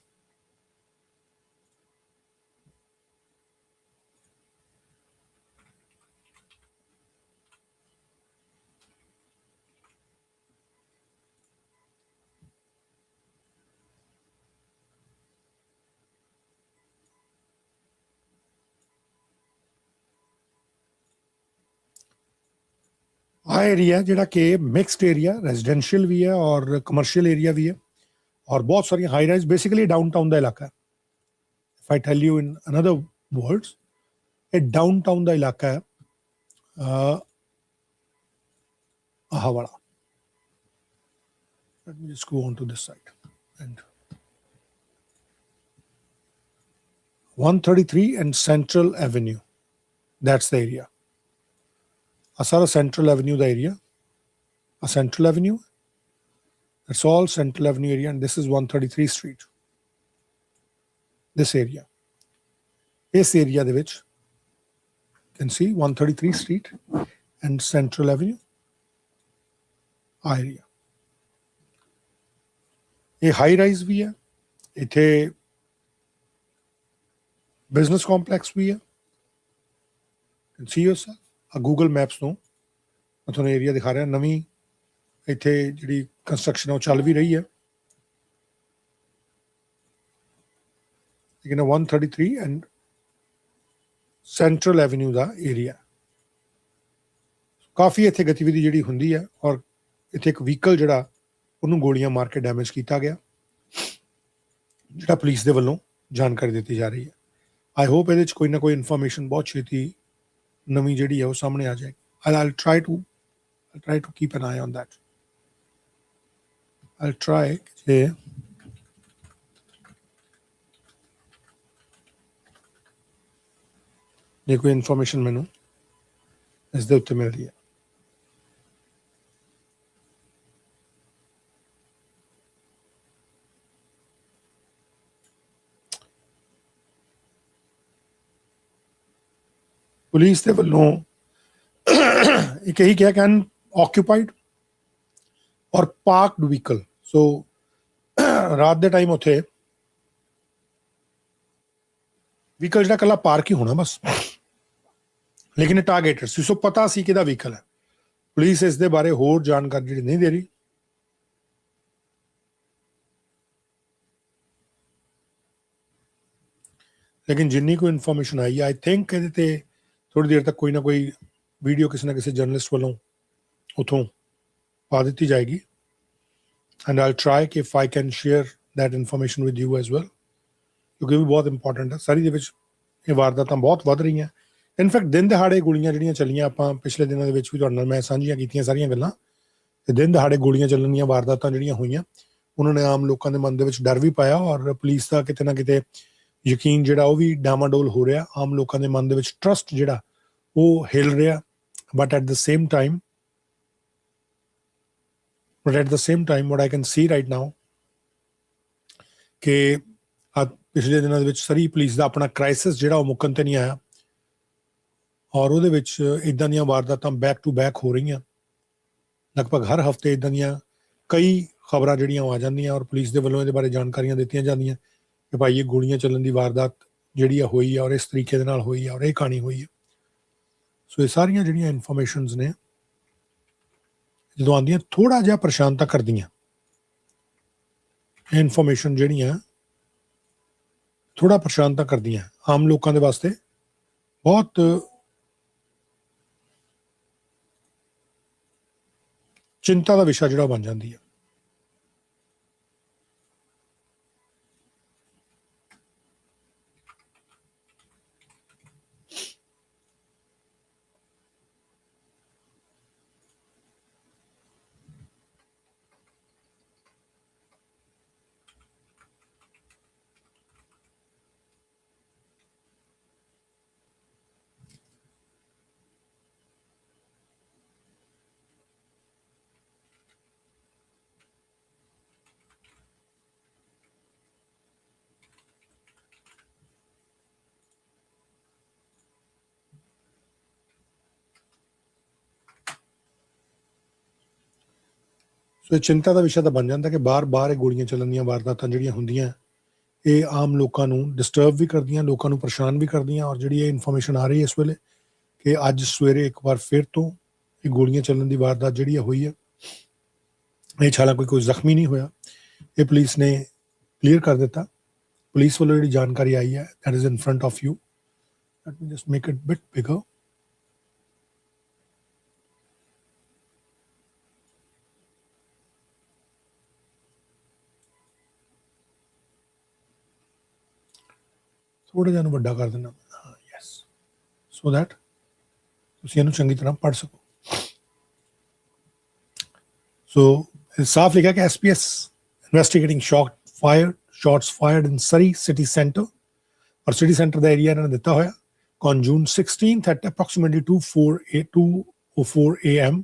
ਆ ਏਰੀਆ ਜਿਹੜਾ ਕਿ ਮਿਕਸਡ ਏਰੀਆ ਰੈਜ਼ੀਡੈਂਸ਼ੀਅਲ ਵੀ ਹੈ ਔਰ ਕਮਰਸ਼ੀਅਲ ਏਰੀਆ ਵੀ ਹੈ ਔਰ ਬਹੁਤ ਸਾਰੀਆਂ ਹਾਈ ਰਾਈਜ਼ ਬੇਸਿਕਲੀ ਡਾਊਨਟਾਊਨ ਦਾ ਇਲਾਕਾ ਹੈ। If I tell you in another words ਇਹ ਡਾਊਨਟਾਊਨ ਦਾ ਇਲਾਕਾ ਹੈ ਆਹ ਵਾਲਾ। Let me just go on to this side. And 133 and Central Avenue. That's the area. Asara Central Avenue the area. A Central Avenue. That's all Central Avenue area, and this is 133 Street. This area. This area the which you can see 133 Street and Central Avenue area. ਇਹ high rise ਵੀ ਹੈ, ਇੱਥੇ business complex ਵੀ ਹੈ। Can see yourself ਆ Google maps ਤੋਂ ਮੈਂ ਤੁਹਾਨੂੰ area ਦਿਖਾ ਰਿਹਾ। ਨਵੀਂ ਇੱਥੇ ਜਿਹੜੀ ਕੰਸਟਰਕਸ਼ਨ ਉਹ ਚੱਲ ਵੀ ਰਹੀ ਹੈ। ਲੇਕਿਨ 133 ਐਂਡ ਸੈਂਟਰਲ ਐਵਨਿਊ ਦਾ ਏਰੀਆ ਕਾਫੀ ਇੱਥੇ ਗਤੀਵਿਧੀ ਜਿਹੜੀ ਹੁੰਦੀ ਹੈ ਔਰ ਇੱਥੇ ਇੱਕ ਵਹੀਕਲ ਜਿਹੜਾ ਉਹਨੂੰ ਗੋਲੀਆਂ ਮਾਰ ਕੇ ਡੈਮੇਜ ਕੀਤਾ ਗਿਆ, ਜਿਹੜਾ ਪੁਲਿਸ ਦੇ ਵੱਲੋਂ ਜਾਣਕਾਰੀ ਦਿੱਤੀ ਜਾ ਰਹੀ ਹੈ। ਆਈ ਹੋਪ ਇਹਦੇ 'ਚ ਕੋਈ ਨਾ ਕੋਈ ਇਨਫੋਰਮੇਸ਼ਨ ਬਹੁਤ ਛੇਤੀ ਨਵੀਂ ਜਿਹੜੀ ਹੈ ਉਹ ਸਾਹਮਣੇ ਆ ਜਾਏਗੀ। I'll try to keep an eye on that. I'll try ਜੇ ਕੋਈ ਇਨਫੋਰਮੇਸ਼ਨ ਮੈਨੂੰ ਇਸ ਦੇ ਉੱਤੇ ਮਿਲ ਰਹੀ ਹੈ। ਪੁਲਿਸ ਦੇ ਵੱਲੋਂ ਇੱਕ ਇਹੀ ਕਿਹਾ ਕਿ ਅਨਆਕਿਊਪਾਈਡ ਔਰ ਪਾਰਕਡ ਵਹੀਕਲ। ਸੋ ਰਾਤ ਦੇ ਟਾਈਮ ਉੱਥੇ ਵਹੀਕਲ ਜਿਹੜਾ ਇਕੱਲਾ ਪਾਰਕ ਹੀ ਹੋਣਾ ਬਸ, ਲੇਕਿਨ ਇਹ ਟਾਰਗੇਟਡ ਸੀ। ਸੋ ਪਤਾ ਸੀ ਕਿਹਦਾ ਵਹੀਕਲ ਹੈ। ਪੁਲਿਸ ਇਸ ਦੇ ਬਾਰੇ ਹੋਰ ਜਾਣਕਾਰੀ ਜਿਹੜੀ ਨਹੀਂ ਦੇ ਰਹੀ। ਲੇਕਿਨ ਜਿੰਨੀ ਕੋਈ ਇਨਫੋਰਮੇਸ਼ਨ ਆਈ ਆਈ ਥਿੰਕ ਇਹਦੇ ਤੇ ਥੋੜੀ ਦੇਰ ਤੱਕ ਕੋਈ ਨਾ ਕੋਈ ਵੀਡੀਓ ਕਿਸੇ ਨਾ ਕਿਸੇ ਜਰਨਲਿਸਟ ਵੱਲੋਂ ਉਥੋਂ ਪਾ ਦਿੱਤੀ ਜਾਏਗੀ। ਐਂਡ ਆਈਲ ਟਰਾਈ ਕਿ if I can share that information with you as well, ਕਿਉਂਕਿ ਇਹ ਵੀ ਬਹੁਤ ਇੰਪੋਰਟੈਂਟ ਹੈ। ਸਾਰੀ ਦੇ ਵਿੱਚ ਇਹ ਵਾਰਦਾਤਾਂ ਬਹੁਤ ਵੱਧ ਰਹੀਆਂ। ਇਨਫੈਕਟ ਦਿਨ ਦਿਹਾੜੇ ਗੋਲੀਆਂ ਜਿਹੜੀਆਂ ਚੱਲੀਆਂ, ਆਪਾਂ ਪਿਛਲੇ ਦਿਨਾਂ ਦੇ ਵਿੱਚ ਵੀ ਤੁਹਾਡੇ ਨਾਲ ਮੈਂ ਸਾਂਝੀਆਂ ਕੀਤੀਆਂ ਸਾਰੀਆਂ ਗੱਲਾਂ, ਤੇ ਦਿਨ ਦਿਹਾੜੇ ਗੋਲੀਆਂ ਚੱਲਣ ਦੀਆਂ ਵਾਰਦਾਤਾਂ ਜਿਹੜੀਆਂ ਹੋਈਆਂ ਉਹਨਾਂ ਨੇ ਆਮ ਲੋਕਾਂ ਦੇ ਮਨ ਦੇ ਵਿੱਚ ਡਰ ਵੀ ਪਾਇਆ ਔਰ ਪੁਲਿਸ ਦਾ ਕਿਤੇ ਨਾ ਕਿਤੇ ਯਕੀਨ ਜਿਹੜਾ ਉਹ ਵੀ ਡਾਮਾਡੋਲ ਹੋ ਰਿਹਾ। ਆਮ ਲੋਕਾਂ ਦੇ ਮਨ ਦੇ ਵਿੱਚ ਟਰਸਟ ਜਿਹੜਾ ਉਹ ਹਿਲ ਰਿਹਾ। But at the same time what I can see right now ਕਿ ਪਿਛਲੇ ਦਿਨਾਂ ਦੇ ਵਿੱਚ ਸਾਰੀ ਪੁਲਿਸ ਦਾ ਆਪਣਾ ਕ੍ਰਾਈਸਿਸ ਜਿਹੜਾ ਉਹ ਮੁੱਕਣ ਤੇ ਨਹੀਂ ਆਇਆ ਔਰ ਉਹਦੇ ਵਿੱਚ ਇੱਦਾਂ ਦੀਆਂ ਵਾਰਦਾਤਾਂ ਬੈਕ ਟੂ ਬੈਕ ਹੋ ਰਹੀਆਂ। ਲਗਭਗ ਹਰ ਹਫਤੇ ਇੱਦਾਂ ਦੀਆਂ ਕਈ ਖਬਰਾਂ ਜਿਹੜੀਆਂ ਆ ਜਾਂਦੀਆਂ ਔਰ ਪੁਲਿਸ ਦੇ ਵੱਲੋਂ ਇਹਦੇ ਬਾਰੇ ਜਾਣਕਾਰੀਆਂ ਦਿੱਤੀਆਂ ਜਾਂਦੀਆਂ ਕਿ ਭਾਈ ਇਹ ਗੋਲੀਆਂ ਚੱਲਣ ਦੀ ਵਾਰਦਾਤ ਜਿਹੜੀ ਆ ਹੋਈ ਆ ਔਰ ਇਸ ਤਰੀਕੇ ਦੇ ਨਾਲ ਹੋਈ ਆ ਔਰ ਇਹ ਕਹਾਣੀ ਹੋਈ ਆ। ਸੋ ਇਹ ਸਾਰੀਆਂ ਜਿਹੜੀਆਂ ਇਨਫੋਰਮੇਸ਼ਨਸ ਨੇ ਜਦੋਂ ਆਉਂਦੀਆਂ ਥੋੜਾ ਜਿਹਾ ਪਰੇਸ਼ਾਨ ਤਾਂ ਕਰਦੀਆਂ। ਇਹ ਇਨਫੋਰਮੇਸ਼ਨ ਜਿਹੜੀਆਂ ਥੋੜਾ ਪਰੇਸ਼ਾਨ ਤਾਂ ਕਰਦੀਆਂ, ਆਮ ਲੋਕਾਂ ਦੇ ਵਾਸਤੇ ਬਹੁਤ ਚਿੰਤਾ ਦਾ ਵਿਸ਼ਾ ਜਿਹੜਾ ਬਣ ਜਾਂਦੀ ਹੈ। ਸੋ ਇਹ ਚਿੰਤਾ ਦਾ ਵਿਸ਼ਾ ਤਾਂ ਬਣ ਜਾਂਦਾ ਕਿ ਬਾਰ-ਬਾਰ ਇਹ ਗੋਲੀਆਂ ਚੱਲਣ ਦੀਆਂ ਵਾਰਦਾਤਾਂ ਜਿਹੜੀਆਂ ਹੁੰਦੀਆਂ ਇਹ ਆਮ ਲੋਕਾਂ ਨੂੰ ਡਿਸਟਰਬ ਵੀ ਕਰਦੀਆਂ, ਲੋਕਾਂ ਨੂੰ ਪਰੇਸ਼ਾਨ ਵੀ ਕਰਦੀਆਂ। ਔਰ ਜਿਹੜੀ ਇਹ ਇਨਫੋਰਮੇਸ਼ਨ ਆ ਰਹੀ ਹੈ ਇਸ ਵੇਲੇ ਕਿ ਅੱਜ ਸਵੇਰੇ ਇੱਕ ਵਾਰ ਫਿਰ ਤੋਂ ਇਹ ਗੋਲੀਆਂ ਚੱਲਣ ਦੀ ਵਾਰਦਾਤ ਜਿਹੜੀ ਹੋਈ ਹੈ, ਇਹ ਹਾਲਾਂਕਿ ਕੋਈ ਜ਼ਖਮੀ ਨਹੀਂ ਹੋਇਆ, ਇਹ ਪੁਲਿਸ ਨੇ ਕਲੀਅਰ ਕਰ ਦਿੱਤਾ। ਪੁਲਿਸ ਵੱਲੋਂ ਜਿਹੜੀ ਜਾਣਕਾਰੀ ਆਈ ਹੈ that is in front of you. Light me just make it bit bigger. ਥੋੜਾ ਜਿਹਾ ਨੂੰ ਵੱਡਾ ਕਰ ਦੇਣਾ ਯੈਸ ਸੋ ਦੈਟ ਤੁਸੀਂ ਇਹਨੂੰ ਚੰਗੀ ਤਰ੍ਹਾਂ ਪੜ੍ਹ ਸਕੋ ਸੋ ਸਾਫ਼ ਲਿਖਿਆ ਕਿ SPS investigating shots fired in Surrey city center ਔਰ city center ਦਾ ਏਰੀਆ ਇਹਨਾਂ ਨੇ ਦਿੱਤਾ ਹੋਇਆ on June 16th at approximately 2:04 a.m.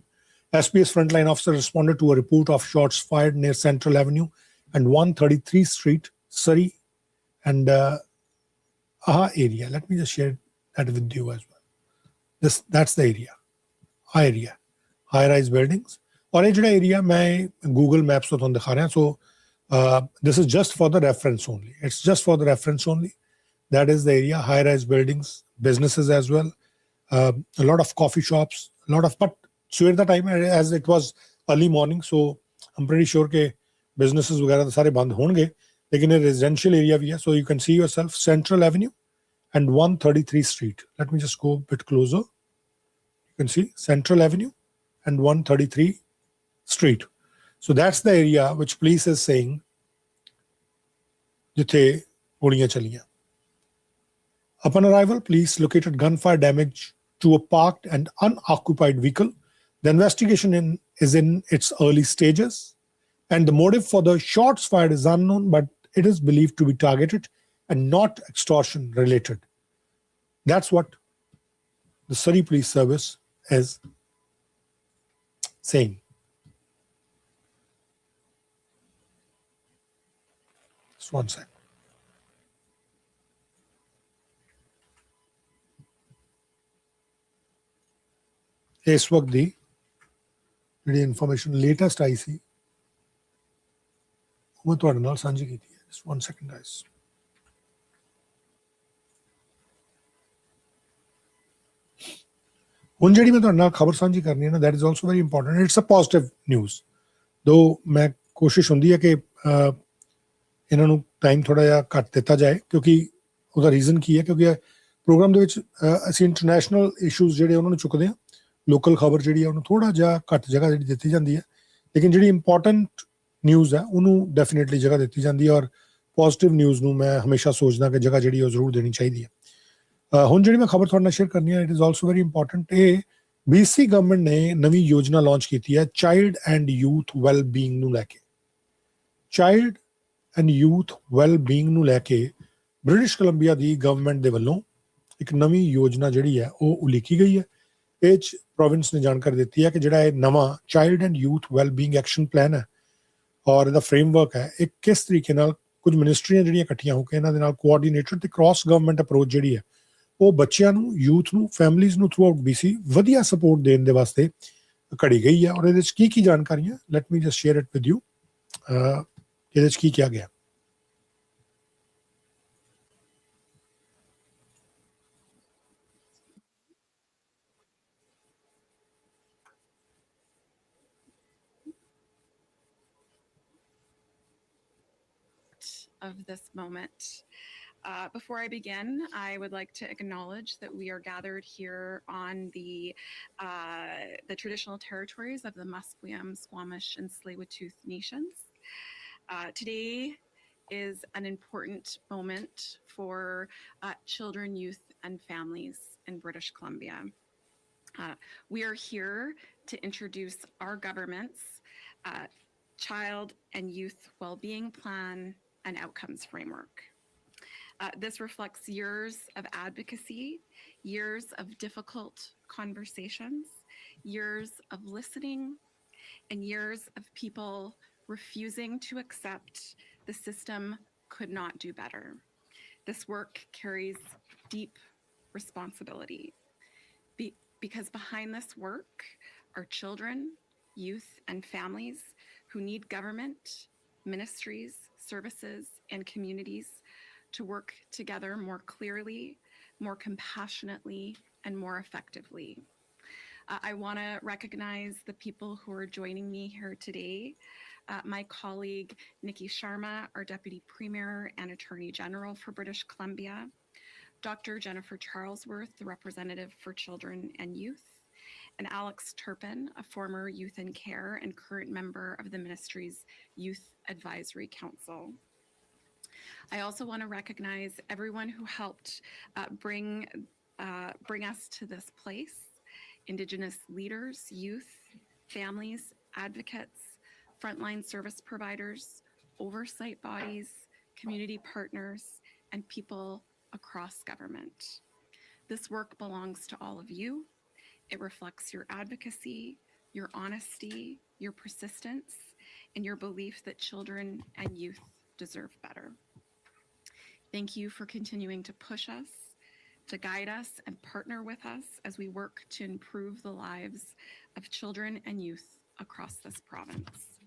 SPS frontline officer responded to a report of shots fired near Central Avenue and 133 Street, Surrey, and area. Let me just share that with you as well. That's the area. High-rise buildings. और ये जो area मैं Google Maps तो तुम दिखा रहे हैं. So this is just for the reference only. It's just for the reference only. That is the area. High-rise buildings, businesses as well. A lot of coffee shops. But swear the time as it was early morning. So I'm pretty sure के businesses वगैरह तो सारे बंद होंगे. लेकिन ये residential area भी है. So you can see yourself Central Avenue and 133 Street. Let me just go a bit closer. You can see Central Avenue and 133 Street. So that's the area which police is saying जिथे गोलियां चलियां. Upon arrival, police located gunfire damage to a parked and unoccupied vehicle. The investigation is in its early stages, and the motive for the shots fired is unknown, but it is believed to be targeted and not extortion related. That's what the Surrey Police Service is saying. Just one sec. ਇਸ ਵਕਤ ਦੀ ਜਿਹੜੀ information latest ਆਈ ਸੀ ਉਹ ਮੈਂ ਤੁਹਾਡੇ ਨਾਲ ਸਾਂਝੀ ਕੀਤੀ ਹੈ ਜਸਟ 1 ਸੈਕਿੰਡ ਗਾਇਸ ਹੁਣ ਜਿਹੜੀ ਮੈਂ ਤੁਹਾਡੇ ਨਾਲ ਖਬਰ ਸਾਂਝੀ ਕਰਨੀ ਹੈ ਨਾ that is also very important it's a positive news though ਮੈਂ ਕੋਸ਼ਿਸ਼ ਹੁੰਦੀ ਹੈ ਕਿ ਇਹਨਾਂ ਨੂੰ ਟਾਈਮ ਥੋੜਾ ਜਿਹਾ ਘੱਟ ਦਿੱਤਾ ਜਾਏ ਕਿਉਂਕਿ ਉਹਦਾ ਰੀਜ਼ਨ ਕੀ ਹੈ ਕਿਉਂਕਿ ਪ੍ਰੋਗਰਾਮ ਦੇ ਵਿੱਚ ਅਸੀਂ ਇੰਟਰਨੈਸ਼ਨਲ ਇਸ਼ੂਜ਼ ਜਿਹੜੇ ਉਹਨਾਂ ਨੂੰ ਚੁੱਕਦੇ ਹਾਂ ਲੋਕਲ ਖਬਰ ਜਿਹੜੀ ਹੈ ਉਹਨੂੰ ਥੋੜਾ ਜਿਹਾ ਘੱਟ ਜਗ੍ਹਾ ਜਿਹੜੀ ਦਿੱਤੀ ਜਾਂਦੀ ਹੈ ਲੇਕਿਨ ਜਿਹੜੀ ਇੰਪੋਰਟੈਂਟ ਨਿਊਜ਼ ਹੈ ਉਹਨੂੰ ਡੈਫੀਨੇਟਲੀ ਜਗ੍ਹਾ ਦਿੱਤੀ ਜਾਂਦੀ ਹੈ ਔਰ ਪੋਜ਼ਿਟਿਵ ਨਿਊਜ਼ ਨੂੰ ਮੈਂ ਹਮੇਸ਼ਾ ਸੋਚਦਾ ਕਿ ਜਗ੍ਹਾ ਜਿਹੜੀ ਉਹ ਜ਼ਰੂਰ ਦੇਣੀ ਚਾਹੀਦੀ ਹੈ ਹੁਣ ਜਿਹੜੀ ਮੈਂ ਖਬਰ ਤੁਹਾਡੇ ਨਾਲ ਸ਼ੇਅਰ ਕਰਨੀ ਹੈ it is also very important ਇਹ BC ਗਵਰਨਮੈਂਟ ਨੇ ਨਵੀਂ ਯੋਜਨਾ ਲਾਂਚ ਕੀਤੀ ਹੈ ਚਾਈਲਡ ਐਂਡ ਯੂਥ ਵੈਲਬੀਇੰਗ ਨੂੰ ਲੈ ਕੇ ਚਾਈਲਡ ਐਂਡ ਯੂਥ ਵੈਲਬੀਇੰਗ ਨੂੰ ਲੈ ਕੇ ਬ੍ਰਿਟਿਸ਼ ਕੋਲੰਬੀਆ ਦੀ ਗਵਰਨਮੈਂਟ ਦੇ ਵੱਲੋਂ ਇੱਕ ਨਵੀਂ ਯੋਜਨਾ ਜਿਹੜੀ ਹੈ ਉਹ ਉਲੀਕੀ ਗਈ ਹੈ ਇਹ 'ਚ ਪ੍ਰੋਵਿੰਸ ਨੇ ਜਾਣਕਾਰੀ ਦਿੱਤੀ ਹੈ ਕਿ ਜਿਹੜਾ ਇਹ ਨਵਾਂ child and youth wellbeing action plan ਹੈ ਔਰ ਇਹਦਾ ਫਰੇਮਵਰਕ ਹੈ ਇਹ ਕਿਸ ਤਰੀਕੇ ਨਾਲ ਕੁਝ ਮਿਨਿਸਟਰੀਆਂ ਜਿਹੜੀਆਂ ਇਕੱਠੀਆਂ ਹੋ ਕੇ ਇਹਨਾਂ ਦੇ ਨਾਲ ਕੋਆਰਡੀਨੇਟਡ ਤੇ ਕ੍ਰਾਸ ਗਵਰਨਮੈਂਟ ਅਪਰੋਚ ਜਿਹੜੀ ਹੈ ਉਹ ਬੱਚਿਆਂ ਨੂੰ ਯੂਥ ਨੂੰ ਫੈਮਲੀਜ਼ ਨੂੰ ਥਰੂ ਆਊਟ BC ਵਧੀਆ ਸਪੋਰਟ ਦੇਣ ਦੇ ਵਾਸਤੇ ਘੜੀ ਗਈ ਹੈ ਔਰ ਇਹਦੇ 'ਚ ਕੀ ਜਾਣਕਾਰੀਆਂ light me just share it with you ਇਹਦੇ 'ਚ ਕੀ ਕਿਹਾ ਗਿਆ of this moment. Before I begin, I would like to acknowledge that we are gathered here on the traditional territories of the Musqueam, Squamish, and Tsleil-Waututh nations. Today is an important moment for children, youth, and families in British Columbia. We are here to introduce our government's Child and Youth Wellbeing Plan and Outcomes Framework. This reflects years of advocacy, years of difficult conversations, years of listening, and years of people refusing to accept the system could not do better. This work carries deep responsibility because behind this work are children, youth, and families who need government, ministries, services, and communities to work together more clearly, more compassionately, and more effectively. I want to recognize the people who are joining me here today. My colleague, Nikki Sharma, our Deputy Premier and Attorney General for British Columbia, Dr. Jennifer Charlesworth, the Representative for Children and Youth, and Alex Turpin, a former Youth in Care and current member of the Ministry's Youth Advisory Council. I also want to recognize everyone who helped bring us to this place. Indigenous leaders, youth, families, advocates, frontline service providers, oversight bodies, community partners, and people across government. This work belongs to all of you. It reflects your advocacy, your honesty, your persistence, and your belief that children and youth deserve better. Thank you for continuing to push us, to guide us and partner with us as we work to improve the lives of children and youth across this province.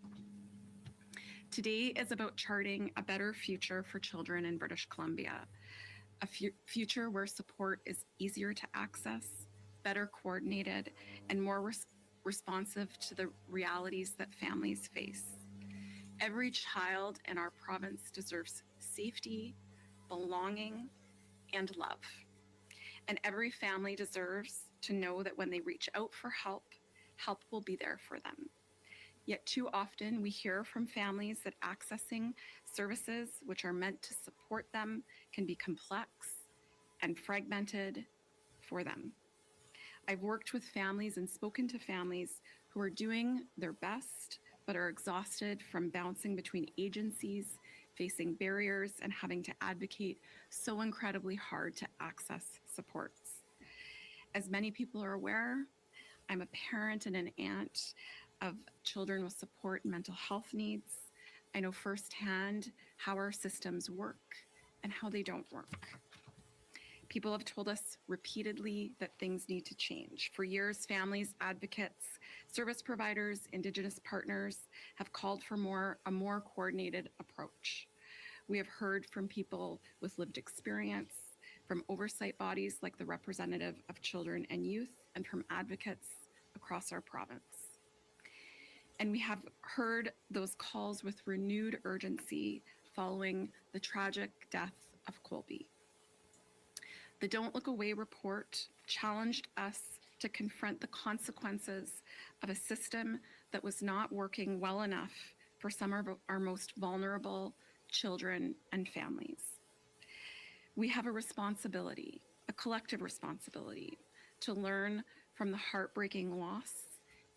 Today is about charting a better future for children in British Columbia, a future where support is easier to access, better coordinated, and more responsive to the realities that families face. Every child in our province deserves safety, belonging, and love. And every family deserves to know that when they reach out for help, help will be there for them. Yet too often we hear from families that accessing services which are meant to support them can be complex and fragmented for them. I've worked with families and spoken to families who are doing their best, but are exhausted from bouncing between agencies, facing barriers, and having to advocate so incredibly hard to access supports. As many people are aware, I'm a parent and an aunt of children with support and mental health needs. I know firsthand how our systems work and how they don't work. People have told us repeatedly that things need to change. For years, families, advocates, service providers, Indigenous partners have called for a more coordinated approach. We have heard from people with lived experience, from oversight bodies like the Representative of Children and Youth, and from advocates across our province. And we have heard those calls with renewed urgency following the tragic death of Colby. The Don't Look Away report challenged us to confront the consequences of a system that was not working well enough for some of our most vulnerable children and families. We have a responsibility, a collective responsibility, to learn from the heartbreaking loss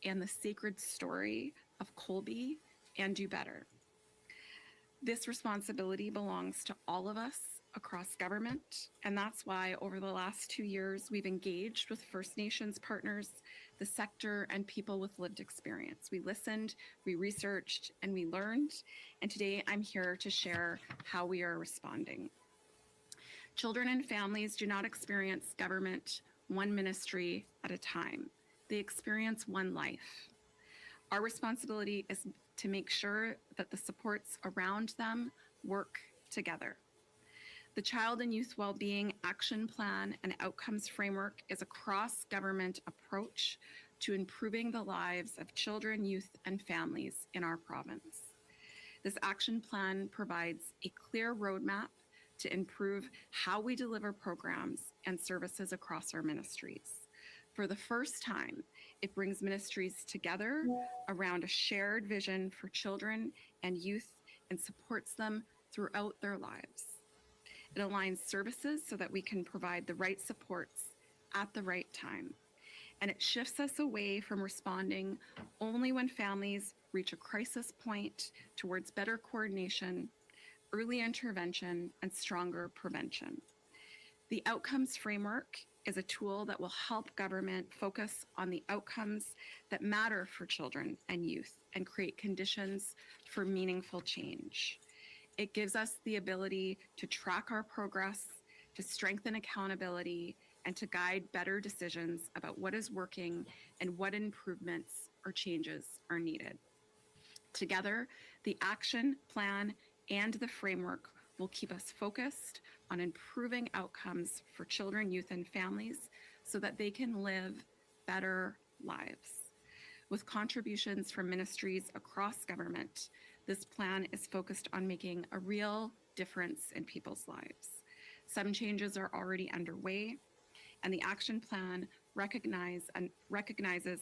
and the sacred story of Colby and do better. This responsibility belongs to all of us across government, and that's why over the last 2 years, we've engaged with First Nations partners, the sector, and people with lived experience. We listened, we researched, and we learned, and today I'm here to share how we are responding. Children and families do not experience government one ministry at a time. They experience one life. Our responsibility is to make sure that the supports around them work together. The Child and Youth Wellbeing Action Plan and Outcomes Framework is a cross-government approach to improving the lives of children, youth, and families in our province. This action plan provides a clear roadmap to improve how we deliver programs and services across our ministries. For the first time, it brings ministries together around a shared vision for children and youth and supports them throughout their lives. It aligns services so that we can provide the right supports at the right time. And it shifts us away from responding only when families reach a crisis point towards better coordination, early intervention, and stronger prevention. The Outcomes Framework is a tool that will help government focus on the outcomes that matter for children and youth and create conditions for meaningful change. It gives us the ability to track our progress, to strengthen accountability, and to guide better decisions about what is working and what improvements or changes are needed. Together, the action plan and the framework will keep us focused on improving outcomes for children, youth, and families so that they can live better lives. With contributions from ministries across government, this plan is focused on making a real difference in people's lives. Some changes are already underway, and the action plan recognizes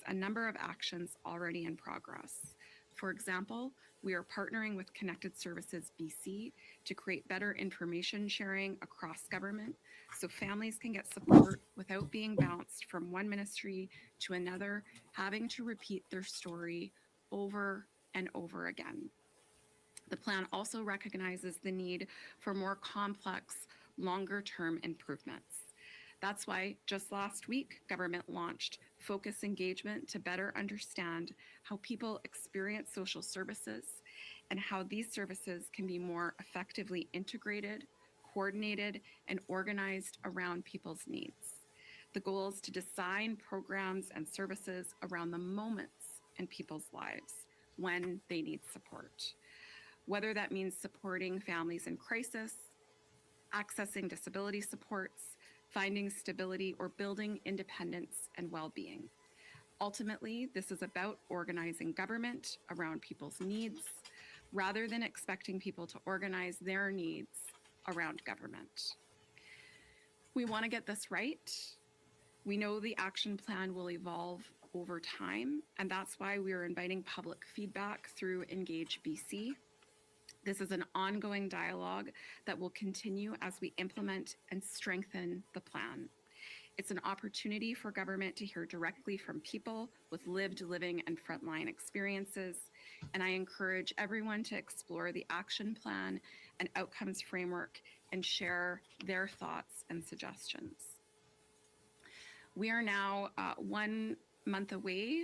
a number of actions already in progress. For example, we are partnering with Connected Services BC to create better information sharing across government so families can get support without being bounced from one ministry to another, having to repeat their story over and over again. The plan also recognizes the need for more complex, longer-term improvements. That's why just last week, government launched Focus Engagement to better understand how people experience social services and how these services can be more effectively integrated, coordinated, and organized around people's needs. The goal is to design programs and services around the moments in people's lives when they need support, whether that means supporting families in crisis, accessing disability supports, finding stability, or building independence and well-being. Ultimately, this is about organizing government around people's needs rather than expecting people to organize their needs around government. We want to get this right. We know the action plan will evolve over time, and that's why we are inviting public feedback through Engage BC. This is an ongoing dialogue that will continue as we implement and strengthen the plan. It's an opportunity for government to hear directly from people with lived, living, and frontline experiences, and I encourage everyone to explore the action plan and outcomes framework and share their thoughts and suggestions. We are now 1 month away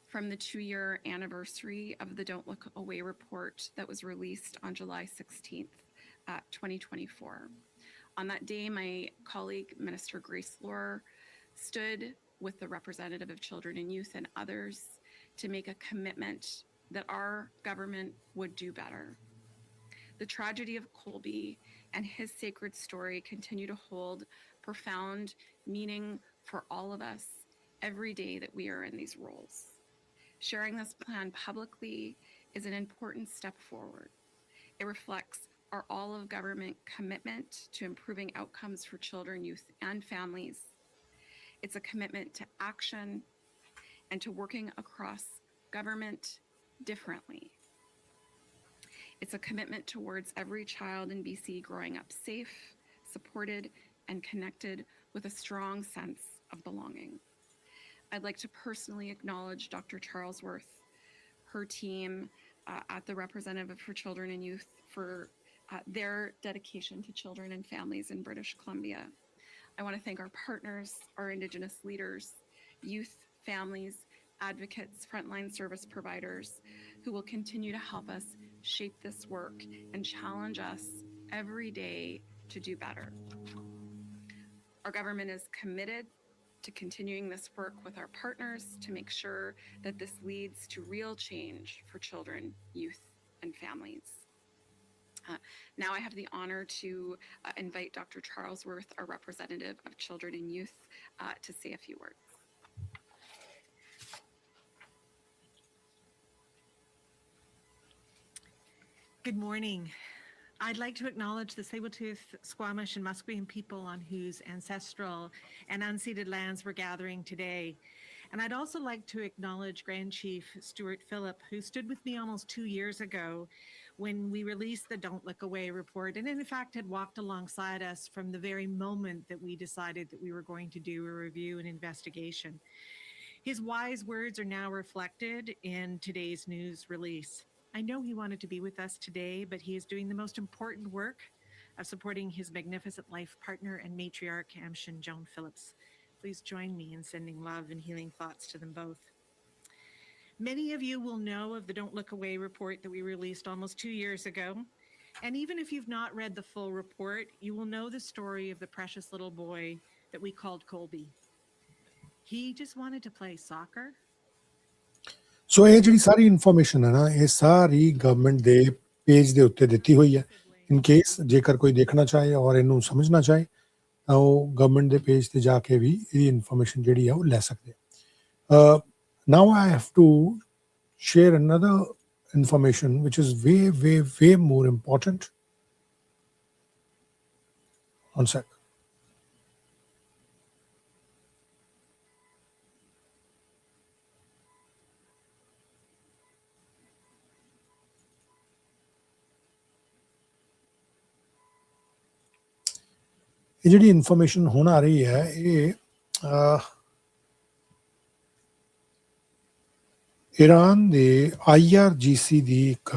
from the 2-year anniversary of the Don't Look Away report that was released on July 16th, 2024. On that day, my colleague, Minister Grace Lohr, stood with the representative of children and youth and others to make a commitment that our government would do better. The tragedy of Colby and his sacred story continue to hold profound meaning for all of us every day that we are in these roles. Sharing this plan publicly is an important step forward. It reflects our all of government commitment to improving outcomes for children, youth, and families. It's a commitment to action and to working across government differently. It's a commitment towards every child in BC growing up safe, supported, and connected with a strong sense of belonging. I'd like to personally acknowledge Dr. Charlesworth, her team at the Representative for Children and Youth for their dedication to children and families in British Columbia. I want to thank our partners, our Indigenous leaders, youth, families, advocates, frontline service providers who will continue to help us shape this work and challenge us every day to do better. Our government is committed to continuing this work with our partners to make sure that this leads to real change for children, youth, and families. Now I have the honor to invite Dr. Charlesworth, our representative of children and youth, to say a few words. Good morning. I'd like to acknowledge the Tsleil-Waututh, Squamish, and Musqueam people on whose ancestral and unceded lands we're gathering today. And I'd also like to acknowledge Grand Chief Stuart Phillip, who stood with me almost 2 years ago when we released the Don't Look Away report, and in fact had walked alongside us from the very moment that we decided that we were going to do a review and investigation. His wise words are now reflected in today's news release. I know he wanted to be with us today, but he is doing the most important work of supporting his magnificent life partner and matriarch, Amshin Joan Phillips. Please join me in sending love and healing thoughts to them both. Many of you will know of the Don't Look Away report that we released almost 2 years ago. And even if you've not read the full report, you will know the story of the precious little boy that we called Colby. He just wanted to play soccer. ਸੋ ਇਹ ਜਿਹੜੀ ਸਾਰੀ information ਹੈ ਨਾ, ਇਹ ਸਾਰੀ government ਦੇ page ਦੇ ਉੱਤੇ ਦਿੱਤੀ ਹੋਈ ਹੈ। ਇਨ ਕੇਸ ਜੇਕਰ ਕੋਈ ਦੇਖਣਾ ਚਾਹੇ ਔਰ ਇਹਨੂੰ ਸਮਝਣਾ ਚਾਹੇ ਤਾਂ ਉਹ ਗਵਰਨਮੈਂਟ ਦੇ ਪੇਜ ਤੇ ਜਾ ਕੇ ਵੀ ਇਹਦੀ ਇਨਫੋਰਮੇਸ਼ਨ ਜਿਹੜੀ ਹੈ ਉਹ ਲੈ ਸਕਦੇ ਆ। Now I have to share another information which is way more important. One sec. ਇਹ ਜਿਹੜੀ ਇਨਫੋਰਮੇਸ਼ਨ ਹੁਣ ਆ ਰਹੀ ਹੈ ਇਹ ਈਰਾਨ ਦੇ IRGC ਦੀ ਇੱਕ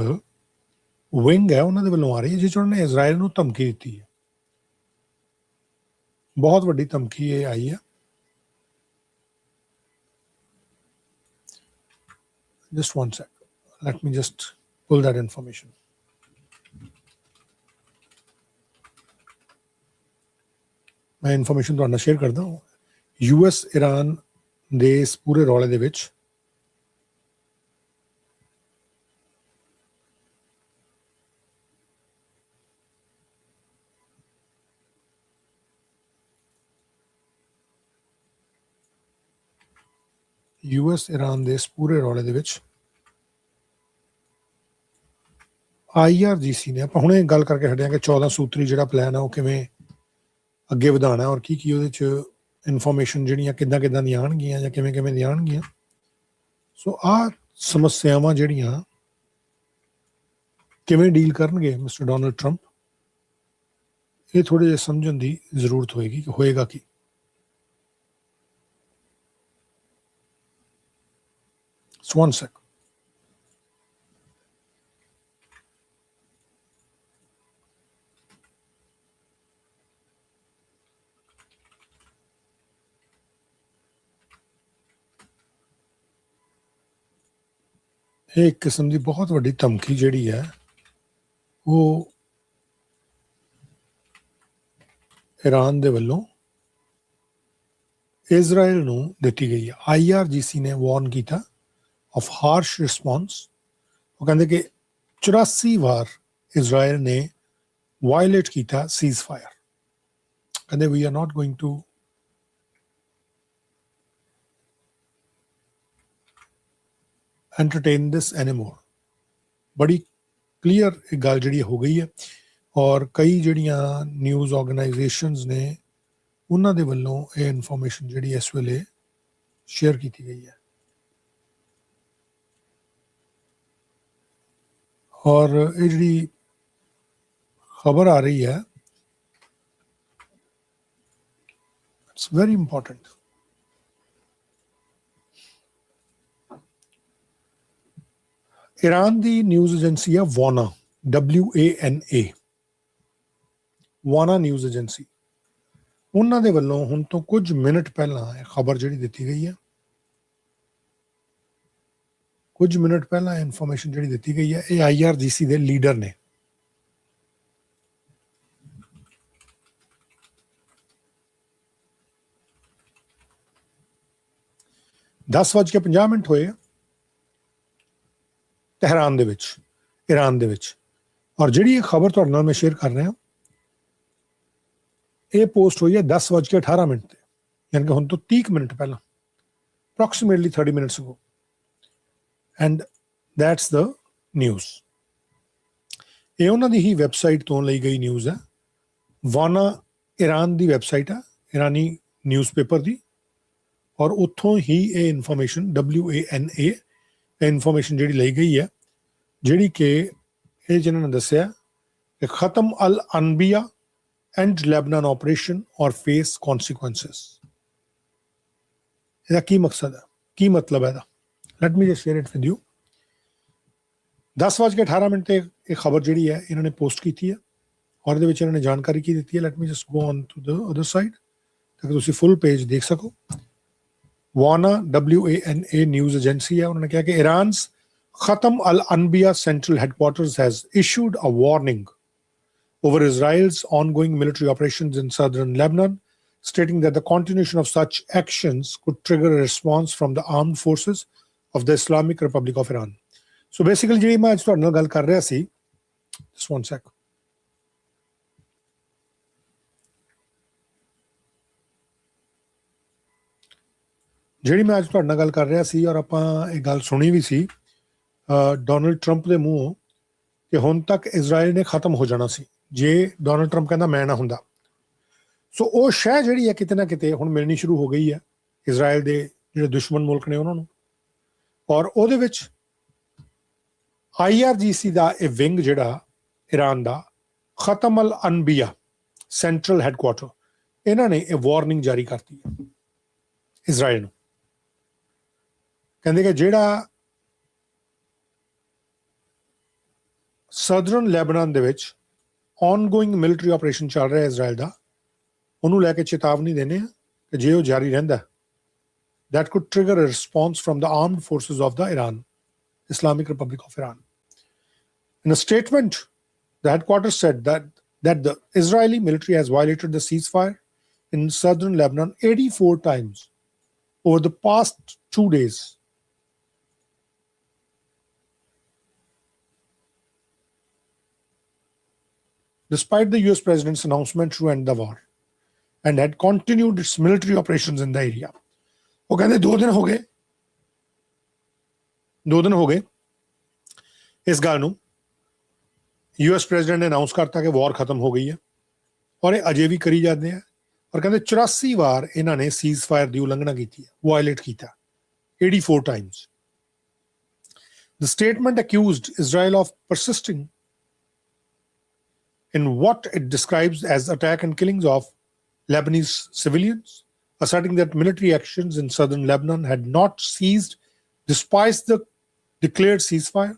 ਵਿੰਗ ਹੈ ਉਹਨਾਂ ਦੇ ਵੱਲੋਂ ਆ ਰਹੀ ਹੈ ਜਿਸ 'ਚ ਉਹਨਾਂ ਨੇ ਇਜ਼ਰਾਈਲ ਨੂੰ ਧਮਕੀ ਦਿੱਤੀ ਹੈ ਬਹੁਤ ਵੱਡੀ ਧਮਕੀ ਇਹ ਆਈ ਹੈ just one sec let me just pull that information ਮੈਂ ਇਨਫੋਰਮੇਸ਼ਨ ਤੁਹਾਡੇ ਨਾਲ ਸ਼ੇਅਰ ਕਰਦਾ ਹਾਂ US ਈਰਾਨ ਦੇ ਇਸ ਪੂਰੇ ਰੌਲੇ ਦੇ ਵਿੱਚ US ਈਰਾਨ ਦੇ ਇਸ ਪੂਰੇ ਰੌਲੇ ਦੇ ਵਿੱਚ IRGC ਨੇ ਆਪਾਂ ਹੁਣੇ ਗੱਲ ਕਰਕੇ ਹਟਿਆ ਕਿ 14 ਸੂਤਰੀ ਜਿਹੜਾ ਪਲਾਨ ਹੈ ਉਹ ਕਿਵੇਂ ਅੱਗੇ ਵਧਾਉਣਾ ਔਰ ਕੀ ਉਹਦੇ 'ਚ ਇਨਫੋਰਮੇਸ਼ਨ ਜਿਹੜੀਆਂ ਕਿੱਦਾਂ ਦੀਆਂ ਆਉਣਗੀਆਂ ਜਾਂ ਕਿਵੇਂ ਦੀਆਂ ਆਉਣਗੀਆਂ ਸੋ ਆਹ ਸਮੱਸਿਆਵਾਂ ਜਿਹੜੀਆਂ ਕਿਵੇਂ ਡੀਲ ਕਰਨਗੇ ਮਿਸਟਰ ਡੋਨਲਡ ਟਰੰਪ ਇਹ ਥੋੜ੍ਹੇ ਜਿਹੇ ਸਮਝਣ ਦੀ ਜ਼ਰੂਰਤ ਹੋਏਗੀ ਕਿ ਹੋਏਗਾ ਕੀ So one sec. ਇਹ ਇੱਕ ਕਿਸਮ ਦੀ ਬਹੁਤ ਵੱਡੀ ਧਮਕੀ ਜਿਹੜੀ ਹੈ ਉਹ ਈਰਾਨ ਦੇ ਵੱਲੋਂ ਇਜ਼ਰਾਈਲ ਨੂੰ ਦਿੱਤੀ ਗਈ ਹੈ IRGC ਨੇ ਵਾਰਨ ਕੀਤਾ of harsh response ਉਹ ਕਹਿੰਦੇ ਕਿ 84 ਵਾਰ ਇਜ਼ਰਾਈਲ ਨੇ ਵਾਇਲੇਟ ਕੀਤਾ ceasefire ਕਹਿੰਦੇ we are not going to entertain this anymore ਬੜੀ ਕਲੀਅਰ ਇੱਕ ਗੱਲ ਜਿਹੜੀ ਹੋ ਗਈ ਹੈ ਔਰ ਕਈ ਜਿਹੜੀਆਂ ਨਿਊਜ਼ ਆਰਗੇਨਾਈਜੇਸ਼ਨਸ ਨੇ ਉਹਨਾਂ ਦੇ ਵੱਲੋਂ ਇਹ ਇਨਫੋਰਮੇਸ਼ਨ ਜਿਹੜੀ ਇਸ ਵੇਲੇ ਸ਼ੇਅਰ ਕੀਤੀ ਗਈ ਹੈ और ये जी खबर आ रही है it's very important Iran the news agency है वाना WANA वाना न्यूज़ एजेंसी उन्होंने दे वल्लों हुण तो कुछ मिनट पहला खबर जी दी गई है कुछ मिनट पहला इन्फॉर्मेशन जी दी गई है ये IRGC के लीडर ने 10:50 ਹੋਏ ਤਹਿਰਾਨ ਦੇ ਵਿੱਚ ਈਰਾਨ ਦੇ ਵਿੱਚ ਔਰ ਜਿਹੜੀ ਇਹ ਖਬਰ ਤੁਹਾਡੇ ਨਾਲ ਮੈਂ ਸ਼ੇਅਰ ਕਰ ਰਿਹਾ ਇਹ ਪੋਸਟ ਹੋਈ ਹੈ 10:18 ਤੇ ਯਾਨੀ ਕਿ ਹੁਣ ਤੋਂ 30 ਮਿੰਟ ਪਹਿਲਾਂ approximately 30 minutes ago and that's the news ਇਹ ਉਹਨਾਂ ਦੀ ਹੀ ਵੈਬਸਾਈਟ ਤੋਂ ਲਈ ਗਈ ਨਿਊਜ਼ ਹੈ ਵਾਨਾ ਈਰਾਨ ਦੀ ਵੈਬਸਾਈਟ ਹੈ ਈਰਾਨੀ ਨਿਊਜ਼ਪੇਪਰ ਦੀ ਔਰ ਉੱਥੋਂ ਹੀ ਇਹ ਇਨਫੋਰਮੇਸ਼ਨ WANA ਇਨਫੋਰਮੇਸ਼ਨ ਜਿਹੜੀ ਲਈ ਗਈ ਹੈ ਜਿਹੜੀ ਕਿ ਇਹ ਜਿਹਨਾਂ ਨੇ ਦੱਸਿਆ ਕਿ ਖਤਮ ਅਲ ਅਨਬੀਆ ਐਂਡ ਲੈਬਨਾਨ ਆਪਰੇਸ਼ਨ ਔਰ ਫੇਸ ਕੌਨਸੀਕੁਐਂਸਸ ਇਹਦਾ ਕੀ ਮਕਸਦ ਹੈ ਕੀ ਮਤਲਬ ਹੈ ਇਹਦਾ light me just share it with you 10:18 ਤੇ ਇਹ ਖਬਰ ਜਿਹੜੀ ਹੈ ਇਹਨਾਂ ਨੇ ਪੋਸਟ ਕੀਤੀ ਹੈ ਔਰ ਇਹਦੇ ਵਿੱਚ ਇਹਨਾਂ ਨੇ ਜਾਣਕਾਰੀ ਕੀ ਦਿੱਤੀ ਹੈ let me just go on to the other side ਤਾਂ ਕਿ ਤੁਸੀਂ ਫੁੱਲ ਪੇਜ ਦੇਖ ਸਕੋ ਵਾਨਾ WANA ਨਿਊਜ਼ ਏਜੰਸੀ ਹੈ ਉਹਨਾਂ ਨੇ ਕਿਹਾ ਕਿ Iran's Khatam al Anbiya central headquarters has issued a warning over Israel's ongoing military operations in southern Lebanon, stating that the continuation of such actions could trigger a response from the armed forces of the Islamic Republic of Iran. So basically, ਜਿਹੜੀ ਮੈਂ ਅੱਜ ਤੁਹਾਡੇ ਨਾਲ ਗੱਲ ਕਰ ਰਿਹਾ ਸੀ, just one sec. ਜਿਹੜੀ ਮੈਂ ਅੱਜ ਤੁਹਾਡੇ ਨਾਲ ਗੱਲ ਕਰ ਰਿਹਾ ਸੀ ਔਰ ਆਪਾਂ ਇਹ ਗੱਲ ਸੁਣੀ ਵੀ ਸੀ ਡੋਨਲਡ ਟਰੰਪ ਦੇ ਮੂੰਹੋਂ ਕਿ ਹੁਣ ਤੱਕ ਇਜ਼ਰਾਈਲ ਨੇ ਖਤਮ ਹੋ ਜਾਣਾ ਸੀ ਜੇ ਡੋਨਲਡ ਟਰੰਪ ਕਹਿੰਦਾ ਮੈਂ ਨਾ ਹੁੰਦਾ ਸੋ ਉਹ ਸ਼ਹਿ ਜਿਹੜੀ ਹੈ ਕਿਤੇ ਨਾ ਕਿਤੇ ਹੁਣ ਮਿਲਣੀ ਸ਼ੁਰੂ ਹੋ ਗਈ ਹੈ ਇਜ਼ਰਾਈਲ ਦੇ ਜਿਹੜੇ ਦੁਸ਼ਮਣ ਮੁਲਕ ਨੇ ਉਹਨਾਂ ਨੂੰ ਔਰ ਉਹਦੇ ਵਿੱਚ IRGC ਦਾ ਇਹ ਵਿੰਗ ਜਿਹੜਾ ਈਰਾਨ ਦਾ ਖਤਮ ਅਲ ਅਨਬੀਆ ਸੈਂਟਰਲ ਹੈਡਕੁਆਰਟਰ ਇਹਨਾਂ ਨੇ ਇਹ ਵਾਰਨਿੰਗ ਜਾਰੀ ਕਰਤੀ ਹੈ ਇਜ਼ਰਾਈਲ ਨੂੰ। ਕਹਿੰਦੇ ਕਿ ਜਿਹੜਾ ਸਦਰਨ ਲੈਬਨਾਨ ਦੇ ਵਿੱਚ ਔਨਗੋਇੰਗ ਮਿਲਟਰੀ ਆਪਰੇਸ਼ਨ ਚੱਲ ਰਿਹਾ ਇਜ਼ਰਾਈਲ ਦਾ, ਉਹਨੂੰ ਲੈ ਕੇ ਚੇਤਾਵਨੀ ਦਿੰਦੇ ਆ ਕਿ ਜੇ ਉਹ ਜਾਰੀ ਰਹਿੰਦਾ, that could trigger a response from the armed forces of the Islamic Republic of Iran. In a statement, the headquarters said that the Israeli military has violated the ceasefire in southern Lebanon 84 times over the past 2 days. Despite the US president's announcement to end the war and had continued its military operations in the area. ਉਹ ਕਹਿੰਦੇ 2 ਦਿਨ ਹੋ ਗਏ ਇਸ ਗੱਲ ਨੂੰ US president ਨੇ announce ਕਰਤਾ ਕਿ ਵਾਰ ਖਤਮ ਹੋ ਗਈ ਹੈ, ਔਰ ਇਹ ਅਜੇ ਵੀ ਕਰੀ ਜਾਂਦੇ ਆ। ਔਰ ਕਹਿੰਦੇ 84 ਵਾਰ ਇਹਨਾਂ ਨੇ ਸੀਜ਼ ਫਾਇਰ ਦੀ ਉਲੰਘਣਾ ਕੀਤੀ ਹੈ, ਵਾਇਲੇਟ ਕੀਤਾ 84 times. The statement accused Israel of persisting in what it describes as attack and killings of Lebanese civilians, asserting that military actions in southern Lebanon had not ceased despite the declared ceasefire.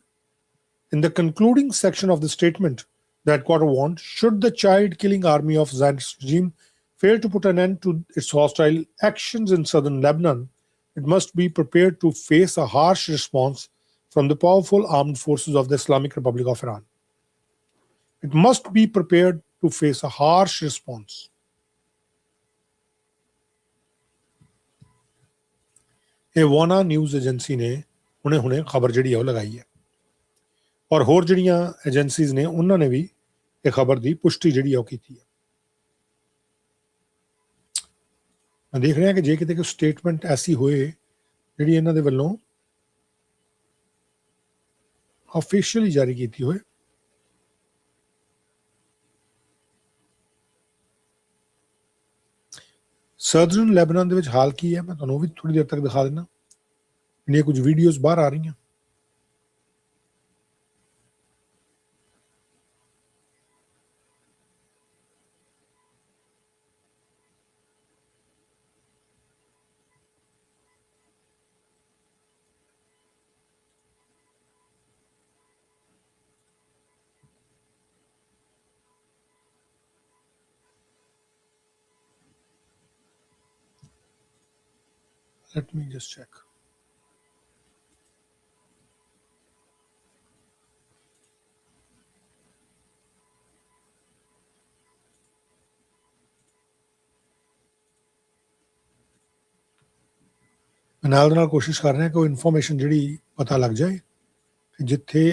In the concluding section of the statement, the headquarters warned, should the child-killing army of Zionist regime fail to put an end to its hostile actions in southern Lebanon, it must be prepared to face a harsh response from the powerful armed forces of the Islamic Republic of Iran. It must be prepared to face a harsh response. ਇਹ wanna news agency ਨੇ ਹੁਣੇ ਖਬਰ ਜਿਹੜੀ ਆ ਉਹ ਲਗਾਈ ਹੈ, ਔਰ ਹੋਰ ਜਿਹੜੀਆਂ ਏਜੰਸੀਜ਼ ਨੇ ਉਹਨਾਂ ਨੇ ਵੀ ਇਹ ਖਬਰ ਦੀ ਪੁਸ਼ਟੀ ਜਿਹੜੀ ਆ ਉਹ ਕੀਤੀ ਹੈ। ਮੈਂ ਦੇਖ ਰਿਹਾ ਕਿ ਜੇ ਕਿਤੇ ਕੋਈ ਸਟੇਟਮੈਂਟ ਐਸੀ ਹੋਏ ਜਿਹੜੀ ਇਹਨਾਂ ਦੇ ਵੱਲੋਂ ਆਫੀਸ਼ੀਅਲੀ ਜਾਰੀ ਕੀਤੀ ਹੋਏ। ਸਦਰਨ ਲੈਬਨਾਨ ਦੇ ਵਿੱਚ ਹਾਲ ਕੀ ਹੈ, ਮੈਂ ਤੁਹਾਨੂੰ ਉਹ ਵੀ ਥੋੜੀ ਦੇਰ ਤੱਕ ਦਿਖਾ ਦਿੰਦਾ। ਜਿਹੜੀਆਂ ਕੁਝ ਵੀਡੀਓਜ਼ ਬਾਹਰ ਆ ਰਹੀਆਂ, let me just check. ਮੈਂ ਨਾਲ ਕੋਸ਼ਿਸ਼ ਕਰ ਰਿਹਾ ਕਿ ਉਹ ਇਨਫੋਰਮੇਸ਼ਨ ਜਿਹੜੀ ਪਤਾ ਲੱਗ ਜਾਏ ਕਿ ਜਿੱਥੇ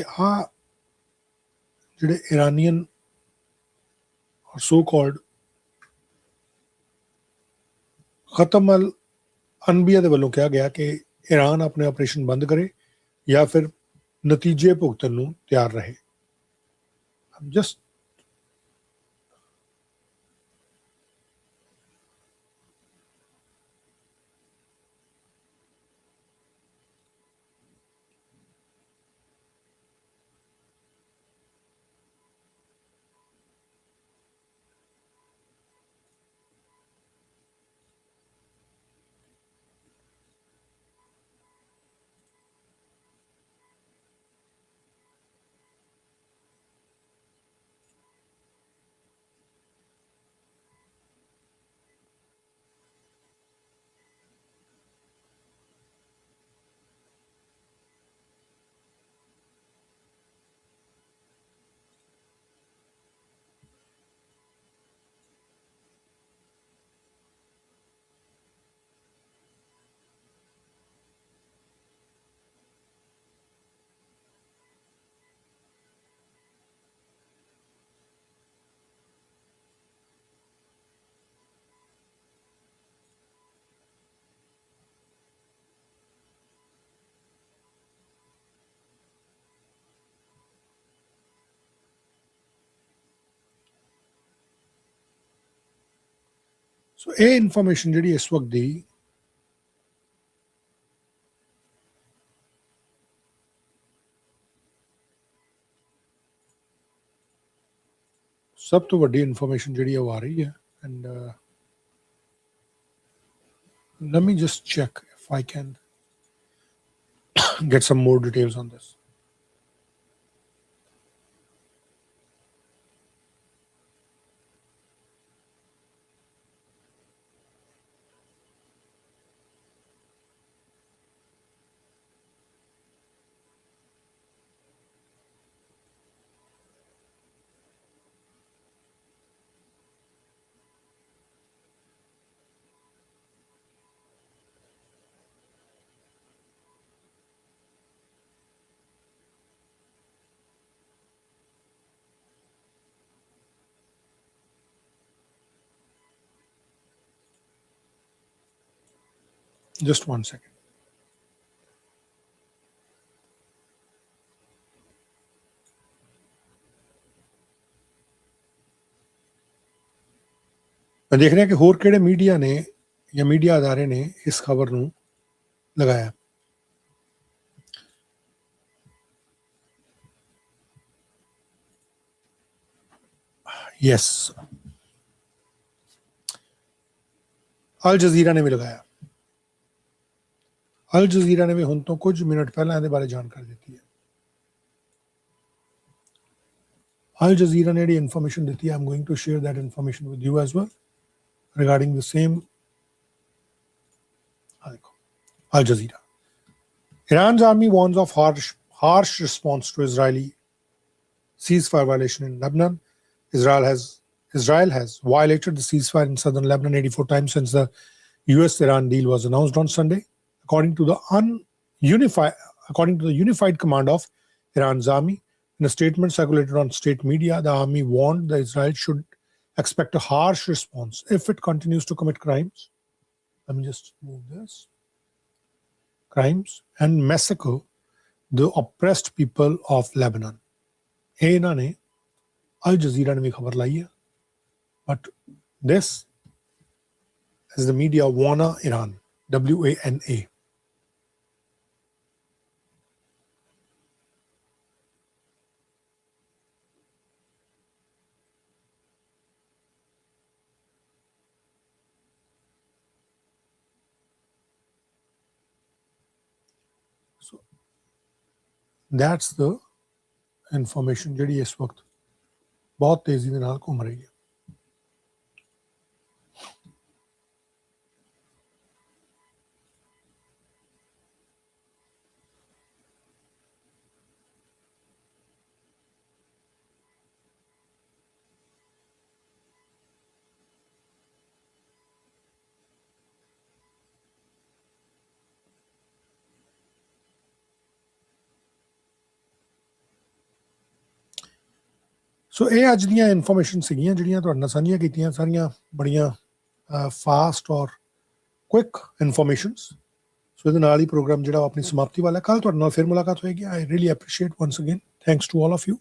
ਜਿਹੜੇ ਇਰਾਨੀਅਨ ਔਰ ਸੋ ਕਾਲਡ ਖਤਮ ਅਲ ਅਨਬੀਆ ਦੇ ਵੱਲੋਂ ਕਿਹਾ ਗਿਆ ਕਿ ਈਰਾਨ ਆਪਣੇ ਆਪਰੇਸ਼ਨ ਬੰਦ ਕਰੇ ਜਾਂ ਫਿਰ ਨਤੀਜੇ ਭੁਗਤਣ ਨੂੰ ਤਿਆਰ ਰਹੇ। ਜਸਟ ਸੋ ਇਹ ਇਨਫੋਰਮੇਸ਼ਨ ਜਿਹੜੀ ਇਸ ਵਕਤ ਦੀ ਸਭ ਤੋਂ ਵੱਡੀ ਇਨਫੋਰਮੇਸ਼ਨ ਜਿਹੜੀ ਉਹ ਆ ਰਹੀ ਹੈ। And Let me just check if I can get some more details on this. Just 1 second. मैं देख रहे हैं कि होर किहड़े मीडिया ने या मीडिया अदारे ने इस खबर ਨੂੰ लगाया। यस, अल जजीरा ने भी लगाया। अल जजीरा ने भी हुण तो कुछ मिनट पहला ਇਹਦੇ ਬਾਰੇ ਜਾਣਕਾਰੀ ਦਿੱਤੀ ਹੈ। अल जजीरा ने ਜਿਹੜੀ ਇਨਫੋਰਮੇਸ਼ਨ ਦਿੱਤੀ ਹੈ, I'm going to share that information with you as well regarding the same. Al Jazeera. Iran's army warns of harsh response to Israeli ceasefire violation in Lebanon. Israel has violated the ceasefire in southern Lebanon 84 times since the US-Iran deal was announced on Sunday, according to the unified command of Iran's army. In a statement circulated on state media, the army warned that Israel should expect a harsh response if it continues to commit crimes. Let me just move this. Crimes and massacre the oppressed people of Lebanon. ਇਹ ਇਹਨਾਂ ਨੇ Al Jazeera ਨੇ ਵੀ ਖਬਰ ਲਾਈ ਹੈ, but this is the media Wana Iran, WANA. So that's the information ਜਿਹੜੀ ਇਸ ਵਕਤ ਬਹੁਤ ਤੇਜ਼ੀ ਦੇ ਨਾਲ ਘੁੰਮ ਰਹੀ ਹੈ। ਸੋ ਇਹ ਅੱਜ ਦੀਆਂ ਇਨਫੋਰਮੇਸ਼ਨ ਸੀਗੀਆਂ ਜਿਹੜੀਆਂ ਤੁਹਾਡੇ ਨਾਲ ਸਾਂਝੀਆਂ ਕੀਤੀਆਂ, ਸਾਰੀਆਂ ਬੜੀਆਂ ਫਾਸਟ ਔਰ ਕੁਇਕ ਇਨਫੋਰਮੇਸ਼ਨਸ। ਸੋ ਇਹਦੇ ਨਾਲ ਹੀ ਪ੍ਰੋਗਰਾਮ ਜਿਹੜਾ ਆਪਣੀ ਸਮਾਪਤੀ ਵਾਲਾ। ਕੱਲ੍ਹ ਤੁਹਾਡੇ ਨਾਲ ਫਿਰ ਮੁਲਾਕਾਤ ਹੋਏਗੀ। I really appreciate once again, thanks to all of you.